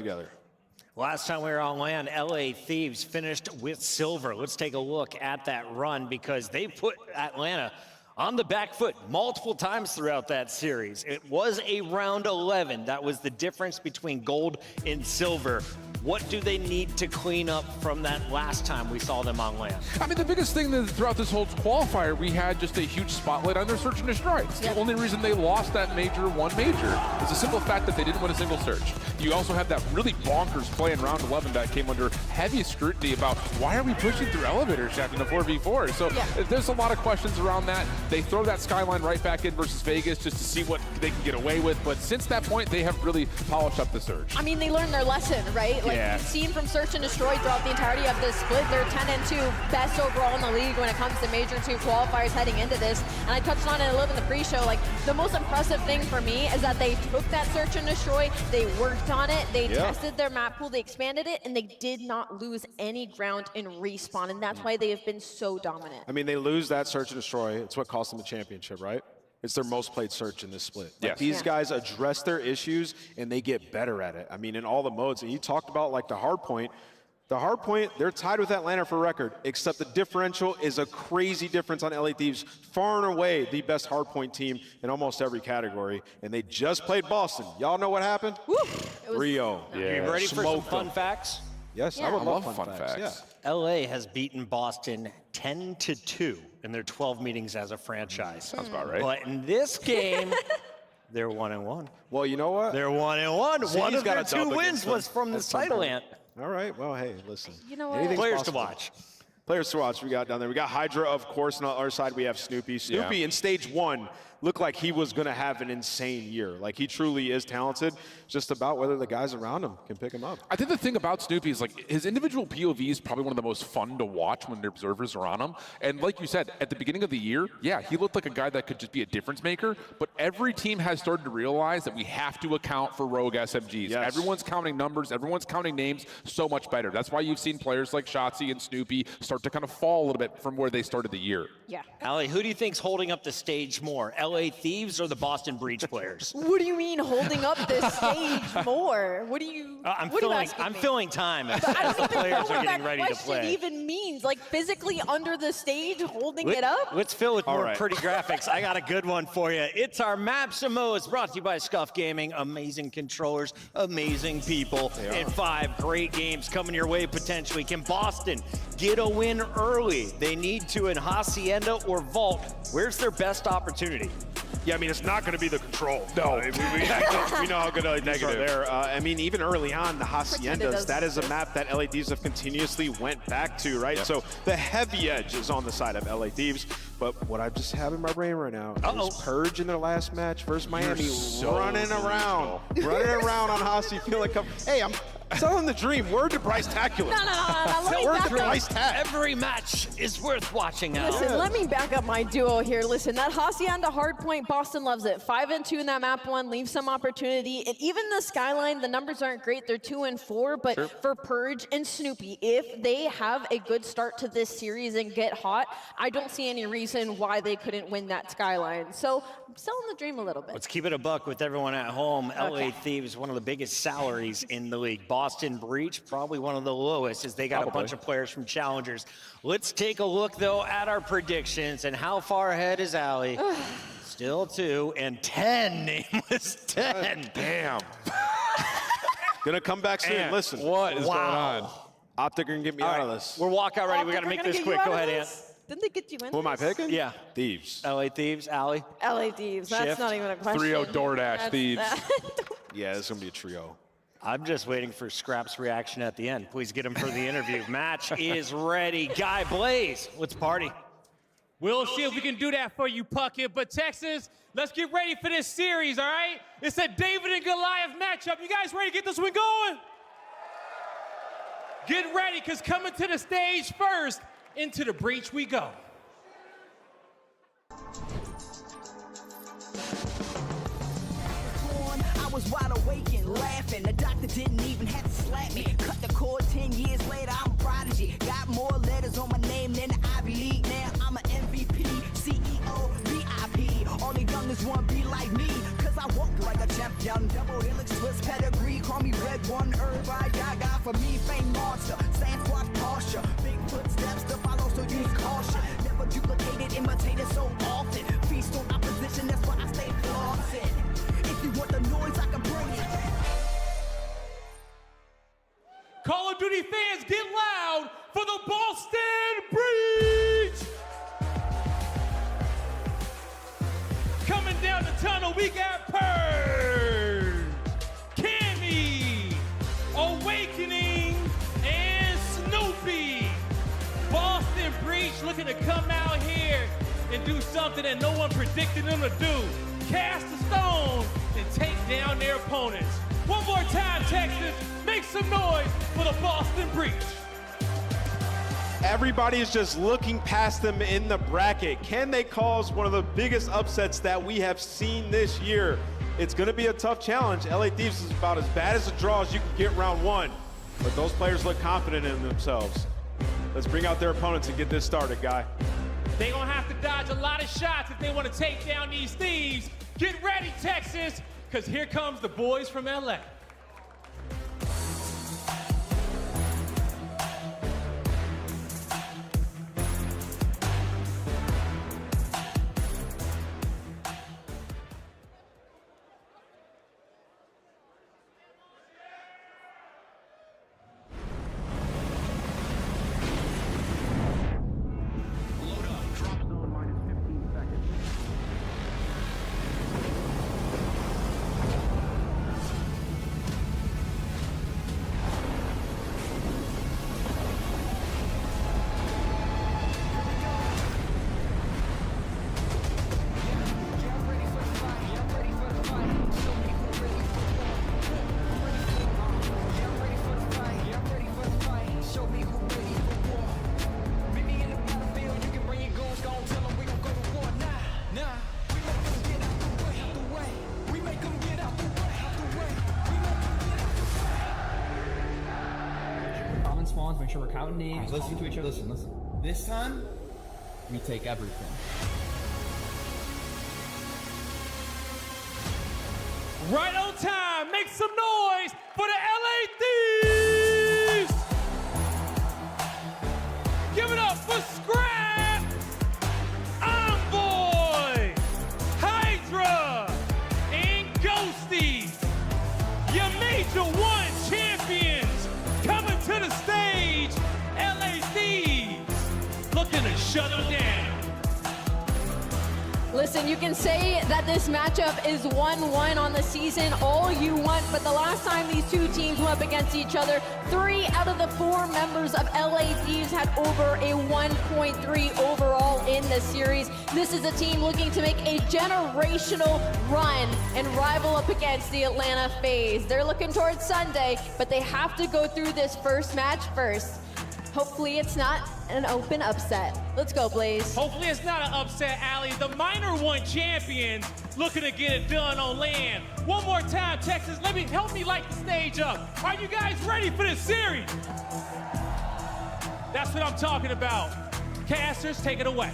S4: Last time we were on land, LA Thieves finished with silver. Let's take a look at that run because they put Atlanta on the back foot multiple times throughout that series. It was a round 11. That was the difference between gold and silver. What do they need to clean up from that last time we saw them on land?
S22: I mean, the biggest thing that throughout this whole qualifier, we had just a huge spotlight on their Search and Destroy. It's the only reason they lost that one major is the simple fact that they didn't win a single search. You also have that really bonkers play in round 11 that came under heavy scrutiny about why are we pushing through elevator shaft in a 4v4? So there's a lot of questions around that. They throw that skyline right back in versus Vegas just to see what they can get away with. But since that point, they have really polished up the Surge.
S8: I mean, they learned their lesson, right? Like
S22: Yeah.
S8: we've seen from Search and Destroy throughout the entirety of this split, they're 10-2, best overall in the league when it comes to Major 2 qualifiers heading into this. And I touched on it a little in the pre-show. Like the most impressive thing for me is that they took that Search and Destroy, they worked on it, they tested their map pool, they expanded it, and they did not lose any ground in respawn. And that's why they have been so dominant.
S6: I mean, they lose that Search and Destroy. It's what cost them the championship, right? It's their most played Search in this split. Like, these guys address their issues, and they get better at it. I mean, in all the modes. And you talked about, like, the hard point. The hard point, they're tied with Atlanta for record, except the differential is a crazy difference on LA Thieves. Far and away the best hard point team in almost every category. And they just played Boston. Y'all know what happened? Rio.
S4: You ready for some fun facts?
S6: Yes, I would love fun facts.
S4: LA has beaten Boston 10-2 in their 12 meetings as a franchise.
S22: Sounds about right.
S4: But in this game, they're 1-1.
S6: Well, you know what?
S4: They're 1-1.
S6: So
S4: One
S6: he's
S4: of
S6: got
S4: their
S6: a
S4: 2
S6: dub
S4: wins
S6: against
S4: was
S6: them
S4: from the
S6: at some
S4: title
S6: point.
S4: ant.
S6: All right, well, hey, listen.
S8: You know what?
S6: Anything's
S4: Players
S6: possible.
S4: to watch.
S6: Players to watch we got down there. We got Hydra, of course, and on our side we have Snoopy. Snoopy in stage 1 looked like he was going to have an insane year. Like, he truly is talented. Just about whether the guys around him can pick him up.
S22: I think the thing about Snoopy is, like, his individual POV is probably one of the most fun to watch when the observers are on him. And like you said, at the beginning of the year, yeah, he looked like a guy that could just be a difference maker. But every team has started to realize that we have to account for rogue SMGs.
S6: Yes.
S22: Everyone's counting numbers. Everyone's counting names so much better. That's why you've seen players like Shotzi and Snoopy start to kind of fall a little bit from where they started the year.
S8: Yeah.
S4: Allie, who do you think's holding up the stage more, LA Thieves or the Boston Breach players?
S8: What do you mean holding up this stage more? What do you?
S4: I'm
S8: what are you
S4: filling.
S8: asking
S4: I'm
S8: me?
S4: filling time as
S8: But I don't
S4: the
S8: even
S4: players
S8: know
S4: are
S8: what
S4: getting
S8: that
S4: ready to
S8: question
S4: play.
S8: even means. Like physically under the stage, holding it up.
S4: Let's fill with more
S6: right.
S4: pretty graphics. I got a good one for you. It's our Maps and Modes brought to you by Scuff Gaming. Amazing controllers, amazing people, and 5 great games coming your way potentially. Can Boston get a win early? They need to in Hacienda or Vault. Where's their best opportunity?
S6: Yeah, I mean, it's not going to be the control. No. We know how good LA Thieves are there. I mean, even early on, the Haciendas, that is a map that LA Thieves have continuously went back to, right?
S22: Yeah.
S6: So the heavy edge is on the side of LA Thieves. But what I just have in my brain right now is Purge in their last match versus Miami running around on Hasi, feeling like, hey, I'm selling the dream. Word to Bryce Tacular.
S8: No. Let me
S6: Word
S8: back
S6: to
S8: up.
S6: Bryce Tac.
S4: Every match is worth watching out.
S8: Listen, let me back up my duo here. Listen, that Hacienda hardpoint, Boston loves it. 5-2 in that map 1, leave some opportunity. And even the Skyline, the numbers aren't great. They're 2-4, but for Purge and Snoopy, if they have a good start to this series and get hot, I don't see any reason why they couldn't win that Skyline. So I'm selling the dream a little bit.
S4: Let's keep it a buck with everyone at home. LA Thieves, one of the biggest salaries in the league. Boston Breach, probably one of the lowest, as they got a bunch of players from Challengers. Let's take a look, though, at our predictions. And how far ahead is Allie? Still 2 and 10. Nameless 10.
S6: Damn. Gonna come back soon. Listen.
S22: What is going on?
S6: Optic are gonna get me out of this.
S4: We're walkout ready. We got to
S8: They're
S4: make
S8: gonna
S4: this
S8: get
S4: quick.
S8: you
S4: Go
S8: out of
S4: ahead, Ant.
S8: this? Didn't they get you in?
S6: Who am I picking?
S4: Yeah.
S6: Thieves.
S4: LA Thieves, Allie.
S8: LA Thieves. That's
S4: Shift.
S8: not even a question.
S22: 3-0 DoorDash
S8: That's-
S22: Thieves.
S6: Yeah, it's gonna be a trio.
S4: I'm just waiting for Scrap's reaction at the end. Please get him for the interview. Match is ready. Guy Blaze, let's party.
S11: We'll see if we can do that for you, Puckett. But Texas, let's get ready for this series, all right? It's a David and Goliath matchup. You guys ready to get this one going? Get ready, because coming to the stage first, into the breach we go.
S3: I was wide awake and laughing. The doctor didn't even have to slap me. Cut the cord 10 years later, I'm a prodigy. Got more letters on my name than the Ivy League. Now I'm an MVP, CEO, VIP. All the youngest want to be like me, cause I walk like a champion. Double helix, Swiss pedigree. Call me Red One, everybody got for me. Fame monster, sand squat posture. Big footsteps to follow, so use caution. Never duplicated, imitated so often. Feast on opposition, that's why I stay flossing. If you want the noise, I can bring it.
S11: Call of Duty fans, get loud for the Boston Breach! Coming down the tunnel, we got Purge, Cammy, Awakening, and Snoopy. Boston Breach looking to come out here and do something something that no one predicted them to do. Cast a stone and take down their opponents. One more time, Texas, make some noise for the Boston Breach.
S6: Everybody is just looking past them in the bracket. Can they cause one of the biggest upsets that we have seen this year? It's going to be a tough challenge. LA Thieves is about as bad as a draw as you can get round one, but those players look confident in themselves. Let's bring out their opponents and get this started, guy.
S11: They're going to have to dodge a lot of shots if they want to take down these Thieves. Get ready, Texas, because here comes the boys from LA.
S5: Spawns, make sure we're counting names, listen to each other. Listen. This time, we take everything.
S11: Right on time, make some noise for the LA Thieves! Give it up for Scrap, Envoy, Hydra, and Ghosty. Your Major 1 champions coming to the stage, LA Thieves, looking to shut them down.
S8: Listen, you can say that this matchup is 1-1 on the season all you want, but the last time these two teams went up against each other, 3 out of the 4 members of LA Thieves had over a 1.3 overall in the series. This is a team looking to make a generational run and rival up against the Atlanta Faze. They're looking towards Sunday, but they have to go through this first match first. Hopefully it's not an open upset. Let's go, Blaze.
S11: Hopefully it's not an upset, Allie. The Minor 1 champions looking to get it done on land. One more time, Texas, help me light the stage up. Are you guys ready for this series? That's what I'm talking about. Casters, take it away.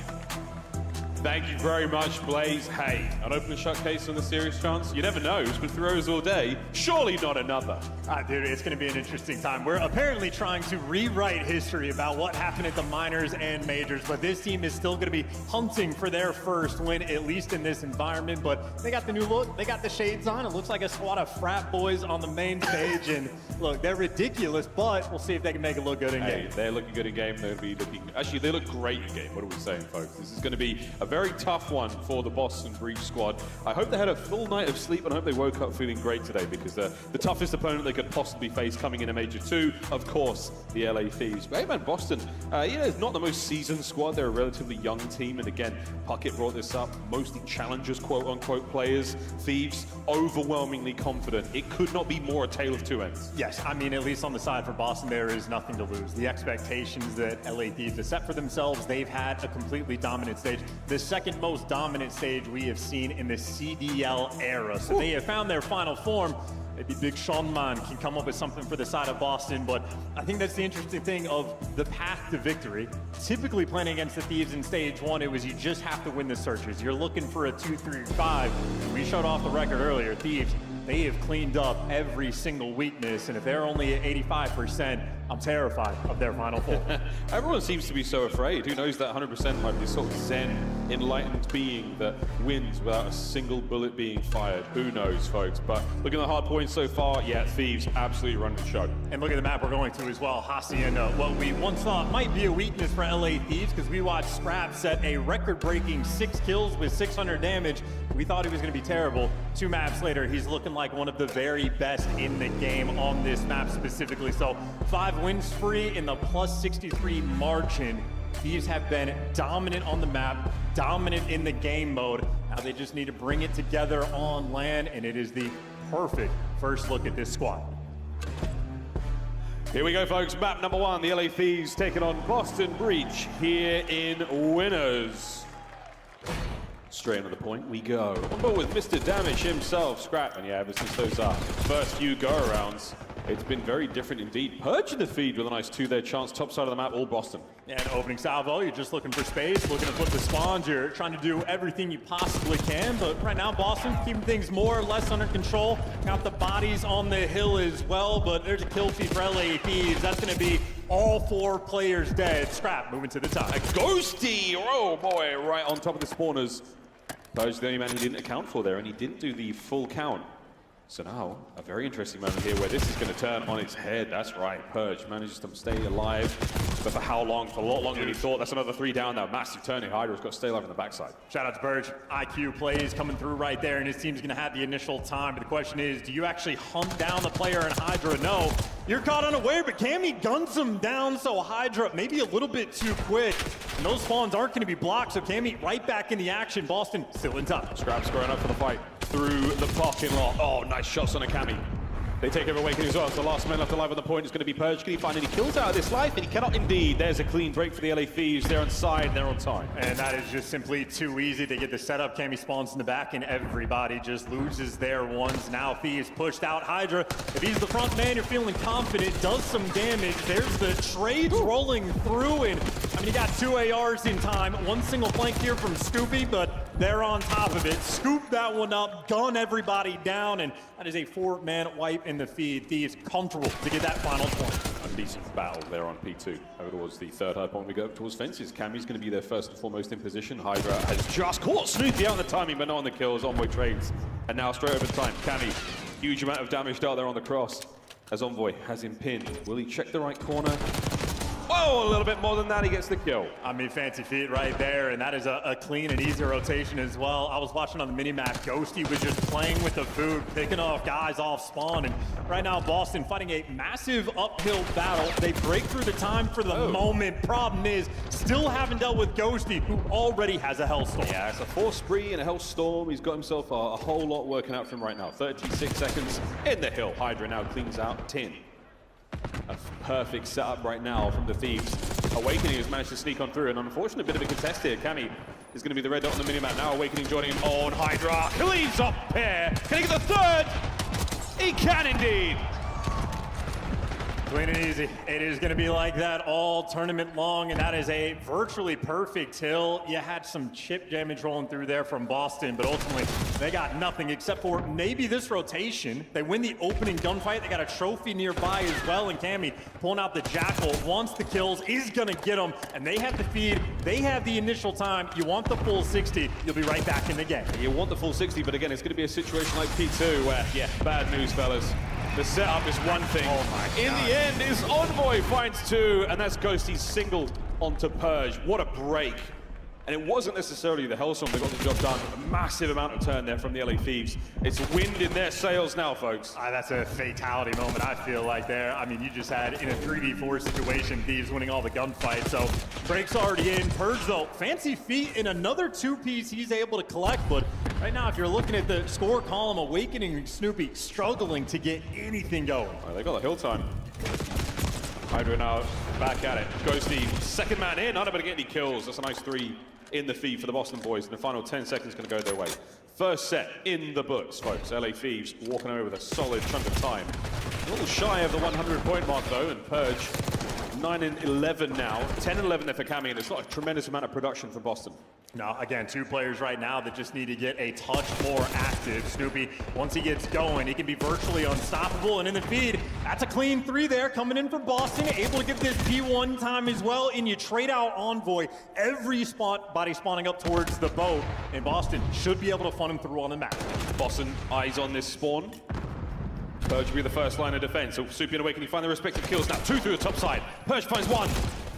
S7: Thank you very much, Blaze. Hey, an open and shut case on the series chance? You never know. It's been throws all day. Surely not another.
S4: Dude, it's going to be an interesting time. We're apparently trying to rewrite history about what happened at the minors and majors, but this team is still going to be hunting for their first win, at least in this environment. But they got the new look. They got the shades on. It looks like a squad of frat boys on the main stage. And look, they're ridiculous, but we'll see if they can make it look good in game.
S7: They're looking good in game. They'll be looking... Actually, they look great in game. What are we saying, folks? This is going to be a very tough one for the Boston Breach squad. I hope they had a full night of sleep and I hope they woke up feeling great today because the toughest opponent they could possibly face coming in a Major 2, of course, the LA Thieves. But hey man, Boston, it's not the most seasoned squad. They're a relatively young team. And again, Puckett brought this up, mostly challengers, quote unquote, players. Thieves, overwhelmingly confident. It could not be more a tale of two ends.
S4: Yes, I mean, at least on the side for Boston, there is nothing to lose. The expectations that LA Thieves have set for themselves, they've had a completely dominant stage. The second most dominant stage we have seen in the CDL era. So they have found their final form. Maybe Big Sean Man can come up with something for the side of Boston, but I think that's the interesting thing of the path to victory. Typically playing against the Thieves in stage 1, it was you just have to win the searches. You're looking for a 2-3-5. We showed off the record earlier. Thieves, they have cleaned up every single weakness, and if they're only at 85%, I'm terrified of their final form.
S7: Everyone seems to be so afraid. Who knows that 100% might be sort of zen, enlightened being that wins without a single bullet being fired. Who knows, folks? But looking at the hard points so far, yeah, Thieves absolutely run the show.
S4: And look at the map we're going to as well. Hacienda, what we once thought might be a weakness for LA Thieves, because we watched Scrap set a record-breaking 6 kills with 600 damage. We thought he was going to be terrible. 2 maps later, he's looking like one of the very best in the game on this map specifically. So 5 wins free in the +63 margin Thieves have been dominant on the map, dominant in the game mode. Now they just need to bring it together on land, and it is the perfect first look at this squad.
S7: Here we go, folks. Map number 1, the LA Thieves taking on Boston Breach here in Winners. Straight into the point we go. On board with Mr. Damage himself, Scrap. And yeah, ever since those first few go-arounds, it's been very different indeed. Purge in the feed with a nice 2 there chance. Top side of the map, all Boston.
S4: And opening salvo, you're just looking for space, looking to flip the spawns. You're trying to do everything you possibly can. But right now, Boston keeping things more or less under control. Got the bodies on the hill as well. But there's a kill feed for LA Thieves. That's going to be all 4 players dead. Scrap moving to the top.
S7: A ghosty, oh boy, right on top of the spawners. Purge the only man he didn't account for there, and he didn't do the full count. So now, a very interesting moment here where this is going to turn on its head. That's right, Purge manages to stay alive. But for how long? For a lot longer than he thought. That's another 3 down now. Massive turning. Hydra's got to stay alive on the backside.
S4: Shout out to Purge. IQ plays coming through right there, and his team's going to have the initial time. But the question is, do you actually hunt down the player in Hydra? No. You're caught unaware, but Cammy guns him down, so Hydra maybe a little bit too quick. And those spawns aren't going to be blocked, so Cammy right back in the action. Boston still in top.
S7: Scrap's growing up for the fight through the parking lot. Oh, nice shots on a Cammy. They take over Awakening as well. So the last man left alive on the point is going to be Purge. Can he find any kills out of this life? And he cannot indeed. There's a clean break for the LA Thieves. They're on side, they're on time.
S4: And that is just simply too easy. They get the setup. Cammy spawns in the back, and everybody just loses their ones. Now Thieves pushed out Hydra. If he's the front man, you're feeling confident. Does some damage. There's the trades rolling through, and I mean, you got 2 ARs in time. 1 single flank here from Scoopy, but they're on top of it. Scoop that one up, gun everybody down, and that is a 4-man wipe in the feed. Thieves comfortable to get that final point.
S7: A decent battle there on P2. Over towards the 3rd high point we go up towards fences. Cammy's going to be there first and foremost in position. Hydra has just caught Snoopy out on the timing, but not on the kills. Envoy trades. And now straight over time, Cammy, huge amount of damage out there on the cross. As Envoy has him pinned. Will he check the right corner? Oh, a little bit more than that, he gets the kill.
S4: I mean, fancy feet right there, and that is a clean and easy rotation as well. I was watching on the mini-map. Ghosty was just playing with the food, picking off guys off spawn, and right now Boston fighting a massive uphill battle. They break through the time for the moment. Problem is, still haven't dealt with Ghosty, who already has a Hellstorm.
S7: Yeah, it's a Force Spree and a Hellstorm. He's got himself a whole lot working out for him right now. 36 seconds in the hill. Hydra now cleans out 10. A perfect setup right now from the Thieves. Awakening has managed to sneak on through, and unfortunately a bit of a contest here. Cammy is going to be the red dot on the minimap now. Awakening joining him on Hydra. Cleans up pair. Can he get the 3rd? He can indeed.
S4: Clean and easy. It is going to be like that all tournament long, and that is a virtually perfect hill. You had some chip damage rolling through there from Boston, but ultimately they got nothing except for maybe this rotation. They win the opening gunfight. They got a trophy nearby as well, and Cammy pulling out the Jackal, wants the kills, is going to get them, and they have the feed. They have the initial time. You want the full 60, you'll be right back in the game.
S7: You want the full 60, but again, it's going to be a situation like P2 where, yeah, bad news, fellas. The setup is one thing. Oh my God. In the end, is Envoy finds 2, and that's Ghosty singled onto Purge. What a break. And it wasn't necessarily the Hellstorm that got the job done. A massive amount of turn there from the LA Thieves. It's wind in their sails now, folks.
S4: That's a fatality moment, I feel like there. I mean, you just had, in a 3v4 situation, Thieves winning all the gunfights. So, break's already in. Purge, though, fancy feet in another 2-piece he's able to collect. But right now, if you're looking at the score column, Awakening Snoopy struggling to get anything going.
S7: They got the hill time. Hydra now back at it. Ghosty, 2nd man in, not able to get any kills. That's a nice 3 in the feed for the Boston boys, and the final 10 seconds going to go their way. First set in the books, folks. LA Thieves walking away with a solid chunk of time. A little shy of the 100-point mark, though, and Purge 9 and 11 now. 10 and 11 there for Cammy, and it's not a tremendous amount of production from Boston.
S4: No, again, 2 players right now that just need to get a touch more active. Snoopy, once he gets going, he can be virtually unstoppable. And in the feed, that's a clean 3 there coming in for Boston. Able to get this P1 time as well. And you trade out Envoy. Every body spawning up towards the boat. And Boston should be able to fund him through on the map.
S7: Boston eyes on this spawn. Purge will be the first line of defense. So Soupy and Awakening find their respective kills now. 2 through the top side. Purge finds 1.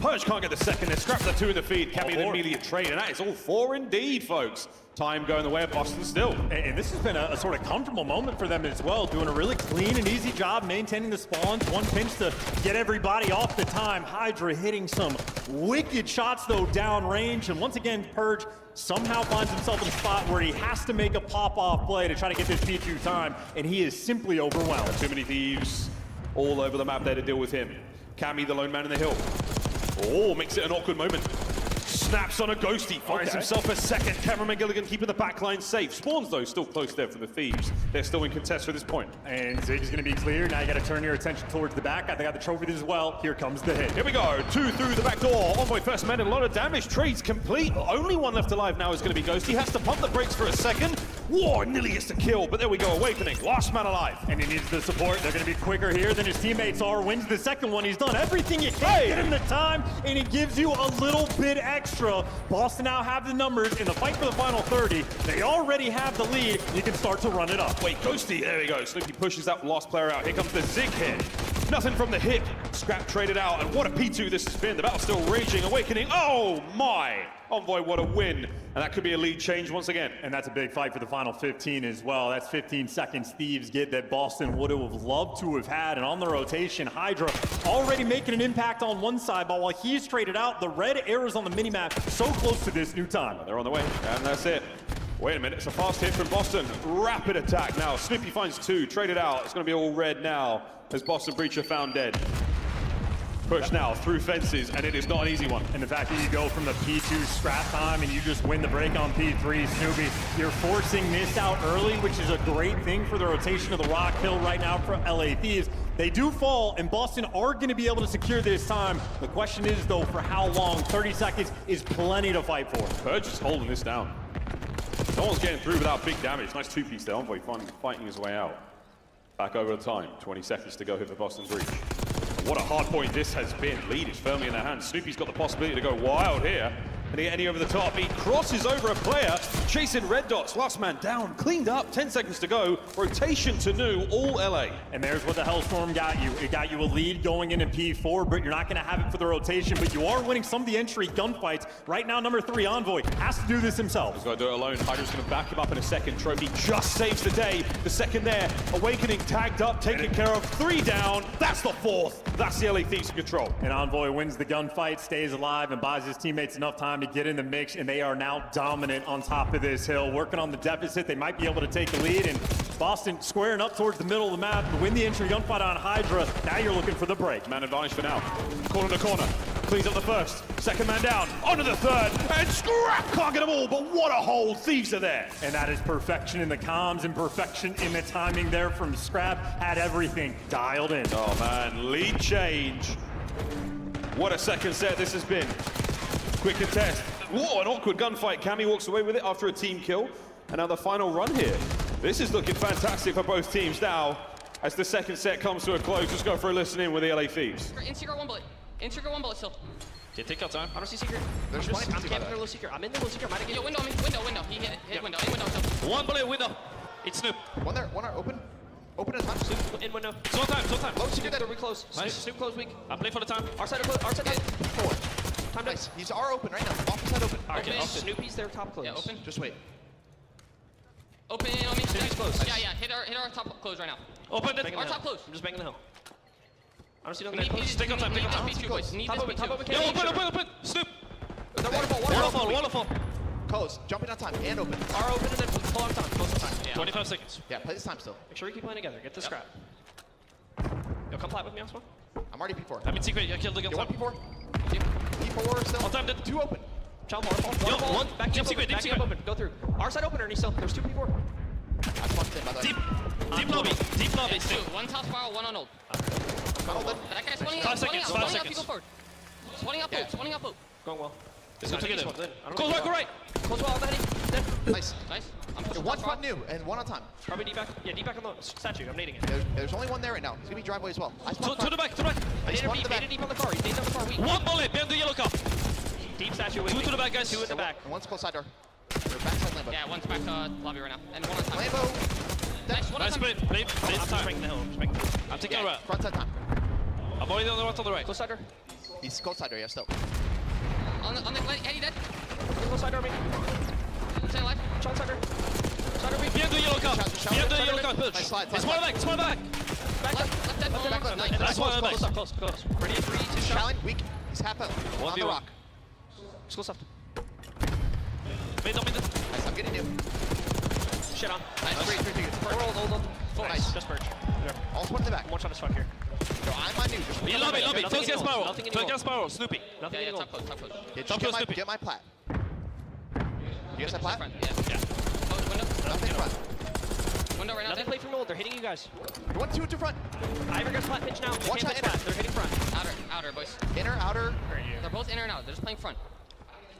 S7: Purge can't get the second. They scrap the 2 in the feed. Can be the immediate trade, and that is all 4 indeed, folks. Time going the way of Boston still.
S4: And this has been a sort of comfortable moment for them as well, doing a really clean and easy job maintaining the spawns. One pinch to get everybody off the time. Hydra hitting some wicked shots, though, downrange. And once again, Purge somehow finds himself in a spot where he has to make a pop-off play to try to get this P2 time, and he is simply overwhelmed.
S7: Too many thieves all over the map there to deal with him. Cammy, the lone man in the hill. Oh, makes it an awkward moment. Snaps on a ghosty, finds himself a second. Cameraman Gilligan keeping the backline safe. Spawns, though, still close there for the Thieves. They're still in contest for this point.
S4: And Zig is going to be clear. Now you got to turn your attention towards the back. They got the trophy as well. Here comes the hit.
S7: Here we go. 2 through the back door. Envoy first man, and a lot of damage. Trades complete. Only one left alive now is going to be Ghosty. Has to pump the brakes for a second. Whoa, nearly gets the kill, but there we go. Awakening. Last man alive.
S4: And he needs the support. They're going to be quicker here than his teammates are. Wins the second one. He's done everything he can. Get him the time, and he gives you a little bit extra. Boston now have the numbers in the fight for the final 30. They already have the lead. You can start to run it up.
S7: Wait, Ghosty, there we go. Snoopy pushes that last player out. Here comes the Zig hit. Nothing from the hit. Scrap traded out, and what a P2 this has been. The battle's still raging. Awakening. Oh my! Envoy, what a win. And that could be a lead change once again.
S4: And that's a big fight for the final 15 as well. That's 15 seconds Thieves get that Boston would have loved to have had. And on the rotation, Hydra already making an impact on one side, but while he's traded out, the red arrows on the minimap so close to this new time.
S7: They're on the way, and that's it. Wait a minute, it's a fast hit from Boston. Rapid attack now. Snoopy finds 2, traded out. It's going to be all red now as Boston Breacher found dead. Push now through fences, and it is not an easy one.
S4: And the fact that you go from the P2 scrap time and you just win the break on P3, Snoopy, you're forcing this out early, which is a great thing for the rotation of the Rock Hill right now for LA Thieves. They do fall, and Boston are going to be able to secure this time. The question is, though, for how long? 30 seconds is plenty to fight for.
S7: Purge is holding this down. No one's getting through without big damage. Nice 2-piece there. Envoy fighting his way out. Back over the time. 20 seconds to go here for Boston Breach. What a hard point this has been. Lead is firmly in their hands. Snoopy's got the possibility to go wild here. Can he get any over the top? He crosses over a player, chasing red dots. Last man down, cleaned up, 10 seconds to go. Rotation to new, all LA.
S4: And there's what the Hellstorm got you. It got you a lead going into P4, but you're not going to have it for the rotation, but you are winning some of the entry gunfights. Right now, number 3, Envoy, has to do this himself.
S7: He's got to do it alone. Hydra's going to back him up in a second. Trophy just saves the day. The second there, Awakening tagged up, taken care of. 3 down, that's the 4th. That's the LA Thieves in control.
S4: And Envoy wins the gunfight, stays alive, and buys his teammates enough time to get in the mix, and they are now dominant on top of this hill, working on the deficit. They might be able to take the lead, and Boston squaring up towards the middle of the map to win the entry gunfight on Hydra. Now you're looking for the break.
S7: Man advantage for now. Corner to corner. Cleans up the first. Second man down. Onto the third. And Scrap can't get them all, but what a hold. Thieves are there.
S4: And that is perfection in the comms and perfection in the timing there from Scrap. Had everything dialed in.
S7: Oh, man. Lead change. What a second set this has been. Quick contest. Whoa, an awkward gunfight. Cammy walks away with it after a team kill. And now the final run here. This is looking fantastic for both teams now. As the second set comes to a close, let's go for a listen in with the LA Thieves.
S13: In secret, 1 bullet. In secret, 1 bullet still.
S10: Yeah, take your time.
S13: I don't see secret.
S10: There's
S13: I'm
S10: plenty
S13: camping their little secret. I'm in the little secret. Might get yo, window on me. Window. He hit it. Hit window. In window still.
S10: 1 bullet, window. It's Snoop.
S9: One there, open. Open at a time.
S10: Snoop in window. It's on time.
S9: Low secret
S13: Snoop, we close.
S10: Nice.
S13: Snoop close weak.
S10: I play for the time.
S13: Our side are close. Our side
S9: Forward.
S13: time
S9: Nice. He's R open right now. Off the side open.
S13: Okay, Snoopy's there top close.
S9: Yeah, open. Just wait.
S13: Open on me.
S10: Snoopy's close.
S13: Yeah. Hit our top close right now.
S10: Open it.
S13: Our top close.
S10: I'm just banging the hill. I don't see nothing.
S13: Take your time.
S10: Take your time.
S13: Top open.
S10: Open. Snoop.
S9: They're
S10: Waterfall.
S9: Close. Jumping on time and open.
S13: R open and then pull on time. Close on time. Yeah.
S10: 25 seconds.
S9: Yeah, play this time still.
S10: Make sure we keep playing together. Get the scrap. Yo, come flat with me, Osmo.
S9: I'm already P4.
S10: I'm in secret. I killed the gun.
S9: You want P4? P4 still.
S10: All time.
S9: 2 open.
S13: Child waterfall.
S10: Yo, 1.
S13: Back
S10: Deep secret.
S13: open. Go through. Our side open, Ernie still. There's 2 P4.
S9: I plugged in, by the way.
S10: Deep lobby. Deep lobby.
S13: 2. 1 top spiral, 1 on old. That guy's spawning
S10: 5
S13: out.
S10: seconds. 5 seconds.
S13: You go forward. Spawning up loop.
S10: Going well.
S13: Let's
S10: go together.
S13: Close right. Close well, Benny.
S9: Nice.
S13: I'm pushing
S9: one front new and 1 on time.
S10: Probably deep back. Yeah, deep back on the statue. I'm nading it.
S9: There's only 1 there right now. It's gonna be driveway as well.
S10: To the back.
S9: I spawned in the back.
S13: Deep on the car. He's on the car weak.
S10: 1 bullet. Behind the yellow cup.
S13: Deep statue.
S10: 2 to the back, guys.
S13: 2 in the back.
S9: And 1's close side door. Or backside Lambo.
S13: Yeah, 1's back lobby right now. And 1 on time.
S9: Lambo.
S13: Nice. 1 on
S10: Nice
S13: time.
S10: split. I'm just making the hill. I'm taking a route.
S9: Front side time.
S10: I'm already on the right.
S13: Close side door.
S9: He's cold side door, yeah, still.
S13: On the Eddie dead.
S10: Go side door me.
S13: Stay alive.
S10: Shot side door. Side door me. Behind the yellow cup. Behind the yellow cup. Push. It's one back. It's one back.
S13: Left dead.
S9: Back left. Nice.
S10: Nice one.
S9: Close.
S10: Close.
S13: Ready, 3, 2 shot.
S9: Challenge, weak. He's half out. On the rock.
S10: Let's go soft.
S13: Nice, I'm getting you.
S10: Shit on.
S9: Nice. 3.
S10: Hold on.
S9: Nice.
S10: Just purge.
S9: Also one in the back.
S10: One shot is fuck here.
S9: So I'm on you. Just
S10: You love it. Don't get Sparrow. Don't get Sparrow. Snoopy. Nothing
S13: Yeah,
S10: in
S13: top close.
S9: Yeah, just get my plat. You guys have plat?
S13: Yeah. Close window.
S9: Nothing front.
S13: Window right now.
S10: Nothing play from old. They're hitting you guys.
S9: 1, 2 to front.
S10: Ivor gets flat pitch now.
S9: Watch out,
S10: flat. They're hitting front.
S13: Outer, boys.
S9: Inner, outer.
S13: They're both inner and out. They're just playing front.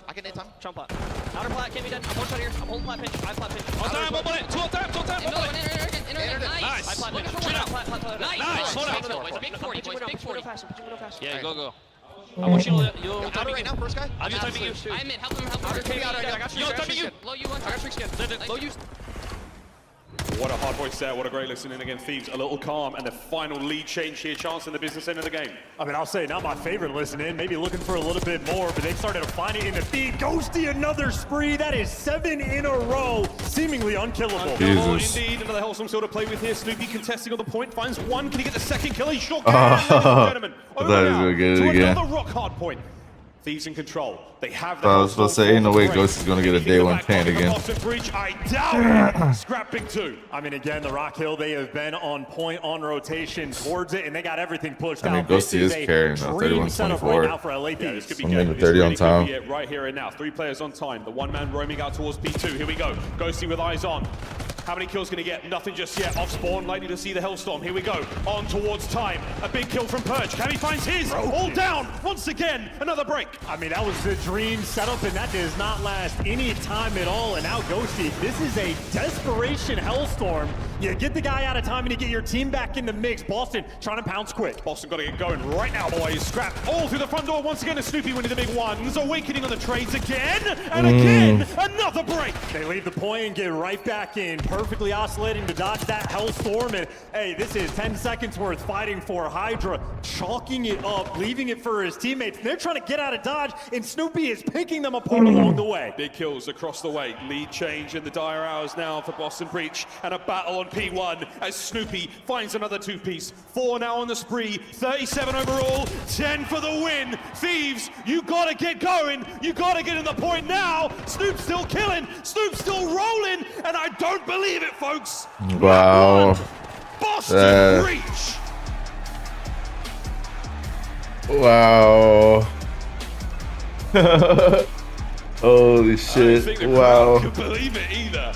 S9: I can hit time.
S10: Jump plat. Outer plat can't be done. I'm one shot here. I'm holding plat pitch. I plat pitch.
S11: On time, one bullet. Two on time.
S13: Inner. Nice.
S10: I plat pitch.
S13: Straight out.
S10: Plat.
S13: Nice.
S11: Nice. Hold on.
S13: Boys. Big 40, boys. Big 40.
S10: Yeah,
S13: Right.
S10: go. I want you to. You'll
S9: Outer right now, first guy.
S10: I'm timing you.
S13: I'm in. Help him.
S10: Outer came out. I got you.
S11: Yo, timing you.
S13: Low you one.
S10: I got trick skin. Low you.
S6: What a hard voice there. What a great listening again. Thieves a little calm, and the final lead change here. Chance in the business end of the game.
S4: I mean, I'll say not my favorite listen-in. Maybe looking for a little bit more, but they started to find it in the feed. Ghosty, another spree. That is 7 in a row. Seemingly unkillable.
S6: Jesus. Indeed, another Hellstorm still to play with here. Snoopy contesting on the point, finds one. Can he get the second kill? He sure can, ladies and gentlemen. Over now to another rock hard point. Thieves in control. They have the
S14: I was supposed to say, ain't no way Ghost is going to get a day one pan again.
S6: Breach, I doubt it. Scrapping 2.
S4: I mean, again, the Rock Hill, they have been on point, on rotation towards it, and they got everything pushed out.
S14: I mean, Ghosty is carrying now, 31-24.
S4: Now for LA
S6: Yeah, this could be
S14: I'm in the 30 on time.
S6: Right here and now. 3 players on time. The one man roaming out towards B2. Here we go. Ghosty with eyes on. How many kills can he get? Nothing just yet. Off spawn, likely to see the Hellstorm. Here we go. On towards time. A big kill from Purge. Cammy finds his. All down. Once again, another break.
S4: I mean, that was the dream setup, and that does not last any time at all. And now Ghosty, this is a desperation Hellstorm. You get the guy out of time and you get your team back in the mix. Boston trying to pounce quick.
S6: Boston got to get going right now, boys. Scrap all through the front door. Once again, a Snoopy winning the big ones. Awakening on the trades again. And again, another break.
S4: They leave the point and get right back in. Perfectly oscillating to dodge that Hellstorm. And hey, this is 10 seconds worth fighting for. Hydra chalking it up, leaving it for his teammates. They're trying to get out of dodge, and Snoopy is picking them apart along the way.
S6: Big kills across the way. Lead change in the dire hours now for Boston Breach. And a battle on P1 as Snoopy finds another 2-piece. 4 now on the spree. 37 overall. 10 for the win. Thieves, you got to get going. You got to get in the point now. Snoop's still killing. Snoop's still rolling. And I don't believe it, folks.
S14: Wow.
S6: Boston Breach.
S14: Wow. Holy shit. Wow.
S6: I don't believe it either.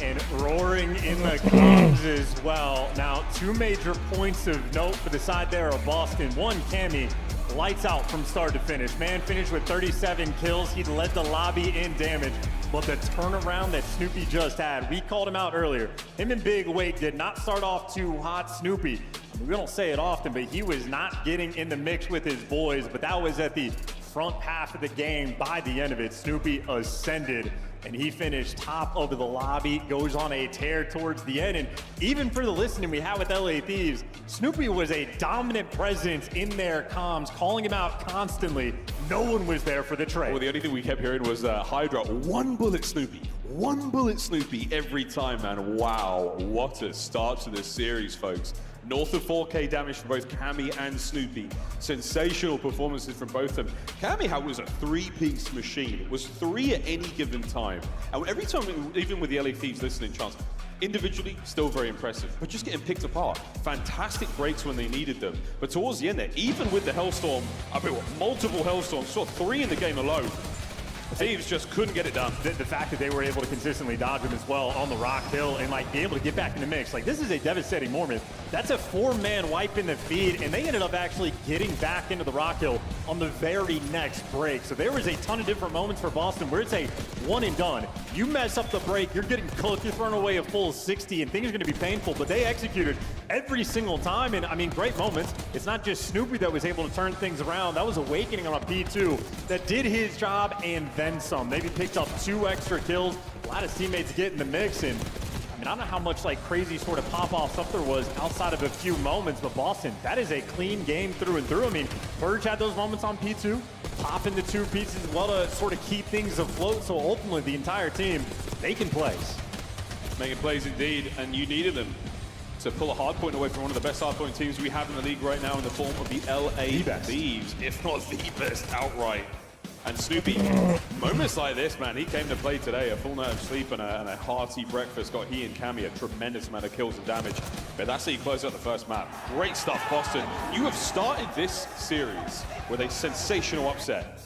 S4: And roaring in the comms as well. Now, 2 major points of note for the side there of Boston. One, Cammy, lights out from start to finish. Man finished with 37 kills. He led the lobby in damage. But the turnaround that Snoopy just had, we called him out earlier. Him and Big Wait did not start off too hot. Snoopy, we don't say it often, but he was not getting in the mix with his boys. But that was at the front half of the game. By the end of it, Snoopy ascended. And he finished top of the lobby, goes on a tear towards the end. And even for the listening we had with LA Thieves, Snoopy was a dominant presence in their comms, calling him out constantly. No one was there for the trade.
S6: Well, the only thing we kept hearing was Hydra, 1 bullet Snoopy. 1 bullet Snoopy every time, man. Wow, what a start to this series, folks. North of 4K damage from both Cammy and Snoopy. Sensational performances from both of them. Cammy was a 3-piece machine. It was 3 at any given time. And every time, even with the LA Thieves listening, Chance, individually, still very impressive, but just getting picked apart. Fantastic breaks when they needed them. But towards the end there, even with the Hellstorm, I mean, multiple Hellstorms, saw 3 in the game alone. Thieves just couldn't get it done.
S4: The fact that they were able to consistently dodge him as well on the Rock Hill and like be able to get back in the mix, like this is a devastating moment. That's a 4-man wipe in the feed, and they ended up actually getting back into the Rock Hill on the very next break. So there was a ton of different moments for Boston where it's a one and done. You mess up the break, you're getting cooked, you're throwing away a full 60, and things are going to be painful. But they executed every single time, and I mean, great moments. It's not just Snoopy that was able to turn things around. That was Awakening on a P2 that did his job and then some. Maybe picked up 2 extra kills. A lot of teammates get in the mix, and I mean, I don't know how much like crazy sort of pop-off stuff there was outside of a few moments, but Boston, that is a clean game through and through. I mean, Burge had those moments on P2, popping the 2 pieces as well to sort of keep things afloat. So ultimately, the entire team, making plays.
S7: Making plays indeed, and you needed them to pull a hard point away from one of the best hard point teams we have in the league right now in the form of the LA Thieves, if not the best outright. And Snoopy, moments like this, man, he came to play today. A full night of sleep and a hearty breakfast got he and Cammy a tremendous amount of kills and damage. But that's how you close out the first map. Great stuff, Boston. You have started this series with a sensational upset.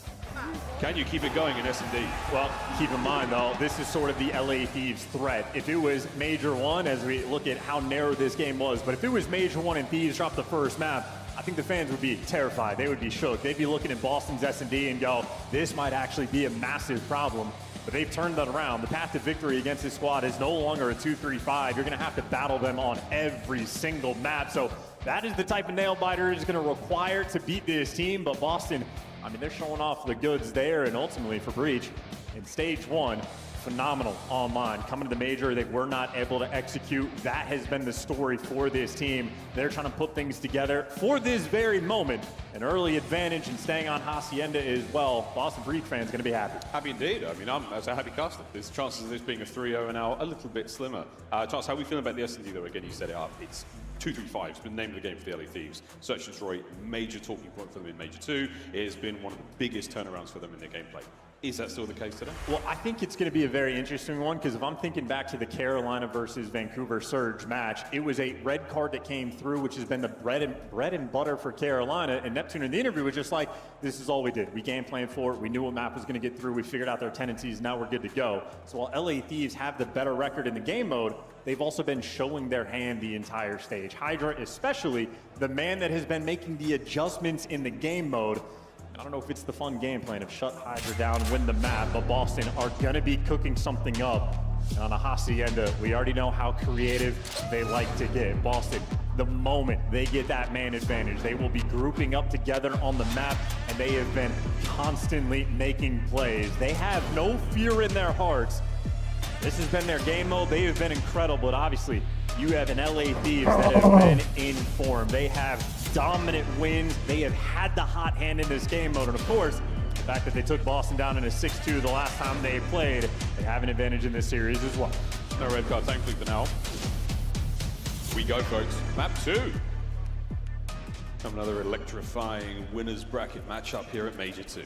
S7: Can you keep it going in S&D?
S4: Well, keep in mind, though, this is sort of the LA Thieves threat. If it was Major 1, as we look at how narrow this game was, but if it was Major 1 and Thieves dropped the first map, I think the fans would be terrified. They would be shook. They'd be looking at Boston's S&D and go, this might actually be a massive problem. But they've turned that around. The path to victory against this squad is no longer a 2-3-5. You're going to have to battle them on every single map. So that is the type of nail biter is going to require to beat this team. But Boston, I mean, they're showing off the goods there, and ultimately for Breach, in stage 1, phenomenal online. Coming to the major, they were not able to execute. That has been the story for this team. They're trying to put things together for this very moment. An early advantage and staying on Hacienda as well. Boston Breach fans going to be happy.
S7: Happy indeed. I mean, I'm as a happy caster. There's chances of this being a 3-0 now a little bit slimmer. Chance, how are we feeling about the S&D though? Again, you set it up. It's 2-3-5. It's been the name of the game for the LA Thieves. Search and Destroy, major talking point for them in Major 2. It has been one of the biggest turnarounds for them in their gameplay. Is that still the case today? Well,
S4: I think it's going to be a very interesting one, because if I'm thinking back to the Carolina versus Vancouver Surge match, it was a red card that came through, which has been the bread and butter for Carolina. And Neptune in the interview was just like, this is all we did. We game planned for it. We knew what map was going to get through. We figured out their tendencies. Now we're good to go. So while LA Thieves have the better record in the game mode, they've also been showing their hand the entire stage. Hydra, especially, the man that has been making the adjustments in the game mode. I don't know if it's the fun game plan of shut Hydra down, win the map, but Boston are going to be cooking something up. And on a Hacienda, we already know how creative they like to get. Boston, the moment they get that man advantage, they will be grouping up together on the map, and they have been constantly making plays. They have no fear in their hearts. This has been their game mode. They have been incredible, but obviously you have an LA Thieves that have been in form. They have dominant wins. They have had the hot hand in this game mode. And of course, the fact that they took Boston down in a 6-2 the last time they played, they have an advantage in this series as well.
S7: No red card, thankfully for now. We go, folks. Map 2. Another electrifying winners bracket matchup here at Major 2.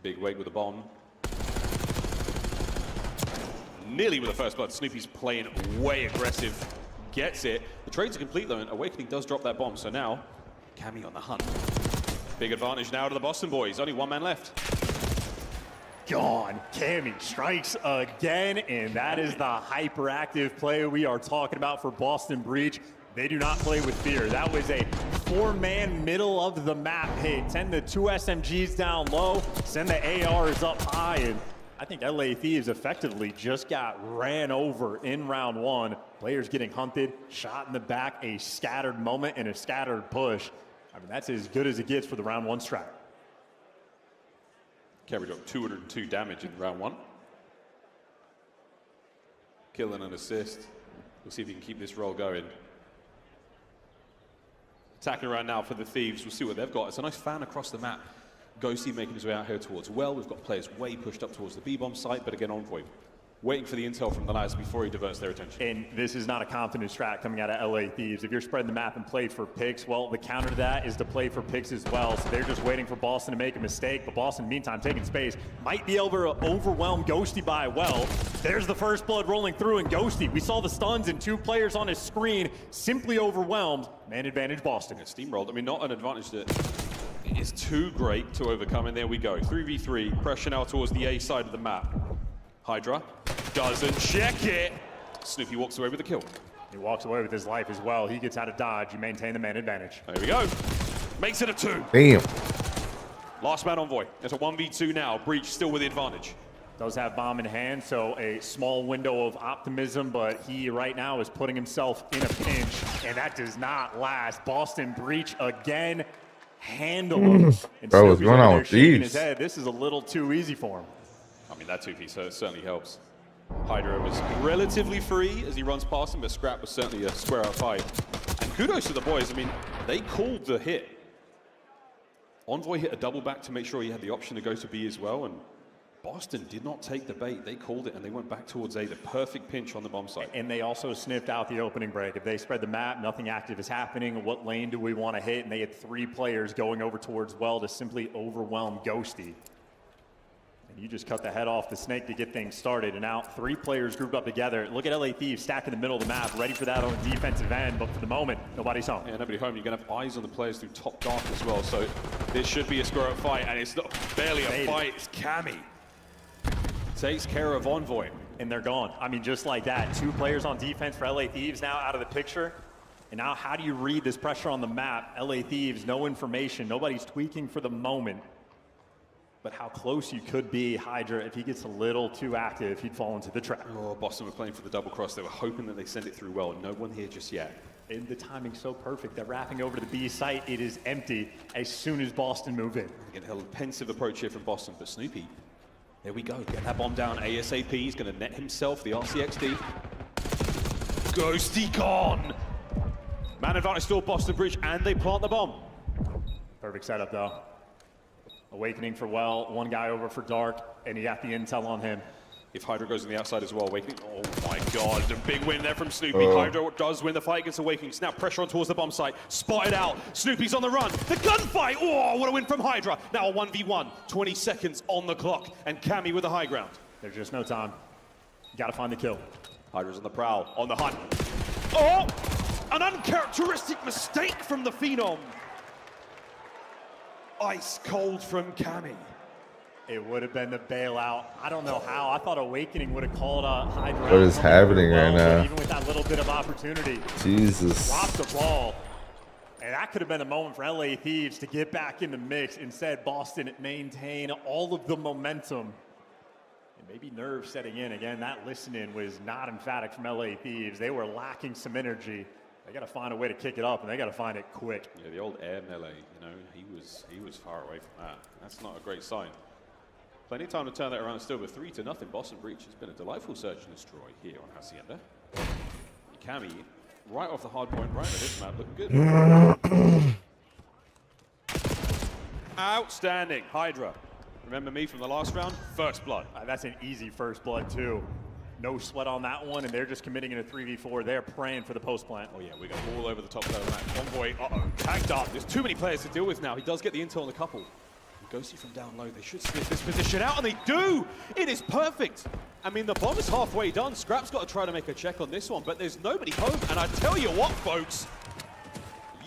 S7: Big wake with the bomb. Nearly with the first blood. Snoopy's playing way aggressive. Gets it. The trades are complete though, and Awakening does drop that bomb. So now, Cammy on the hunt. Big advantage now to the Boston boys. Only one man left.
S4: Gone. Cammy strikes again, and that is the hyperactive play we are talking about for Boston Breach. They do not play with fear. That was a 4-man middle of the map hit. Send the 2 SMGs down low, send the ARs up high, and I think LA Thieves effectively just got ran over in round 1. Players getting hunted, shot in the back, a scattered moment and a scattered push. I mean, that's as good as it gets for the round 1 strat.
S7: Carried up 202 damage in round 1. Kill and an assist. We'll see if he can keep this roll going. Attacking around now for the Thieves. We'll see what they've got. It's a nice fan across the map. Ghosty making his way out here towards well. We've got players way pushed up towards the B-bomb site, but again, Envoy waiting for the intel from the lads before he diverts their attention.
S4: And this is not a confident strat coming out of LA Thieves. If you're spreading the map and play for picks, well, the counter to that is to play for picks as well. So they're just waiting for Boston to make a mistake, but Boston, meantime, taking space, might be able to overwhelm Ghosty by well. There's the first blood rolling through, and Ghosty, we saw the stuns and 2 players on his screen, simply overwhelmed. Man advantage, Boston.
S7: It's steamrolled. I mean, not an advantage that is too great to overcome, and there we go. 3v3, pressure now towards the A side of the map. Hydra doesn't check it. Snoopy walks away with the kill.
S4: He walks away with his life as well. He gets out of dodge. You maintain the man advantage.
S7: There we go. Makes it a 2.
S14: Damn.
S7: Last man Envoy. It's a 1v2 now. Breach still with the advantage.
S4: Does have bomb in hand, so a small window of optimism, but he right now is putting himself in a pinch, and that does not last. Boston Breach again. Handle him.
S14: Bro, what's going on with these?
S4: This is a little too easy for him.
S7: I mean, that 2-piece certainly helps. Hydra was relatively free as he runs past him, but Scrap was certainly a square out fight. And kudos to the boys. I mean, they called the hit. Envoy hit a double back to make sure he had the option to go to B as well, and Boston did not take the bait. They called it, and they went back towards A, the perfect pinch on the bomb site.
S4: And they also sniffed out the opening break. If they spread the map, nothing active is happening. What lane do we want to hit? And they had 3 players going over towards well to simply overwhelm Ghosty. And you just cut the head off the snake to get things started. And now 3 players grouped up together. Look at LA Thieves stacked in the middle of the map, ready for that on the defensive end. But for the moment, nobody's home.
S7: Yeah, nobody home. You're going to have eyes on the players through top dark as well. So this should be a square up fight, and it's not barely a fight. It's Cammy. Takes care of Envoy.
S4: And they're gone. I mean, just like that. 2 players on defense for LA Thieves now out of the picture. And now how do you read this pressure on the map? LA Thieves, no information. Nobody's tweaking for the moment. But how close you could be, Hydra, if he gets a little too active, he'd fall into the trap.
S7: Oh, Boston were playing for the double cross. They were hoping that they sent it through well. No one here just yet.
S4: And the timing's so perfect. They're wrapping over to the B site. It is empty as soon as Boston move in.
S7: Again, a pensive approach here from Boston, but Snoopy, there we go. Get that bomb down ASAP. He's going to net himself the RCXD. Ghosty gone. Man advantage still Boston Bridge, and they plant the bomb.
S4: Perfect setup, though. Awakening for well, 1 guy over for dark, and he got the intel on him.
S7: If Hydra goes on the outside as well, Awakening, oh my god, a big win there from Snoopy. Hydra does win the fight against Awakening. Snap pressure on towards the bomb site, spotted out. Snoopy's on the run, the gunfight, oh, what a win from Hydra. Now a 1v1, 20 seconds on the clock, and Cammy with the high ground.
S4: There's just no time. You gotta find the kill.
S7: Hydra's on the prowl, on the hunt. Oh, an uncharacteristic mistake from the Phenom. Ice cold from Cammy.
S4: It would have been the bailout. I don't know how. I thought Awakening would have called Hydra.
S14: What is happening right now?
S4: Even with that little bit of opportunity.
S14: Jesus.
S4: Dropped the ball. And that could have been a moment for LA Thieves to get back in the mix. Instead, Boston maintain all of the momentum. And maybe nerves setting in. Again, that listening was not emphatic from LA Thieves. They were lacking some energy. They got to find a way to kick it up, and they got to find it quick.
S7: Yeah, the old air melee, you know, he was far away from that. That's not a great sign. Plenty of time to turn that around still, but 3-0 Boston Breach has been a delightful search and destroy here on Hacienda. Cammy, right off the hard point, right at this map, looking good. Outstanding, Hydra. Remember me from the last round? First blood.
S4: That's an easy first blood, too. No sweat on that one, and they're just committing in a 3v4. They're praying for the post plant.
S7: Oh yeah, we got all over the top of the map. Envoy, tagged up. There's too many players to deal with now. He does get the intel on a couple. Ghosty from down low. They should sniff this position out, and they do! It is perfect. I mean, the bomb is halfway done. Scrap's got to try to make a check on this one, but there's nobody home. And I tell you what, folks,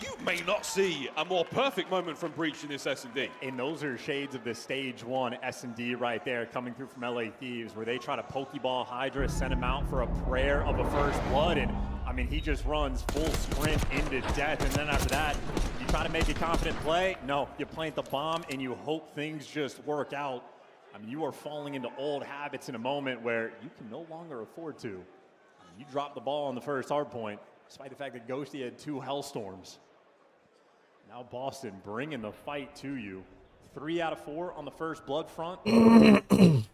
S7: you may not see a more perfect moment from Breach in this S&D.
S4: And those are shades of the stage 1 S&D right there coming through from LA Thieves, where they try to pokeball Hydra, send him out for a prayer of a first blood. And I mean, he just runs full sprint into death. And then after that, you try to make a confident play. No, you plant the bomb and you hope things just work out. I mean, you are falling into old habits in a moment where you can no longer afford to. I mean, you drop the ball on the first hard point, despite the fact that Ghosty had 2 Hellstorms. Now Boston bringing the fight to you. 3 out of 4 on the first blood front. The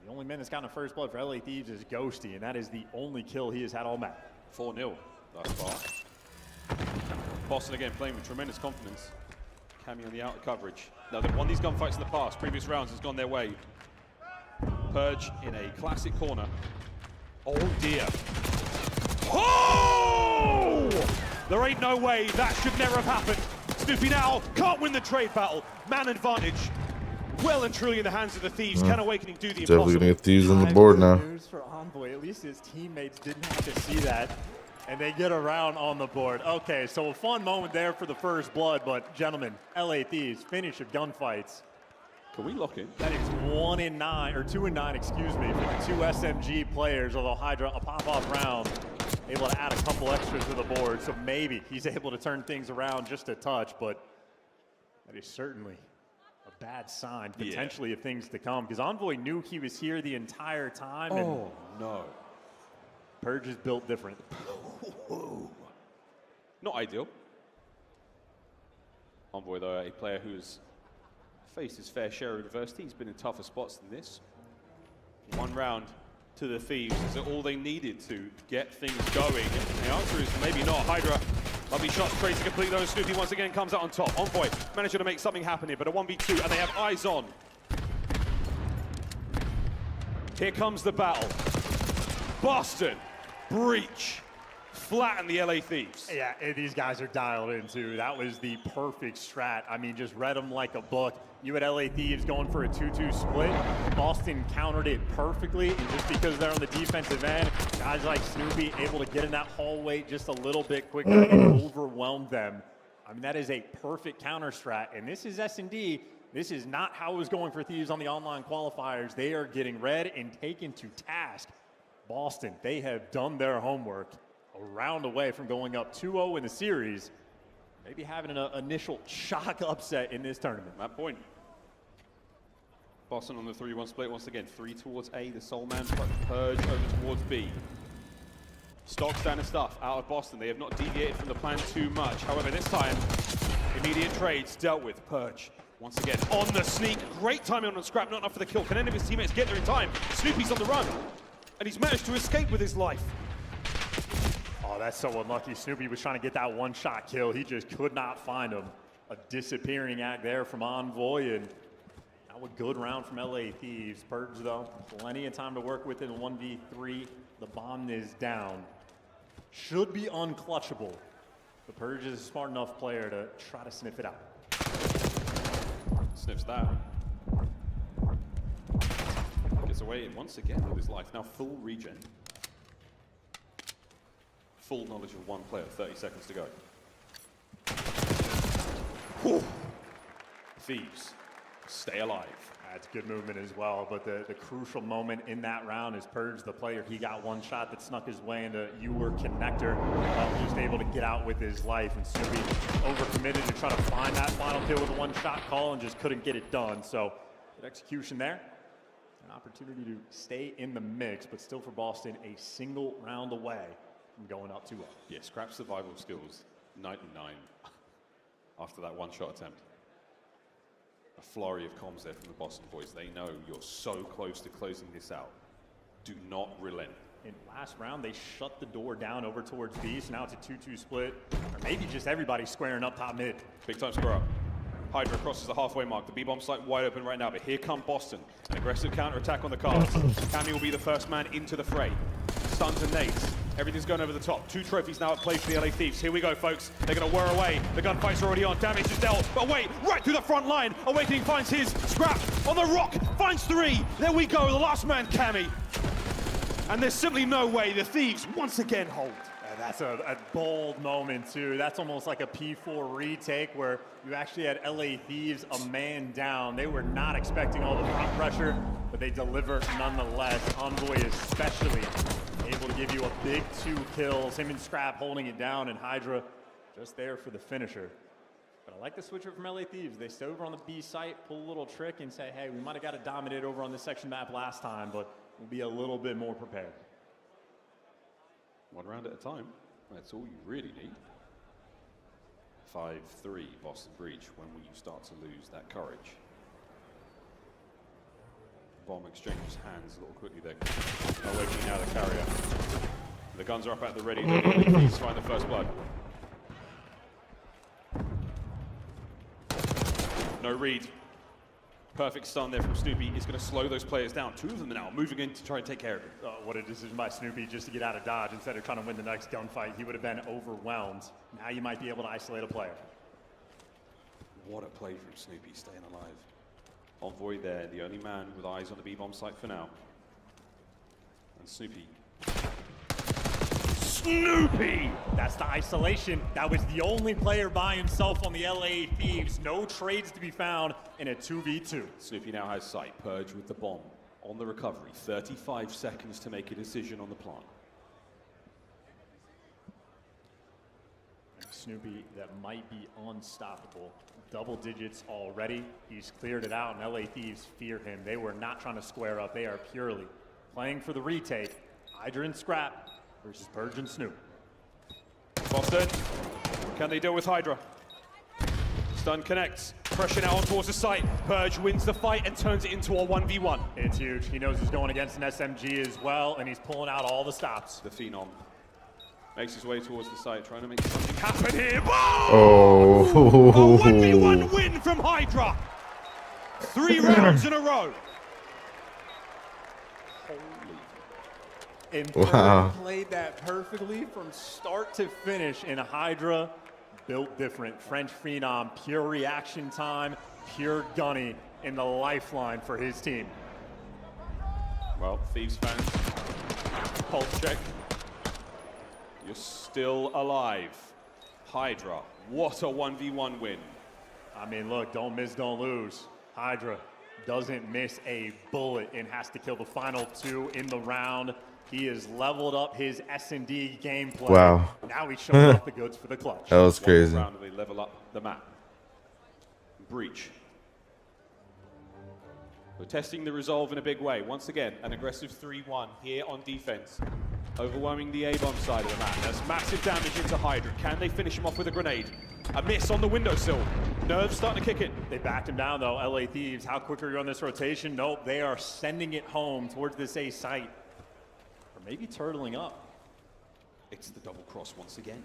S4: only man that's gotten a first blood for LA Thieves is Ghosty, and that is the only kill he has had all match.
S7: 4-0 thus far. Boston again playing with tremendous confidence. Cammy on the outer coverage. Now they've won these gunfights in the past. Previous rounds has gone their way. Purge in a classic corner. Oh dear. Oh! There ain't no way that should never have happened. Snoopy now can't win the trade battle. Man advantage. Well and truly in the hands of the Thieves. Can Awakening do the impossible?
S14: Definitely gonna get Thieves on the board now.
S4: News for Envoy. At least his teammates didn't have to see that. And they get around on the board. Okay, so a fun moment there for the first blood, but gentlemen, LA Thieves, finish of gunfights.
S7: Can we lock in?
S4: That is 1 in 9, or 2 in 9, excuse me, for the 2 SMG players, although Hydra, a pop-off round, able to add a couple extras to the board, so maybe he's able to turn things around just a touch, but that is certainly a bad sign, potentially, of things to come, because Envoy knew he was here the entire time.
S7: Oh, no.
S4: Purge is built different.
S7: Not ideal. Envoy, though, a player who's faced his fair share of adversity. He's been in tougher spots than this. 1 round to the Thieves. Is it all they needed to get things going? The answer is maybe not. Hydra, lovely shots, tries to complete those. Snoopy once again comes out on top. Envoy managed to make something happen here, but a 1v2, and they have eyes on. Here comes the battle. Boston, Breach, flatten the LA Thieves.
S4: Yeah, these guys are dialed in too. That was the perfect strat. I mean, just read them like a book. You had LA Thieves going for a 2-2 split. Boston countered it perfectly, and just because they're on the defensive end, guys like Snoopy able to get in that hallway just a little bit quicker and overwhelm them. I mean, that is a perfect counter strat, and this is S&D. This is not how it was going for Thieves on the online qualifiers. They are getting read and taken to task. Boston, they have done their homework. A round away from going up 2-0 in the series, maybe having an initial shock upset in this tournament.
S7: That point. Boston on the 3-1 split once again. 3 towards A, the Soul Man, Purge over towards B. Stock standard stuff out of Boston. They have not deviated from the plan too much. However, this time, immediate trades dealt with. Purge once again on the sneak. Great timing on Scrap, not enough for the kill. Can any of his teammates get there in time? Snoopy's on the run, and he's managed to escape with his life.
S4: Oh, that's so unlucky. Snoopy was trying to get that one-shot kill. He just could not find him. A disappearing act there from Envoy, and now a good round from LA Thieves. Purge, though, plenty of time to work with in 1v3. The bomb is down. Should be unclutchable. But Purge is a smart enough player to try to sniff it out.
S7: Sniffs that. Gets away once again with his life. Now full regen. Full knowledge of one player, 30 seconds to go. Whew. Thieves, stay alive.
S4: That's good movement as well, but the crucial moment in that round is Purge, the player. He got one shot that snuck his way into Ewer connector, just able to get out with his life, and Snoopy overcommitted to try to find that final kill with a one-shot call and just couldn't get it done. So good execution there. An opportunity to stay in the mix, but still for Boston, a single round away from going up 2-0.
S7: Yeah, Scrap's survival skills, 99 after that one-shot attempt. A flurry of comms there from the Boston boys. They know you're so close to closing this out. Do not relent.
S4: In last round, they shut the door down over towards B, so now it's a 2-2 split. Or maybe just everybody squaring up top mid.
S7: Big time square up. Hydra crosses the halfway mark. The B-bomb site wide open right now, but here come Boston. An aggressive counter-attack on the cards. Cammy will be the first man into the fray. Stuns and nades. Everything's going over the top. 2 trophies now at play for the LA Thieves. Here we go, folks. They're going to whir away. The gunfight's already on. Damage is dealt. But wait, right through the front line. Awakening finds his. Scrap on the rock. Finds 3. There we go. The last man, Cammy. And there's simply no way the Thieves once again hold.
S4: That's a bold moment, too. That's almost like a P4 retake where you actually had LA Thieves a man down. They were not expecting all the front pressure, but they deliver nonetheless. Envoy especially able to give you a big 2 kills. Him and Scrap holding it down, and Hydra just there for the finisher. But I like the switcher from LA Thieves. They stay over on the B site, pull a little trick, and say, hey, we might have got it dominated over on this section map last time, but we'll be a little bit more prepared.
S7: 1 round at a time. That's all you really need. 5-3 Boston Breach. When will you start to lose that courage? Bomb exchanges hands a little quickly there. Awakening now the carrier. The guns are up at the ready. Thieves find the first blood. No read. Perfect stun there from Snoopy is going to slow those players down. 2 of them now moving in to try and take care of it.
S4: What a decision by Snoopy just to get out of dodge instead of trying to win the next gunfight. He would have been overwhelmed. Now you might be able to isolate a player.
S7: What a play from Snoopy, staying alive. Envoy there, the only man with eyes on the B-bomb site for now. And Snoopy.
S4: Snoopy! That's the isolation. That was the only player by himself on the LA Thieves. No trades to be found in a 2v2.
S7: Snoopy now has sight. Purge with the bomb on the recovery. 35 seconds to make a decision on the plant.
S4: Snoopy that might be unstoppable. Double digits already. He's cleared it out, and LA Thieves fear him. They were not trying to square up. They are purely playing for the retake. Hydra and Scrap versus Purge and Snoop.
S7: Boston, can they deal with Hydra?
S18: Stun connects. Pressure now on towards the site. Purge wins the fight and turns it into a 1v1.
S15: It's huge. He knows he's going against an SMG as well, and he's pulling out all the stops.
S7: The Phenom makes his way towards the site, trying to make something happen
S18: here.
S14: Oh!
S18: A 1v1 win from Hydra. 3 rounds in a row.
S15: And
S14: Wow.
S15: played that perfectly from start to finish, and Hydra built different. French Phenom, pure reaction time, pure gunny, and the lifeline for his team.
S7: Well, Thieves fans, pulse check. You're still alive. Hydra, what a 1v1 win.
S15: I mean, look, don't miss, don't lose. Hydra doesn't miss a bullet and has to kill the final 2 in the round. He has leveled up his S&D gameplay.
S14: Wow.
S15: Now he's showing off the goods for the clutch.
S14: That was crazy.
S7: Round they level up the map. Breach. We're testing the resolve in a big way. Once again, an aggressive 3-1 here on defense. Overwhelming the A-bomb side of the map. There's massive damage into Hydra. Can they finish him off with a grenade? A miss on the windowsill. Nerves starting to kick it.
S15: They backed him down though, LA Thieves. How quick are you on this rotation? Nope, they are sending it home towards this A site. Or maybe turtling up.
S7: It's the double cross once again.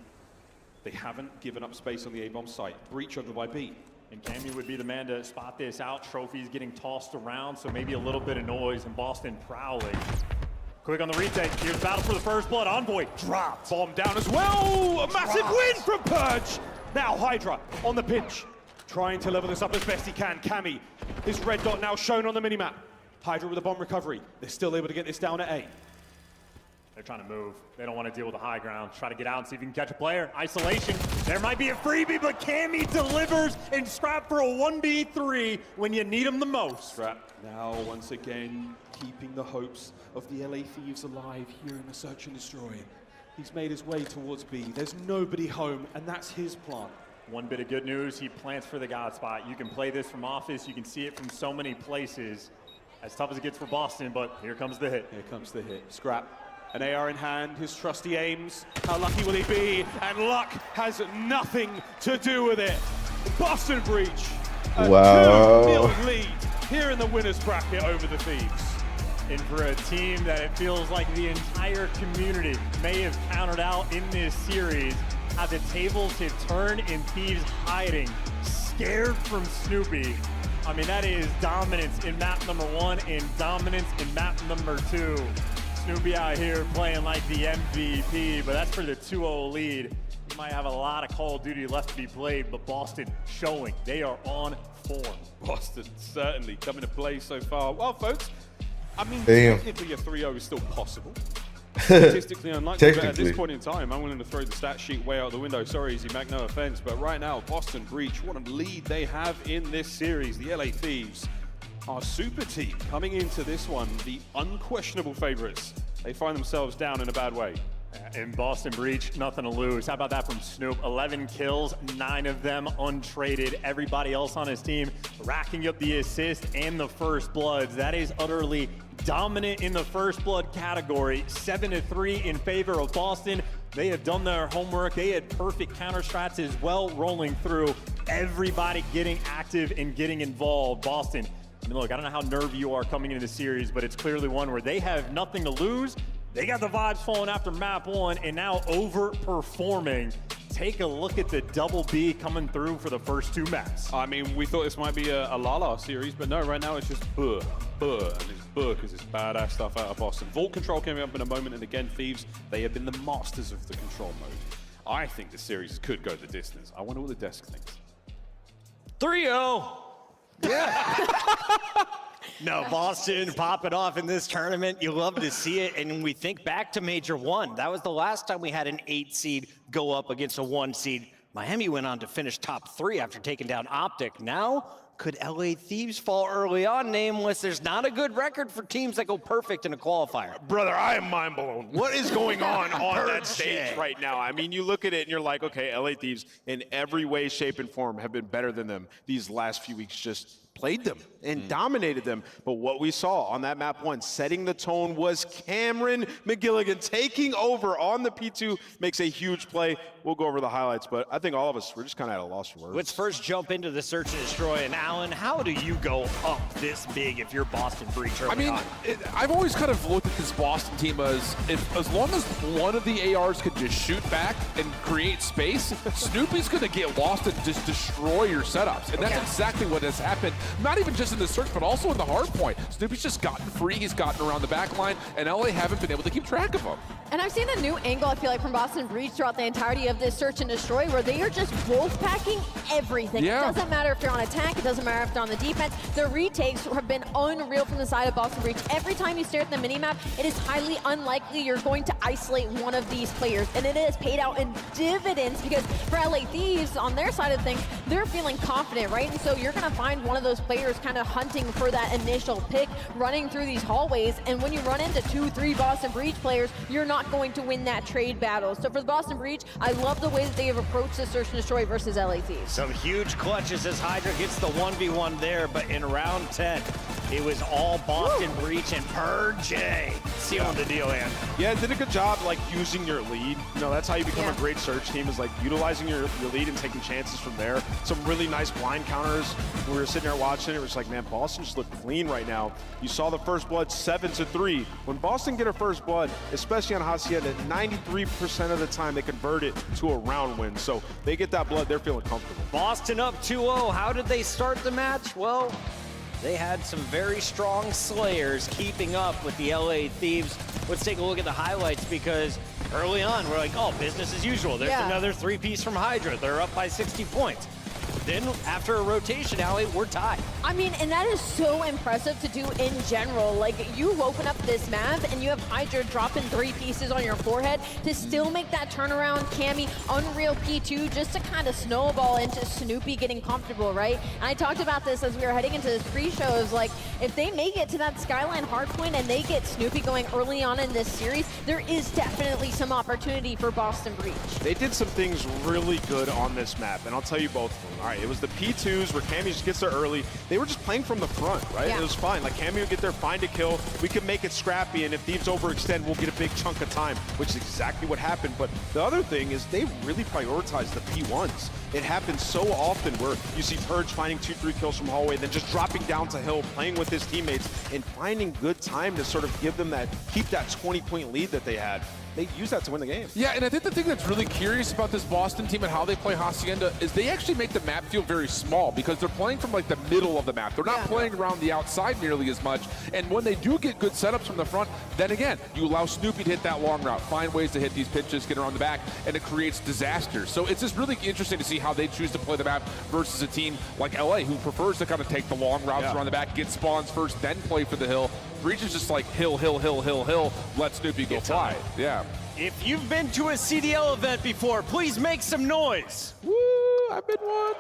S7: They haven't given up space on the A-bomb site. Breach over by B.
S15: And Cammy would be the man to spot this out. Trophies getting tossed around, so maybe a little bit of noise, and Boston prowling. Quick on the retake. Here's battle for the first blood. Envoy dropped.
S18: Bomb down as well. A massive win from Purge. Now Hydra on the pinch. Trying to level this up as best he can. Cammy, his red dot now shown on the minimap. Hydra with a bomb recovery. They're still able to get this down at A.
S15: They're trying to move. They don't want to deal with the high ground. Try to get out and see if you can catch a player. Isolation. There might be a freebie, but Cammy delivers and Scrap for a 1v3 when you need him the most.
S7: Scrap now once again keeping the hopes of the LA Thieves alive here in the Search and Destroy. He's made his way towards B. There's nobody home, and that's his plan.
S15: One bit of good news, he plants for the God spot. You can play this from office. You can see it from so many places. As tough as it gets for Boston, but here comes the hit.
S7: Here comes the hit. Scrap. An AR in hand, his trusty aims. How lucky will he be? And luck has nothing to do with it. Boston Breach, a 2-0 lead here in the winner's bracket over the Thieves.
S15: And for a team that it feels like the entire community may have counted out in this series, how the tables have turned and Thieves hiding, scared from Snoopy. I mean, that is dominance in map number 1 and dominance in map number 2. Snoopy out here playing like the MVP, but that's for the 2-0 lead. You might have a lot of Call of Duty left to be played, but Boston showing they are on form.
S7: Boston certainly coming to play so far. Well, folks, I mean,
S14: Damn.
S7: technically a 3-0 is still possible. Statistically unlikely, but at this
S14: Technically.
S7: point in time, I'm willing to throw the stat sheet way out the window. Sorry, Easy Mac, no offense, but right now, Boston Breach, what a lead they have in this series. The LA Thieves, our super team, coming into this one, the unquestionable favorites. They find themselves down in a bad way.
S15: In Boston Breach, nothing to lose. How about that from Snoop? 11 kills, 9 of them untraded. Everybody else on his team racking up the assist and the first bloods. That is utterly dominant in the first blood category. 7-3 in favor of Boston. They have done their homework. They had perfect counter strats as well rolling through. Everybody getting active and getting involved. Boston, I mean, look, I don't know how nervy you are coming into the series, but it's clearly one where they have nothing to lose. They got the vibes falling after map 1 and now overperforming. Take a look at the double B coming through for the first 2 maps.
S7: I mean, we thought this might be a Lala series, but no, right now it's just and it's because it's badass stuff out of Boston. Vault Control came up in a moment, and again, Thieves, they have been the masters of the control mode. I think the series could go the distance. I wonder what the desk thinks.
S4: 3-0. Yeah. No, Boston popping off in this tournament. You love to see it. And when we think back to Major 1, that was the last time we had an 8 seed go up against a 1 seed. Miami went on to finish top 3 after taking down Optic. Now, could LA Thieves fall early on? Nameless, there's not a good record for teams that go perfect in a qualifier.
S6: Brother, I am mind blown. What is going on that stage right now? I mean, you look at it and you're like, okay, LA Thieves in every way, shape, and form have been better than them these last few weeks. Just played them and dominated them. But what we saw on that map 1, setting the tone, was Cameron McGilligan taking over on the P2, makes a huge play. We'll go over the highlights, but I think all of us, we're just kind of at a loss for words.
S4: Let's first jump into the search and destroy. And Alan, how do you go up this big if you're Boston Breach early on?
S22: I've always kind of looked at this Boston team as as long as one of the ARs can just shoot back and create space, Snoopy's going to get lost and just destroy your setups. And that's exactly what has happened, not even just in the search, but also in the hard point. Snoopy's just gotten free, he's gotten around the back line, and LA haven't been able to keep track of him.
S8: And I've seen a new angle, I feel like, from Boston Breach throughout the entirety of this search and destroy, where they are just wolf packing everything.
S22: Yeah.
S8: It doesn't matter if they're on attack, it doesn't matter if they're on the defense. The retakes have been unreal from the side of Boston Breach. Every time you stare at the minimap, it is highly unlikely you're going to isolate one of these players. And it has paid out in dividends, because for LA Thieves, on their side of things, they're feeling confident, right? And so you're gonna find one of those players kind of hunting for that initial pick, running through these hallways. And when you run into 2-3 Boston Breach players, you're not going to win that trade battle. So for the Boston Breach, I love the way that they have approached the search and destroy versus LA Thieves.
S4: Some huge clutches as Hydra gets the 1v1 there, but in round 10, it was all Boston Breach and Purge sealing the deal in.
S6: Yeah, did a good job like using your lead. You know, that's how you become a great search team, is like utilizing your lead and taking chances from there. Some really nice blind counters. We were sitting there watching it, was like, man, Boston just looked clean right now. You saw the first blood 7-3. When Boston get a first blood, especially on Hacienda, 93% of the time they convert it to a round win. So they get that blood, they're feeling comfortable.
S4: Boston up 2-0. How did they start the match? Well, they had some very strong slayers keeping up with the LA Thieves. Let's take a look at the highlights, because early on, we're like, oh, business as usual. There's another 3-piece from Hydra. They're up by 60 points. Then, after a rotation, Allie, we're tied.
S8: I mean, and that is so impressive to do in general. Like, you open up this map and you have Hydra dropping 3 pieces on your forehead to still make that turnaround. Cammy, Unreal P2, just to kind of snowball into Snoopy getting comfortable, right? And I talked about this as we were heading into this pre-show. Is like, if they make it to that Skyline hardpoint and they get Snoopy going early on in this series, there is definitely some opportunity for Boston Breach.
S6: They did some things really good on this map, and I'll tell you both of them. All right, it was the P2s where Cammy just gets there early. They were just playing from the front, right? It was fine. Like, Cammy would get there, find a kill. We could make it scrappy, and if Thieves overextend, we'll get a big chunk of time, which is exactly what happened. But the other thing is they really prioritize the P1s. It happens so often where you see Purge finding 2-3 kills from hallway, then just dropping down to hill, playing with his teammates, and finding good time to sort of give them that, keep that 20-point lead that they had. They use that to win the game.
S22: Yeah, and I think the thing that's really curious about this Boston team and how they play Hacienda is they actually make the map feel very small, because they're playing from like the middle of the map. They're not playing around the outside nearly as much. And when they do get good setups from the front, then again, you allow Snoopy to hit that long route, find ways to hit these pitches, get around the back, and it creates disasters. So it's just really interesting to see how they choose to play the map versus a team like LA, who prefers to kind of take the long routes around the back, get spawns first, then play for the hill. Breach is just like hill, hill, hill, hill, hill, let Snoopy go fly. Yeah.
S4: If you've been to a CDL event before, please make some noise.
S22: Woo, I've been one.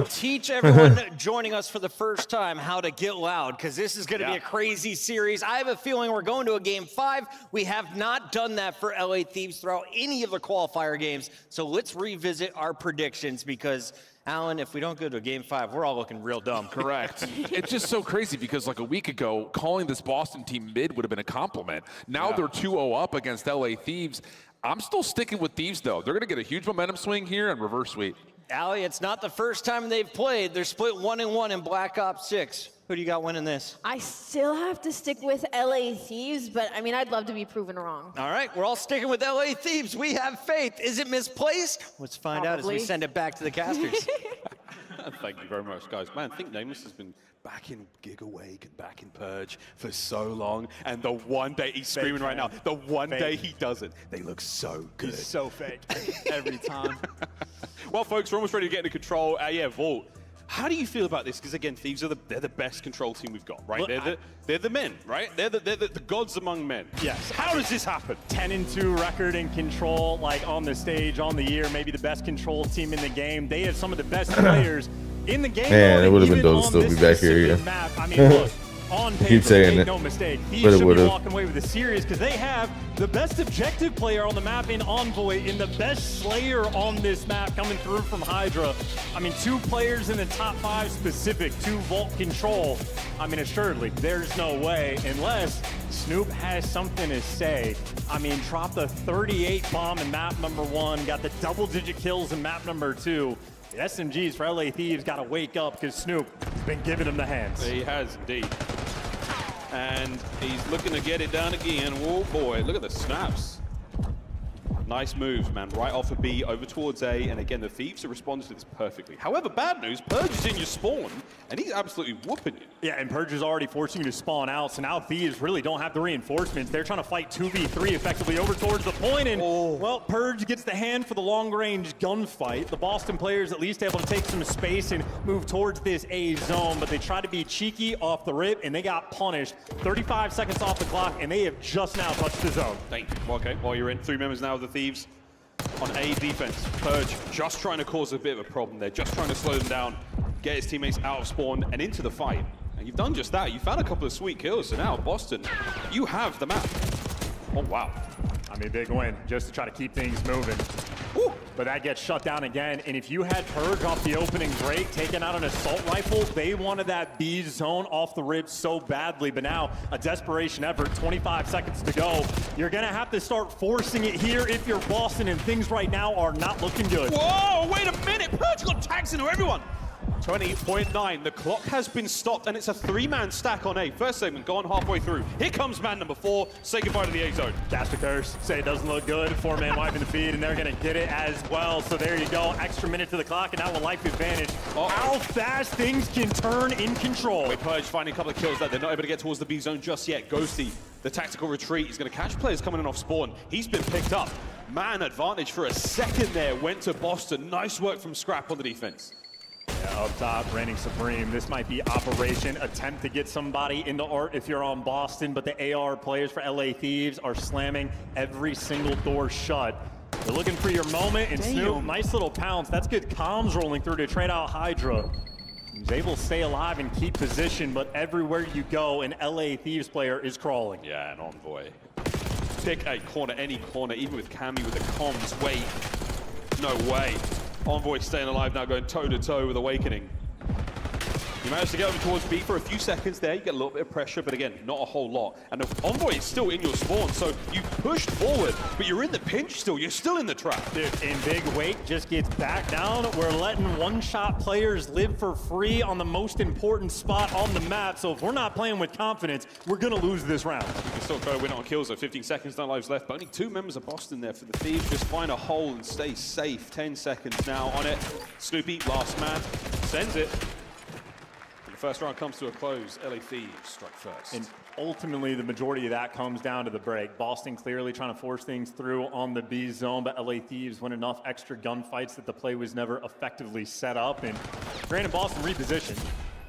S4: Teach everyone joining us for the first time how to get loud, because this is going to be a crazy series. I have a feeling we're going to a game 5. We have not done that for LA Thieves throughout any of the qualifier games. So let's revisit our predictions, because Alan, if we don't go to a game 5, we're all looking real dumb.
S22: Correct. It's just so crazy, because like a week ago, calling this Boston team mid would have been a compliment. Now they're 2-0 up against LA Thieves. I'm still sticking with Thieves, though. They're going to get a huge momentum swing here and reverse sweep.
S4: Allie, it's not the first time they've played. They're split 1-1 in Black Ops 6. Who do you got winning this?
S8: I still have to stick with LA Thieves, but I mean, I'd love to be proven wrong.
S4: All right, we're all sticking with LA Thieves. We have faith. Is it misplaced? Let's find out as we send it back to the casters.
S16: Thank you very much, guys. Man, I think Nameless has been back in Gigawake and back in Purge for so long, and the one day he's screaming right now, the one day he doesn't, they look so good.
S15: He's so fake every time.
S16: Well, folks, we're almost ready to get into control. Yeah, Vault.
S7: How do you feel about this? Because again, Thieves are they're the best control team we've got, right? Look, they're the men, right? They're the gods among men.
S15: Yes.
S7: How does this happen?
S15: 10-2 record in control, like on the stage, on the year, maybe the best control team in the game. They have some of the best players in the game.
S14: Man, it would have been dope to still be back here. Yeah.
S15: Map. I mean, look, on paper,
S14: keep saying
S15: make
S14: it,
S15: no mistake, he
S14: but
S15: should be walking away with the series because they have the best objective player on the map in Envoy and the best Slayer on this map coming through from Hydra. I mean, 2 players in the top 5 specific to Vault Control. I mean, assuredly, there's no way unless Snoop has something to say. I mean, dropped a 38 bomb in map number 1, got the double-digit kills in map number 2. The SMGs for LA Thieves got to wake up because Snoop has been giving them the hands.
S7: He has indeed. And he's looking to get it down again. Oh boy, look at the snaps. Nice moves, man. Right off of B, over towards A, and again, the Thieves have responded to this perfectly. However, bad news, Purge is in your spawn, and he's absolutely whooping you.
S15: Yeah, and Purge is already forcing you to spawn out, so now Thieves really don't have the reinforcements. They're trying to fight 2v3 effectively over towards the point, and, well, Purge gets the hand for the long-range gunfight. The Boston players at least able to take some space and move towards this A zone, but they try to be cheeky off the rip, and they got punished. 35 seconds off the clock, and they have just now touched the zone.
S7: Thank you. Okay, while you're in, 3 members now of the Thieves on A defense. Purge just trying to cause a bit of a problem there, just trying to slow them down, get his teammates out of spawn and into the fight. And you've done just that. You found a couple of sweet kills, so now Boston, you have the map. Oh, wow.
S15: I mean, big win just to try to keep things moving. Ooh, but that gets shut down again. And if you had Purge off the opening break, taking out an assault rifle, they wanted that B zone off the ribs so badly. But now a desperation effort, 25 seconds to go. You're going to have to start forcing it here if you're Boston, and things right now are not looking good.
S7: Whoa, wait a minute. Purge got tags into everyone. 20.9, the clock has been stopped, and it's a 3-man stack on A. First segment gone halfway through. Here comes man number 4. Say goodbye to the A zone.
S15: Cast a curse. Say it doesn't look good. 4-man wiping the feed, and they're going to get it as well. So there you go. Extra minute to the clock, and now a life advantage. How fast things can turn in control.
S7: Wait, Purge finding a couple of kills there. They're not able to get towards the B zone just yet. Ghosty, the tactical retreat. He's going to catch players coming in off spawn. He's been picked up. Man advantage for a second there. Went to Boston. Nice work from Scrap on the defense.
S15: Yeah, up top, reigning supreme. This might be operation attempt to get somebody into art if you're on Boston, but the AR players for LA Thieves are slamming every single door shut. They're looking for your moment, and Snoop, nice little pounce. That's good comms rolling through to trade out Hydra. He's able to stay alive and keep position, but everywhere you go, an LA Thieves player is crawling.
S7: Yeah, an Envoy. Pick a corner, any corner, even with Cammy with the comms. Wait, no way. Envoy staying alive now, going toe-to-toe with Awakening. You managed to get over towards B for a few seconds there. You get a little bit of pressure, but again, not a whole lot. And the Envoy is still in your spawn, so you pushed forward, but you're in the pinch still. You're still in the trap.
S15: Dude, and Big Wait just gets back down. We're letting one-shot players live for free on the most important spot on the map. So if we're not playing with confidence, we're going to lose this round.
S7: You can still try to win on kills, though. 15 seconds, no lives left. But only 2 members of Boston there for the Thieves. Just find a hole and stay safe. 10 seconds now on it. Snoopy, last man, sends it. First round comes to a close. LA Thieves strike first.
S15: And ultimately, the majority of that comes down to the break. Boston clearly trying to force things through on the B zone, but LA Thieves win enough extra gunfights that the play was never effectively set up. And granted, Boston repositioned,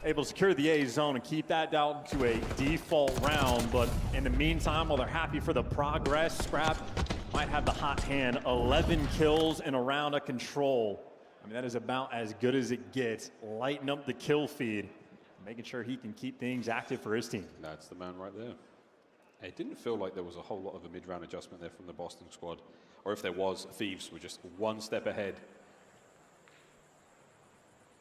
S15: able to secure the A zone and keep that down to a default round. But in the meantime, while they're happy for the progress, Scrap might have the hot hand. 11 kills in a round of control. I mean, that is about as good as it gets. Lighten up the kill feed, making sure he can keep things active for his team.
S7: That's the man right there. It didn't feel like there was a whole lot of a mid-round adjustment there from the Boston squad. Or if there was, Thieves were just one step ahead.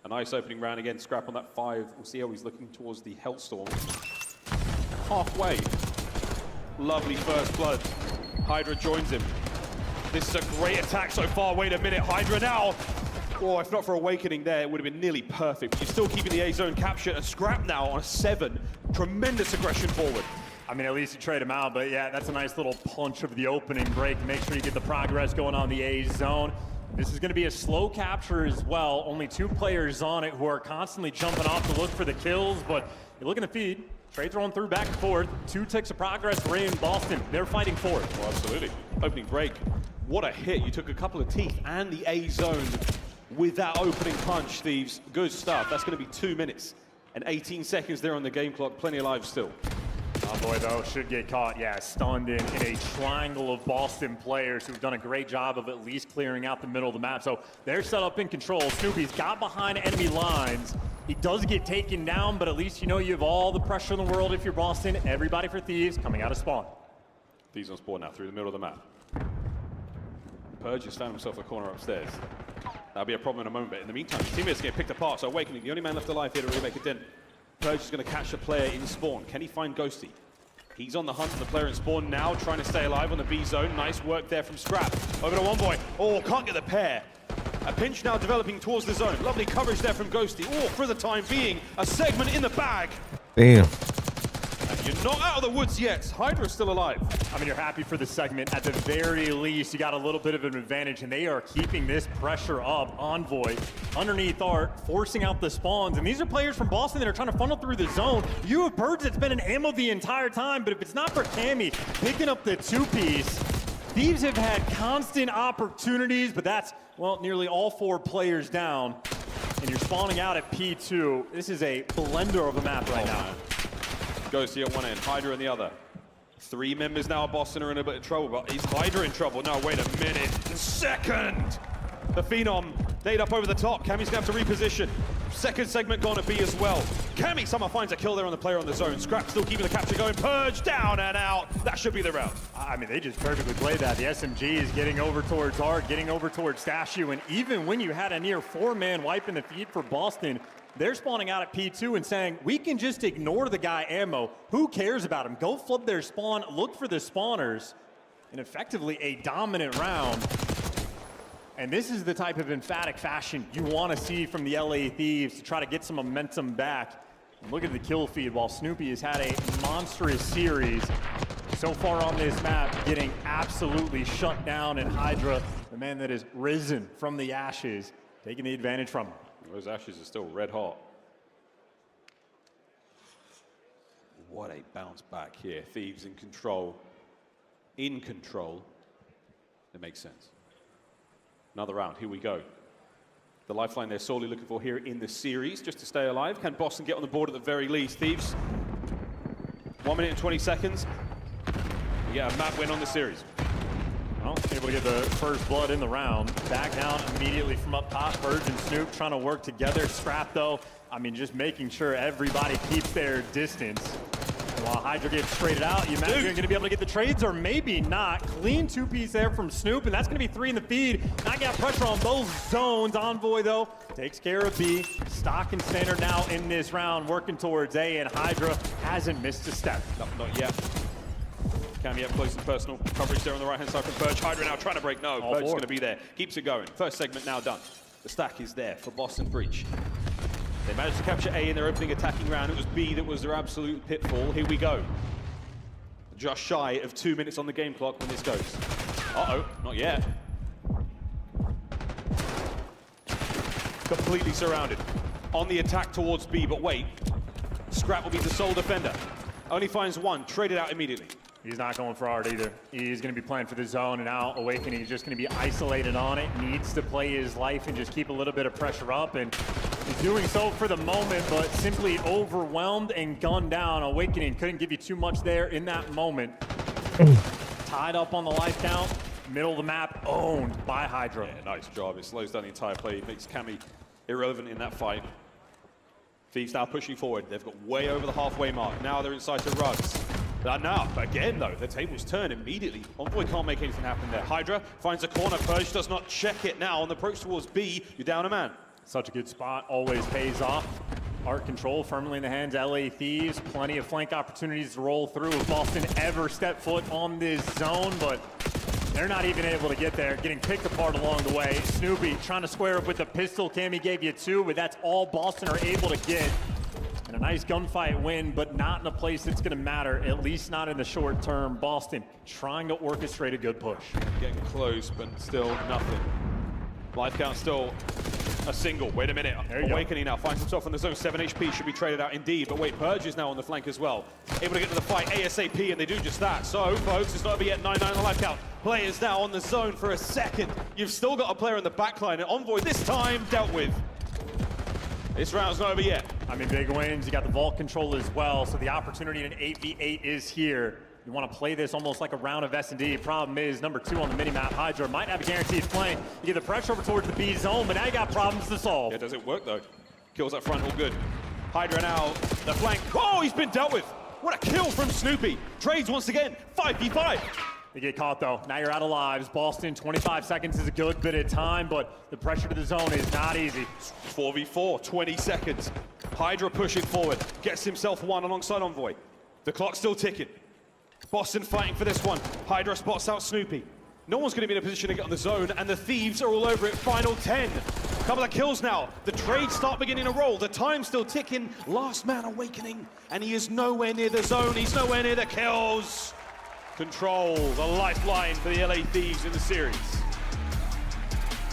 S7: A nice opening round again. Scrap on that 5. We'll see how he's looking towards the Hellstorm. Halfway. Lovely first blood. Hydra joins him. This is a great attack so far. Wait a minute. Hydra now. Oh, if not for Awakening there, it would have been nearly perfect. But you're still keeping the A zone captured. And Scrap now on a 7. Tremendous aggression forward.
S15: I mean, at least you trade him out, but yeah, that's a nice little punch of the opening break to make sure you get the progress going on the A zone. This is going to be a slow capture as well. Only 2 players on it who are constantly jumping off to look for the kills, but you're looking to feed. Trade throwing through back and forth. 2 ticks of progress for Ray and Boston. They're fighting for it.
S7: Oh, absolutely. Opening break. What a hit. You took a couple of teeth and the A zone
S18: with that opening punch, Thieves. Good stuff. That's going to be 2 minutes and 18 seconds there on the game clock. Plenty alive still.
S15: Boy, though, should get caught, stunned in a triangle of Boston players who've done a great job of at least clearing out the middle of the map. So they're set up in control. Snoopy's got behind enemy lines. He does get taken down, but at least you know you have all the pressure in the world if you're Boston. Everybody for Thieves coming out of spawn.
S6: Thieves on spawn now through the middle of the map. Purge has found himself a corner upstairs. That'll be a problem in a moment, but in the meantime, his teammates get picked apart, so Awakening, the only man left alive here to really make a dent. Purge is going to catch a player in spawn. Can he find Ghosty? He's on the hunt for the player in spawn now, trying to stay alive on the B zone. Nice work there from Scrap. Over to one boy. Oh, can't get the pair. A pinch now developing towards the zone. Lovely coverage there from Ghosty. Oh, for the time being, a segment in the bag.
S14: Damn.
S6: And you're not out of the woods yet. Hydra's still alive.
S15: I mean, you're happy for the segment. At the very least, you got a little bit of an advantage, and they are keeping this pressure up. Envoy underneath Art, forcing out the spawns. And these are players from Boston that are trying to funnel through the zone. You have Purge that's been in ammo the entire time, but if it's not for Cammy picking up the two-piece, Thieves have had constant opportunities, but that's, well, nearly all 4 players down. And you're spawning out at P2. This is a blender of a map right now.
S6: Man. Ghosty at one end, Hydra on the other. 3 members now of Boston are in a bit of trouble, but is Hydra in trouble? No, wait a minute. Second! The Phenom, laid up over the top. Cammy's going to have to reposition. Second segment gone to B as well. Cammy somehow finds a kill there on the player on the zone. Scrap still keeping the capture going. Purge down and out. That should be the round.
S15: I mean, they just perfectly played that. The SMG is getting over towards Art, getting over towards Stashu, and even when you had a near 4-man wipe in the feed for Boston, they're spawning out at P2 and saying, we can just ignore the guy ammo. Who cares about him? Go flip their spawn, look for the spawners, and effectively a dominant round. And this is the type of emphatic fashion you want to see from the LA Thieves to try to get some momentum back. And look at the kill feed while Snoopy has had a monstrous series so far on this map, getting absolutely shut down, and Hydra, the man that has risen from the ashes, taking the advantage from him.
S6: Those ashes are still red hot. What a bounce back here. Thieves in control. In control. It makes sense. Another round, here we go. The lifeline they're sorely looking for here in the series, just to stay alive. Can Boston get on the board at the very least? Thieves, 1 minute and 20 seconds. Yeah, a map win on the series.
S15: Well, able to get the first blood in the round. Back down immediately from up top. Purge and Snoop trying to work together. Scrap, though, I mean, just making sure everybody keeps their distance. While Hydra gets traded out, you imagine you're going to be able to get the trades, or maybe not. Clean 2-piece there from Snoop, and that's going to be 3 in the feed. Not got pressure on both zones. Envoy, though, takes care of B. Stock and standard now in this round, working towards A, and Hydra hasn't missed a step.
S6: No, not yet. Cammy up close and personal. Coverage there on the right-hand side from Purge. Hydra now trying to break. No, Purge is going to be there. Keeps it going. First segment now done. The stack is there for Boston Breach. They managed to capture A in their opening attacking round. It was B that was their absolute pitfall. Here we go. Just shy of 2 minutes on the game clock when this goes. Uh-oh, not yet. Completely surrounded. On the attack towards B, but wait. Scrap will be the sole defender. Only finds one, traded out immediately.
S15: He's not going for Art either. He's going to be playing for the zone, and now Awakening is just going to be isolated on it. Needs to play his life and just keep a little bit of pressure up, and he's doing so for the moment, but simply overwhelmed and gunned down. Awakening couldn't give you too much there in that moment. Tied up on the life count, middle of the map, owned by Hydra.
S6: Yeah, nice job. It slows down the entire play. It makes Cammy irrelevant in that fight. Thieves now pushing forward. They've got way over the halfway mark. Now they're inside to Rugs. Now, again though, the tables turn immediately. Envoy can't make anything happen there. Hydra finds a corner. Purge does not check it now. On the approach towards B, you're down a man.
S15: Such a good spot, always pays off. Art control firmly in the hands of LA Thieves. Plenty of flank opportunities to roll through if Boston ever step foot on this zone, but they're not even able to get there. Getting picked apart along the way. Snoopy trying to square up with the pistol. Cammy gave you 2, but that's all Boston are able to get. And a nice gunfight win, but not in a place that's going to matter, at least not in the short term. Boston trying to orchestrate a good push.
S6: Getting close, but still nothing. Life count still a single. Wait a minute. Awakening now finds himself in the zone. 7 HP should be traded out indeed. But wait, Purge is now on the flank as well. Able to get to the fight ASAP, and they do just that. So, folks, it's not over yet. 9-9 on the life count.
S18: Players now on the zone for a second. You've still got a player in the backline, and Envoy this time dealt with. This round's not over yet.
S15: I mean, big wins. You got the vault control as well, so the opportunity in an 8v8 is here. You want to play this almost like a round of S&D. Problem is, number 2 on the minimap, Hydra might have a guaranteed flank. You get the pressure over towards the B zone, but now you got problems to solve.
S6: Yeah, does it work though? Kills up front, all good. Hydra now, the flank. Oh, he's been dealt with. What a kill from Snoopy. Trades once again, 5v5.
S15: You get caught though. Now you're out of lives. Boston, 25 seconds is a good bit of time, but the pressure to the zone is not easy.
S6: 4v4, 20 seconds. Hydra pushing forward, gets himself one alongside Envoy. The clock's still ticking. Boston fighting for this one. Hydra spots out Snoopy. No one's going to be in a position to get on the zone, and the Thieves are all over it. Final 10. Couple of kills now. The trades start beginning to roll. The time's still ticking. Last man awakening, and he is nowhere near the zone. He's nowhere near the kills. Control, the lifeline for the LA Thieves in the series.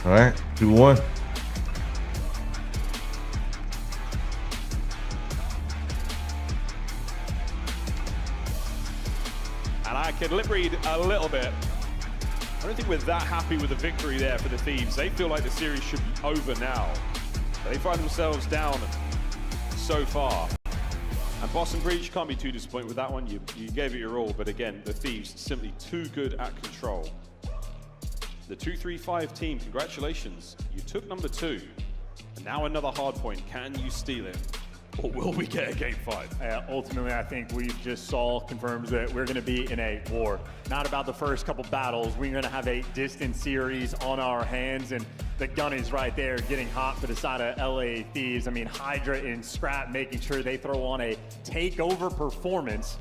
S14: All right, 2-1.
S6: And I can lip read a little bit. I don't think we're that happy with the victory there for the Thieves. They feel like the series should be over now. They find themselves down so far. And Boston Breach can't be too disappointed with that one. You gave it your all, but again, the Thieves simply too good at control. The 2-3-5 team, congratulations. You took number 2. And now another hard point. Can you steal it? Or will we get a game 5?
S15: Ultimately, I think we just saw confirms that we're going to be in a war. Not about the first couple battles. We're going to have a distant series on our hands, and the gun is right there getting hot for the side of LA Thieves. I mean, Hydra and Scrap making sure they throw on a takeover performance.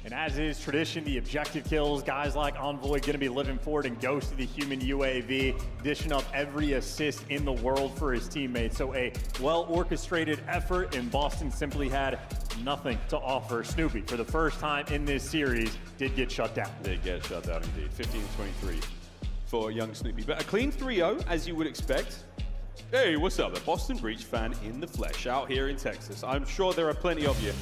S15: And as is tradition, the objective kills, guys like Envoy going to be living for it, and Ghost of the human UAV, dishing up every assist in the world for his teammates. So a well-orchestrated effort, and Boston simply had nothing to offer. Snoopy, for the first time in this series, did get shut down.
S6: Did get shut down indeed. 15-23 for young Snoopy. But a clean 3-0, as you would expect. Hey, what's up? The Boston Breach fan in the flesh out here in Texas. I'm sure there are plenty of you.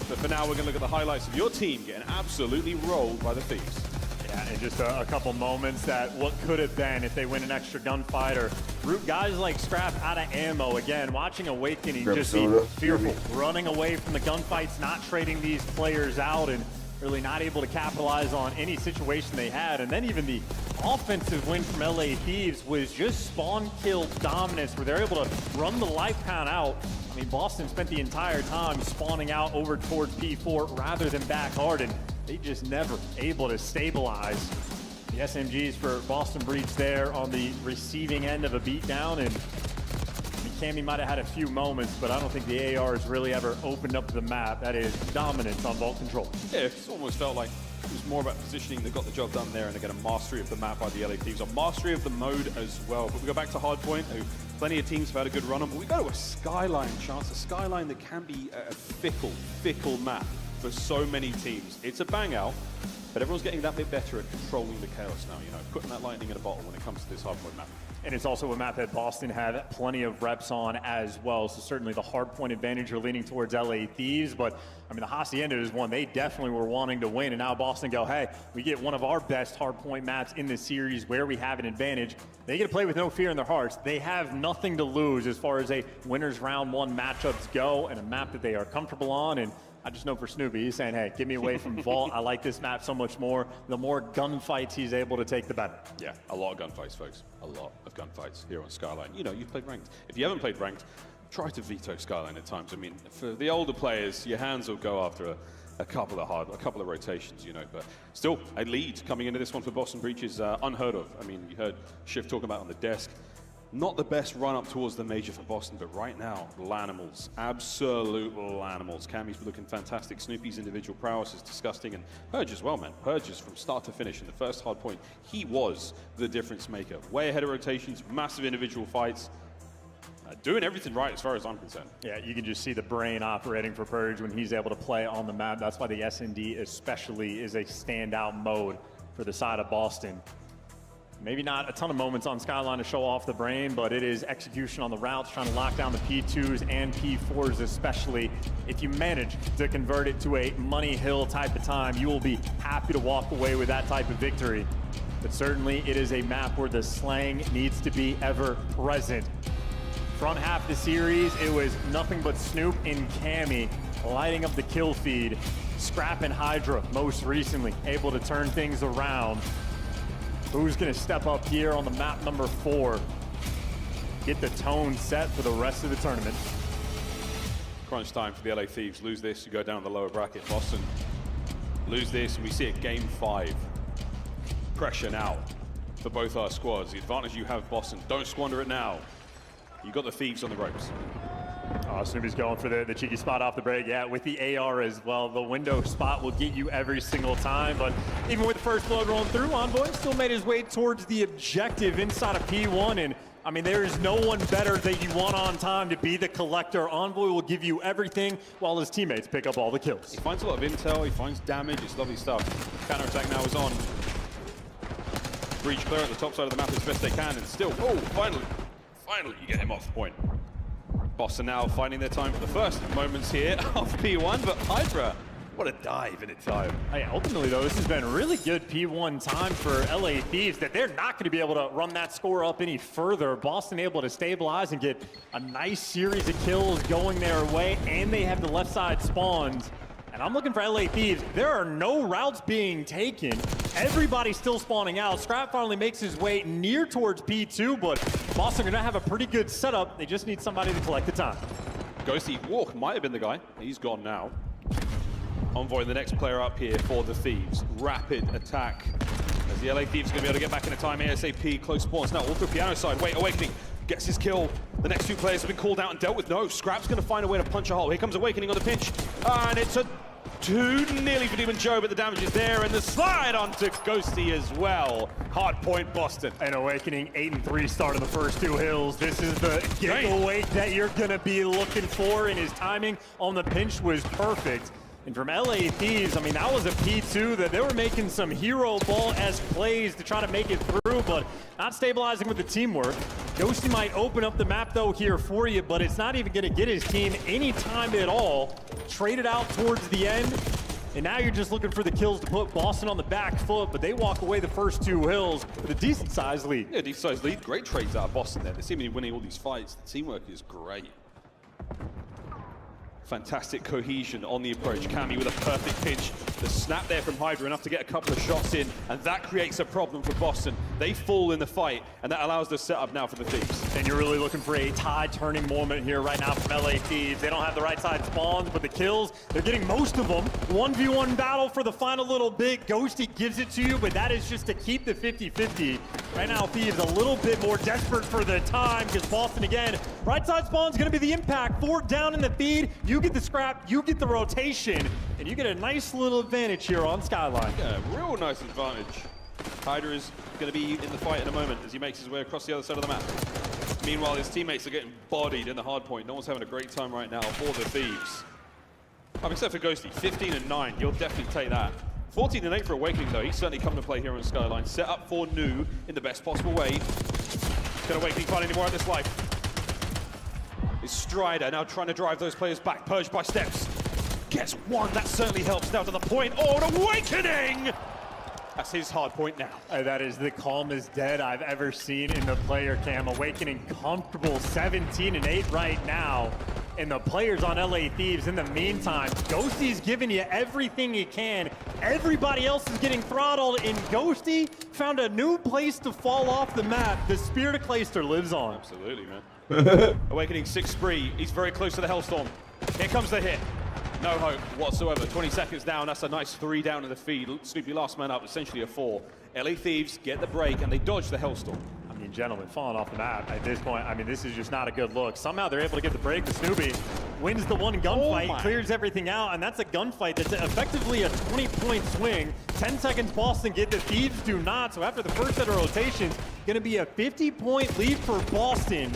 S6: But for now, we're going to look at the highlights of your team getting absolutely rolled by the Thieves.
S15: Yeah, and just a couple moments that what could have been if they win an extra gunfight or root guys like Scrap out of ammo. Again, watching Awakening just be fearful, running away from the gunfights, not trading these players out, and really not able to capitalize on any situation they had. And then even the offensive win from LA Thieves was just spawn kill dominance, where they're able to run the life count out. I mean, Boston spent the entire time spawning out over towards P4 rather than back hard, and they just never able to stabilize. The SMGs for Boston Breach there on the receiving end of a beatdown, and Cammy might have had a few moments, but I don't think the AR has really ever opened up the map. That is dominance on vault control.
S6: Yeah, it's almost felt like it was more about positioning. They got the job done there, and they get a mastery of the map by the LA Thieves, a mastery of the mode as well. But we go back to Hardpoint, who plenty of teams have had a good run on, but we go to a Skyline chance, a Skyline that can be a fickle map for so many teams. It's a bang out, but everyone's getting that bit better at controlling the chaos now, you know, putting that lightning in a bottle when it comes to this Hardpoint map.
S15: And it's also a map that Boston had plenty of reps on as well. So certainly the hardpoint advantage are leaning towards LA Thieves. But I mean, the Hacienda is one they definitely were wanting to win. And now Boston go, hey, we get one of our best hardpoint maps in this series where we have an advantage. They get to play with no fear in their hearts. They have nothing to lose as far as a winners round 1 matchups go, and a map that they are comfortable on. And I just know for Snoopy, he's saying, hey, get me away from Vault. I like this map so much more. The more gunfights he's able to take, the better.
S6: Yeah, a lot of gunfights, folks. A lot of gunfights here on Skyline. You know, you've played Ranked. If you haven't played Ranked, try to veto Skyline at times. I mean, for the older players, your hands will go after a couple of rotations, you know. But still, a lead coming into this one for Boston Breach is unheard of. I mean, you heard Shift talking about on the desk. Not the best run up towards the major for Boston, but right now, Lanimals, absolute Lanimals. Cammy's looking fantastic. Snoopy's individual prowess is disgusting, and Purge as well, man. Purge is from start to finish in the first hard point. He was the difference maker. Way ahead of rotations, massive individual fights. Doing everything right as far as I'm concerned.
S15: Yeah, you can just see the brain operating for Purge when he's able to play on the map. That's why the S&D especially is a standout mode for the side of Boston. Maybe not a ton of moments on Skyline to show off the brain, but it is execution on the routes, trying to lock down the P2s and P4s especially. If you manage to convert it to a Money Hill type of time, you will be happy to walk away with that type of victory. but certainly it is a map where the slang needs to be ever present. Front half of the series, it was nothing but Snoop and Cammy lighting up the kill feed. Scrap and Hydra, most recently, able to turn things around. Who's gonna step up here on the map number 4? Get the tone set for the rest of the tournament.
S7: Crunch time for the LA Thieves. Lose this, you go down the lower bracket. Boston lose this, and we see it game 5. Pressure now for both our squads. The advantage you have, Boston. Don't squander it now. You got the Thieves on the ropes.
S15: Oh, Snoopy's going for the cheeky spot off the break. Yeah, with the AR as well. The window spot will get you every single time. But even with the first blood rolling through, Envoy still made his way towards the objective inside of P1. And I mean, there is no one better that you want on time to be the collector. Envoy will give you everything while his teammates pick up all the kills.
S7: He finds a lot of intel, he finds damage, it's lovely stuff. Counter-attack now is on. Breach clear at the top side of the map as best they can, and still, oh, finally you get him off the point. Boston now finding their time for the first moments here of P1, but Hydra, what a dive in its time.
S15: Hey, ultimately, though, this has been really good P1 time for LA Thieves that they're not going to be able to run that score up any further. Boston able to stabilize and get a nice series of kills going their way, and they have the left side spawns. And I'm looking for LA Thieves. There are no routes being taken. Everybody's still spawning out. Scrap finally makes his way near towards P2, but Boston are going to have a pretty good setup. They just need somebody to collect the time.
S7: Ghosty Walk might have been the guy. He's gone now. Envoy, the next player up here for the Thieves. Rapid attack. As the LA Thieves are going to be able to get back into time ASAP. Close spawns now. All through piano side. Wait, Awakening gets his kill. The next 2 players have been called out and dealt with. No, Scrap's going to find a way to punch a hole. Here comes Awakening on the pinch. And it's a 2 nearly for Demon Joe, but the damage is there. And the slide onto Ghosty as well. Hard point, Boston.
S15: And Awakening 8-3 start of the first 2 hills. This is the giveaway that you're going to be looking for, and his timing on the pinch was perfect. And from LA Thieves, I mean, that was a P2 that they were making some hero ball-esque plays to try to make it through, but not stabilizing with the teamwork. Ghosty might open up the map, though, here for you, but it's not even going to get his team any time at all. Traded out towards the end, and now you're just looking for the kills to put Boston on the back foot, but they walk away the first 2 hills with a decent-sized lead.
S7: Yeah, decent-sized lead. Great trades out of Boston there. They seem to be winning all these fights. The teamwork is great. Fantastic cohesion on the approach. Cammy with a perfect pinch. The snap there from Hydra, enough to get a couple of shots in, and that creates a problem for Boston. They fall in the fight, and that allows the setup now for the Thieves.
S15: And you're really looking for a tide-turning moment here right now from LA Thieves. They don't have the right side spawns, but the kills, they're getting most of them. 1v1 battle for the final little bit. Ghosty gives it to you, but that is just to keep the 50-50. Right now, Thieves a little bit more desperate for the time, because Boston, again, right side spawn's going to be the impact. 4 down in the feed. You get the scrap, you get the rotation, and you get a nice little advantage here on Skyline.
S7: Yeah, real nice advantage. Hydra is going to be in the fight in a moment as he makes his way across the other side of the map. Meanwhile, his teammates are getting bodied in the hard point. No one's having a great time right now for the Thieves. Except for Ghosty, 15-9, you'll definitely take that. 14-8 for Awakening, though. He's certainly come to play here on Skyline. Set up for Nu in the best possible way. Can Awakening find any more of this life? Is Strider now trying to drive those players back, purged by steps. Gets 1, that certainly helps now to the point. Oh, an Awakening! That's his hard point now.
S15: That is the calmest dead I've ever seen in the player cam. Awakening comfortable 17-8 right now. And the players on LA Thieves in the meantime, Ghosty's giving you everything he can. Everybody else is getting throttled, and Ghosty found a new place to fall off the map. The Spirit of Clayster lives on.
S7: Absolutely, man. Awakening 6 spree. He's very close to the Hellstorm. Here comes the hit. No hope whatsoever. 20 seconds down. That's a nice 3 down in the feed. Snoopy last man up, essentially a 4. LA Thieves get the break, and they dodge the Hellstorm.
S15: I mean, gentlemen, falling off the map at this point, I mean, this is just not a good look. Somehow they're able to get the break. The Snoopy wins the 1 gunfight, clears everything out, and that's a gunfight that's effectively a 20-point swing. 10 seconds Boston get, the Thieves do not. So after the first set of rotations, going to be a 50-point lead for Boston,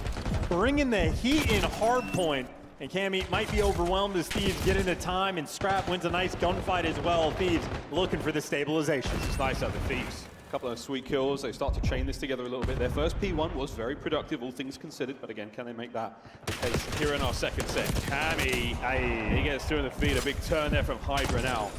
S15: bringing the heat in hard point. And Cammy might be overwhelmed as Thieves get into time, and Scrap wins a nice gunfight as well. Thieves looking for the stabilization.
S7: It's nice out of the Thieves. A couple of sweet kills. They start to chain this together a little bit. Their first P1 was very productive, all things considered. But again, can they make that the case here in our second set? Cammy, he gets 2 in the feed. A big turn there from Hydra now.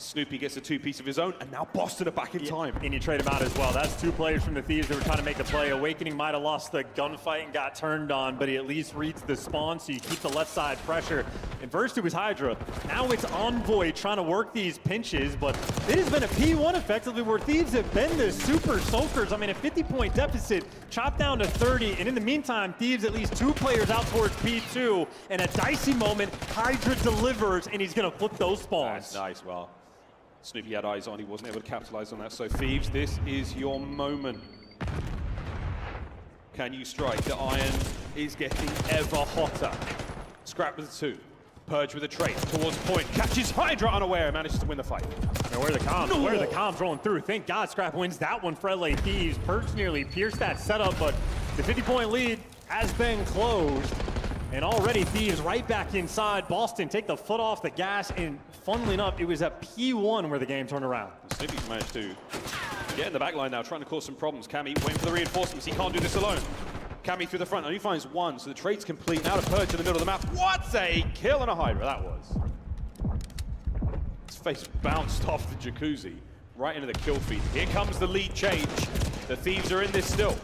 S18: Snoopy gets a two-piece of his own, and now Boston are back in time.
S15: And you trade him out as well. That's two players from the Thieves that were trying to make a play. Awakening might have lost the gunfight and got turned on, but he at least reads the spawn, so you keep the left side pressure. And first it was Hydra. Now it's Envoy trying to work these pinches, but it has been a P1 effectively where Thieves have been the super soakers. I mean, a 50-point deficit chopped down to 30, and in the meantime, Thieves at least 2 players out towards P2, and a dicey moment, Hydra delivers, and he's gonna flip those spawns.
S6: That's nice, well. Snoopy had eyes on, he wasn't able to capitalize on that. So Thieves, this is your moment. Can you strike? The iron is getting ever hotter. Scrap with 2. Purge with a trade towards point. Catches Hydra unaware, manages to win the fight.
S15: I mean, where are the comms?
S6: No.
S15: Where are the comms rolling through? Thank God Scrap wins that one for LA Thieves. Purge nearly pierced that setup, but the 50-point lead has been closed. And already Thieves right back inside. Boston take the foot off the gas, and funnily enough, it was at P1 where the game turned around.
S6: Snoopy's managed to get in the back line now, trying to cause some problems. Cammy waiting for the reinforcements. He can't do this alone. Cammy through the front, and he finds 1, so the trade's complete. Now to Purge in the middle of the map. What a kill on a Hydra that was. His face bounced off the jacuzzi, right into the kill feed. Here comes the lead change. The Thieves are in this still.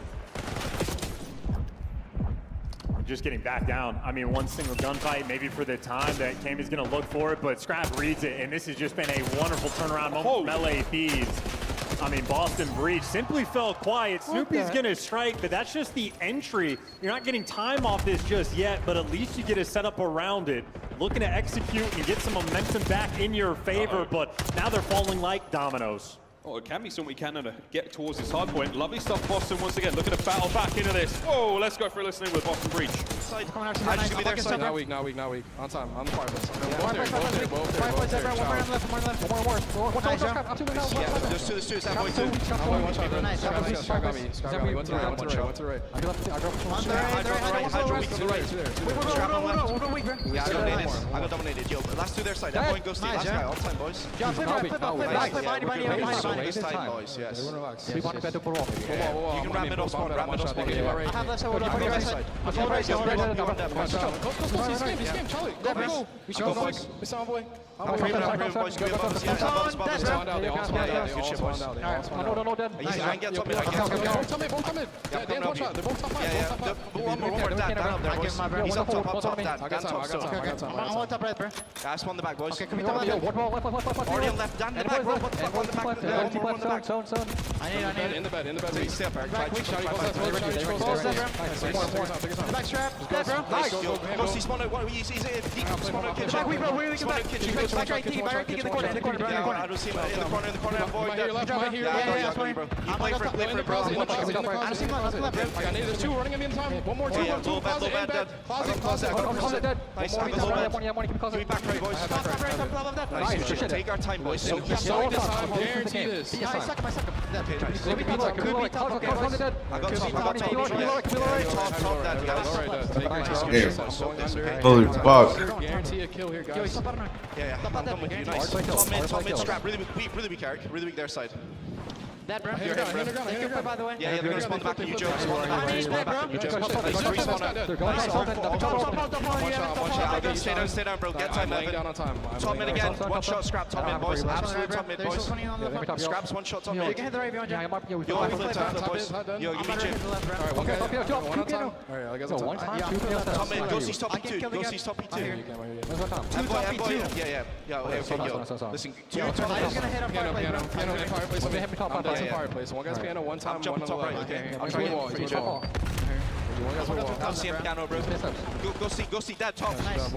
S15: Just getting back down. I mean, one single gunfight, maybe for the time that Cammy's gonna look for it, but Scrap reads it, and this has just been a wonderful turnaround moment from LA Thieves. I mean, Boston Breach simply fell quiet. Snoopy's gonna strike, but that's just the entry. You're not getting time off this just yet, but at least you get a setup around it. Looking to execute and get some momentum back in your favor, but now they're falling like dominoes.
S6: Oh, Cammy's doing what he can to get towards his hard point. Lovely stuff, Boston, once again. Looking to battle back into this. Whoa, let's go for a listening with Boston Breach.
S10: Side. Coming out. Nice. Be there. Side.
S17: Now weak. On time. On the fireplace.
S10: There's two. Side boy 2.
S17: One shot. Went to the right. I
S10: got dominated. Yo, last 2 their side. I'm going ghosty. Last guy. All time, boys. Nice time, boys. Yes. You can ram it off spawn. I have left side. Right side. Go. I'm boys. Give me a bonus. Yeah, bonus. Good shit, boys. I can get top mid. Both mid. They're both top 5. Yeah. One more. Dan up there, boys. He's up top. Dan top still. I'm on top right, bro. I spawn the back, boys. Okay, can we top left? Already on left. Dan in the back, bro. What the fuck on the back? One more on the back. I need.
S17: In the bed.
S10: Stay up, Eric. Back. Back strap. Dead, bro. Nice. Ghosty spawn out. He's deep. Spawn out kitchen. Back, bro. We're back. Back right in the corner. I don't see him in the corner. Avoid that. Yeah, bro. You play for it, bro. I don't see him left.
S17: There's 2 running in the meantime. One more. 2.
S10: Closet. Nice. Give me back right, boys. Nice. Take our time, boys. So
S17: time. Guarantee this.
S10: I suck him. I got top.
S14: Holy fuck.
S17: Guarantee a kill here, guys.
S10: Yeah. I'm done with you. Nice. Top mid, Scrap. Really weak, Eric. Really weak their side.
S13: That, bro.
S10: You're hit, bro.
S13: By the way.
S10: Yeah, they're gonna spawn back in you, Joe. Spawn the back in you, Joe. Nice. Stay down, bro. Get time, Evan. Top mid again. One shot, Scrap. Top mid, boys. Absolute top mid, boys. Scraps, one shot, top mid.
S13: You can hit the right behind you.
S10: Yo, I flip top, boys. Yo, give me Jim. Top mid, Ghosty's top P2. Ghosty's top P2. Envoy. Yeah. Yo, listen.
S13: I'm gonna hit up fireplace, bro.
S17: Fireplace. One guy's piano, one time, one on the
S10: top right.
S17: Okay.
S10: I'm trying to hit for each other. I'll see him piano, bro. Go see that top.
S13: Nice.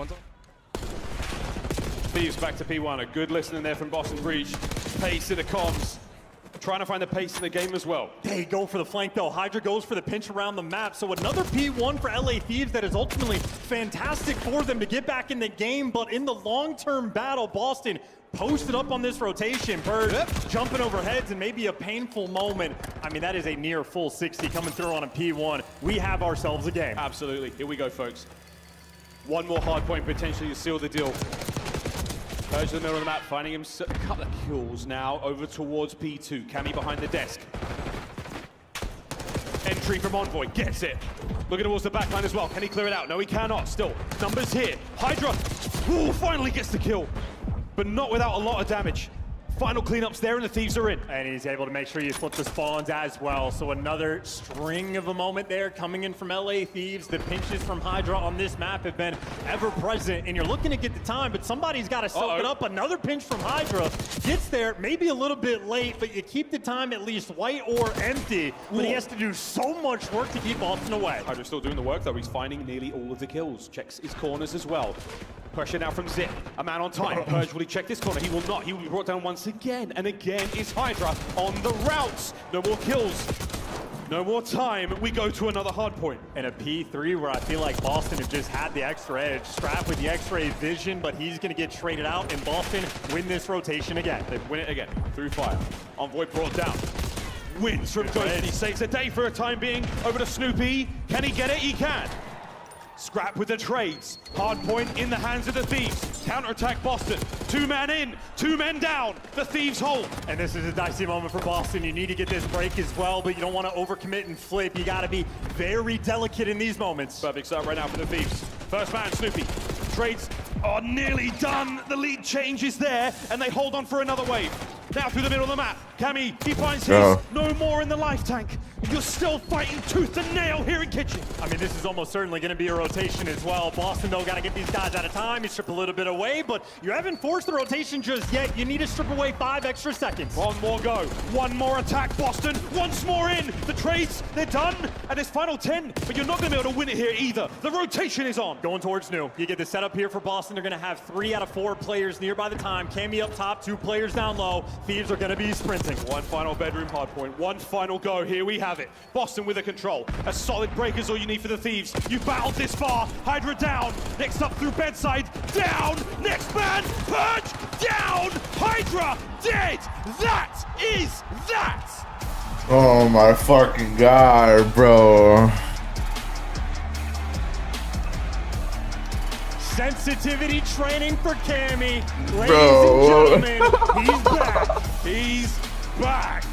S6: Thieves back to P1. A good listening there from Boston Breach. Pace in the comms. Trying to find the pace in the game as well.
S15: They go for the flank though. Hydra goes for the pinch around the map. So another P1 for LA Thieves that is ultimately fantastic for them to get back in the game. But in the long-term battle, Boston posted up on this rotation. Purge jumping over heads and maybe a painful moment. I mean, that is a near full 60 coming through on a P1. We have ourselves a game.
S6: Absolutely. Here we go, folks. One more hard point potentially to seal the deal. Purge in the middle of the map, finding him a couple of kills now over towards P2. Cammy behind the desk. Entry from Envoy, gets it. Looking towards the back line as well. Can he clear it out? No, he cannot. Still, numbers here. Hydra, ooh, finally gets the kill. But not without a lot of damage.
S18: Final cleanups there, and the Thieves are in.
S15: And he's able to make sure you flip the spawns as well. So another string of a moment there coming in from LA Thieves. The pinches from Hydra on this map have been ever present, and you're looking to get the time, but somebody's got to soak it up. Another pinch from Hydra gets there, maybe a little bit late, but you keep the time at least white or empty. But he has to do so much work to keep Boston away.
S6: Hydra's still doing the work, though. He's finding nearly all of the kills. Checks his corners as well.
S18: Pressure now from Zip. A man on time. Purge, will he check this corner? He will not. He will be brought down once again. And again is Hydra on the routes. No more kills. No more time. We go to another hard point.
S15: And a P3 where I feel like Boston have just had the extra edge. Strap with the X-ray vision, but he's going to get traded out, and Boston win this rotation again.
S6: They win it again through fire. Envoy brought down.
S18: Wins from Ghost. He saves the day for a time being. Over to Snoopy. Can he get it? He can. Scrap with the trades. Hard point in the hands of the Thieves. Counterattack Boston. 2 men in, 2 men down. The Thieves hold.
S15: And this is a dicey moment for Boston. You need to get this break as well, but you don't want to overcommit and flip. You got to be very delicate in these moments.
S6: Perfect start right now for the Thieves.
S18: First man, Snoopy. Trades are nearly done. The lead change is there, and they hold on for another wave. Now through the middle of the map. Cammy, he finds his. No more in the life tank. You're still fighting tooth and nail here in Kitchen.
S15: I mean, this is almost certainly going to be a rotation as well. Boston, though, got to get these guys out of time. You strip a little bit away, but you haven't forced the rotation just yet. You need to strip away 5 extra seconds.
S18: One more go. One more attack, Boston. Once more in. The trades, they're done. And it's final 10, but you're not going to be able to win it here either. The rotation is on.
S15: Going towards New. You get the setup here for Boston. They're going to have 3 out of 4 players near by the time. Cammy up top, 2 players down low. Thieves are going to be sprinting.
S18: One final bedroom hard point. One final go. Here we have it. Boston with the control. A solid break is all you need for the Thieves. You battled this far. Hydra down. Next up through bedside. Down. Next man. Purge. Down. Hydra dead. That is that.
S14: Oh my fucking god, bro.
S15: Sensitivity training for Cammy. Ladies and gentlemen, he's back.
S18: He's back.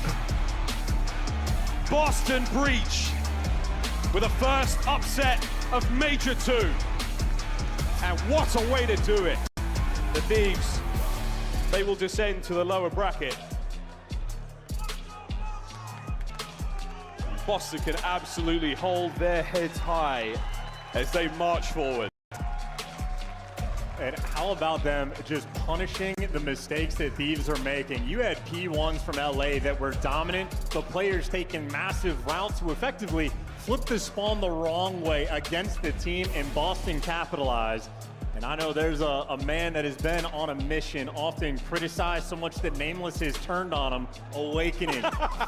S18: Boston Breach with a first upset of Major 2. And what a way to do it. The Thieves, they will descend to the lower bracket. Boston can absolutely hold their heads high as they march forward.
S15: And how about them just punishing the mistakes that Thieves are making? You had P1s from LA that were dominant, but players taking massive routes to effectively flip the spawn the wrong way against the team, and Boston capitalized. And I know there's a man that has been on a mission, often criticized so much that Nameless has turned on him, Awakening.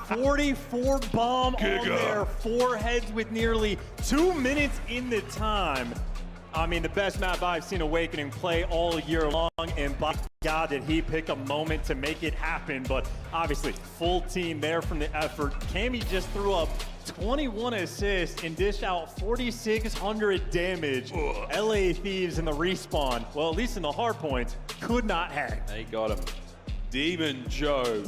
S15: 44 bomb on their foreheads with nearly 2 minutes in the time. I mean, the best map I've seen Awakening play all year long, and by God did he pick a moment to make it happen. But obviously, full team there from the effort. Cammy just threw up 21 assists and dished out 4,600 damage. LA Thieves in the respawn, well, at least in the hard points, could not hang.
S6: They got him. Demon Joe,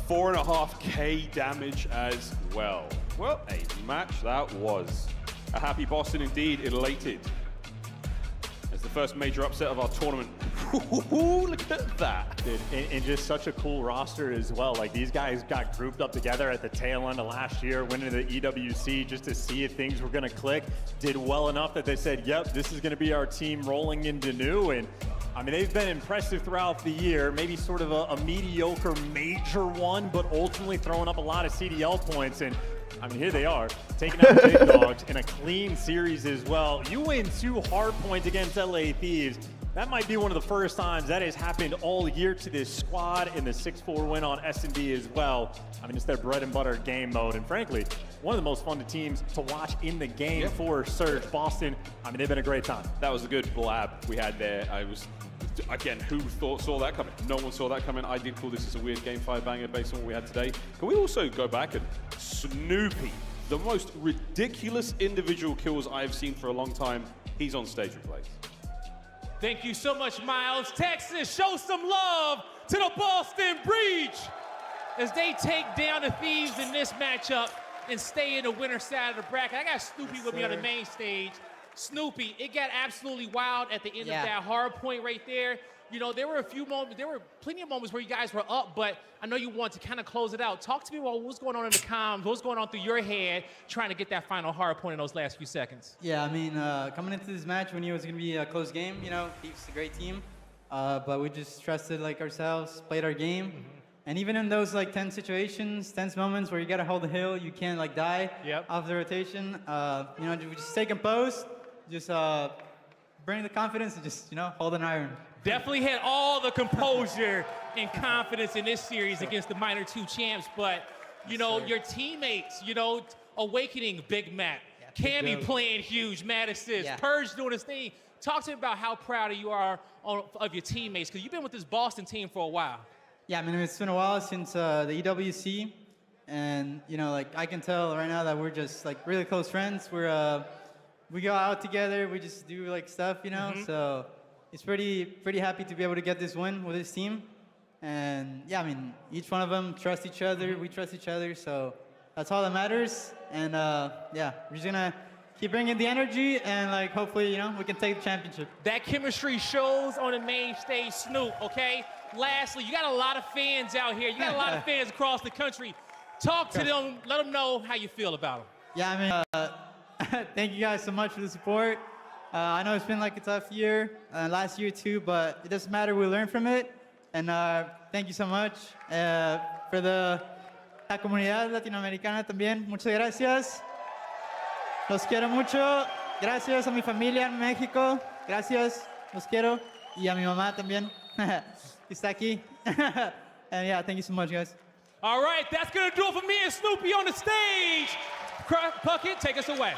S6: 4.5k damage as well. Well, a match that was. A happy Boston indeed, elated. As the first major upset of our tournament. Look at that.
S15: Dude, and just such a cool roster as well. Like, these guys got grouped up together at the tail end of last year, went into the EWC just to see if things were going to click. Did well enough that they said, yep, this is going to be our team rolling into new. And I mean, they've been impressive throughout the year, maybe sort of a mediocre major one, but ultimately throwing up a lot of CDL points. And I mean, here they are, taking out the big dogs in a clean series as well. You win 2 hard points against LA Thieves. That might be one of the first times that has happened all year to this squad, in the 6-4 win on S&D as well. I mean, it's their bread and butter game mode, and frankly, one of the most fun teams to watch in the game for Surge. Boston, I mean, they've been a great time.
S6: That was a good blab we had there. Again, who saw that coming? No one saw that coming. I did call this as a weird Game 5 banger based on what we had today. Can we also go back and Snoopy, the most ridiculous individual kills I've seen for a long time, he's on stage replays.
S11: Thank you so much, Miles. Texas, show some love to the Boston Breach as they take down the Thieves in this matchup and stay in the winner's side of the bracket. I got Snoopy with me on the main stage. Snoopy, it got absolutely wild at the end of that hard point right there. You know, there were a few moments, there were plenty of moments where you guys were up, but I know you want to kind of close it out. Talk to me about what was going on in the comms, what was going on through your head, trying to get that final hard point in those last few seconds.
S19: Yeah, I mean, coming into this match, we knew it was going to be a close game. You know, Thief's a great team, but we just trusted like ourselves, played our game. And even in those like tense situations, tense moments where you got to hold the hill, you can't like die off the rotation. You know, we just stay composed, just bring the confidence and just, you know, hold an iron.
S11: Definitely had all the composure and confidence in this series against the Minor 2 champs, but, you know, your teammates, you know, Awakening, Big Matt, Cammy playing huge, mad assist, Purge doing his thing. Talk to me about how proud you are of your teammates, because you've been with this Boston team for a while.
S19: Yeah, I mean, it's been a while since the EWC, and, you know, like, I can tell right now that we're just, like, really close friends. We go out together, we just do, like, stuff, you know, so it's pretty happy to be able to get this win with this team. And yeah, I mean, each one of them trust each other, we trust each other, so that's all that matters. And yeah, we're just gonna keep bringing the energy and like hopefully, you know, we can take the championship.
S11: That chemistry shows on the main stage, Snoop, okay? Lastly, you got a lot of fans out here. You got a lot of fans across the country. Talk to them, let them know how you feel about them.
S19: Yeah, I mean, thank you guys so much for the support. I know it's been like a tough year, last year too, but it doesn't matter, we learn from it. And thank you so much for la comunidad latinoamericana también. Muchas gracias. Los quiero mucho. Gracias a mi familia en México. Gracias. Los quiero. Y a mi mamá también. Está aquí. And yeah, thank you so much, guys.
S11: All right, that's going to do it for me and Snoopy on the stage. Puckett, take us away.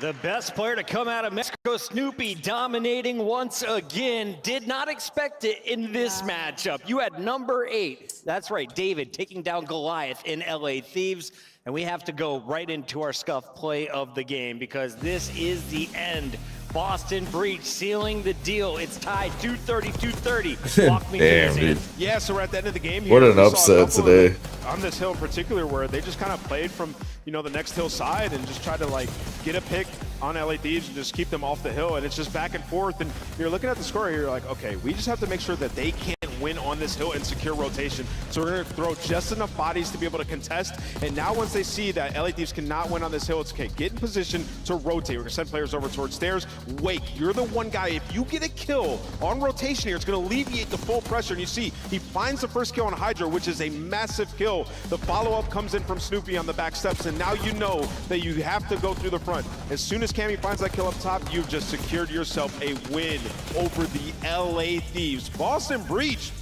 S4: The best player to come out of Mexico, Snoopy, dominating once again. Did not expect it in this matchup. You had number 8. That's right, David taking down Goliath in LA Thieves. And we have to go right into our scuff play of the game because this is the end. Boston Breach sealing the deal. It's tied 230-230. Walk me
S14: Damn,
S4: through
S14: dude.
S4: this.
S6: Yeah, so we're at the end of the game here.
S14: What an
S6: We saw a
S14: upset
S6: couple
S14: today.
S6: on this hill in particular where they just kind of played from, you know, the next hill side and just tried to like get a pick on LA Thieves and just keep them off the hill. And it's just back and forth. And you're looking at the score here, you're like, okay, we just have to make sure that they can't win on this hill and secure rotation. So we're going to throw just enough bodies to be able to contest. And now once they see that LA Thieves cannot win on this hill, it's okay, get in position to rotate. We're going to send players over towards stairs. Wake, you're the one guy, if you get a kill on rotation here, it's going to alleviate the full pressure. And you see, he finds the first kill on Hydra, which is a massive kill. The follow-up comes in from Snoopy on the back steps, and now you know that you have to go through the front. As soon as Cammy finds that kill up top, you've just secured yourself a win over the LA Thieves. Boston Breach,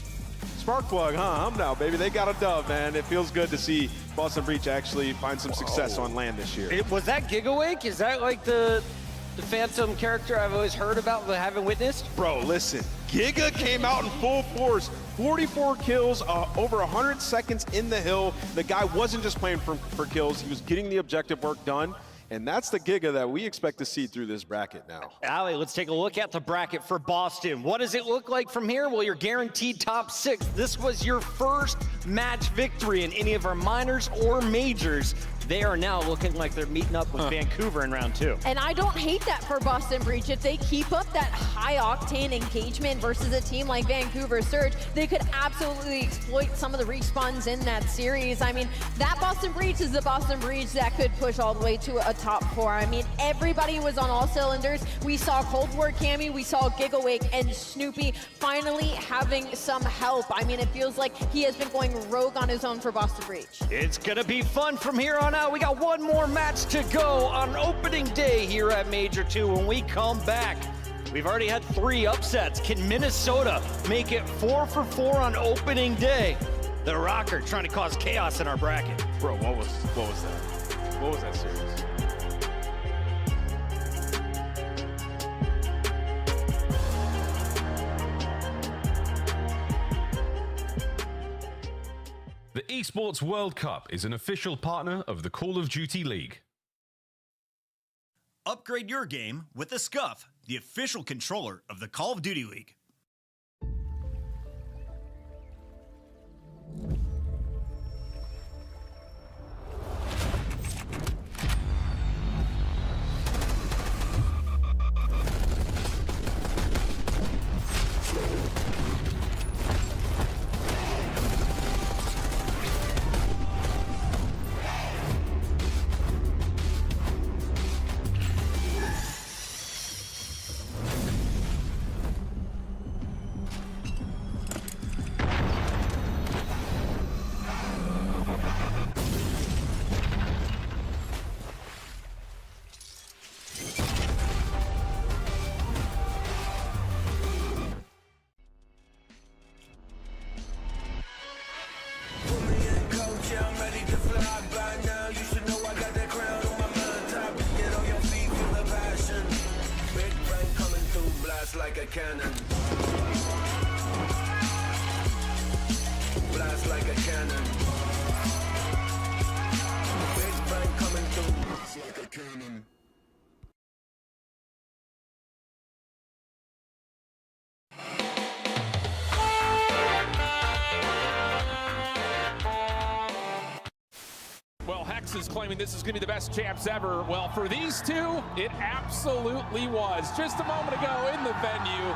S6: spark plug, huh? I'm now, baby. They got a dub, man. It feels good to see Boston Breach actually find some success on land this year.
S4: Was that Gigawake? Is that like the Phantom character I've always heard about but haven't witnessed?
S6: Bro, listen, Giga came out in full force. 44 kills, over 100 seconds in the hill. The guy wasn't just playing for kills, he was getting the objective work done. And that's the Giga that we expect to see through this bracket now.
S4: Ali, let's take a look at the bracket for Boston. What does it look like from here? Well, you're guaranteed top 6. This was your first match victory in any of our minors or majors. They are now looking like they're meeting up with Vancouver in round 2.
S8: And I don't hate that for Boston Breach. If they keep up that high-octane engagement versus a team like Vancouver Surge, they could absolutely exploit some of the respawns in that series. I mean, that Boston Breach is the Boston Breach that could push all the way to a top 4. I mean, everybody was on all cylinders. We saw Cold War Cammy, we saw Gigawake, and Snoopy finally having some help. I mean, it feels like he has been going rogue on his own for Boston Breach.
S4: It's gonna be fun from here on out. We got one more match to go on opening day here at Major 2 when we come back. We've already had 3 upsets. Can Minnesota make it 4 for 4 on opening day? The Rokkr trying to cause chaos in our bracket.
S6: Bro, what was that? What was that series?
S12: The Esports World Cup is an official partner of the Call of Duty League.
S20: Upgrade your game with the Scuff, the official controller of the Call of Duty League.
S3: cannon. Blast like a cannon. Big bang coming through. Blast like a cannon.
S22: Well, Hex is claiming this is going to be the best champs ever. Well, for these two, it absolutely was. Just a moment ago in the venue,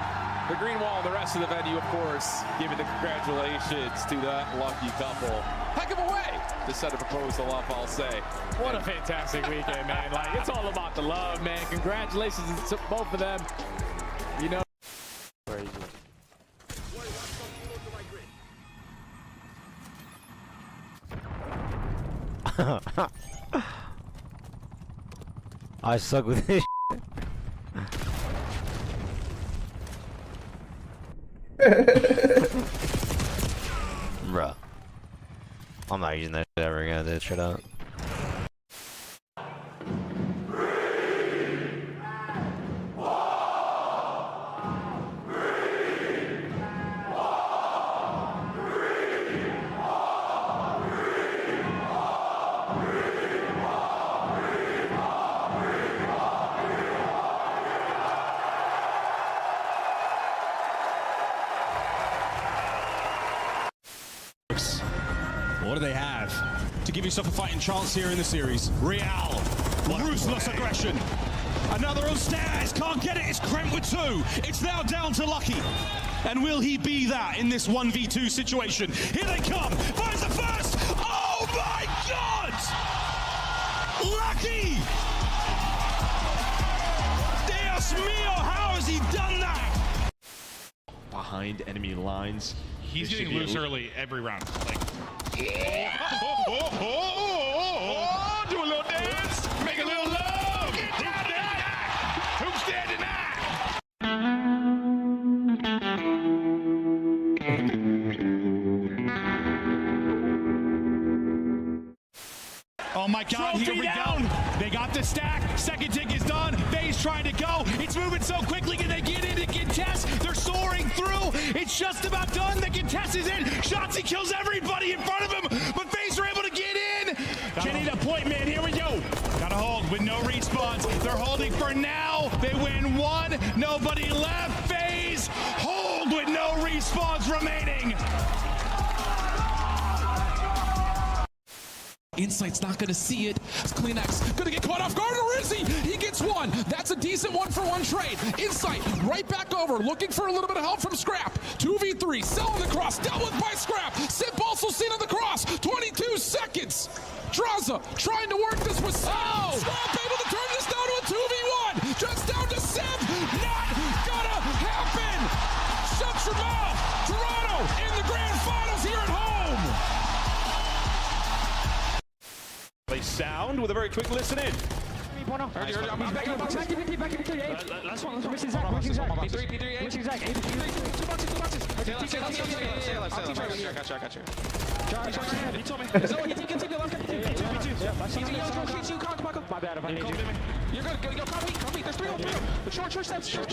S22: the green wall and the rest of the venue, of course, giving the congratulations to that lucky couple. Heck of a way to set a proposal up, I'll say.
S11: What a fantastic weekend, man. Like, it's all about the love, man. Congratulations to both of them. You know. Crazy.
S4: I suck with this. Bruh. I'm not using that shit ever again. This shit out.
S2: What do they have to give yourself a fighting chance here in the series? Real, ruthless aggression. Another on stairs, can't get it. It's Kremp with 2. It's now down to Lucky. And will he be that in this 1v2 situation? Here they come. Finds the first. Oh my God! Lucky! Dios mío, how has he done that?
S21: Behind enemy lines.
S11: He's getting loose early every round. Like,
S21: do a little dance, make a little love. Who's dead tonight?
S2: Oh my God, here we go. They got the stack. Second tick is done. Faze trying to go. It's moving so quickly. Can they get in and contest? They're soaring through. It's just about done. The contest is in. Shotzzy kills everybody in front of him, but Faze are able to get in. Kenny the point man. Here we go. Gotta hold with no respawns. They're holding for now. They win 1. Nobody left. Faze hold with no respawns remaining.
S22: Insight's not going to see it. Kleenex going to get caught off guard, or is he? He gets 1. That's a decent 1-for-1 trade. Insight right back over, looking for a little bit of help from Scrap. 2v3, selling the cross, dealt with by Scrap. Sip also seen on the cross. 22 seconds. Draza trying to work this with Scrap able to turn this down to a 2v1. Just down to Sip. Not gonna happen. Shut your mouth. Toronto in the grand finals here at home.
S18: They sound with a very quick listen in.
S17: Last one, missing Zach, missing Zach. P3, missing Zach. Two boxes. Got you. He told me. Continue, left. My bad, if I need you. You're good. Go, come me. There's 3 on 3. Short steps. Short.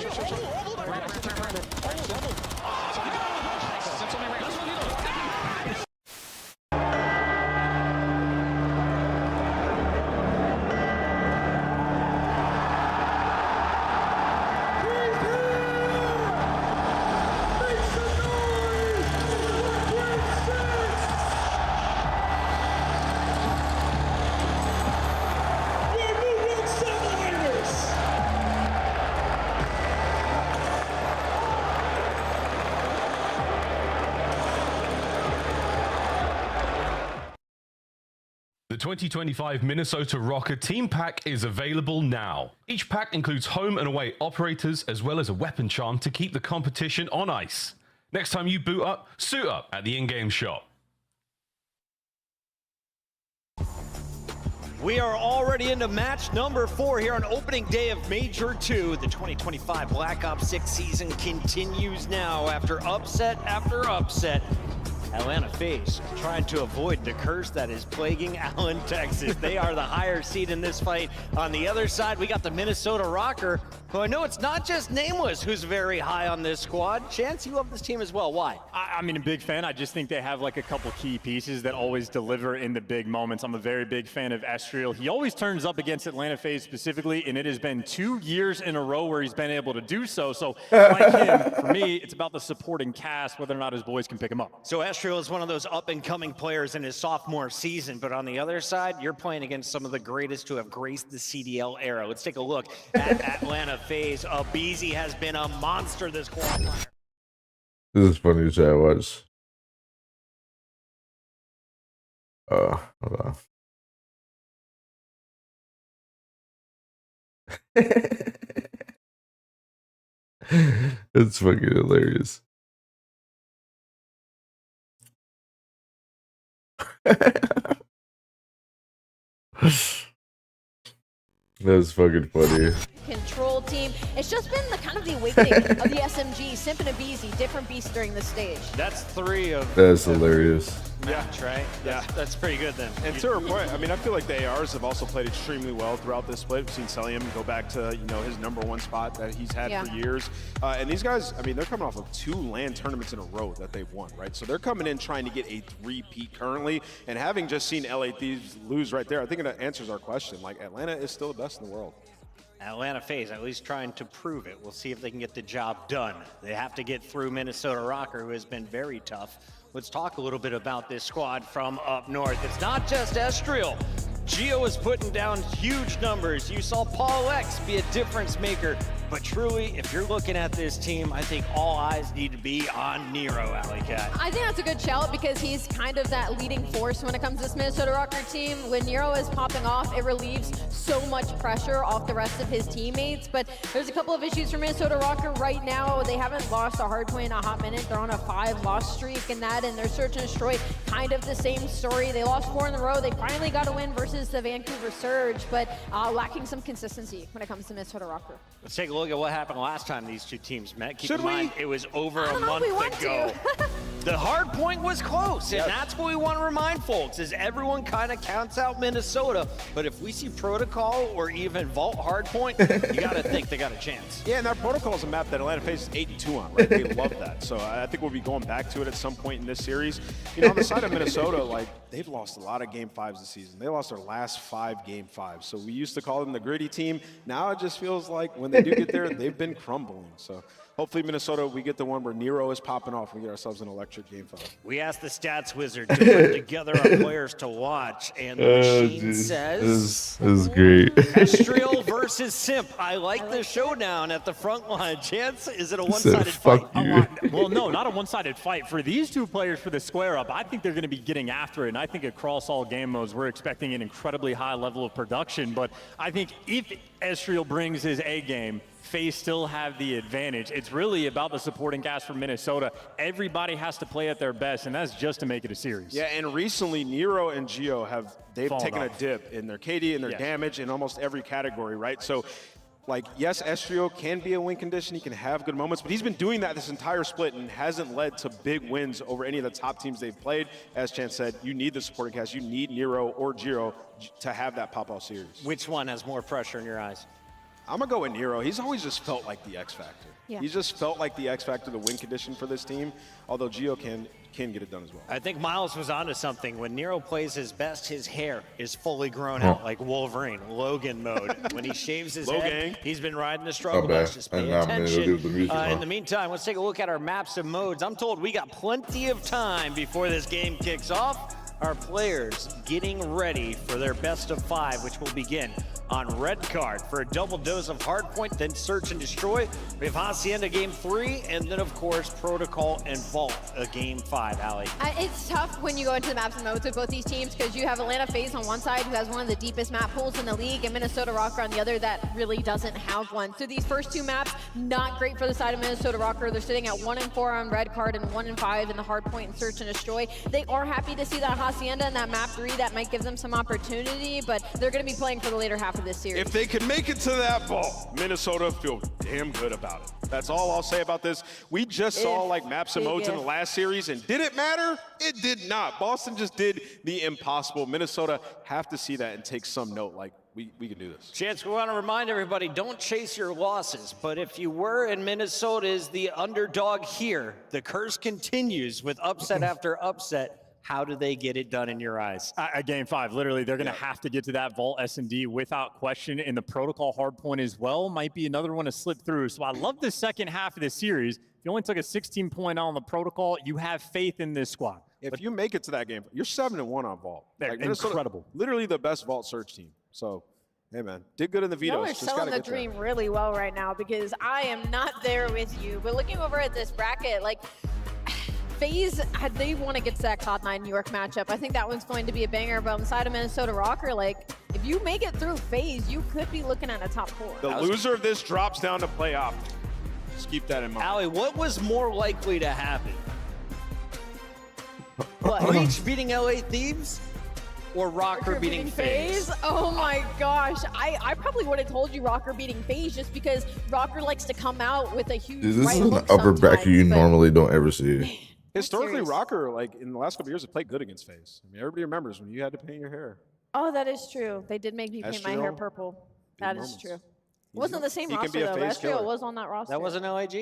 S12: The 2025 Minnesota Rokkr Team Pack is available now. Each pack includes home and away operators as well as a weapon charm to keep the competition on ice. Next time you boot up, suit up at the in-game shop.
S4: We are already into match number 4 here on opening day of Major 2. The 2025 Black Ops 6 season continues now after upset after upset. Atlanta Faze trying to avoid the curse that is plaguing Allen, Texas. They are the higher seed in this fight. On the other side, we got the Minnesota Rokkr, who I know it's not just Nameless who's very high on this squad. Chance, you love this team as well. Why?
S15: I mean, a big fan. I just think they have like a couple key pieces that always deliver in the big moments. I'm a very big fan of Estriel. He always turns up against Atlanta Faze specifically, and it has been 2 years in a row where he's been able to do so. So like him, for me, it's about the supporting cast, whether or not his boys can pick him up.
S4: So Estriel is one of those up-and-coming players in his sophomore season, but on the other side, you're playing against some of the greatest who have graced the CDL era. Let's take a look at Atlanta Faze. Abizi has been a monster this qualifier.
S14: This is funny to chat. Watch. Hold on. It's fucking hilarious. That's fucking funny.
S8: Control team. It's just been the kind of the awakening of the SMG. Simp and Abizi, different beasts during the stage.
S4: That's 3 of.
S14: That's hilarious.
S4: Match, right? That's pretty good then.
S6: And to her point, I mean, I feel like the ARs have also played extremely well throughout this split. We've seen Celium go back to, you know, his #1 spot that he's had for years. And these guys, I mean, they're coming off of 2 LAN tournaments in a row that they've won, right? So they're coming in trying to get a 3-peat currently. And having just seen LA Thieves lose right there, I think it answers our question. Like, Atlanta is still the best in the world.
S4: Atlanta Faze at least trying to prove it. We'll see if they can get the job done. They have to get through Minnesota Rokkr, who has been very tough. Let's talk a little bit about this squad from up north. It's not just Estriel. Gio is putting down huge numbers. You saw Paul X be a difference maker. But truly, if you're looking at this team, I think all eyes need to be on Nero, Alley Cat.
S8: I think that's a good shout because he's kind of that leading force when it comes to this Minnesota Rokkr team. When Nero is popping off, it relieves so much pressure off the rest of his teammates. But there's a couple of issues for Minnesota Rokkr right now. They haven't lost a hard point in a hot minute. They're on a 5-loss streak and that, and their search and destroy, kind of the same story. They lost 4 in a row. They finally got a win versus the Vancouver Surge, but lacking some consistency when it comes to Minnesota Rokkr.
S4: Let's take a look at what happened last time these two teams met. Keep in mind, it was over a month ago. The hard point was close, and that's what we want to remind folks, is everyone kind of counts out Minnesota, but if we see Protocol or even Vault hard point, you got to think they got a chance.
S6: Yeah, and that Protocol is a map that Atlanta Faze is 8-2 on, right? They love that. So I think we'll be going back to it at some point in this series. You know, on the side of Minnesota, like, they've lost a lot of Game 5s this season. They lost their last 5 Game 5s. So we used to call them the gritty team. Now it just feels like when they do get there, they've been crumbling. So hopefully Minnesota, we get the one where Nero is popping off. We get ourselves an electric Game 5.
S4: We asked the Stats Wizard to put together our players to watch, and the machine says...
S14: This is great.
S4: Estriel versus Simp. I like the showdown at the front line. Chance, is it a one-sided fight?
S15: Well, no, not a one-sided fight. For these two players for the square up, I think they're going to be getting after it. And I think across all game modes, we're expecting an incredibly high level of production. But I think if Estriel brings his A game, Faze still have the advantage. It's really about the supporting cast from Minnesota. Everybody has to play at their best, and that's just to make it a series.
S6: Yeah, and recently Nero and Gio they've
S15: Fallen
S6: taken
S15: off.
S6: a dip in their KD and their damage in almost every category, right? So, like, yes, Estriel can be a win condition. He can have good moments, but he's been doing that this entire split and hasn't led to big wins over any of the top teams they've played. As Chance said, you need the supporting cast. You need Nero or Gio to have that pop-off series.
S4: Which one has more pressure in your eyes?
S6: I'm going to go with Nero. He's always just felt like the X Factor.
S8: Yeah.
S6: He's just felt like the X Factor, the win condition for this team, although Gio can get it done as well.
S4: I think Miles was onto something. When Nero plays his best, his hair is fully grown out like Wolverine, Logan mode. When he shaves his head, he's been riding the struggle bus. Just pay attention. In the meantime, let's take a look at our maps and modes. I'm told we got plenty of time before this game kicks off. Our players getting ready for their best of 5, which will begin on red card for a double dose of hardpoint, then search and destroy. We have Hacienda game 3, and then of course Protocol and Vault a game 5. Allie,
S8: it's tough when you go into the maps and modes with both these teams because you have Atlanta Faze on one side, who has one of the deepest map pools in the league, and Minnesota Rokkr on the other that really doesn't have one. So these first 2 maps, not great for the side of Minnesota Rokkr. They're sitting at 1 and 4 on red card and 1 and 5 in the hardpoint and search and destroy. They are happy to see that Hacienda in that map 3 that might give them some opportunity, but they're going to be playing for the later half of of this series.
S6: If they can make it to that ball, Minnesota feel damn good about it. That's all I'll say about this. We just saw like maps and modes in the last series, and did it matter? It did not. Boston just did the impossible. Minnesota have to see that and take some note. Like, we can do this.
S4: Chance, we want to remind everybody, don't chase your losses. But if you were and Minnesota is the underdog here, the curse continues with upset after upset. How do they get it done in your eyes?
S15: At Game 5, literally, they're going to have to get to that vault S&D without question, and the protocol hardpoint as well might be another one to slip through. So I love the second half of this series. If you only took a 16-point on the protocol, you have faith in this squad.
S6: If you make it to that game, you're 7-1 on vault.
S15: They're incredible.
S6: Literally the best vault search team. So, hey, man, did good in the vetoes.
S8: Y'all are
S6: Just
S8: selling
S6: gotta
S8: the
S6: get there.
S8: dream really well right now because I am not there with you. But looking over at this bracket, like, Faze, they want to get to that Cloud9 New York matchup. I think that one's going to be a banger. But on the side of Minnesota Rokkr, like, if you make it through Faze, you could be looking at a top 4.
S6: The loser of this drops down to play Optic. Just keep that in mind.
S4: Allie, what was more likely to happen? Breach beating LA Thieves or Rokkr beating Faze?
S8: Oh my gosh. I probably would have told you Rokkr beating Faze just because Rokkr likes to come out with a huge
S14: Dude, this
S8: right
S14: is an
S8: hook
S14: upper bracket you
S8: but
S14: normally don't ever see.
S6: Historically,
S8: serious.
S6: Rokkr, like, in the last couple years, have played good against Faze. I mean, everybody remembers when you had to paint your hair.
S8: Oh, that is true. They did make me paint my hair
S6: Estriel,
S8: purple.
S6: big
S8: That is
S6: moments.
S8: true. Wasn't the same
S6: He can
S8: roster
S6: be a
S8: though.
S6: Faze
S8: Estriel
S6: killer.
S8: was on that roster.
S4: That wasn't LAG?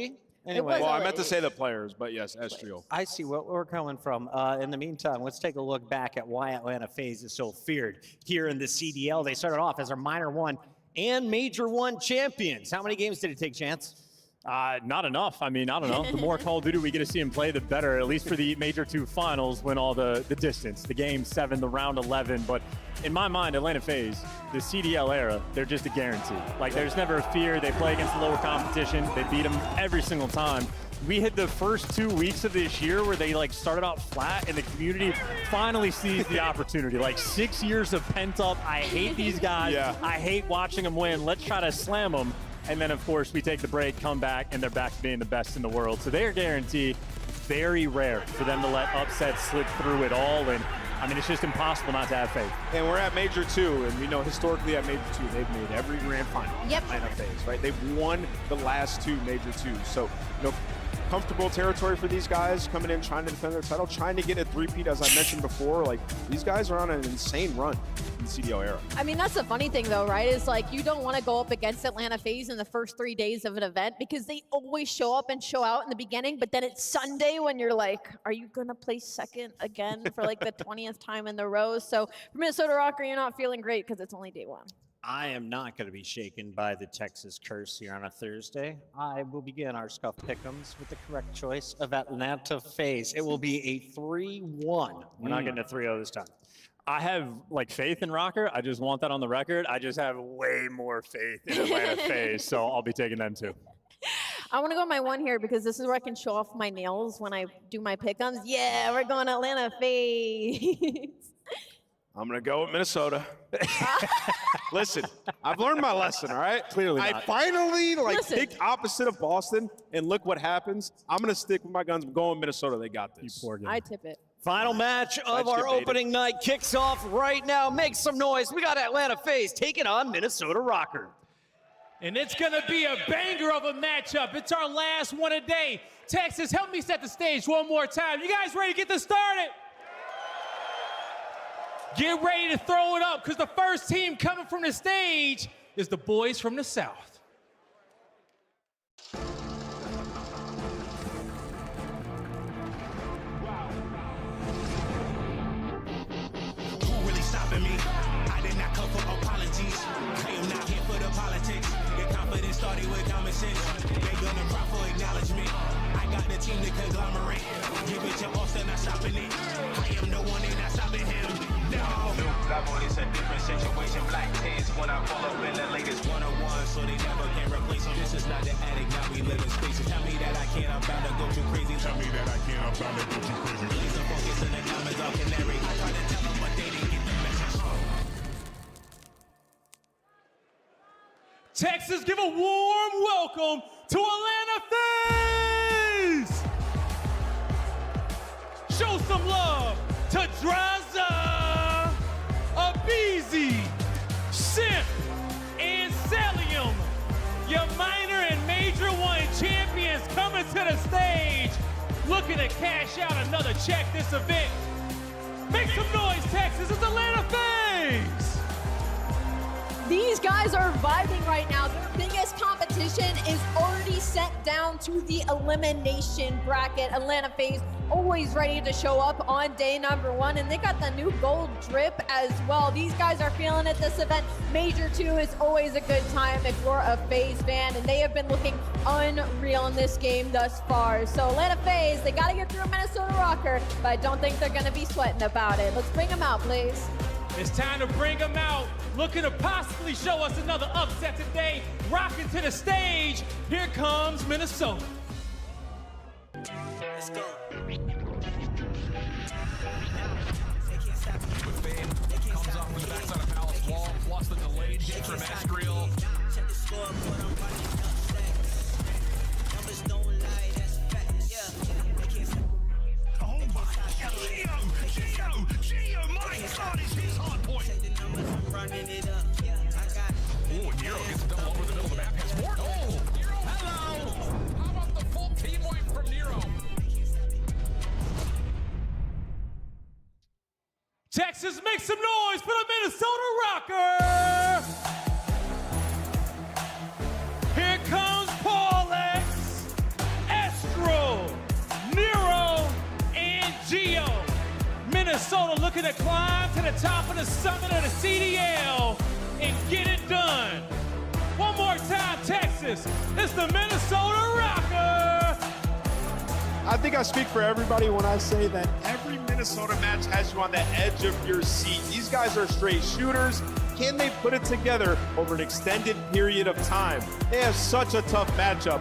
S4: Anyway.
S8: was
S6: Well, I meant to
S8: LA.
S6: say the players, but yes, Estriel.
S4: I see where we're coming from. In the meantime, let's take a look back at why Atlanta Faze is so feared here in the CDL. They started off as our Minor 1 and Major 1 champions. How many games did it take, Chance?
S15: Not enough. I mean, I don't know. The more Call of Duty we get to see him play, the better, at least for the Major 2 finals, win all the distance, the Game 7, the round 11. But in my mind, Atlanta Faze, the CDL era, they're just a guarantee. Like, there's never a fear. They play against lower competition. They beat them every single time. We hit the first 2 weeks of this year where they like started out flat and the community finally sees the opportunity. Like 6 years of pent up, I hate these guys.
S6: Yeah.
S15: I hate watching them win. Let's try to slam them. And then, of course, we take the break, come back, and they're back to being the best in the world. So they're guaranteed. Very rare for them to let upsets slip through it all. And, I mean, it's just impossible not to have faith.
S6: And we're at Major 2, and we know historically at Major 2, they've made every grand final.
S8: Yep.
S6: Atlanta Faze, right? They've won the last 2 Major 2s. So, you know, comfortable territory for these guys coming in, trying to defend their title, trying to get a three-peat, as I mentioned before. Like, these guys are on an insane run in the CDL era.
S8: I mean, that's the funny thing though, right? Is like you don't want to go up against Atlanta Faze in the first 3 days of an event because they always show up and show out in the beginning, but then it's Sunday when you're like, are you gonna place second again for like the 20th time in the row? So for Minnesota Rokkr, you're not feeling great because it's only day 1.
S4: I am not going to be shaken by the Texas curse here on a Thursday. I will begin our Scuff Pick'ems with the correct choice of Atlanta Faze. It will be a 3-1. We're not getting a 3-0 this time.
S15: I have like faith in Rokkr. I just want that on the record. I just have way more faith in Atlanta Faze, so I'll be taking them too.
S8: I want to go my 1 here because this is where I can show off my nails when I do my pick'ems. Yeah, we're going Atlanta Faze.
S6: I'm going to go with Minnesota. Listen, I've learned my lesson, all right?
S15: Clearly
S6: I
S15: not.
S6: finally
S8: Listen.
S6: picked opposite of Boston, and look what happens. I'm going to stick with my guns. I'm going with Minnesota. They got this.
S15: Poor guy.
S8: I tip it.
S4: Final match of
S6: Let's
S4: our
S6: get baited.
S4: opening night kicks off right now. Make some noise. We got Atlanta Faze taking on Minnesota Rokkr.
S11: And it's going to be a banger of a matchup. It's our last one a day. Texas, help me set the stage one more time. You guys ready to get this started? Get ready to throw it up because the first team coming from the stage is the boys from the South.
S21: Who really stopping me? I did not come for apologies. I am not here for the politics. Your confidence started with common sense. They gonna cry for acknowledgement. I got the team to conglomerate. Give it to Austin, not stopping it. I am the one, they not stopping him. No. It's a different situation. Black tails when I pull up in the latest 101, so they never can replace them. This is not the attic, now we live in spaces. Tell me that I can't, I'm bound to go too crazy. Tell me that I can't, I'm bound to go too crazy. Release the focus in the comments, all canary. I try to tell them, but they didn't get the message.
S11: Texas, give a warm welcome to Atlanta Faze! Show some love to Draza, Abizi, Simp, Your minor and major one champions coming to the stage, looking to cash out another check this event. Make some noise, Texas. It's Atlanta Faze.
S8: These guys are vibing right now. Their biggest competition is already sent down to the elimination bracket. Atlanta Faze always ready to show up on day number 1, and they got the new gold drip as well. These guys are feeling it this event. Major 2 is always a good time if you're a Faze fan, and they have been looking unreal in this game thus far. So Atlanta Faze, they gotta get through Minnesota Rokkr, but I don't think they're gonna be sweating about it. Let's bring them out, please.
S11: It's time to bring them out. Looking to possibly show us another upset today. Rocking to the stage. Here comes Minnesota.
S21: Let's go.
S1: Comes off from the backside of Palace wall, plus the delayed hit from Escriel.
S21: Check the score, but I'm running up stacks. Numbers don't lie, that's facts. Yeah.
S1: Oh my God, Gio, my God, is his hard point.
S21: Check the numbers, I'm running it up. Yeah, I got it.
S1: Oh, Nero gets a double over the middle of the map. Has more. Oh, Nero, hello. How about the full team wipe from Nero?
S11: Texas, make some noise for the Minnesota Rokkr. Here comes Paulex, Estro, Nero, and Gio. Minnesota looking to climb to the top of the summit of the CDL and get it done. One more time, Texas. It's the Minnesota Rokkr.
S6: I think I speak for everybody when I say that every Minnesota match has you on the edge of your seat. These guys are straight shooters. Can they put it together over an extended period of time? They have such a tough matchup,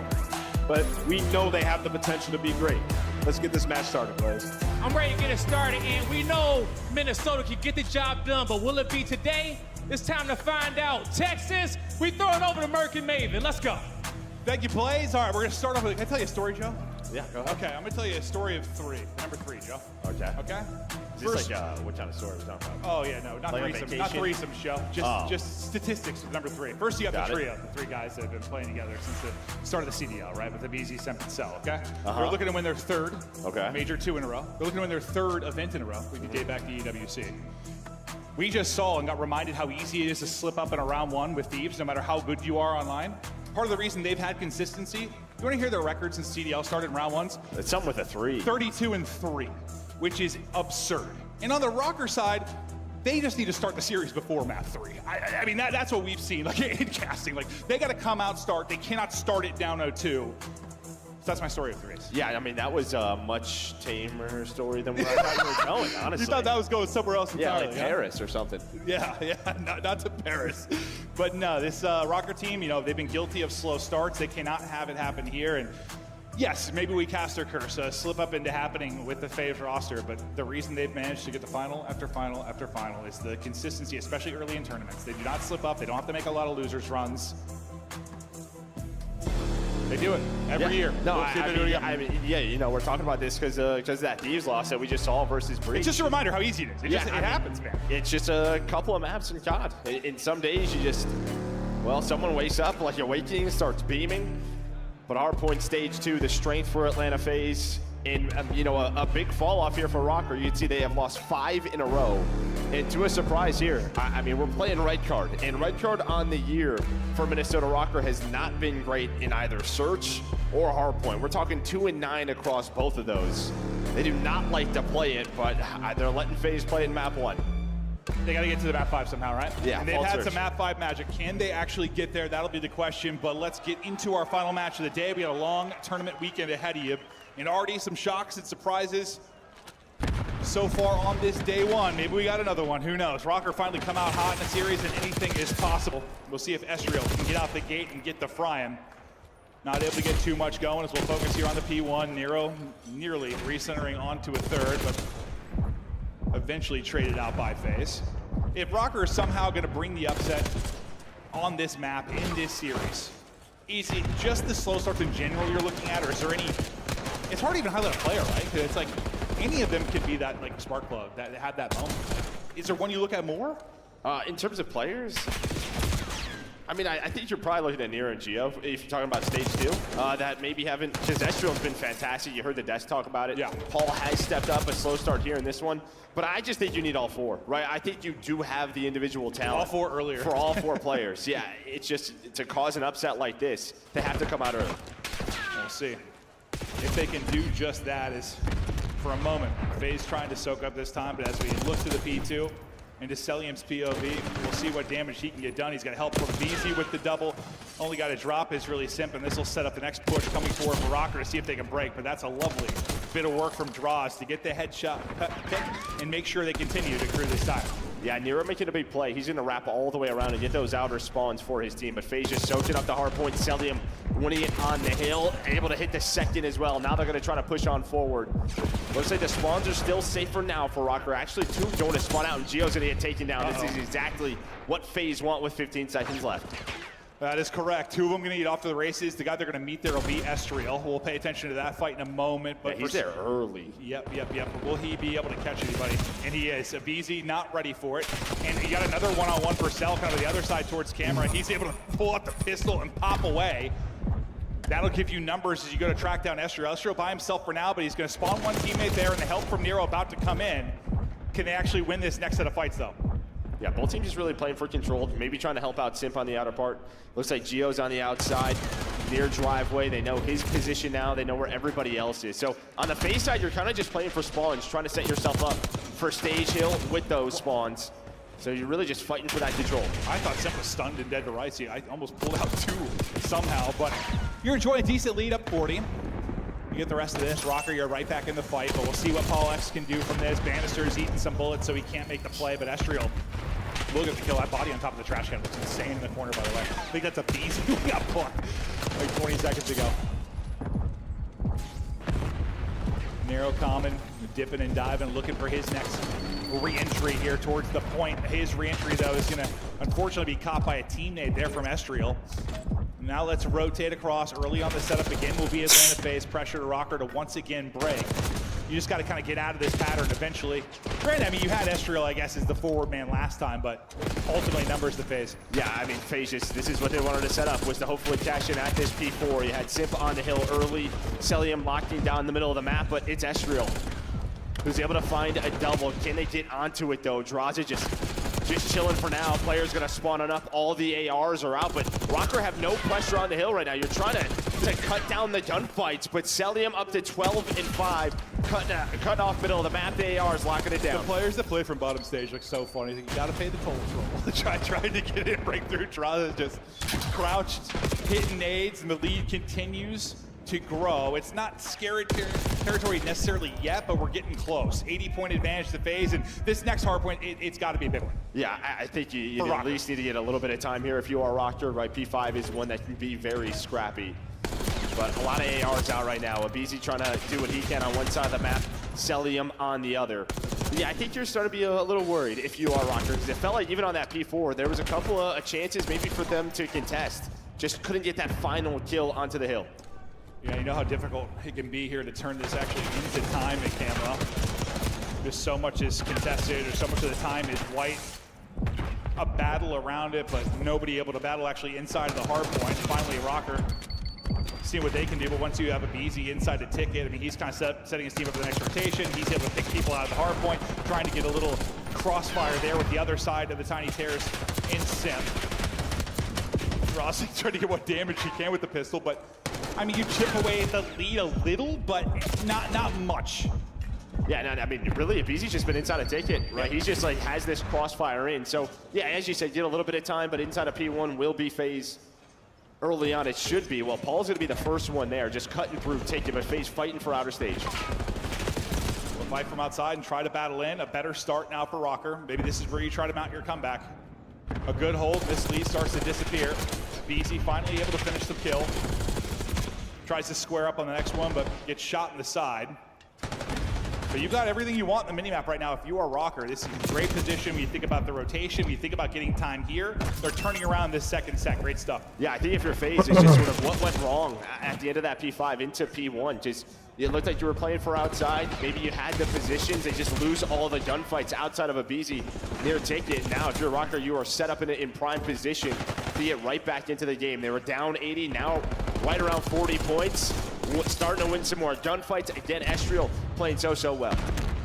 S6: but we know they have the potential to be great. Let's get this match started, boys.
S11: I'm ready to get it started, and we know Minnesota can get the job done, but will it be today? It's time to find out. Texas, we throw it over to Merc and Maven. Let's go.
S18: Thank you, Blaze. All right, we're going to start off with, can I tell you a story, Joe?
S6: Yeah, go ahead.
S18: Okay, I'm going to tell you a story of 3. Number 3, Joe.
S6: Okay.
S18: Okay?
S6: Is this like, what kind of story we're talking about?
S18: Oh, yeah, no, not
S6: Like a
S18: threesome.
S6: vacation?
S18: Not threesome, Joe. Just statistics with number 3. First, you have
S6: Got
S18: the
S6: it.
S18: trio, the 3 guys that have been playing together since the start of the CDL, right? With the BZ, Semp, and Cell, okay?
S6: Uh-huh.
S18: They're looking to win their 3rd.
S6: Okay.
S18: Major 2 in a row. They're looking to win their 3rd event in a row. We can date back to EWC. We just saw and got reminded how easy it is to slip up in a round 1 with Thieves, no matter how good you are online. Part of the reason they've had consistency, you want to hear their record since CDL started in round 1s?
S6: It's something with a 3.
S18: 32-3, which is absurd. And on the Rokkr side, they just need to start the series before map 3. I mean, that's what we've seen, like in casting. Like, they got to come out, start. They cannot start it down 0-2. So that's my story of 3s.
S6: Yeah, I mean, that was a much tamer story than where I thought you were going, honestly.
S18: You thought that was going somewhere else entirely,
S6: Yeah, like Paris or something.
S18: Yeah, not to Paris. But no, this Rokkr team, you know, they've been guilty of slow starts. They cannot have it happen here. And yes, maybe we cast their curse, slip up into happening with the Faze roster, but the reason they've managed to get the final after final after final is the consistency, especially early in tournaments. They do not slip up. They don't have to make a lot of losers runs. They do it every year.
S6: No,
S18: I
S6: mean, yeah, you know, we're talking about this because of that Thieves loss that we just saw versus Breach.
S18: It's just a reminder how easy it is. It happens, man.
S6: It's just a couple of maps, and God, in some days you just, well, someone wakes up, like awakening, starts beaming. But our point stage 2, the strength for Atlanta Faze, and you know, a big fall off here for Rokkr. You can see they have lost 5 in a row. And to a surprise here, I mean, we're playing red card, and red card on the year for Minnesota Rokkr has not been great in either search or hardpoint. We're talking 2 and 9 across both of those. They do not like to play it, but they're letting Faze play in map 1.
S18: They got to get to the map 5 somehow, right?
S6: Yeah,
S18: and they've had
S6: search.
S18: some map 5 magic. Can they actually get there? That'll be the question. But let's get into our final match of the day. We got a long tournament weekend ahead of you, and already some shocks and surprises so far on this day 1. Maybe we got another one. Who knows? Rokkr finally come out hot in the series, and anything is possible. We'll see if Esriel can get out the gate and get the frying. Not able to get too much going as we'll focus here on the P1. Nero nearly recentering onto a 3rd, but eventually traded out by Faze. If Rokkr is somehow going to bring the upset on this map in this series, is it just the slow starts in general you're looking at, or is there any? It's hard to even highlight a player, right? Because it's like any of them could be that like spark plug that had that moment. Is there one you look at more?
S6: In terms of players, I mean, I think you're probably looking at Nero and Geo if you're talking about stage 2. That maybe haven't, because Estriel's been fantastic. You heard the desk talk about it. Yeah. Paul has stepped up, a slow start here in this one. But I just think you need all 4, right? I think you do have the individual talent.
S18: All 4 earlier.
S6: For all 4 players. Yeah, it's just, to cause an upset like this, they have to come out early.
S18: We'll see. If they can do just that is, for a moment, Faze trying to soak up this time, but as we look to the P2, into Celium's POV, we'll see what damage he can get done. He's got help from Beezy with the double. Only got to drop is really simp, and this will set up the next push coming forward for Rokkr to see if they can break, but that's a lovely bit of work from Draws to get the headshot pick and make sure they continue to crew this time.
S6: Yeah, Nero making a big play. He's going to wrap all the way around and get those outer spawns for his team. But Faze just soaking up the hard point. Celium winning it on the hill, able to hit the second as well. Now they're going to try to push on forward. Looks like the spawns are still safer now for Rokkr. Actually, 2 going to spawn out, and Geo's going to get taken down. This is exactly what Faze want with 15 seconds left.
S18: That is correct. 2 of them going to get off to the races. The guy they're going to meet there will be Estriel. We'll pay attention to that fight in a moment. But
S6: yeah, he's there early.
S18: Yep. Will he be able to catch anybody? And he is. Abizi not ready for it. And he got another one-on-one for Cell, kind of the other side towards camera. He's able to pull out the pistol and pop away. That'll give you numbers as you go to track down Estriel. Estriel by himself for now, but he's going to spawn one teammate there, and the help from Nero about to come in. Can they actually win this next set of fights, though?
S6: Yeah, both teams just really playing for control, maybe trying to help out Simp on the outer part. Looks like Geo's on the outside, near driveway. They know his position now. They know where everybody else is. So on the Faze side, you're kind of just playing for spawns, trying to set yourself up for stage hill with those spawns. So you're really just fighting for that control.
S18: I thought Simp was stunned and dead to rights. I almost pulled out 2 somehow, but you're enjoying a decent lead up 40. You get the rest of this. Rokkr, you're right back in the fight, but we'll see what Paul X can do from this. Bannister's eating some bullets, so he can't make the play, but Estriel will get the kill. That body on top of the trash can looks insane in the corner, by the way. I think that's a beast who got blocked like 20 seconds ago. Nero common, dipping and diving, looking for his next re-entry here towards the point. His re-entry, though, is going to unfortunately be caught by a teammate there from Estriel. Now let's rotate across. Early on the setup again will be Atlanta Faze. Pressure to Rokkr to once again break. You just got to kind of get out of this pattern eventually. Granted, I mean, you had Estriel, I guess, as the forward man last time, but ultimately numbers the Faze.
S6: Yeah, I mean, Faze just, this is what they wanted to set up, was to hopefully cash in at this P4. You had Simp on the hill early, Celium locking down the middle of the map, but it's Estriel who's able to find a double. Can they get onto it, though? Draws it just chilling for now. Players gonna spawn on up. All the ARs are out, but Rokkr have no pressure on the hill right now. You're trying to cut down the gunfights, but Celium up to 12-5, cutting off middle of the map. The ARs locking it down.
S18: The players that play from bottom stage look so funny. You gotta pay the toll roll. Trying to get in, break through. Draws just crouched, hitting nades, and the lead continues to grow. It's not scary territory necessarily yet, but we're getting close. 80-point advantage to Faze, and this next hard point, it's got to be a big one.
S6: Yeah, I think you at least need to get a little bit of time here if you are Rokkr, right? P5 is one that can be very scrappy. But a lot of ARs out right now. Abizi trying to do what he can on one side of the map, Celium on the other. But yeah, I think you're starting to be a little worried if you are Rokkr, because it felt like even on that P4, there was a couple of chances maybe for them to contest. Just couldn't get that final kill onto the hill.
S18: Yeah, you know how difficult it can be here to turn this actually into time in camera. Just so much is contested, or so much of the time is white. A battle around it, but nobody able to battle actually inside of the hard point. Finally, Rokkr seeing what they can do, but once you have a BZ inside the ticket, I mean, he's kind of setting his team up for the next rotation. He's able to pick people out of the hard point, trying to get a little crossfire there with the other side of the Tiny Terrace in Simp. Rossi trying to get what damage he can with the pistol, but I mean, you chip away at the lead a little, but not much.
S6: Yeah, no, I mean, really, Abizi's just been inside a ticket, right? He's just like has this crossfire in. So, yeah, as you said, get a little bit of time, but inside of P1 will be Faze early on. It should be. Well, Paul's going to be the first one there, just cutting through ticket, but Faze fighting for outer stage.
S18: We'll fight from outside and try to battle in. A better start now for Rokkr. Maybe this is where you try to mount your comeback. A good hold. This lead starts to disappear. BZ finally able to finish the kill. Tries to square up on the next one, but gets shot in the side. But you've got everything you want in the minimap right now if you are Rokkr. This is a great position when you think about the rotation, when you think about getting time here. They're turning around this second set. Great stuff.
S6: Yeah, I think if your Faze is just sort of what went wrong at the end of that P5 into P1. Just, it looked like you were playing for outside. Maybe you had the positions. They just lose all the gunfights outside of a BZ near ticket. Now, if you're Rokkr, you are set up in prime position be it right back into the game. They were down 80, now right around 40 points, starting to win some more gunfights. Again, Estriel playing so well.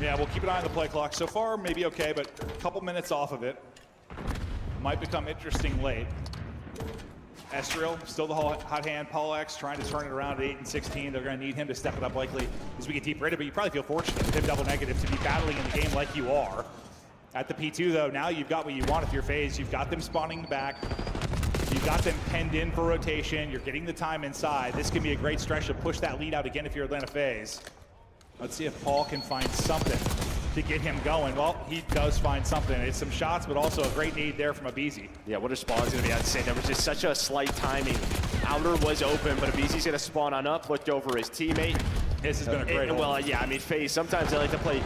S5: Yeah, we'll keep an eye on the play clock. So far, maybe okay, but a couple minutes off of it. Might become interesting late. Estriel, still the hot hand. Polex trying to turn it around at 8 and 16. They're going to need him to step it up likely as we get deeper into it, but you probably feel fortunate with him double negative to be battling in the game like you are. At the P2, though, now you've got what you want if you're Faze. You've got them spawning back. You've got them penned in for rotation. You're getting the time inside. This can be a great stretch to push that lead out again if you're Atlanta Faze. Let's see if Paul can find something to get him going. Well, he does find something. It's some shots, but also a great need there from Abizi.
S6: Yeah, what a spawn's going to be. I'd say there was just such a slight timing. Outer was open, but Abizi's going to spawn on up, looked over his teammate.
S5: This has been a great hold.
S6: Well, yeah, I mean, Faze, sometimes they like to play,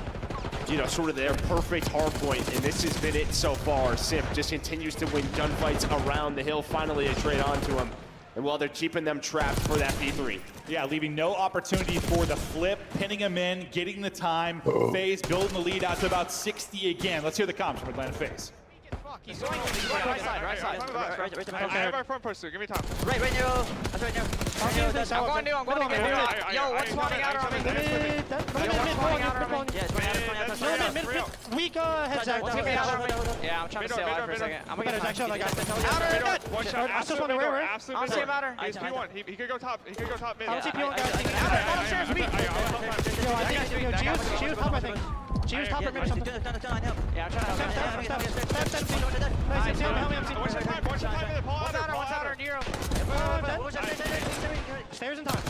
S6: you know, sort of their perfect hard point, and this has been it so far. Simp just continues to win gunfights around the hill. Finally, a trade onto him. And while they're keeping them trapped for that P3.
S5: Yeah, leaving no opportunity for the flip, pinning him in, getting the time. Faze building the lead out to about 60 again. Let's hear the comms from Atlanta Faze.
S13: He's going right side.
S10: I have our front push, give me top.
S13: Right Nero. That's right, Nero. I'm going to get Nero. Yo, what's spawning out on me?
S10: Weak
S13: heads out. Yeah, I'm trying to stay alive for a second. I'm going to get outer.
S10: One shot, absolute middle.
S13: Outer.
S10: He's P1. He could go top. He could go top mid.
S13: I don't see P1 guys.
S10: Yo, I think she was top, I think.
S13: She was top or maybe something. Yeah, I'm trying to help.
S10: One shot time,
S13: One's outer, Nero.
S10: Stairs and top.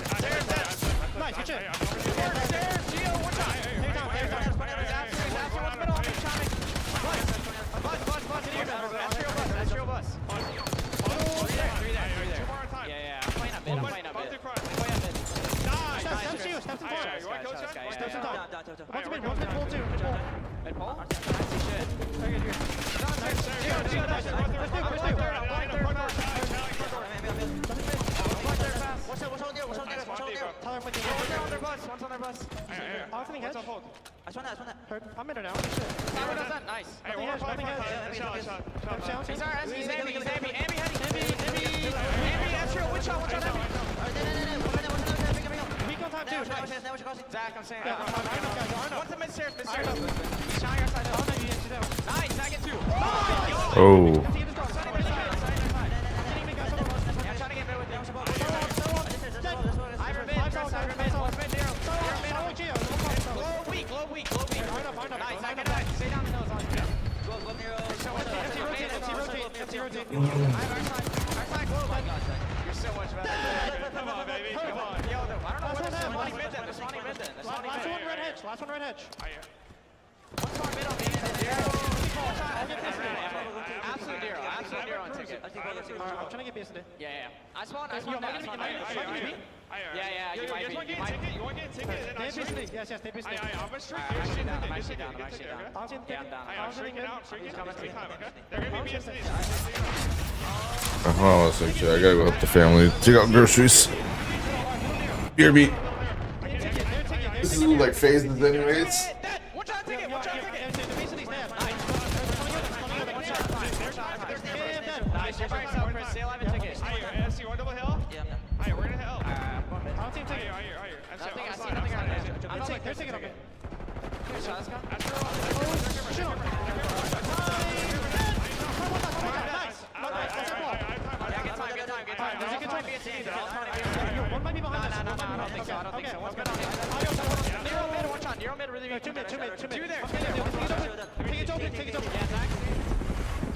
S10: Nice, good shit.
S13: Stairs, Gio, one shot. Astro bus. Yeah, I'm playing up mid.
S10: Steps in front. You want to kill this guy? Steps in top. One's mid, pull two.
S13: Mid pull?
S10: Nice shit. Very good here.
S13: One's on their bus. I spawned that.
S10: I'm mid now.
S13: Nice.
S10: Nothing heads.
S13: He's Ambi. Ambi, Astro, one shot, Ambi.
S10: Weak on top too.
S13: Zach, I'm saying.
S10: One's
S13: the mid-stairs. He's shining our side. Nice, I get two.
S14: Oh.
S13: I'm trying to get mid with them. Iron mid. One's mid, Nero. Low weak. Nice, I can die. Stay down the nose on you. Go, Nero. Rotate. Our side, glow. You're so much better.
S10: Come on, baby. Come on.
S13: Yo, I don't know what they're spawning mid then.
S10: Last one red hedge.
S13: One spawn mid on me. Absolute Nero on ticket.
S10: I'm trying to get base today.
S13: Yeah. I spawned now. Yeah, you might be.
S10: You want to get a ticket? Yes, they base today.
S13: I'm actually down. Yeah, I'm down.
S10: I'm shrinking out. They're going to be BSCs.
S14: Oh, so I gotta go help the family take out groceries. BRB. This is like phases anyways.
S13: Nero mid, really good. Two there. Take it over.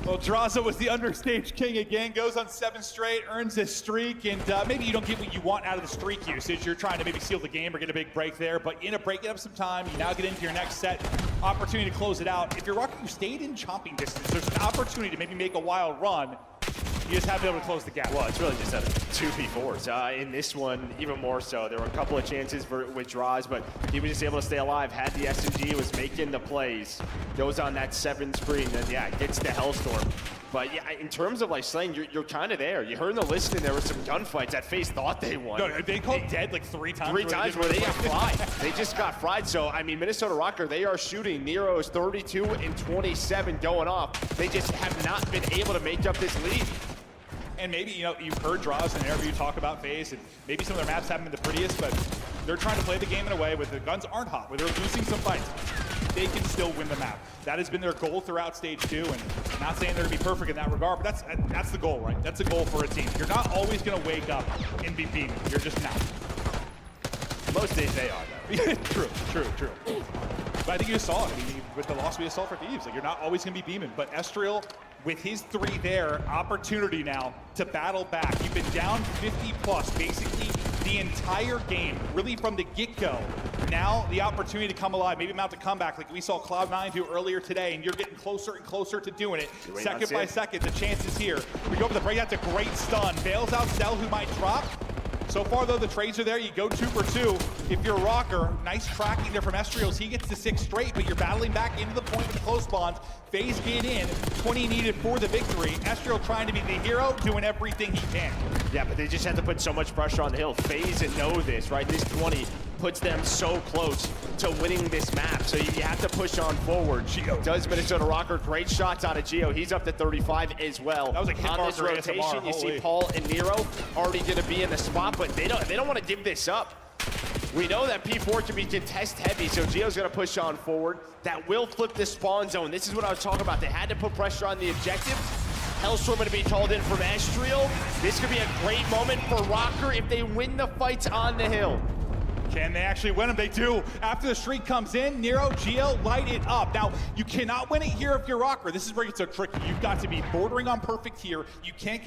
S5: Well, Draza was the understage king again, goes on 7 straight, earns his streak, and maybe you don't get what you want out of the streak usage. You're trying to maybe seal the game or get a big break there, but in a break, get up some time. You now get into your next set, opportunity to close it out. If you're Rokkr, you stayed in chomping distance. There's an opportunity to maybe make a wild run. You just haven't been able to close the gap.
S6: Well, it's really just a 2v4s. In this one, even more so. There were a couple of chances with draws, but he was just able to stay alive. Had the SMG, was making the plays. Goes on that 7 screen, and yeah, gets the Hellstorm. But yeah, in terms of like slaying, you're kind of there. You heard in the listing there were some gunfights that Faze thought they won.
S5: No, they called dead like 3 times.
S6: 3 times where they got fried. They just got fried. So, I mean, Minnesota Rokkr, they are shooting Nero's 32 and 27 going off. They just have not been able to make up this lead.
S5: And maybe, you know, you've heard Draws in an interview talk about Faze, and maybe some of their maps haven't been the prettiest, but they're trying to play the game in a way where the guns aren't hot, where they're losing some fights. They can still win the map. That has been their goal throughout stage 2, and I'm not saying they're gonna be perfect in that regard, but that's the goal, right? That's the goal for a team. You're not always gonna wake up and be beaten. You're just not. Most days they are, though. True. But I think you just saw it. I mean, with the loss we just saw for Thieves, like, you're not always gonna be beaming, but Estriel, with his 3 there, opportunity now to battle back. You've been down 50 plus basically the entire game, really from the get-go. Now the opportunity to come alive, maybe mount a comeback like we saw Cloud9 do earlier today, and you're getting closer and closer to doing it. Second by second, the chance is here. We go for the break, that's a great stun. Bails out Cell, who might drop. So far, though, the trades are there. You go 2 for 2. If you're Rokkr, nice tracking there from Estriel. He gets to 6 straight, but you're battling back into the point with the close spawns. Faze get in, 20 needed for the victory. Estriel trying to be the hero, doing everything he can.
S9: Yeah, but they just have to put so much pressure on the hill. Faze and know this, right? This 20 puts them so close to winning this map, so you have to push on forward. Geo does Minnesota Rokkr. Great shots out of Geo. He's up to 35 as well.
S5: That was a hit
S9: on this rotation.
S5: ASMR,
S9: you see Paul and Nero already going to be in the spot, but they don't want to give this up. We know that P4 can be contest heavy, so Geo's going to push on forward. That will flip the spawn zone. This is what I was talking about. They had to put pressure on the objective. Hellstorm going to be called in from Estriel. This could be a great moment for Rokkr if they win the fights on the hill.
S5: Can they actually win them? They do. After the streak comes in, Nero, Geo, light it up. Now, you cannot win it here if you're Rokkr. This is where it gets so tricky. You've got to be bordering on perfect here. You can't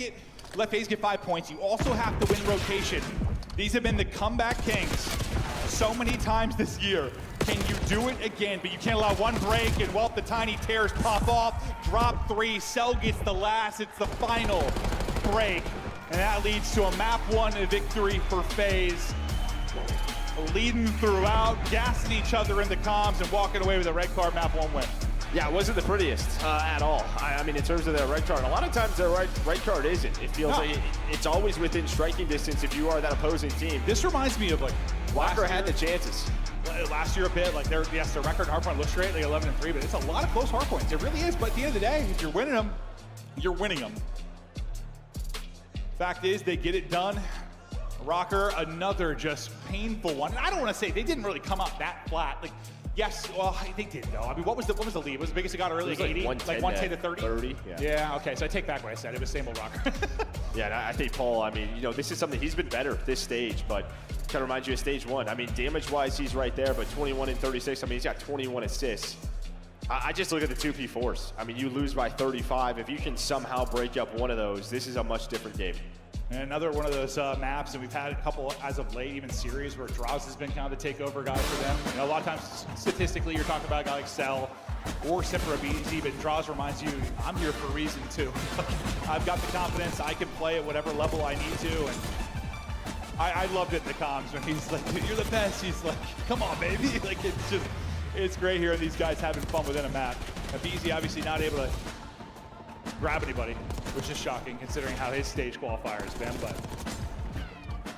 S5: let Faze get 5 points. You also have to win rotation. These have been the comeback kings so many times this year. Can you do it again? But you can't allow one break, and well, the tiny tears pop off. Drop 3, Cell gets the last. It's the final break. And that leads to a map 1 victory for Faze. Leading throughout, gassing each other in the comms, and walking away with a red card map 1 win.
S9: Yeah, it wasn't the prettiest at all. I mean, in terms of their red card, a lot of times their red card isn't. It feels like it's always within striking distance if you are that opposing team.
S5: This reminds me of like
S9: Rokkr had the chances.
S5: Last year a bit, like their record hardpoint looks great, like 11-3, but it's a lot of close hardpoints. It really is, but at the end of the day, if you're winning them, you're winning them. Fact is, they get it done. Rokkr, another just painful one. And I don't want to say they didn't really come out that flat. Like, yes, well, they did though. I mean, what was the lead? Was the biggest it got early? Like 80? Like 110 to 30?
S9: 30, yeah.
S5: Yeah, okay, so I take back what I said. It was same old Rokkr.
S9: Yeah, I think Paul, I mean, you know, this is something he's been better this stage, but kind of reminds you of stage 1. I mean, damage-wise, he's right there, but 21 and 36, I mean, he's got 21 assists. I just look at the 2P4s. I mean, you lose by 35. If you can somehow break up one of those, this is a much different game.
S5: And another one of those maps, and we've had a couple as of late, even series where Draws has been kind of the takeover guy for them. You know, a lot of times, statistically, you're talking about a guy like Cell or Sipra BZ, but Draws reminds you, I'm here for a reason too. I've got the confidence, I can play at whatever level I need to, and I loved it in the comms when he's like, dude, you're the best. He's like, come on, baby. Like, it's great hearing these guys having fun within a map. BZ obviously not able to grab anybody, which is shocking considering how his stage qualifier has been, but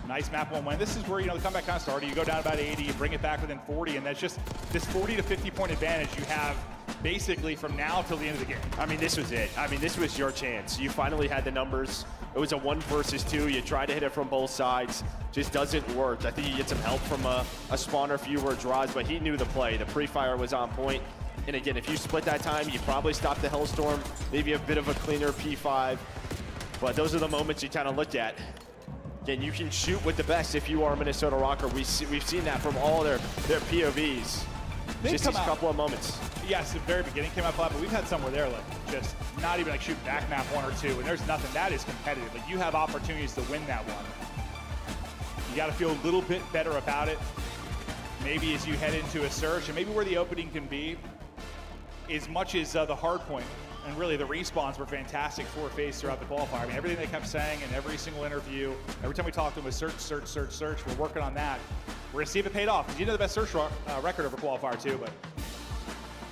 S5: nice map 1 win. This is where, you know, the comeback kind of started. You go down about 80, you bring it back within 40, and that's just this 40 to 50 point advantage you have basically from now till the end of the game.
S9: I mean, this was it. I mean, this was your chance. You finally had the numbers. It was a 1 versus 2. You try to hit it from both sides. Just doesn't work. I think you get some help from a spawner fewer draws, but he knew the play. The pre-fire was on point. And again, if you split that time, you probably stop the Hellstorm, maybe a bit of a cleaner P5. But those are the moments you kind of look at. Again, you can shoot with the best if you are Minnesota Rokkr. We've seen that from all their POVs. Just these couple of moments.
S5: Yes, the very beginning came out flat, but we've had some where they're like just not even like shooting back map 1 or 2, and there's nothing. That is competitive. Like, you have opportunities to win that one. You got to feel a little bit better about it. Maybe as you head into a surge, and maybe where the opening can be, as much as the hard point, and really the respawns were fantastic for Faze throughout the qualifier. I mean, everything they kept saying in every single interview, every time we talked to them was search, search, search, search. We're working on that. We're going to see if it paid off. You know the best search record over qualifier too, but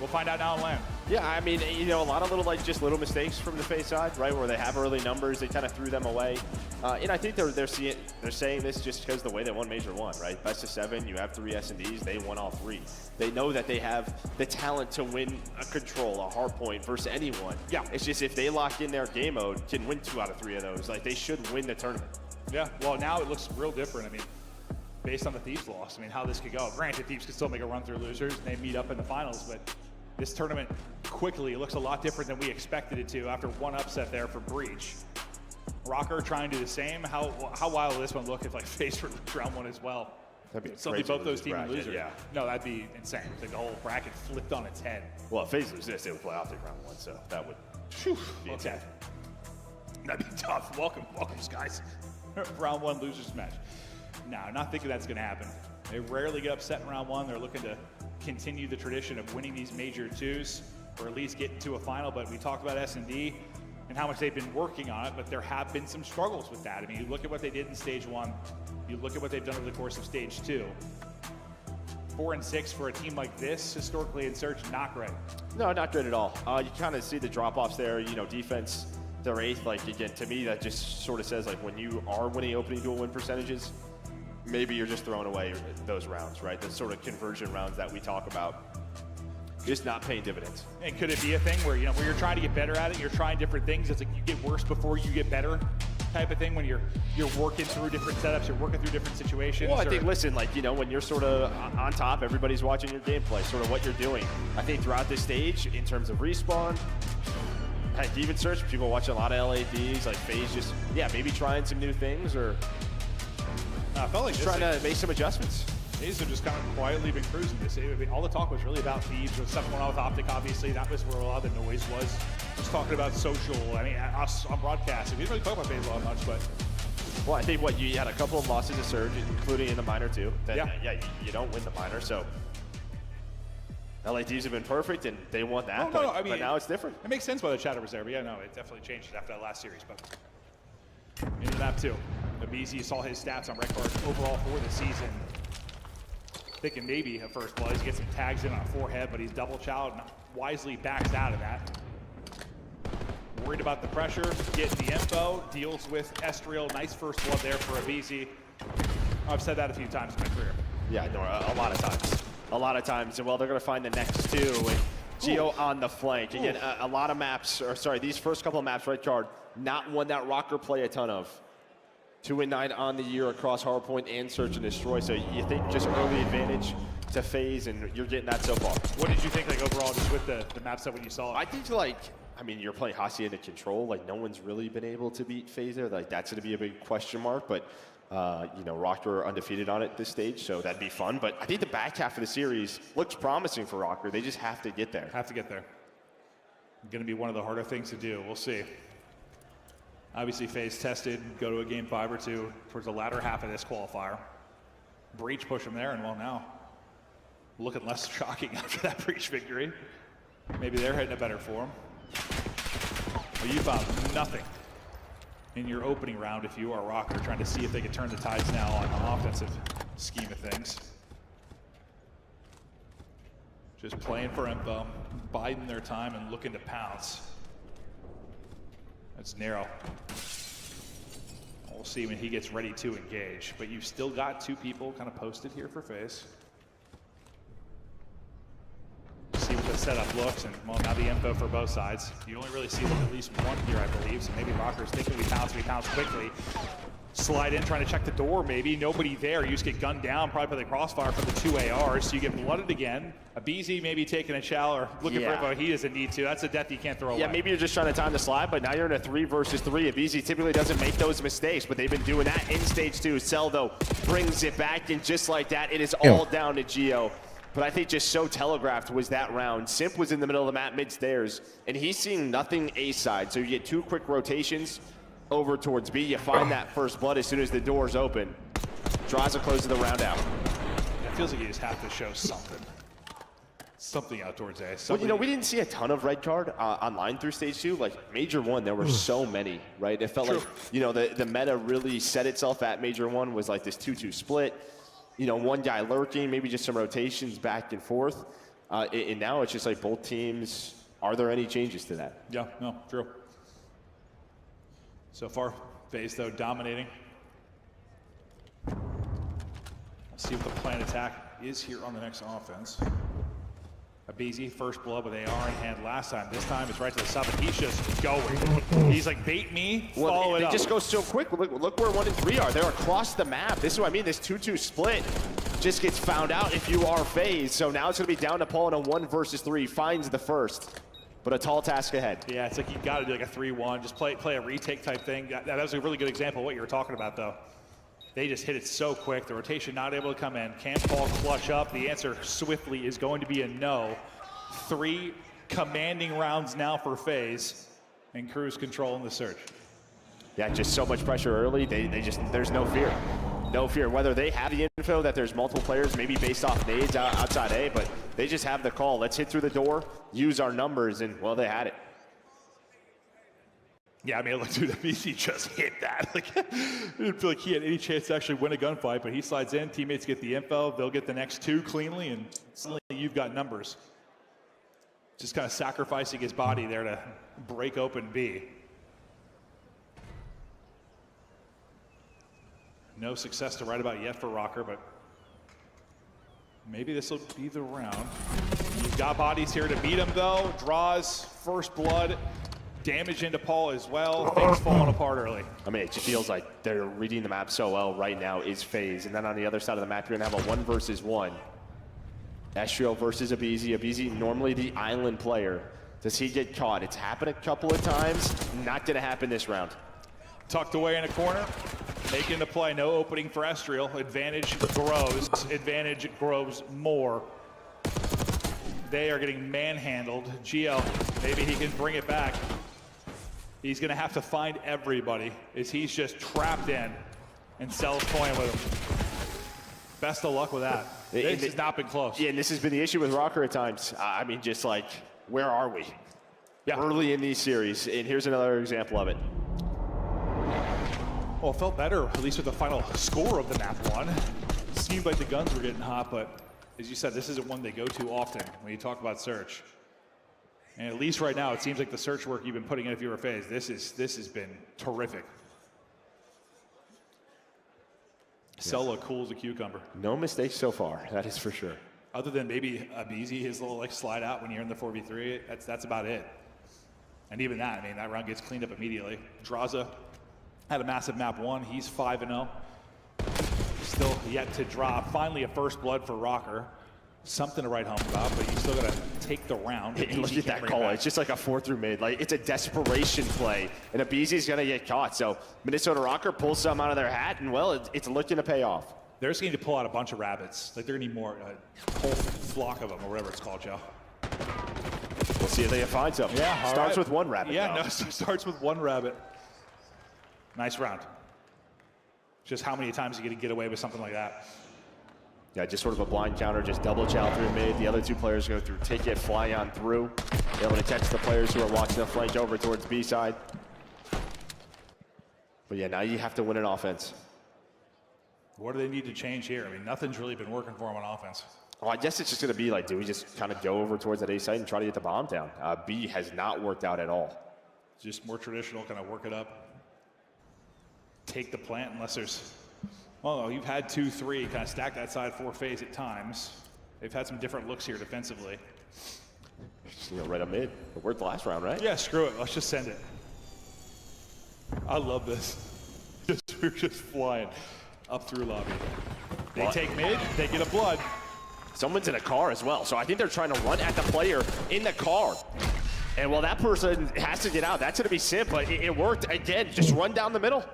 S5: we'll find out now in LAN.
S9: Yeah, I mean, you know, a lot of little mistakes from the Faze side, right, where they have early numbers, they kind of threw them away. And I think they're saying this just because the way they won Major 1, right? Best of 7, you have 3 S&Ds, they won all 3. They know that they have the talent to win a control, a hard point versus anyone. Yeah. It's just if they lock in their game mode, can win 2 out of 3 of those. Like, they should win the tournament.
S5: Yeah, well, now it looks real different. I mean, based on the Thieves loss, I mean, how this could go. Granted, Thieves could still make a run through losers, and they meet up in the finals, but this tournament quickly looks a lot different than we expected it to after one upset there for Breach. Rokkr trying to do the same. How wild will this one look if like Faze were round 1 as well?
S9: That'd be
S5: Suddenly both those teams
S9: bracket,
S5: losers.
S9: yeah.
S5: No, that'd be insane. Like the whole bracket flipped on its head.
S9: Well, if Faze loses this, they would play Optic round 1, so that would be insane.
S5: That'd be tough. Welcome, guys. Round 1 losers match. No, not thinking that's going to happen. They rarely get upset in round 1. They're looking to continue the tradition of winning these Major 2s, or at least get into a final. But we talked about S&D and how much they've been working on it, but there have been some struggles with that. I mean, you look at what they did in stage 1, you look at what they've done over the course of stage 2. 4 and 6 for a team like this, historically in Surge, not great.
S9: No, not good at all. You kind of see the drop-offs there. You know, defense, they're 8th. Like, again, to me, that just sort of says, like, when you are winning opening duel win percentages, maybe you're just throwing away those rounds, right? The sort of conversion rounds that we talk about. Just not paying dividends.
S5: And could it be a thing where, you know, where you're trying to get better at it, you're trying different things, it's like you get worse before you get better type of thing when you're working through different setups, you're working through different situations?
S9: Well, I think, listen, like, you know, when you're sort of on top, everybody's watching your gameplay, sort of what you're doing. I think throughout this stage, in terms of respawn, heck, even Search, people watching a lot of LADs, like Faze just, yeah, maybe trying some new things or
S5: I felt like
S9: just trying to make some adjustments.
S5: Faze have just kind of quietly been cruising this. I mean, all the talk was really about Thieves, with stuff going on with Optic, obviously. That was where a lot of the noise was. Just talking about social. I mean, us on broadcast. We didn't really talk about Faze all that much, but.
S9: Well, I think you had a couple of losses to Surge, including in the minor too. Then, you don't win the minor, so. LADs have been perfect, and they want that,
S5: No, I mean,
S9: but now it's different.
S5: It makes sense why the chatter was there, but yeah, no, it definitely changed after that last series. But into the map too. Abizi saw his stats on red card overall for the season. Thinking maybe a first blood. He gets some tags in on forehead, but he's double chowed and wisely backs out of that. Worried about the pressure, getting the info, deals with Estriel. Nice first blood there for Abizi. I've said that a few times in my career.
S9: Yeah, no, a lot of times. A lot of times. And well, they're going to find the next 2. And Geo on the flank. Again, a lot of maps, or sorry, these first couple of maps, red card, not one that Rokkr play a ton of. 2-9 on the year across Hardpoint and Search and Destroy. So you think just early advantage to Faze, and you're getting that so far.
S5: What did you think, like, overall, just with the map set when you saw it?
S9: I think, like, I mean, you're playing Hacienda Control. Like, no one's really been able to beat Faze there. Like, that's going to be a big question mark. But, you know, Rokkr are undefeated on it this stage, so that'd be fun. But I think the back half of the series looks promising for Rokkr. They just have to get there.
S5: Have to get there. Going to be one of the harder things to do. We'll see. Obviously, Faze tested, go to a game 5 or 2 towards the latter half of this qualifier. Breach push him there, and well, now looking less shocking after that Breach victory. Maybe they're heading a better form. Well, you found nothing in your opening round if you are Rokkr, trying to see if they can turn the tides now on the offensive scheme of things. Just playing for info, biding their time and looking to pounce. That's narrow. We'll see when he gets ready to engage. But you've still got 2 people kind of posted here for Faze. See what the setup looks, and well, now the info for both sides. You only really see at least one here, I believe. So maybe Rocker's thinking we pounce quickly. Slide in, trying to check the door, maybe. Nobody there. You just get gunned down, probably by the crossfire from the 2 ARs, so you get blooded again. Abizi maybe taking a chow or looking for info. He doesn't need to. That's a death you can't throw away.
S9: Yeah, maybe you're just trying to time the slide, but now you're in a 3 versus 3. Abizi typically doesn't make those mistakes, but they've been doing that in stage 2. Cell, though, brings it back, and just like that, it is all down to Geo. But I think just so telegraphed was that round. Simp was in the middle of the map mid-stairs, and he's seeing nothing A side. So you get 2 quick rotations over towards B. You find that first blood as soon as the doors open. Draws a close to the round out.
S5: It feels like you just have to show something. Something out towards A.
S9: Well, you know, we didn't see a ton of red card online through stage 2. Like, Major 1, there were so many, right? It felt like, you know, the meta really set itself at Major 1 was like this 2-2 split. You know, one guy lurking, maybe just some rotations back and forth. And now it's just like both teams Are there any changes to that?
S5: Yeah, no, true. So far, Faze, though, dominating. We'll see what the plan attack is here on the next offense. Abizi, first blood with AR in hand last time. This time it's right to the sub, and he's just going. He's like, bait me, follow it up.
S9: They just go so quick. Look where 1 and 3 are. They're across the map. This is what I mean. This 2-2 split just gets found out if you are Faze. So now it's going to be down to Paul in a 1 versus 3. Finds the first, but a tall task ahead.
S5: Yeah, it's like you got to do like a 3-1. Just play a retake type thing. That was a really good example of what you were talking about, though. They just hit it so quick. The rotation not able to come in. Can Paul clutch up? The answer swiftly is going to be a no. 3 commanding rounds now for Faze, and cruise control in the search.
S9: Yeah, just so much pressure early. There's no fear. No fear. Whether they have the info that there's multiple players, maybe based off nades outside A, but they just have the call. Let's hit through the door, use our numbers, and, well, they had it.
S5: Yeah, I mean, look, dude, BC just hit that. Like, I didn't feel like he had any chance to actually win a gunfight, but he slides in, teammates get the info, they'll get the next 2 cleanly, and suddenly you've got numbers. Just kind of sacrificing his body there to break open B. No success to write about yet for Rokkr, but maybe this will be the round. You've got bodies here to beat him, though. Draws, first blood. Damage into Paul as well. Things falling apart early.
S9: I mean, it just feels like they're reading the map so well right now is Faze. And then on the other side of the map, you're going to have a 1 versus 1. Estriel versus Abizi. Abizi, normally the island player. Does he get caught? It's happened a couple of times. Not going to happen this round.
S5: Tucked away in a corner. Making the play. No opening for Estriel. Advantage grows. Advantage grows more. They are getting manhandled. Gio, maybe he can bring it back. He's going to have to find everybody as he's just trapped in, and Cell's toying with him. Best of luck with that. This has not been close.
S9: Yeah, and this has been the issue with Rokkr at times. I mean, just like, where are we? Yeah. Early in these series, and here's another example of it.
S5: Well, it felt better, at least with the final score of the map 1. Seemed like the guns were getting hot, but as you said, this isn't one they go to often when you talk about search. And at least right now, it seems like the search work you've been putting in if you were Faze, this has been terrific. Solo cool as a cucumber.
S9: No mistakes so far, that is for sure.
S5: Other than maybe Abizi, his little like slide out when you're in the 4v3, that's about it. And even that, I mean, that round gets cleaned up immediately. Draza had a massive map 1, he's 5-0. Still yet to drop. Finally a first blood for Rokkr. Something to write home about, but you still gotta take the round.
S9: Look at that call. It's just like a 4-through mid. Like, it's a desperation play, and Abizi's gonna get caught. So Minnesota Rokkr pulls some out of their hat, and well, it's looking to pay off.
S5: They're just going to pull out a bunch of rabbits. Like, they're gonna need more, a whole flock of them, or whatever it's called, Joe.
S9: We'll see if they find some.
S5: Yeah,
S9: starts with 1 rabbit.
S5: Yeah, no, starts with 1 rabbit. Nice round. Just how many times are you gonna get away with something like that?
S9: Yeah, just sort of a blind counter, just double chow through mid. The other 2 players go through ticket, fly on through. Able to catch the players who are watching the flank over towards B side. But yeah, now you have to win an offense.
S5: What do they need to change here? I mean, nothing's really been working for them on offense.
S9: Well, I guess it's just going to be like, do we just kind of go over towards that A site and try to get the bomb down? B has not worked out at all.
S5: Just more traditional, kind of work it up. Take the plant unless there's, well, no, you've had 2-3, kind of stack that side for Faze at times. They've had some different looks here defensively.
S9: Just, right up mid. It worked the last round, right?
S5: Yeah, screw it. Let's just send it. I love this. We're just flying up through lobby. They take mid, they get a blood.
S9: Someone's in a car as well, so I think they're trying to run at the player in the car. And well, that person has to get out. That's gonna be Simp, but it worked. Again, just run down the middle.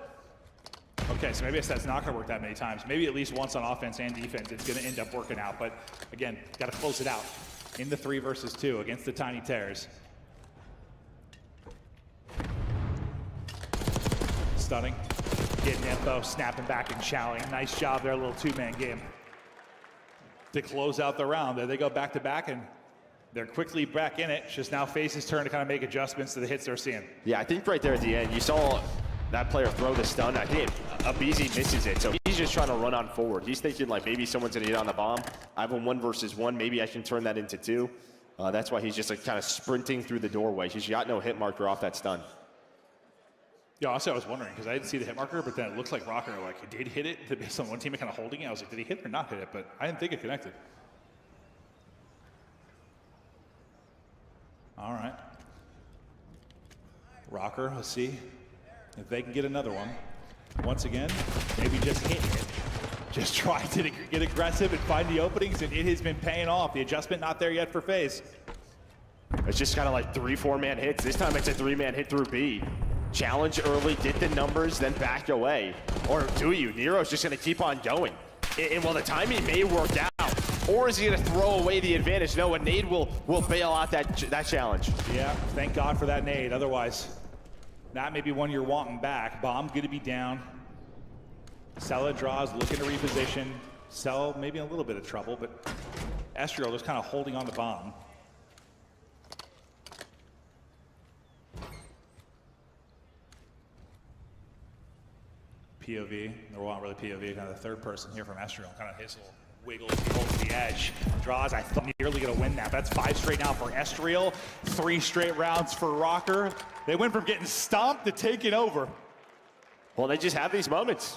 S5: Okay, so maybe that's not gonna work that many times. Maybe at least once on offense and defense, it's gonna end up working out. But again, gotta close it out in the 3 versus 2 against the Tiny Terrors. Stunning, getting info, snapping back and chowing. Nice job there, a little 2-man game. To close out the round, there they go back to back, and they're quickly back in it. It's just now Faze's turn to kind of make adjustments to the hits they're seeing.
S9: Yeah, I think right there at the end, you saw that player throw the stun. I think Abizi misses it, so he's just trying to run on forward. He's thinking like maybe someone's gonna get on the bomb. I have a 1 versus 1. Maybe I can turn that into 2. That's why he's just like kind of sprinting through the doorway. He's got no hit marker off that stun.
S5: Yeah, also I was wondering because I didn't see the hit marker, but then it looked like Rokkr like did hit it based on one teammate kind of holding it. I was like, did he hit it or not hit it? But I didn't think it connected. All right. Rokkr, let's see if they can get another one. Once again, maybe just hit it. Just try to get aggressive and find the openings, and it has been paying off. The adjustment not there yet for Faze.
S9: It's just kind of like 3-4 man hits. This time it's a 3-man hit through B. Challenge early, get the numbers, then back away. Or do you? Nero's just going to keep on going. And while the timing may work out, or is he going to throw away the advantage? No, a nade will bail out that challenge.
S5: Yeah, thank God for that nade. Otherwise, that may be one you're wanting back. Bomb going to be down. Sella draws, looking to reposition. Cell maybe in a little bit of trouble, but Estriel just kind of holding on to Bomb. POV, there wasn't really POV, kind of the third person here from Estriel, kind of his little wiggle as he holds the edge. Draws, I thought nearly gonna win that. That's 5 straight now for Estriel, 3 straight rounds for Rokkr. They went from getting stomped to taking over.
S9: Well, they just have these moments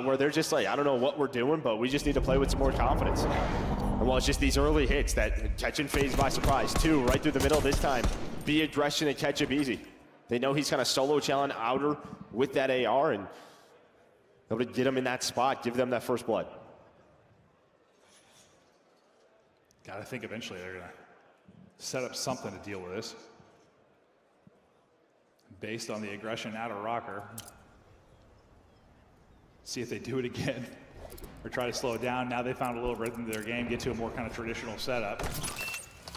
S9: where they're just like, I don't know what we're doing, but we just need to play with some more confidence. And well, it's just these early hits that catching Faze by surprise. 2 right through the middle this time. Be aggression and catch him easy. They know he's kind of solo challenge outer with that AR and able to get him in that spot, give them that first blood.
S5: Gotta think eventually they're gonna set up something to deal with this. Based on the aggression out of Rokkr. See if they do it again or try to slow it down. Now they found a little rhythm to their game, get to a more kind of traditional setup.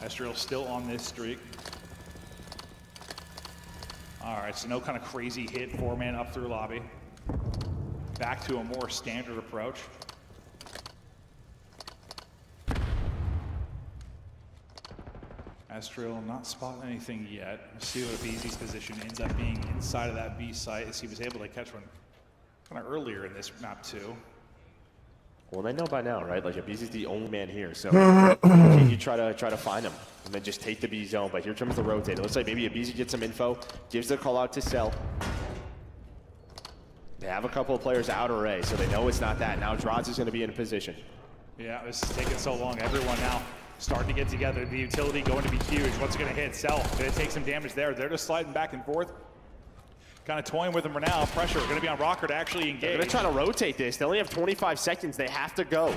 S5: Estriel still on this streak. All right, so no kind of crazy hit, 4-man up through lobby. Back to a more standard approach. Estriel not spotting anything yet. Let's see what Beezy's position ends up being inside of that B site, as he was able to catch one kind of earlier in this map too.
S9: Well, they know by now, right? Like, Abizi's the only man here, so you try to find him and then just take the B zone. But here comes the rotate. It looks like maybe Abizi gets some info, gives the call out to Cell. They have a couple of players out array, so they know it's not that. Now Droz is going to be in a position.
S5: Yeah, this is taking so long. Everyone now starting to get together. The utility going to be huge. What's going to hit? Cell going to take some damage there. They're just sliding back and forth. Kind of toying with them for now. Pressure going to be on Rokkr to actually engage.
S9: They're going to try to rotate this. They only have 25 seconds. They have to go.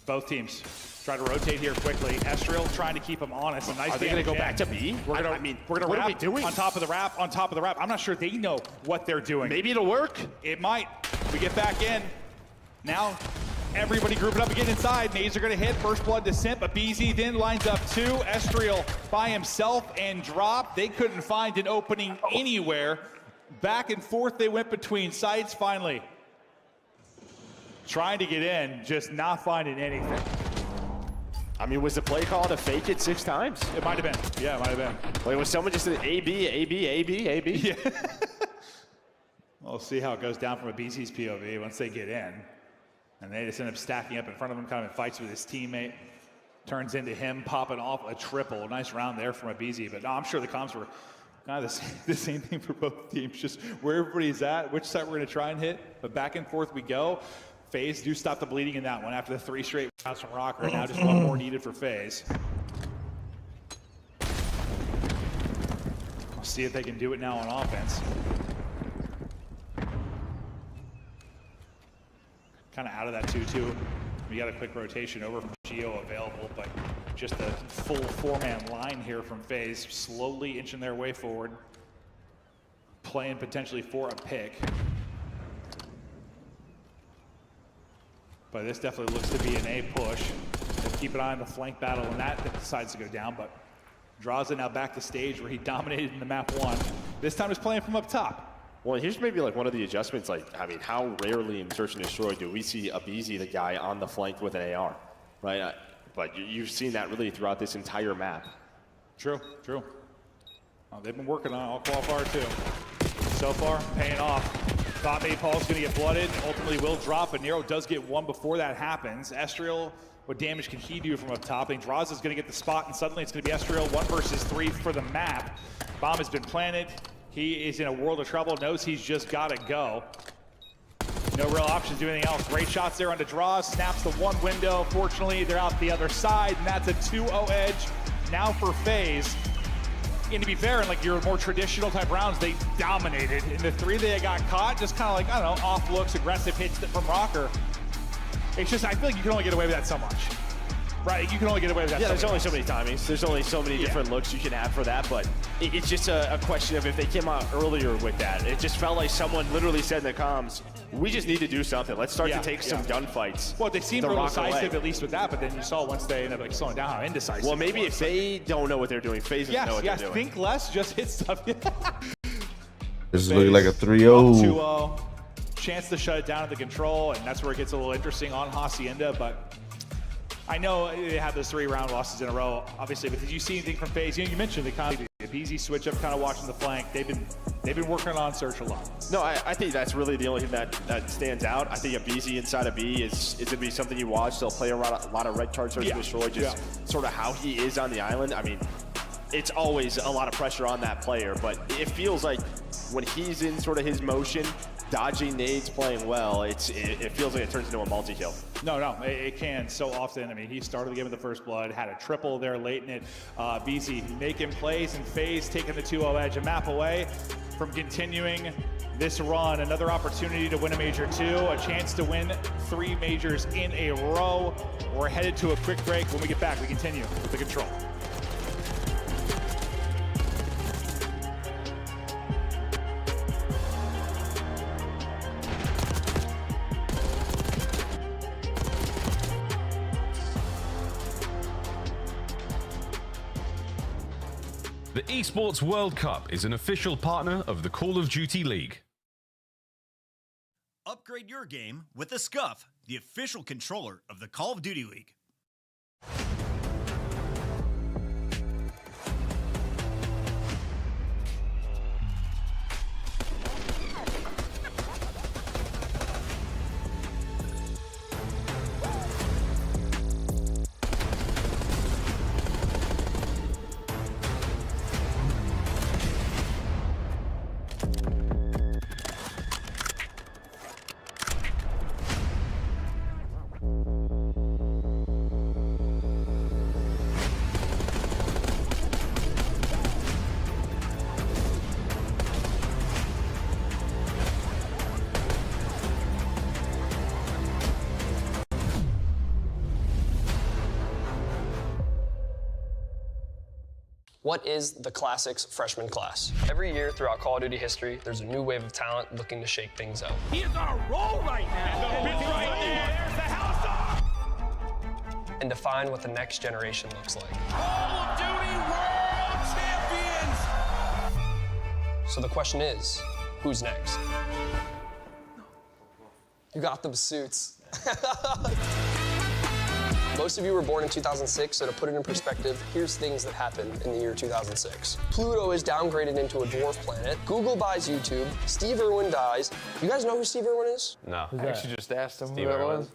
S5: Both teams try to rotate here quickly. Estriel trying to keep them honest. A nice.
S9: Are they going to go back to B?
S5: We're going to
S9: what
S5: wrap
S9: are we doing?
S5: on top of the wrap. On top of the wrap. I'm not sure they know what they're doing.
S9: Maybe it'll work.
S5: It might. We get back in. Now everybody grouping up again inside. Nades are going to hit. First blood to Simp. Abizi then lines up 2. Estriel by himself and drop. They couldn't find an opening anywhere. Back and forth they went between sites finally. Trying to get in, just not finding anything.
S9: I mean, was the play call to fake it 6 times?
S5: It might have been. Yeah, it might have been.
S9: Wait, was someone just an AB, AB, AB, AB?
S5: Yeah. We'll see how it goes down from Abizi's POV once they get in. And they just end up stacking up in front of him, kind of in fights with his teammate. Turns into him popping off a triple. Nice round there from Abizi. But no, I'm sure the comms were kind of the same thing for both teams. Just where everybody's at, which side we're going to try and hit. But back and forth we go. Faze do stop the bleeding in that one after the 3 straight rounds from Rokkr. Now just one more needed for Faze. We'll see if they can do it now on offense. Kind of out of that 2-2. We got a quick rotation over from Geo available, but just a full 4-man line here from Faze, slowly inching their way forward, playing potentially for a pick. But this definitely looks to be an A push. We'll keep an eye on the flank battle when that decides to go down, but Draza now back to stage where he dominated in the map 1. This time he's playing from up top.
S9: Well, here's maybe like one of the adjustments. Like, I mean, how rarely in Search and Destroy do we see Abizi, the guy on the flank with an AR, right? But you've seen that really throughout this entire map.
S5: True, true. They've been working on all qualifier too. So far, paying off. Thought maybe Paul's going to get blooded, ultimately will drop, but Nero does get one before that happens. Estriel, what damage can he do from up top? I think Draws is going to get the spot, and suddenly it's going to be Estriel 1 versus 3 for the map. Bomb has been planted. He is in a world of trouble, knows he's just got to go. No real options to do anything else. Great shots there onto Draws, snaps the one window. Fortunately, they're out the other side, and that's a 2-0 edge now for Faze. And to be fair, in like your more traditional type rounds, they dominated. In the 3 they got caught, just kind of like, I don't know, off looks, aggressive hits from Rokkr. It's just, I feel like you can only get away with that so much. Right, you can only get away with that.
S9: Yeah, there's only so many timings. There's only so many different looks you can have for that, but it's just a question of if they came out earlier with that. It just felt like someone literally said in the comms, we just need to do something. Let's start to take some gunfights.
S5: Well, they seemed real decisive at least with that, but then you saw once they ended up like slowing down how indecisive.
S9: Well, maybe if they don't know what they're doing, Faze doesn't know what they're doing.
S5: Think less, just hit stuff.
S14: This is looking like a 3-0.
S5: 2-0. Chance to shut it down at the control, and that's where it gets a little interesting on Hacienda, but I know they have those 3-round losses in a row, obviously, but did you see anything from Faze? You mentioned the kind of easy switch up, kind of watching the flank. They've been working on Search a lot.
S9: No, I think that's really the only thing that stands out. I think a BZ inside of B is going to be something you watch. They'll play a lot of red card search and destroy, just sort of how he is on the island. I mean, it's always a lot of pressure on that player, but it feels like when he's in sort of his motion, dodging nades, playing well, it feels like it turns into a multi-kill.
S5: No, it can so often. I mean, he started the game with the first blood, had a triple there late in it. BZ making plays, and Faze taking the 2-0 edge, a map away from continuing this run. Another opportunity to win a Major 2, a chance to win 3 majors in a row. We're headed to a quick break. When we get back, we continue with the control.
S12: The Esports World Cup is an official partner of the Call of Duty League.
S20: Upgrade your game with the Scuff, the official controller of the Call of Duty League.
S7: What is the Classics freshman class? Every year throughout Call of Duty history, there's a new wave of talent looking to shake things up.
S1: He is on a roll right now. It's right there. There's the house off.
S7: And define what the next generation looks like.
S1: Call of Duty World Champions.
S7: So the question is, who's next? You got them suits. Most of you were born in 2006, so to put it in perspective, here's things that happened in the year 2006. Pluto is downgraded into a dwarf planet. Google buys YouTube. Steve Irwin dies. You guys know who Steve Irwin is?
S16: No.
S7: Who's
S16: I
S7: that?
S16: actually just asked him
S7: Steve
S16: who that
S7: Irwin.
S16: was.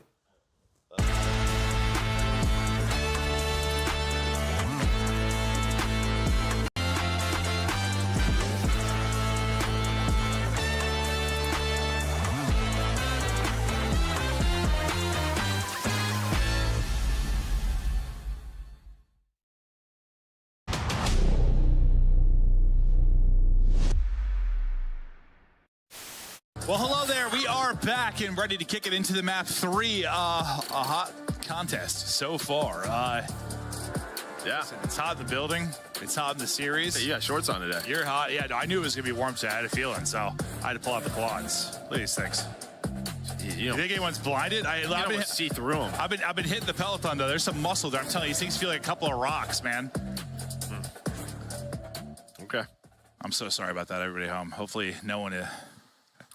S2: Well, hello there. We are back and ready to kick it into the map 3. A hot contest so far. Yeah, it's hot in the building. It's hot in the series.
S23: Hey, you got shorts on today.
S2: You're hot. Yeah, no, I knew it was gonna be warm today. I had a feeling, so I had to pull out the quads. Look at these things. You think anyone's blinded? I've been
S23: see through them.
S2: I've been hitting the Peloton though. There's some muscle there. I'm telling you, these things feel like a couple of rocks, man.
S23: Okay.
S2: I'm so sorry about that, everybody home. Hopefully, no one.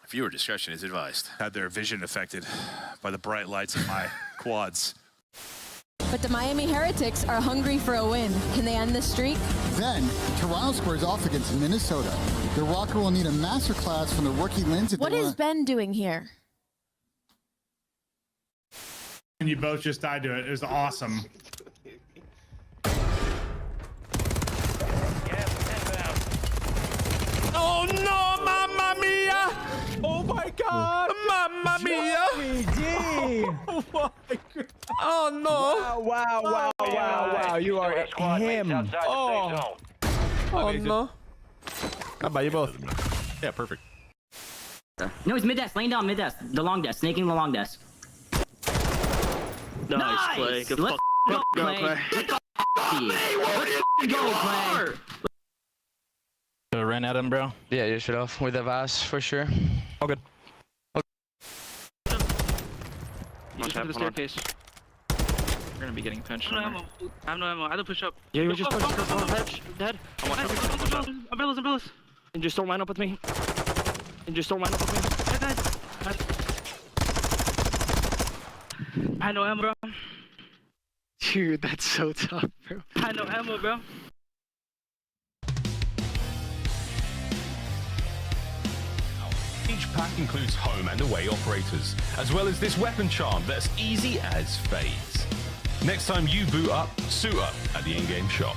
S23: Viewer discretion is advised.
S2: Had their vision affected by the bright lights of my quads.
S3: But the Miami Heretics are hungry for a win. Can they end this streak?
S16: Then, Toronto squares off against Minnesota. The Rokkr will need a masterclass from the rookie Linz.
S3: What is Ben doing here?
S2: And you both just died to it. It was awesome.
S11: Oh no, mamma mia!
S18: Oh my God!
S11: Mamma mia!
S18: Oh my God!
S11: Oh no!
S18: Wow! You are him.
S11: Oh! Oh no!
S9: How about you both? Yeah, perfect.
S19: No, he's mid desk, laying down mid desk. The long desk, snaking the long desk.
S24: Nice play. Good
S19: Let's
S24: go,
S19: Clay.
S24: Clay.
S19: Let's go, Clay.
S25: Ran at him, bro.
S24: Yeah, you should have with the Vaz for sure.
S25: All good.
S24: You just to the staircase. You're gonna be getting pinched. I have no ammo. I have to push up. Yeah, you just push. Dead. Umbrellas. And just don't line up with me. Dead. I had no ammo, bro. Dude, that's so tough, bro. I had no ammo, bro.
S12: Each pack includes home and away operators, as well as this weapon charm that's easy as Faze. Next time you boot up, suit up at the in-game shop.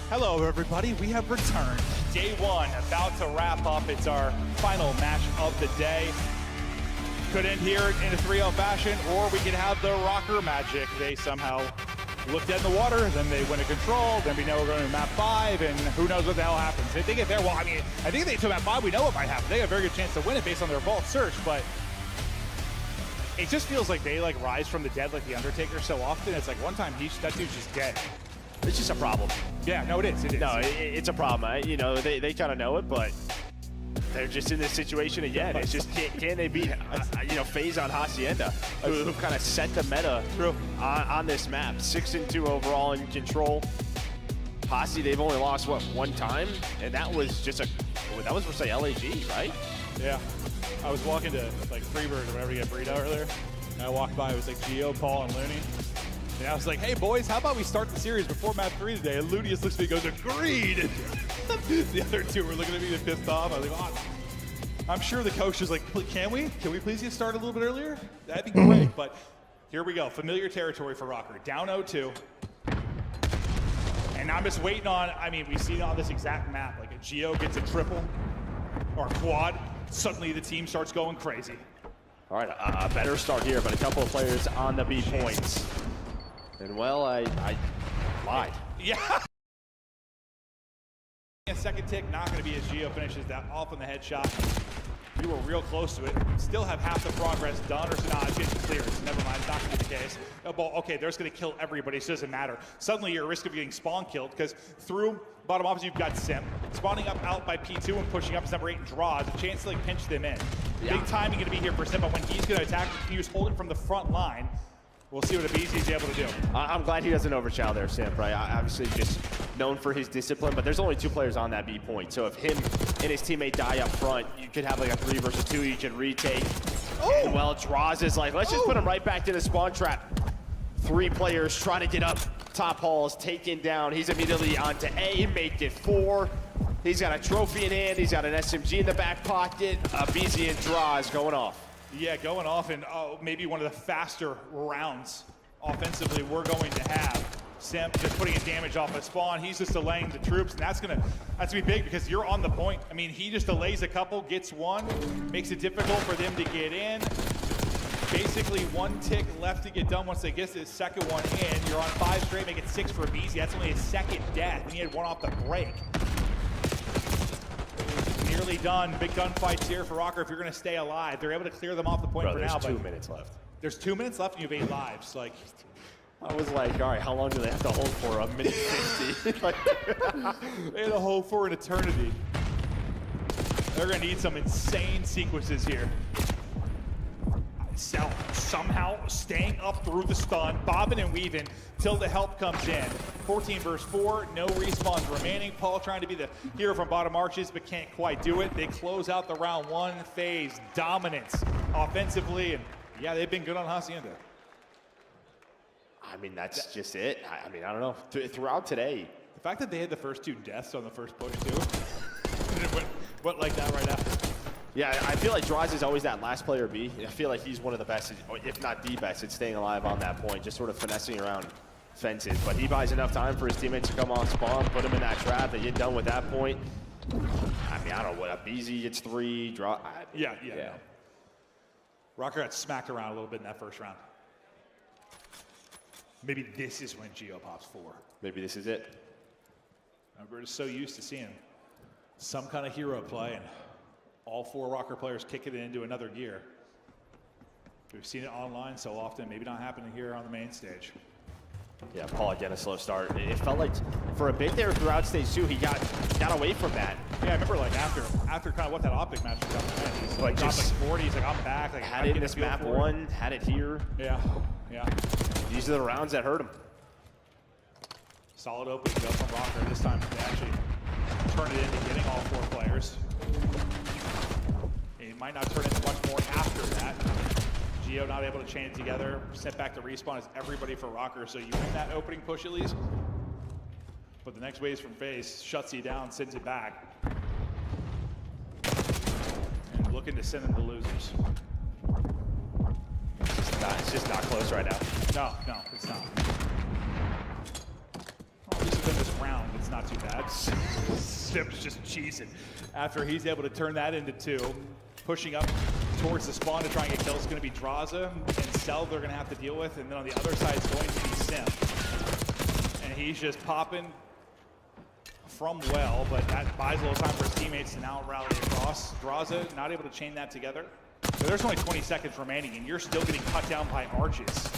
S5: Hello, everybody. We have returned. Day one, about to wrap up. It's our final match of the day. Could end here in a 3-0 fashion, or we could have the Rokkr magic. They somehow look dead in the water, then they win a control, then we know we're going to map 5, and who knows what the hell happens. If they get there, well, I mean, I think if they took map 5, we know what might happen. They have a very good chance to win it based on their vault search, but it just feels like they like rise from the dead like the Undertaker so often. It's like one time that dude's just dead.
S9: It's just a problem.
S5: Yeah, no, it is.
S9: No, it's a problem. You know, they kind of know it, but they're just in this situation again. It's just, can they beat, Faze on Hacienda, who kind of set the meta on this map. 6-2 overall in control. Hasi, they've only lost, what, one time? And that was just that was for, say, LAG, right?
S5: Yeah. I was walking to, like, Freebird or whatever to get burrito earlier, and I walked by, it was like Gio, Paul, and Looney. And I was like, hey, boys, how about we start the series before map 3 today? And Looney just looks at me and goes, agreed! The other two were looking at me and pissed off. I was like, oh, I'm sure the coach is like, can we please get started a little bit earlier? That'd be great, but here we go. Familiar territory for Rokkr. Down 0-2. And I'm just waiting on, I mean, we've seen on this exact map, like a Gio gets a triple or a quad, suddenly the team starts going crazy.
S9: All right, a better start here, but a couple of players on the B points. And well, I lied.
S5: Yeah. A second tick, not going to be as Gio finishes that off on the headshot. We were real close to it. Still have half the progress done, or Sinaj gets clearance. Never mind, it's not going to be the case. Okay, they're just going to kill everybody, so it doesn't matter. Suddenly you're at risk of getting spawn killed, because through bottom opposite you've got Simp. Spawning up out by P2 and pushing up as number 8 and draws. A chance to like pinch them in. Yeah. Big timing going to be here for Simp, but when he's going to attack, he was holding from the front line. We'll see what Abizi's able to do.
S9: I'm glad he doesn't overshadow there, Simp, right? Obviously just known for his discipline, but there's only 2 players on that B point. So if him and his teammate die up front, you could have like a 3 versus 2 you can retake. And well, Draws is like, let's just put him right back to the spawn trap. 3 players trying to get up top halls, taken down. He's immediately onto A, make it 4. He's got a trophy in hand. He's got an SMG in the back pocket. Abizi and Draws going off.
S5: Yeah, going off, and maybe one of the faster rounds offensively we're going to have. Simp just putting his damage off of spawn. He's just delaying the troops, and that's gonna be big because you're on the point. I mean, he just delays a couple, gets one, makes it difficult for them to get in. Basically, 1 tick left to get done once they get this second one in. You're on 5 straight, make it 6 for Abizi. That's only his second death, and he had 1 off the break. Nearly done. Big gunfights here for Rokkr if you're going to stay alive. They're able to clear them off the point for now.
S9: There's 2 minutes left.
S5: There's 2 minutes left and you have 8 lives. Like,
S9: I was like, all right, how long do they have to hold for? A minute 50.
S5: They had to hold for an eternity. They're going to need some insane sequences here. Cell somehow staying up through the stun, bobbing and weaving till the help comes in. 14 versus 4, no respawns remaining. Paul trying to be the hero from bottom arches, but can't quite do it. They close out the round 1 phase. Dominance offensively, and yeah, they've been good on Hacienda.
S9: I mean, that's just it. I mean, I don't know. Throughout today.
S5: The fact that they had the first 2 deaths on the first push, too. And it went like that right after.
S9: Yeah, I feel like Draws is always that last player B. I feel like he's one of the best, if not the best, at staying alive on that point, just sort of finessing around fences. But he buys enough time for his teammates to come on spawn, put him in that trap, they get done with that point. I mean, I don't know what, a BZ gets 3, draw.
S5: Yeah. Rokkr got smacked around a little bit in that first round. Maybe this is when Geo pops 4.
S9: Maybe this is it.
S5: We're just so used to seeing some kind of hero play, and all 4 Rokkr players kicking it into another gear. We've seen it online so often, maybe not happening here on the main stage.
S9: Yeah, Paul again, a slow start. It felt like for a bit there throughout stage 2, he got away from that.
S5: Yeah, I remember like after kind of what that Optic match was up, he's like dropped like 40, he's like, I'm back. Like,
S9: had it in this map 1, had it here.
S5: Yeah.
S9: These are the rounds that hurt him.
S5: Solid opening go from Rokkr. This time they actually turned it into getting all 4 players. It might not turn into much more after that. Geo not able to chain it together. Sent back to respawn is everybody for Rokkr, so you win that opening push at least. But the next waves from Faze shuts you down, sends it back. And looking to send them to losers.
S9: It's just not close right now.
S5: No, it's not. At least within this round, it's not too bad. Sim's just cheesing. After he's able to turn that into 2, pushing up towards the spawn to try and get kills is going to be Draza and Cell they're going to have to deal with, and then on the other side is going to be Sim. And he's just popping from well, but that buys a little time for his teammates to now rally across. Draza not able to chain that together. So there's only 20 seconds remaining, and you're still getting cut down by arches.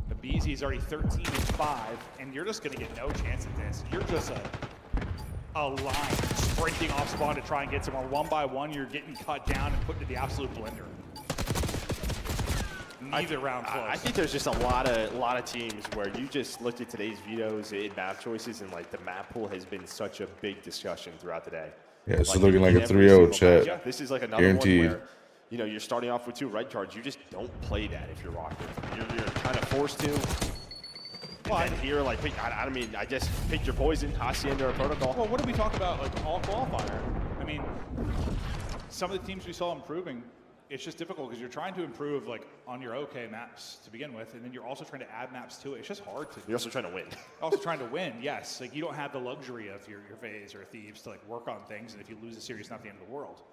S5: The BZ is already 13-5, and you're just going to get no chance at this. You're just a line sprinting off spawn to try and get somewhere. 1 by 1, you're getting cut down and put into the absolute blender. Neither round close.
S9: I think there's just a lot of teams where you just looked at today's vetoes in map choices, and like the map pool has been such a big discussion throughout the day.
S14: Yeah, it's looking like a 3-0 chat.
S9: Yeah, this is like another
S14: Guaranteed.
S9: one where, you're starting off with 2 red cards. You just don't play that if you're Rokkr. You're kind of forced to. And then here, like, I just pick your poison, Hacienda or Protocol.
S5: Well, what did we talk about, like, all qualifier? I mean, some of the teams we saw improving, it's just difficult because you're trying to improve, like, on your OK maps to begin with, and then you're also trying to add maps to it. It's just hard to.
S9: You're also trying to win.
S5: Also trying to win, yes. Like, you don't have the luxury of your Faze or Thieves to, like, work on things, and if you lose a series, it's not the end of the world.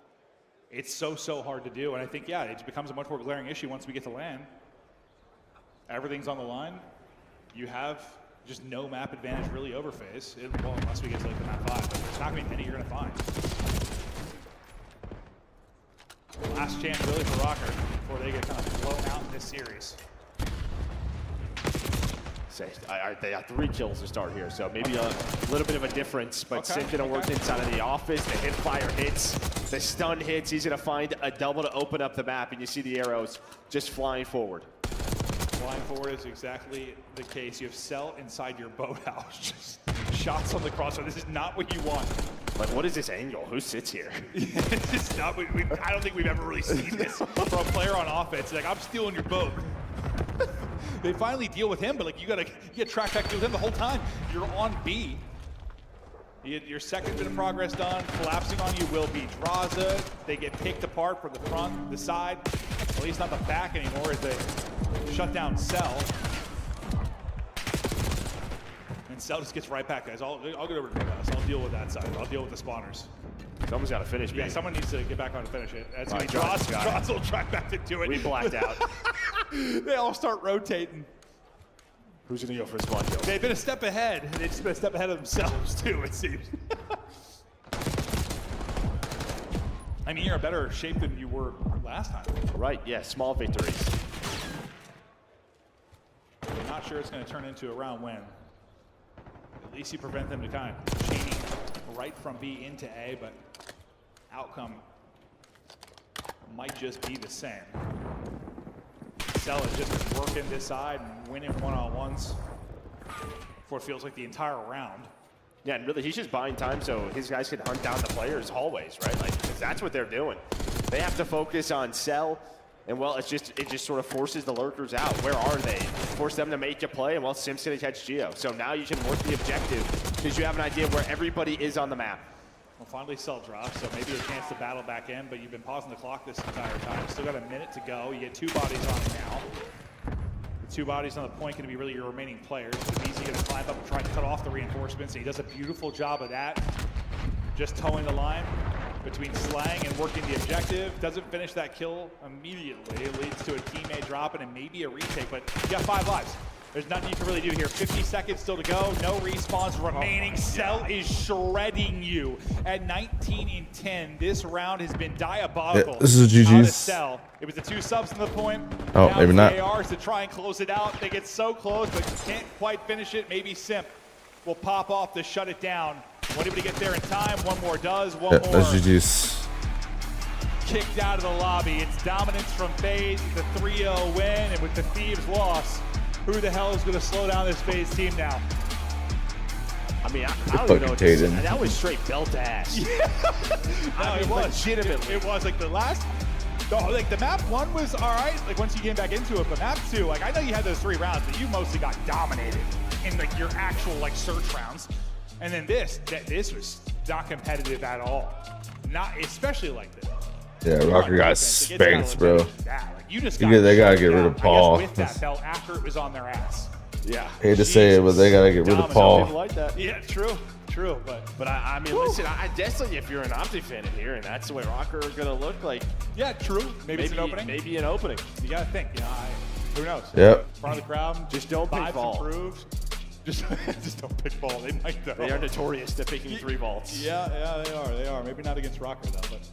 S5: It's so hard to do, and I think, yeah, it becomes a much more glaring issue once we get to LAN. Everything's on the line. You have just no map advantage really over Faze. Well, unless we get to like the map 5, but there's not going to be many you're going to find. Last chance really for Rokkr before they get kind of blown out in this series.
S9: They got 3 kills to start here, so maybe a little bit of a difference, but Sim gonna work inside of the office. The hip fire hits, the stun hits. He's gonna find a double to open up the map, and you see the arrows just flying forward.
S5: Flying forward is exactly the case. You have Cell inside your boathouse. Just shots on the crossbar. This is not what you want.
S9: Like, what is this angle? Who sits here?
S5: This is not what I don't think we've ever really seen this from a player on offense. Like, I'm stealing your boat. They finally deal with him, but like you get track back to him the whole time. You're on B. You get your second bit of progress done. Collapsing on you will be Draza. They get picked apart from the front, the side, at least not the back anymore as they shut down Cell. And Cell just gets right back, guys. I'll get over to the house. I'll deal with that side. I'll deal with the spawners.
S9: Someone's got to finish.
S5: Yeah, someone needs to get back on to finish it. That's going to be Draza will track back to do it.
S9: We blacked out.
S5: They all start rotating.
S9: Who's going to go for a spawn kill?
S5: They've been a step ahead. They've just been a step ahead of themselves, too, it seems. I mean, you're in better shape than you were last time.
S9: Right, yeah, small victories.
S5: I'm not sure it's going to turn into a round win. At least you prevent them to kind of chaining right from B into A, but outcome might just be the same. Cell is just working this side and winning one-on-ones for it feels like the entire round.
S9: Yeah, and really, he's just buying time so his guys can hunt down the players' hallways, right? Like, 'cause that's what they're doing. They have to focus on Cell, and well, it just sort of forces the lurkers out. Where are they? Force them to make a play, and well, Sim's gonna catch Geo. So now you can work the objective because you have an idea where everybody is on the map.
S5: Well, finally Cell drops, so maybe a chance to battle back in, but you've been pausing the clock this entire time. Still got a minute to go. You get 2 bodies on it now. 2 bodies on the point going to be really your remaining players. Faze going to climb up and try to cut off the reinforcements, and he does a beautiful job of that. Just towing the line between Slang and working the objective. Doesn't finish that kill immediately. It leads to a teammate dropping and maybe a retake, but you got 5 lives. There's nothing you can really do here. 50 seconds still to go. No respawns remaining. Cell is shredding you at 19 and 10. This round has been diabolical.
S14: Yeah, this is GG's.
S5: Cell. It was the 2 subs in the point.
S14: Oh,
S5: now
S14: maybe not.
S5: ARs to try and close it out. They get so close, but can't quite finish it. Maybe Simp will pop off to shut it down. Won't able to get there in time. One more does. One more.
S14: That's GG's.
S5: Kicked out of the lobby. It's dominance from Faze. The 3-0 win, and with the Thieves loss, who the hell is going to slow down this Faze team now?
S9: I mean, I don't even know what to say. That was straight belt ass.
S5: No, it was legitimately. It was like the last. Like the map 1 was all right. Like once you came back into it, but map 2, like I know you had those 3 rounds, but you mostly got dominated in like your actual like search rounds. And then this was not competitive at all. Not especially like this.
S14: Yeah, Rokkr got spanked, bro.
S5: Like you just
S14: they gotta get rid of Paul.
S5: With that belt after it was on their ass.
S9: Yeah.
S14: Hate to say it, but they gotta get rid of Paul.
S9: Like that.
S5: Yeah, true. But
S9: I mean, listen, I definitely, if you're an Optic fan in here, and that's the way Rokkr are gonna look like.
S5: Yeah, true. Maybe it's an opening.
S9: Maybe an opening.
S5: You gotta think. You know, who knows?
S14: Yep.
S5: Front of the crowd.
S9: Just don't pick ball.
S5: Improved. Just don't pick ball. They might though.
S9: They are notorious to picking 3 vaults.
S5: Yeah, they are. Maybe not against Rokkr though, but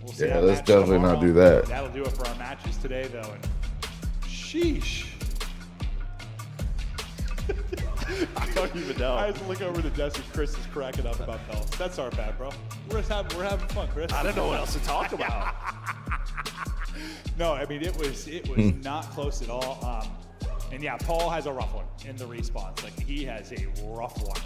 S5: we'll see.
S14: Yeah, let's definitely not do that.
S5: That'll do it for our matches today though. And sheesh.
S9: I don't even know.
S5: I just look over the desk and Chris is cracking up about belts. That's our bad, bro. We're having fun, Chris.
S9: I don't know what else to talk about.
S5: No, I mean it was not close at all. And yeah, Paul has a rough one in the respawns. Like he has a rough one.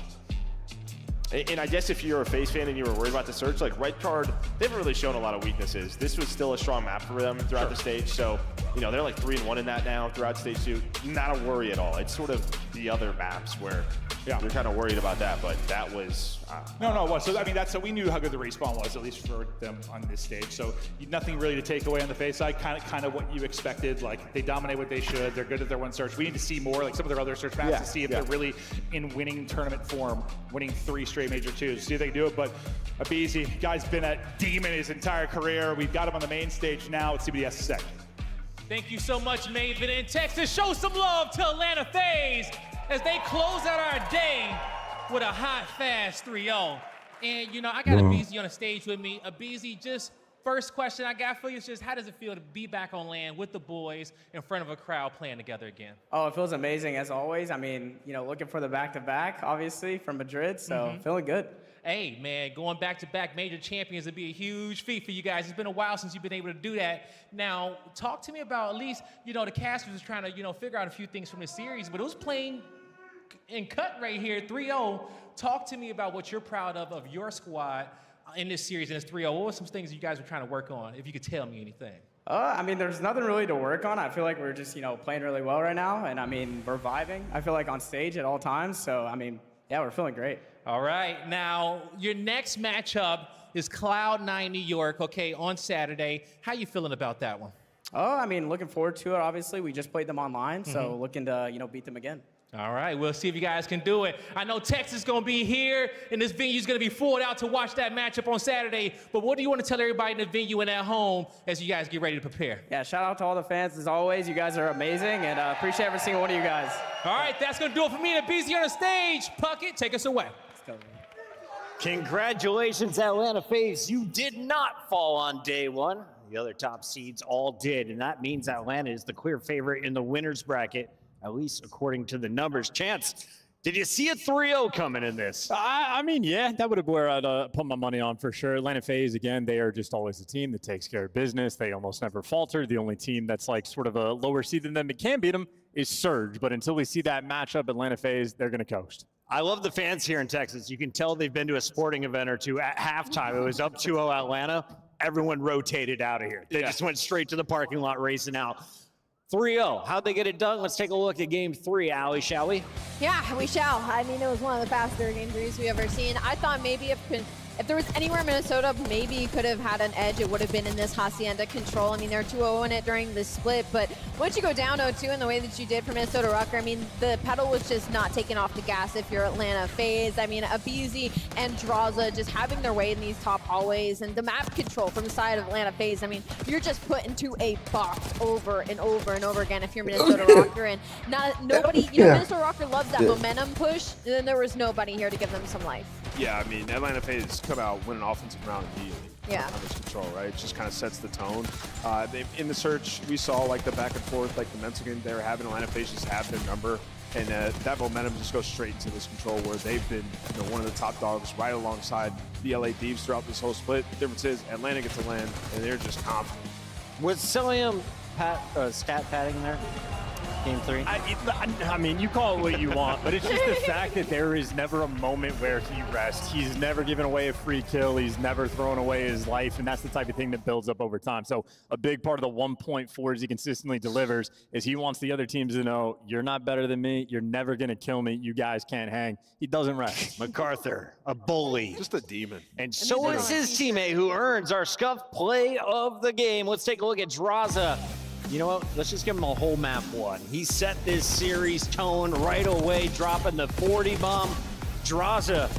S9: And I guess if you're a Faze fan and you were worried about the search, like Red Card, they haven't really shown a lot of weaknesses. This was still a strong map for them throughout the stage. So, you know, they're like 3-1 in that now throughout stage 2. Not a worry at all. It's sort of the other maps where you're kind of worried about that, but that was...
S5: No. So, I mean, so we knew how good the respawn was, at least for them on this stage. So nothing really to take away on the Faze side. Kind of what you expected. Like, they dominate what they should. They're good at their one search. We need to see more, like some of their other search maps to see if they're really in winning tournament form, winning 3 straight Major 2s. See if they can do it, but Abizi, guy's been a demon his entire career. We've got him on the main stage now. Let's see what he has to say.
S11: Thank you so much, Maven in Texas. Show some love to Atlanta Faze as they close out our day with a hot, fast 3-0. And, you know, I got Abizi on the stage with me. Abizi, just first question I got for you is just how does it feel to be back on land with the boys in front of a crowd playing together again?
S4: Oh, it feels amazing as always. I mean, you know, looking for the back-to-back, obviously, from Madrid, so feeling good.
S11: Hey, man, going back-to-back major champions would be a huge feat for you guys. It's been a while since you've been able to do that. Now, talk to me about at least, you know, the casters was trying to, you know, figure out a few things from the series, but it was playing in cut right here, 3-0. Talk to me about what you're proud of your squad in this series, in this 3-0. What were some things you guys were trying to work on, if you could tell me anything?
S4: I mean, there's nothing really to work on. I feel like we're just, you know, playing really well right now, and I mean, we're vibing. I feel like on stage at all times, so I mean, yeah, we're feeling great.
S11: All right, now your next matchup is Cloud9 New York, okay, on Saturday. How you feeling about that one?
S4: Oh, I mean, looking forward to it, obviously. We just played them online, so looking to, you know, beat them again.
S11: All right, we'll see if you guys can do it. I know Texas is going to be here, and this venue is going to be full out to watch that matchup on Saturday. But what do you want to tell everybody in the venue and at home as you guys get ready to prepare?
S4: Yeah, shout out to all the fans as always. You guys are amazing, and appreciate every single one of you guys.
S11: All right, that's going to do it for me and Abizi on the stage. Puckett, take us away.
S4: Let's go, man.
S15: Congratulations, Atlanta Faze. You did not fall on day 1. The other top seeds all did, and that means Atlanta is the clear favorite in the winner's bracket, at least according to the numbers. Chance, Did you see a 3-0 coming in this?
S8: I mean, yeah, that would have where I'd put my money on for sure. Atlanta Faze, again, they are just always a team that takes care of business. They almost never falter. The only team that's like sort of a lower seed than them that can beat them is Surge. But until we see that matchup, Atlanta Faze, they're going to coast.
S15: I love the fans here in Texas. You can tell they've been to a sporting event or two. At halftime, it was up 2-0 Atlanta. Everyone rotated out of here. They just went straight to the parking lot racing out. 3-0. How'd they get it done? Let's take a look at game 3, Allie, shall we?
S3: Yeah, we shall. I mean, it was one of the faster game 3s we've ever seen. I thought maybe if there was anywhere in Minnesota, maybe could have had an edge, it would have been in this Hacienda control. I mean, they're 2-0 in it during the split, but once you go down 0-2 in the way that you did for Minnesota Rokkr, I mean, the pedal was just not taking off the gas if you're Atlanta Faze. I mean, Abizi and Draza just having their way in these top hallways, and the map control from the side of Atlanta Faze. I mean, you're just put into a box over and over and over again if you're Minnesota Rokkr, and nobody, you know, Minnesota Rokkr loves that momentum push, and then there was nobody here to give them some life.
S6: Yeah, I mean, Atlanta Faze come out, win an offensive round immediately.
S3: Yeah.
S6: On this control, right? It just kind of sets the tone. In the search, we saw like the back and forth, like the Mexican they were having. Atlanta Faze just have their number, and that momentum just goes straight into this control where they've been, you know, one of the top dogs right alongside the LA Thieves throughout this whole split. The difference is Atlanta gets to land, and they're just confident.
S15: Was Cilium stat padding there? Game 3?
S8: I mean, you call it what you want, but it's just the fact that there is never a moment where he rests. He's never given away a free kill. He's never thrown away his life, and that's the type of thing that builds up over time. So a big part of the 1.4s he consistently delivers is he wants the other teams to know, you're not better than me. You're never going to kill me. You guys can't hang. He doesn't rest.
S15: MacArthur, a bully.
S6: Just a demon.
S15: And so is his teammate who earns our Scuff play of the game. Let's take a look at Draza. You know what? Let's just give him a whole map one. He set this series tone right away, dropping the 40 bomb. Draza,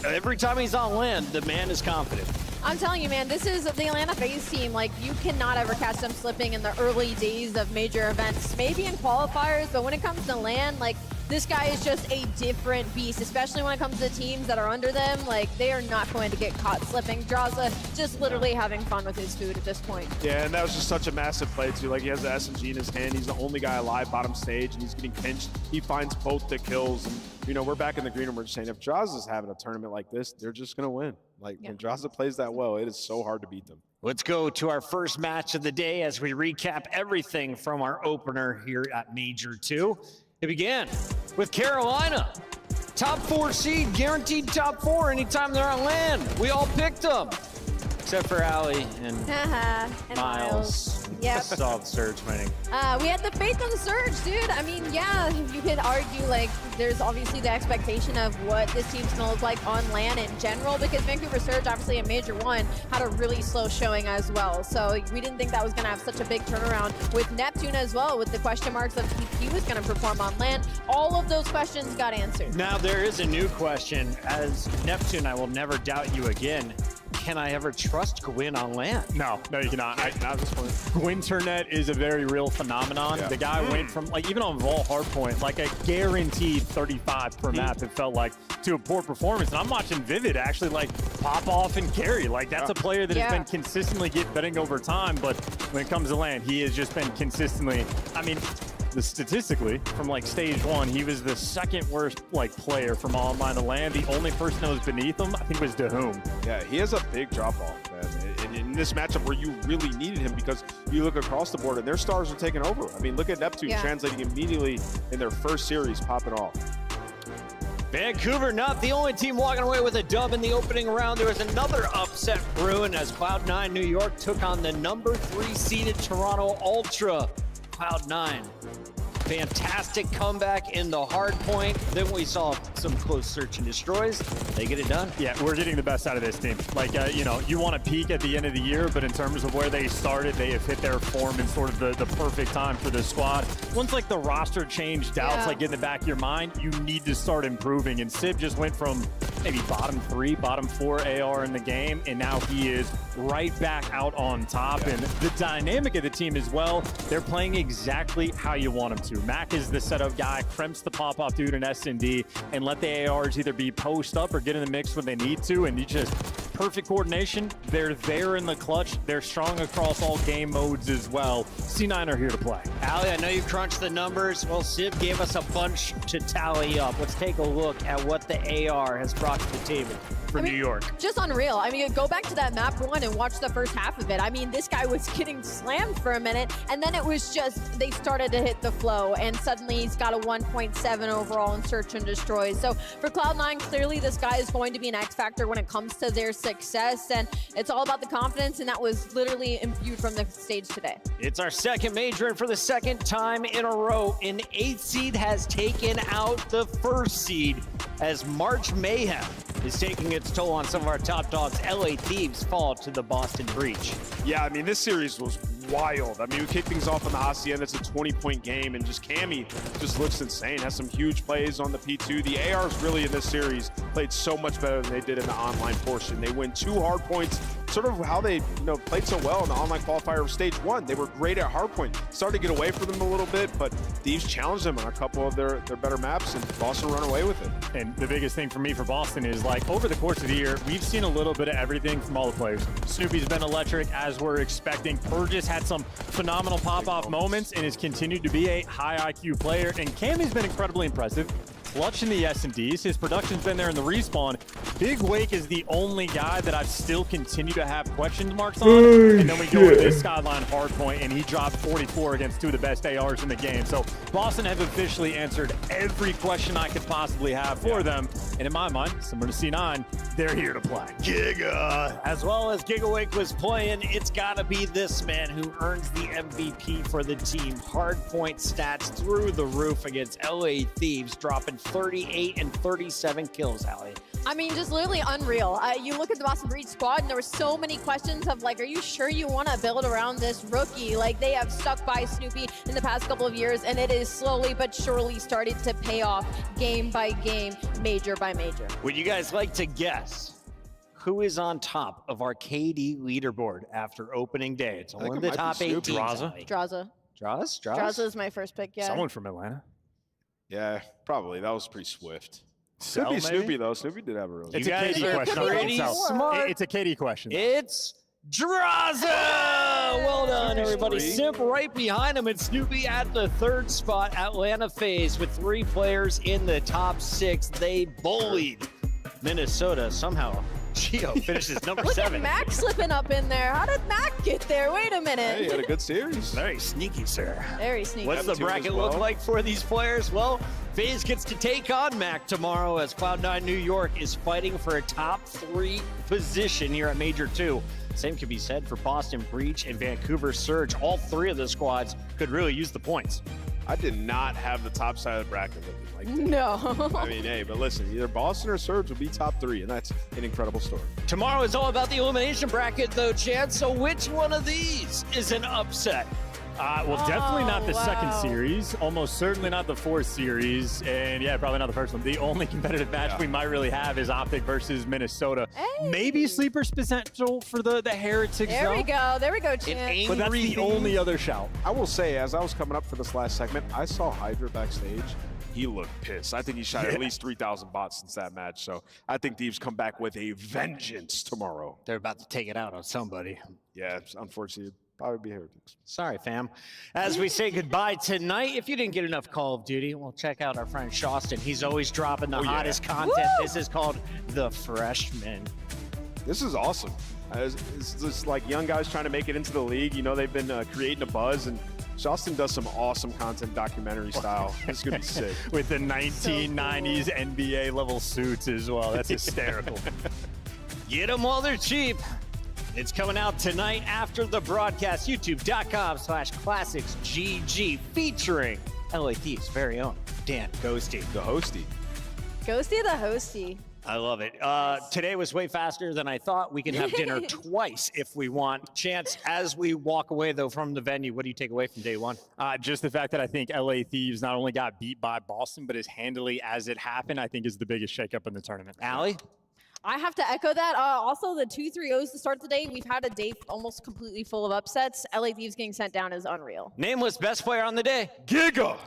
S15: every time he's on land, the man is confident.
S3: I'm telling you, man, this is the Atlanta Faze team. Like, you cannot ever catch them slipping in the early days of major events. Maybe in qualifiers, but when it comes to land, like, this guy is just a different beast, especially when it comes to teams that are under them. Like, they are not going to get caught slipping. Draza just literally having fun with his food at this point.
S6: Yeah, and that was just such a massive play, too. Like, he has the SMG in his hand. He's the only guy alive bottom stage, and he's getting pinched. He finds both the kills. And, you know, we're back in the green room. We're just saying, if Draza's having a tournament like this, they're just going to win. Like, when Draza plays that well, it is so hard to beat them.
S15: Let's go to our first match of the day as we recap everything from our opener here at Major 2. It began with Carolina. Top 4 seed, guaranteed top 4 anytime they're on land. We all picked them. Except for Allie and Miles.
S3: Yep.
S15: Saw the Surge winning.
S3: We had the faith in the Surge, dude. I mean, yeah, you could argue, like, there's obviously the expectation of what this team's going to look like on land in general, because Vancouver Surge, obviously in Major 1, had a really slow showing as well. So we didn't think that was going to have such a big turnaround with Neptune as well, with the question marks of if he was going to perform on land. All of those questions got answered.
S15: Now there is a new question. As Neptune, I will never doubt you again. Can I ever trust Gwyn on land?
S8: No, you cannot. Not at this point. Gwynternet is a very real phenomenon. Yeah. The guy went from, like, even on Vol Hardpoint, like a guaranteed 35 per map, it felt like, to a poor performance. And I'm watching Vivid actually, like, pop off and carry. Like, that's a player that has been consistently betting over time, but when it comes to land, he has just been consistently, I mean, statistically, from like stage 1, he was the second worst player from online to land. The only person that was beneath him, I think, was Dahum.
S6: Yeah, he has a big drop off, man. And in this matchup where you really needed him, because you look across the board and their stars are taking over. I mean, look at Neptune translating immediately in their first series, popping off.
S15: Vancouver not the only team walking away with a dub in the opening round. There was another upset brewing as Cloud9 New York took on the number 3 seeded Toronto Ultra. Cloud9. Fantastic comeback in the hard point. Then we saw some close search and destroys. They get it done.
S8: Yeah, we're getting the best out of this team. Like, you know, you want to peak at the end of the year, but in terms of where they started, they have hit their form in sort of the perfect time for the squad. Once, like, the roster change doubts, like, get in the back of your mind, you need to start improving. And Sib just went from maybe bottom 3, bottom 4 AR in the game, and now he is right back out on top. And the dynamic of the team as well, they're playing exactly how you want them to. Mac is the setup guy, Krem's the pop-off dude in S&D, and let the ARs either be post up or get in the mix when they need to, and you just perfect coordination. They're there in the clutch. They're strong across all game modes as well. C9 are here to play.
S15: Ali, I know you crunched the numbers. Well, Civ gave us a bunch to tally up. Let's take a look at what the AR has brought to the table for New York.
S3: Just unreal. I mean, go back to that map 1 and watch the first half of it. I mean, this guy was getting slammed for a minute, and then it was just, they started to hit the flow, and suddenly he's got a 1.7 overall in search and destroy. So for Cloud9, clearly this guy is going to be an X factor when it comes to their success, and it's all about the confidence, and that was literally imbued from the stage today.
S15: It's our second major, and for the second time in a row, an 8th seed has taken out the 1st seed as March Mayhem is taking its toll on some of our top dogs. LA Thieves fall to the Boston Breach.
S6: Yeah, I mean, this series was wild. I mean, we kick things off on the Hacienda. It's a 20-point game, and just Cammy just looks insane. Has some huge plays on the P2. The ARs really in this series played so much better than they did in the online portion. They win 2 hard points, sort of how they played so well in the online qualifier of stage 1. They were great at hard point. Started to get away from them a little bit, but Thieves challenged them on a couple of their better maps, and Boston run away with it.
S8: And the biggest thing for me for Boston is, like, over the course of the year, we've seen a little bit of everything from all the players. Snoopy's been electric, as we're expecting. Burgess had some phenomenal pop-off moments and has continued to be a high IQ player. And Cammy's been incredibly impressive. Clutch in the S&Ds. His production's been there in the respawn. Big Wake is the only guy that I've still continued to have question marks on. And then we go to this Skyline hardpoint, and he dropped 44 against 2 of the best ARs in the game. So Boston have officially answered every question I could possibly have for them. And in my mind, similar to C9, they're here to play.
S15: Giga! As well as Giga Wake was playing, it's got to be this man who earns the MVP for the team. Hardpoint stats through the roof against LA Thieves, dropping 38 and 37 kills, Ali.
S3: I mean, just literally unreal. You look at the Boston Breach squad, and there were so many questions of, like, are you sure you want to build around this rookie? Like, they have stuck by Snoopy in the past couple of years, and it is slowly but surely started to pay off game by game, major by major.
S15: Would you guys like to guess who is on top of our KD leaderboard after opening day? It's only the top 8 teams.
S3: Draza. Draza is my first pick, yeah.
S8: Someone from Atlanta.
S6: Yeah, probably. That was pretty swift. Could be Snoopy, though. Snoopy did have a really
S8: It's a KD question.
S15: Smart.
S8: It's a KD question.
S15: It's Draza! Well done, everybody. Simp right behind him, and Snoopy at the 3rd spot. Atlanta Faze with 3 players in the top 6. They bullied Minnesota somehow. Gio finishes number 7.
S3: Look at Mac slipping up in there. How did Mac get there? Wait a minute.
S6: Hey, he had a good series.
S15: Very sneaky, sir.
S3: Very sneaky.
S15: What's the bracket look like for these players? Well, Faze gets to take on Mac tomorrow as Cloud9 New York is fighting for a top 3 position here at Major 2. Same could be said for Boston Breach and Vancouver Surge. All 3 of the squads could really use the points.
S6: I did not have the top side of the bracket looking like that.
S3: No.
S6: I mean, hey, but listen, either Boston or Surge will be top 3, and that's an incredible story.
S15: Tomorrow is all about the elimination bracket, though, Chance. So which one of these is an upset?
S8: Well, definitely not the second series. Almost certainly not the 4th series. And yeah, probably not the first one. The only competitive match we might really have is Optic versus Minnesota.
S3: Hey.
S8: Maybe sleeper's potential for the Heretics.
S3: There we go. There we go, Chance.
S8: But that's the only other shout.
S6: I will say, as I was coming up for this last segment, I saw Hydra backstage. He looked pissed. I think he shot at least 3,000 bots since that match. So I think Thieves come back with a vengeance tomorrow.
S15: They're about to take it out on somebody.
S6: Yeah, unfortunately, probably be Heretics.
S15: Sorry, fam. As we say goodbye tonight, if you didn't get enough Call of Duty, well, check out our friend Shostin. He's always dropping the hottest content.
S3: Woo!
S15: This is called The Freshman.
S6: This is awesome. It's just like young guys trying to make it into the league. You know, they've been creating a buzz, and Shostin does some awesome content, documentary style. It's going to be sick.
S8: With the 1990s NBA level suits as well. That's hysterical.
S15: Get them while they're cheap. It's coming out tonight after the broadcast. YouTube.com/ClassicsGG featuring LA Thieves' very own Dan Ghosty.
S6: The hosty.
S3: Ghosty the hosty.
S15: I love it. Today was way faster than I thought. We can have dinner twice if we want. Chance, as we walk away, though, from the venue, what do you take away from day one?
S8: Just the fact that I think LA Thieves not only got beat by Boston, but as handily as it happened, I think is the biggest shakeup in the tournament.
S15: Allie?
S3: I have to echo that. Also, the 2-3-0s to start the day. We've had a day almost completely full of upsets. LA Thieves getting sent down is unreal.
S15: Nameless best player on the day.
S18: Giga.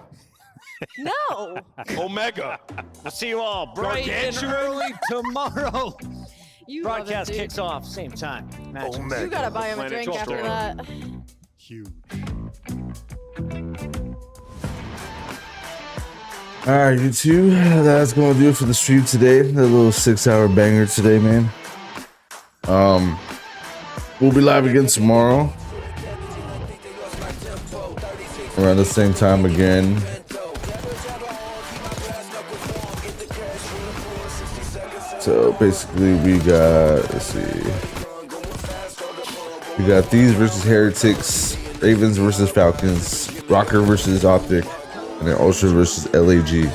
S3: No.
S18: Omega.
S15: We'll see you all bright and early tomorrow. Broadcast kicks off same time.
S3: You gotta buy him a drink after that.
S8: Huge.
S14: All right, YouTube, that's gonna do it for the stream today. A little 6-hour banger today, man. We'll be live again tomorrow around the same time again. So basically we got, let's see, we got Thieves versus Heretics, Ravens versus Falcons, Rokkr versus Optic, and then Ultra versus LAG.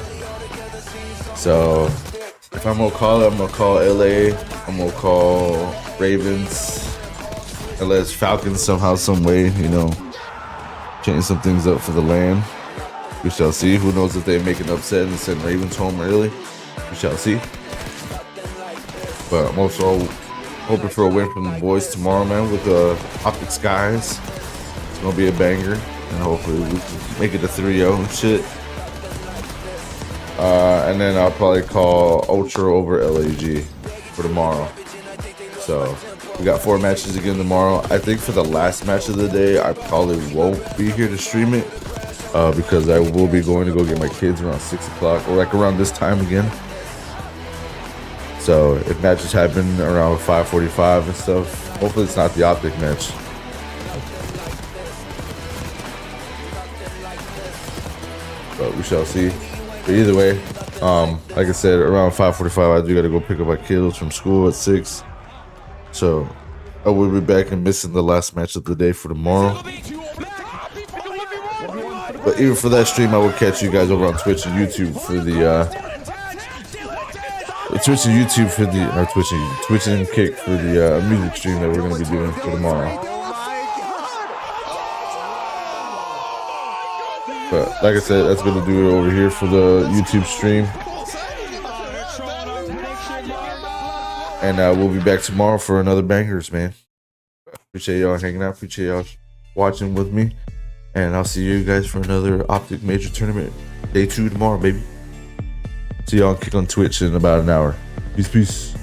S14: So if I'm gonna call it, I'm gonna call LA, I'm gonna call Ravens, unless Falcons somehow, some way, you know, change some things up for the land. We shall see. Who knows if they make an upset and send Ravens home early? We shall see. But I'm also hoping for a win from the boys tomorrow, man, with Optic Skies. It's gonna be a banger, and hopefully we can make it a 3-0 and shit. And then I'll probably call Ultra over LAG for tomorrow. So we got 4 matches again tomorrow. I think for the last match of the day, I probably won't be here to stream it because I will be going to go get my kids around 6 o'clock or like around this time again. So if matches happen around 5:45 and stuff, hopefully it's not the Optic match. But we shall see. But either way, like I said, around 5:45 I do gotta go pick up my kiddos from school at 6. So I will be back and missing the last match of the day for tomorrow. But even for that stream, I will catch you guys over on Twitch and YouTube for the Twitch and YouTube for the Twitch and Kick for the music stream that we're gonna be doing for tomorrow. But like I said, that's gonna do it over here for the YouTube stream. And we'll be back tomorrow for another bangers, man. Appreciate y'all hanging out. Appreciate y'all watching with me. And I'll see you guys for another Optic Major Tournament. Day 2 tomorrow, baby. See y'all on Kick on Twitch in about an hour. Peace, peace.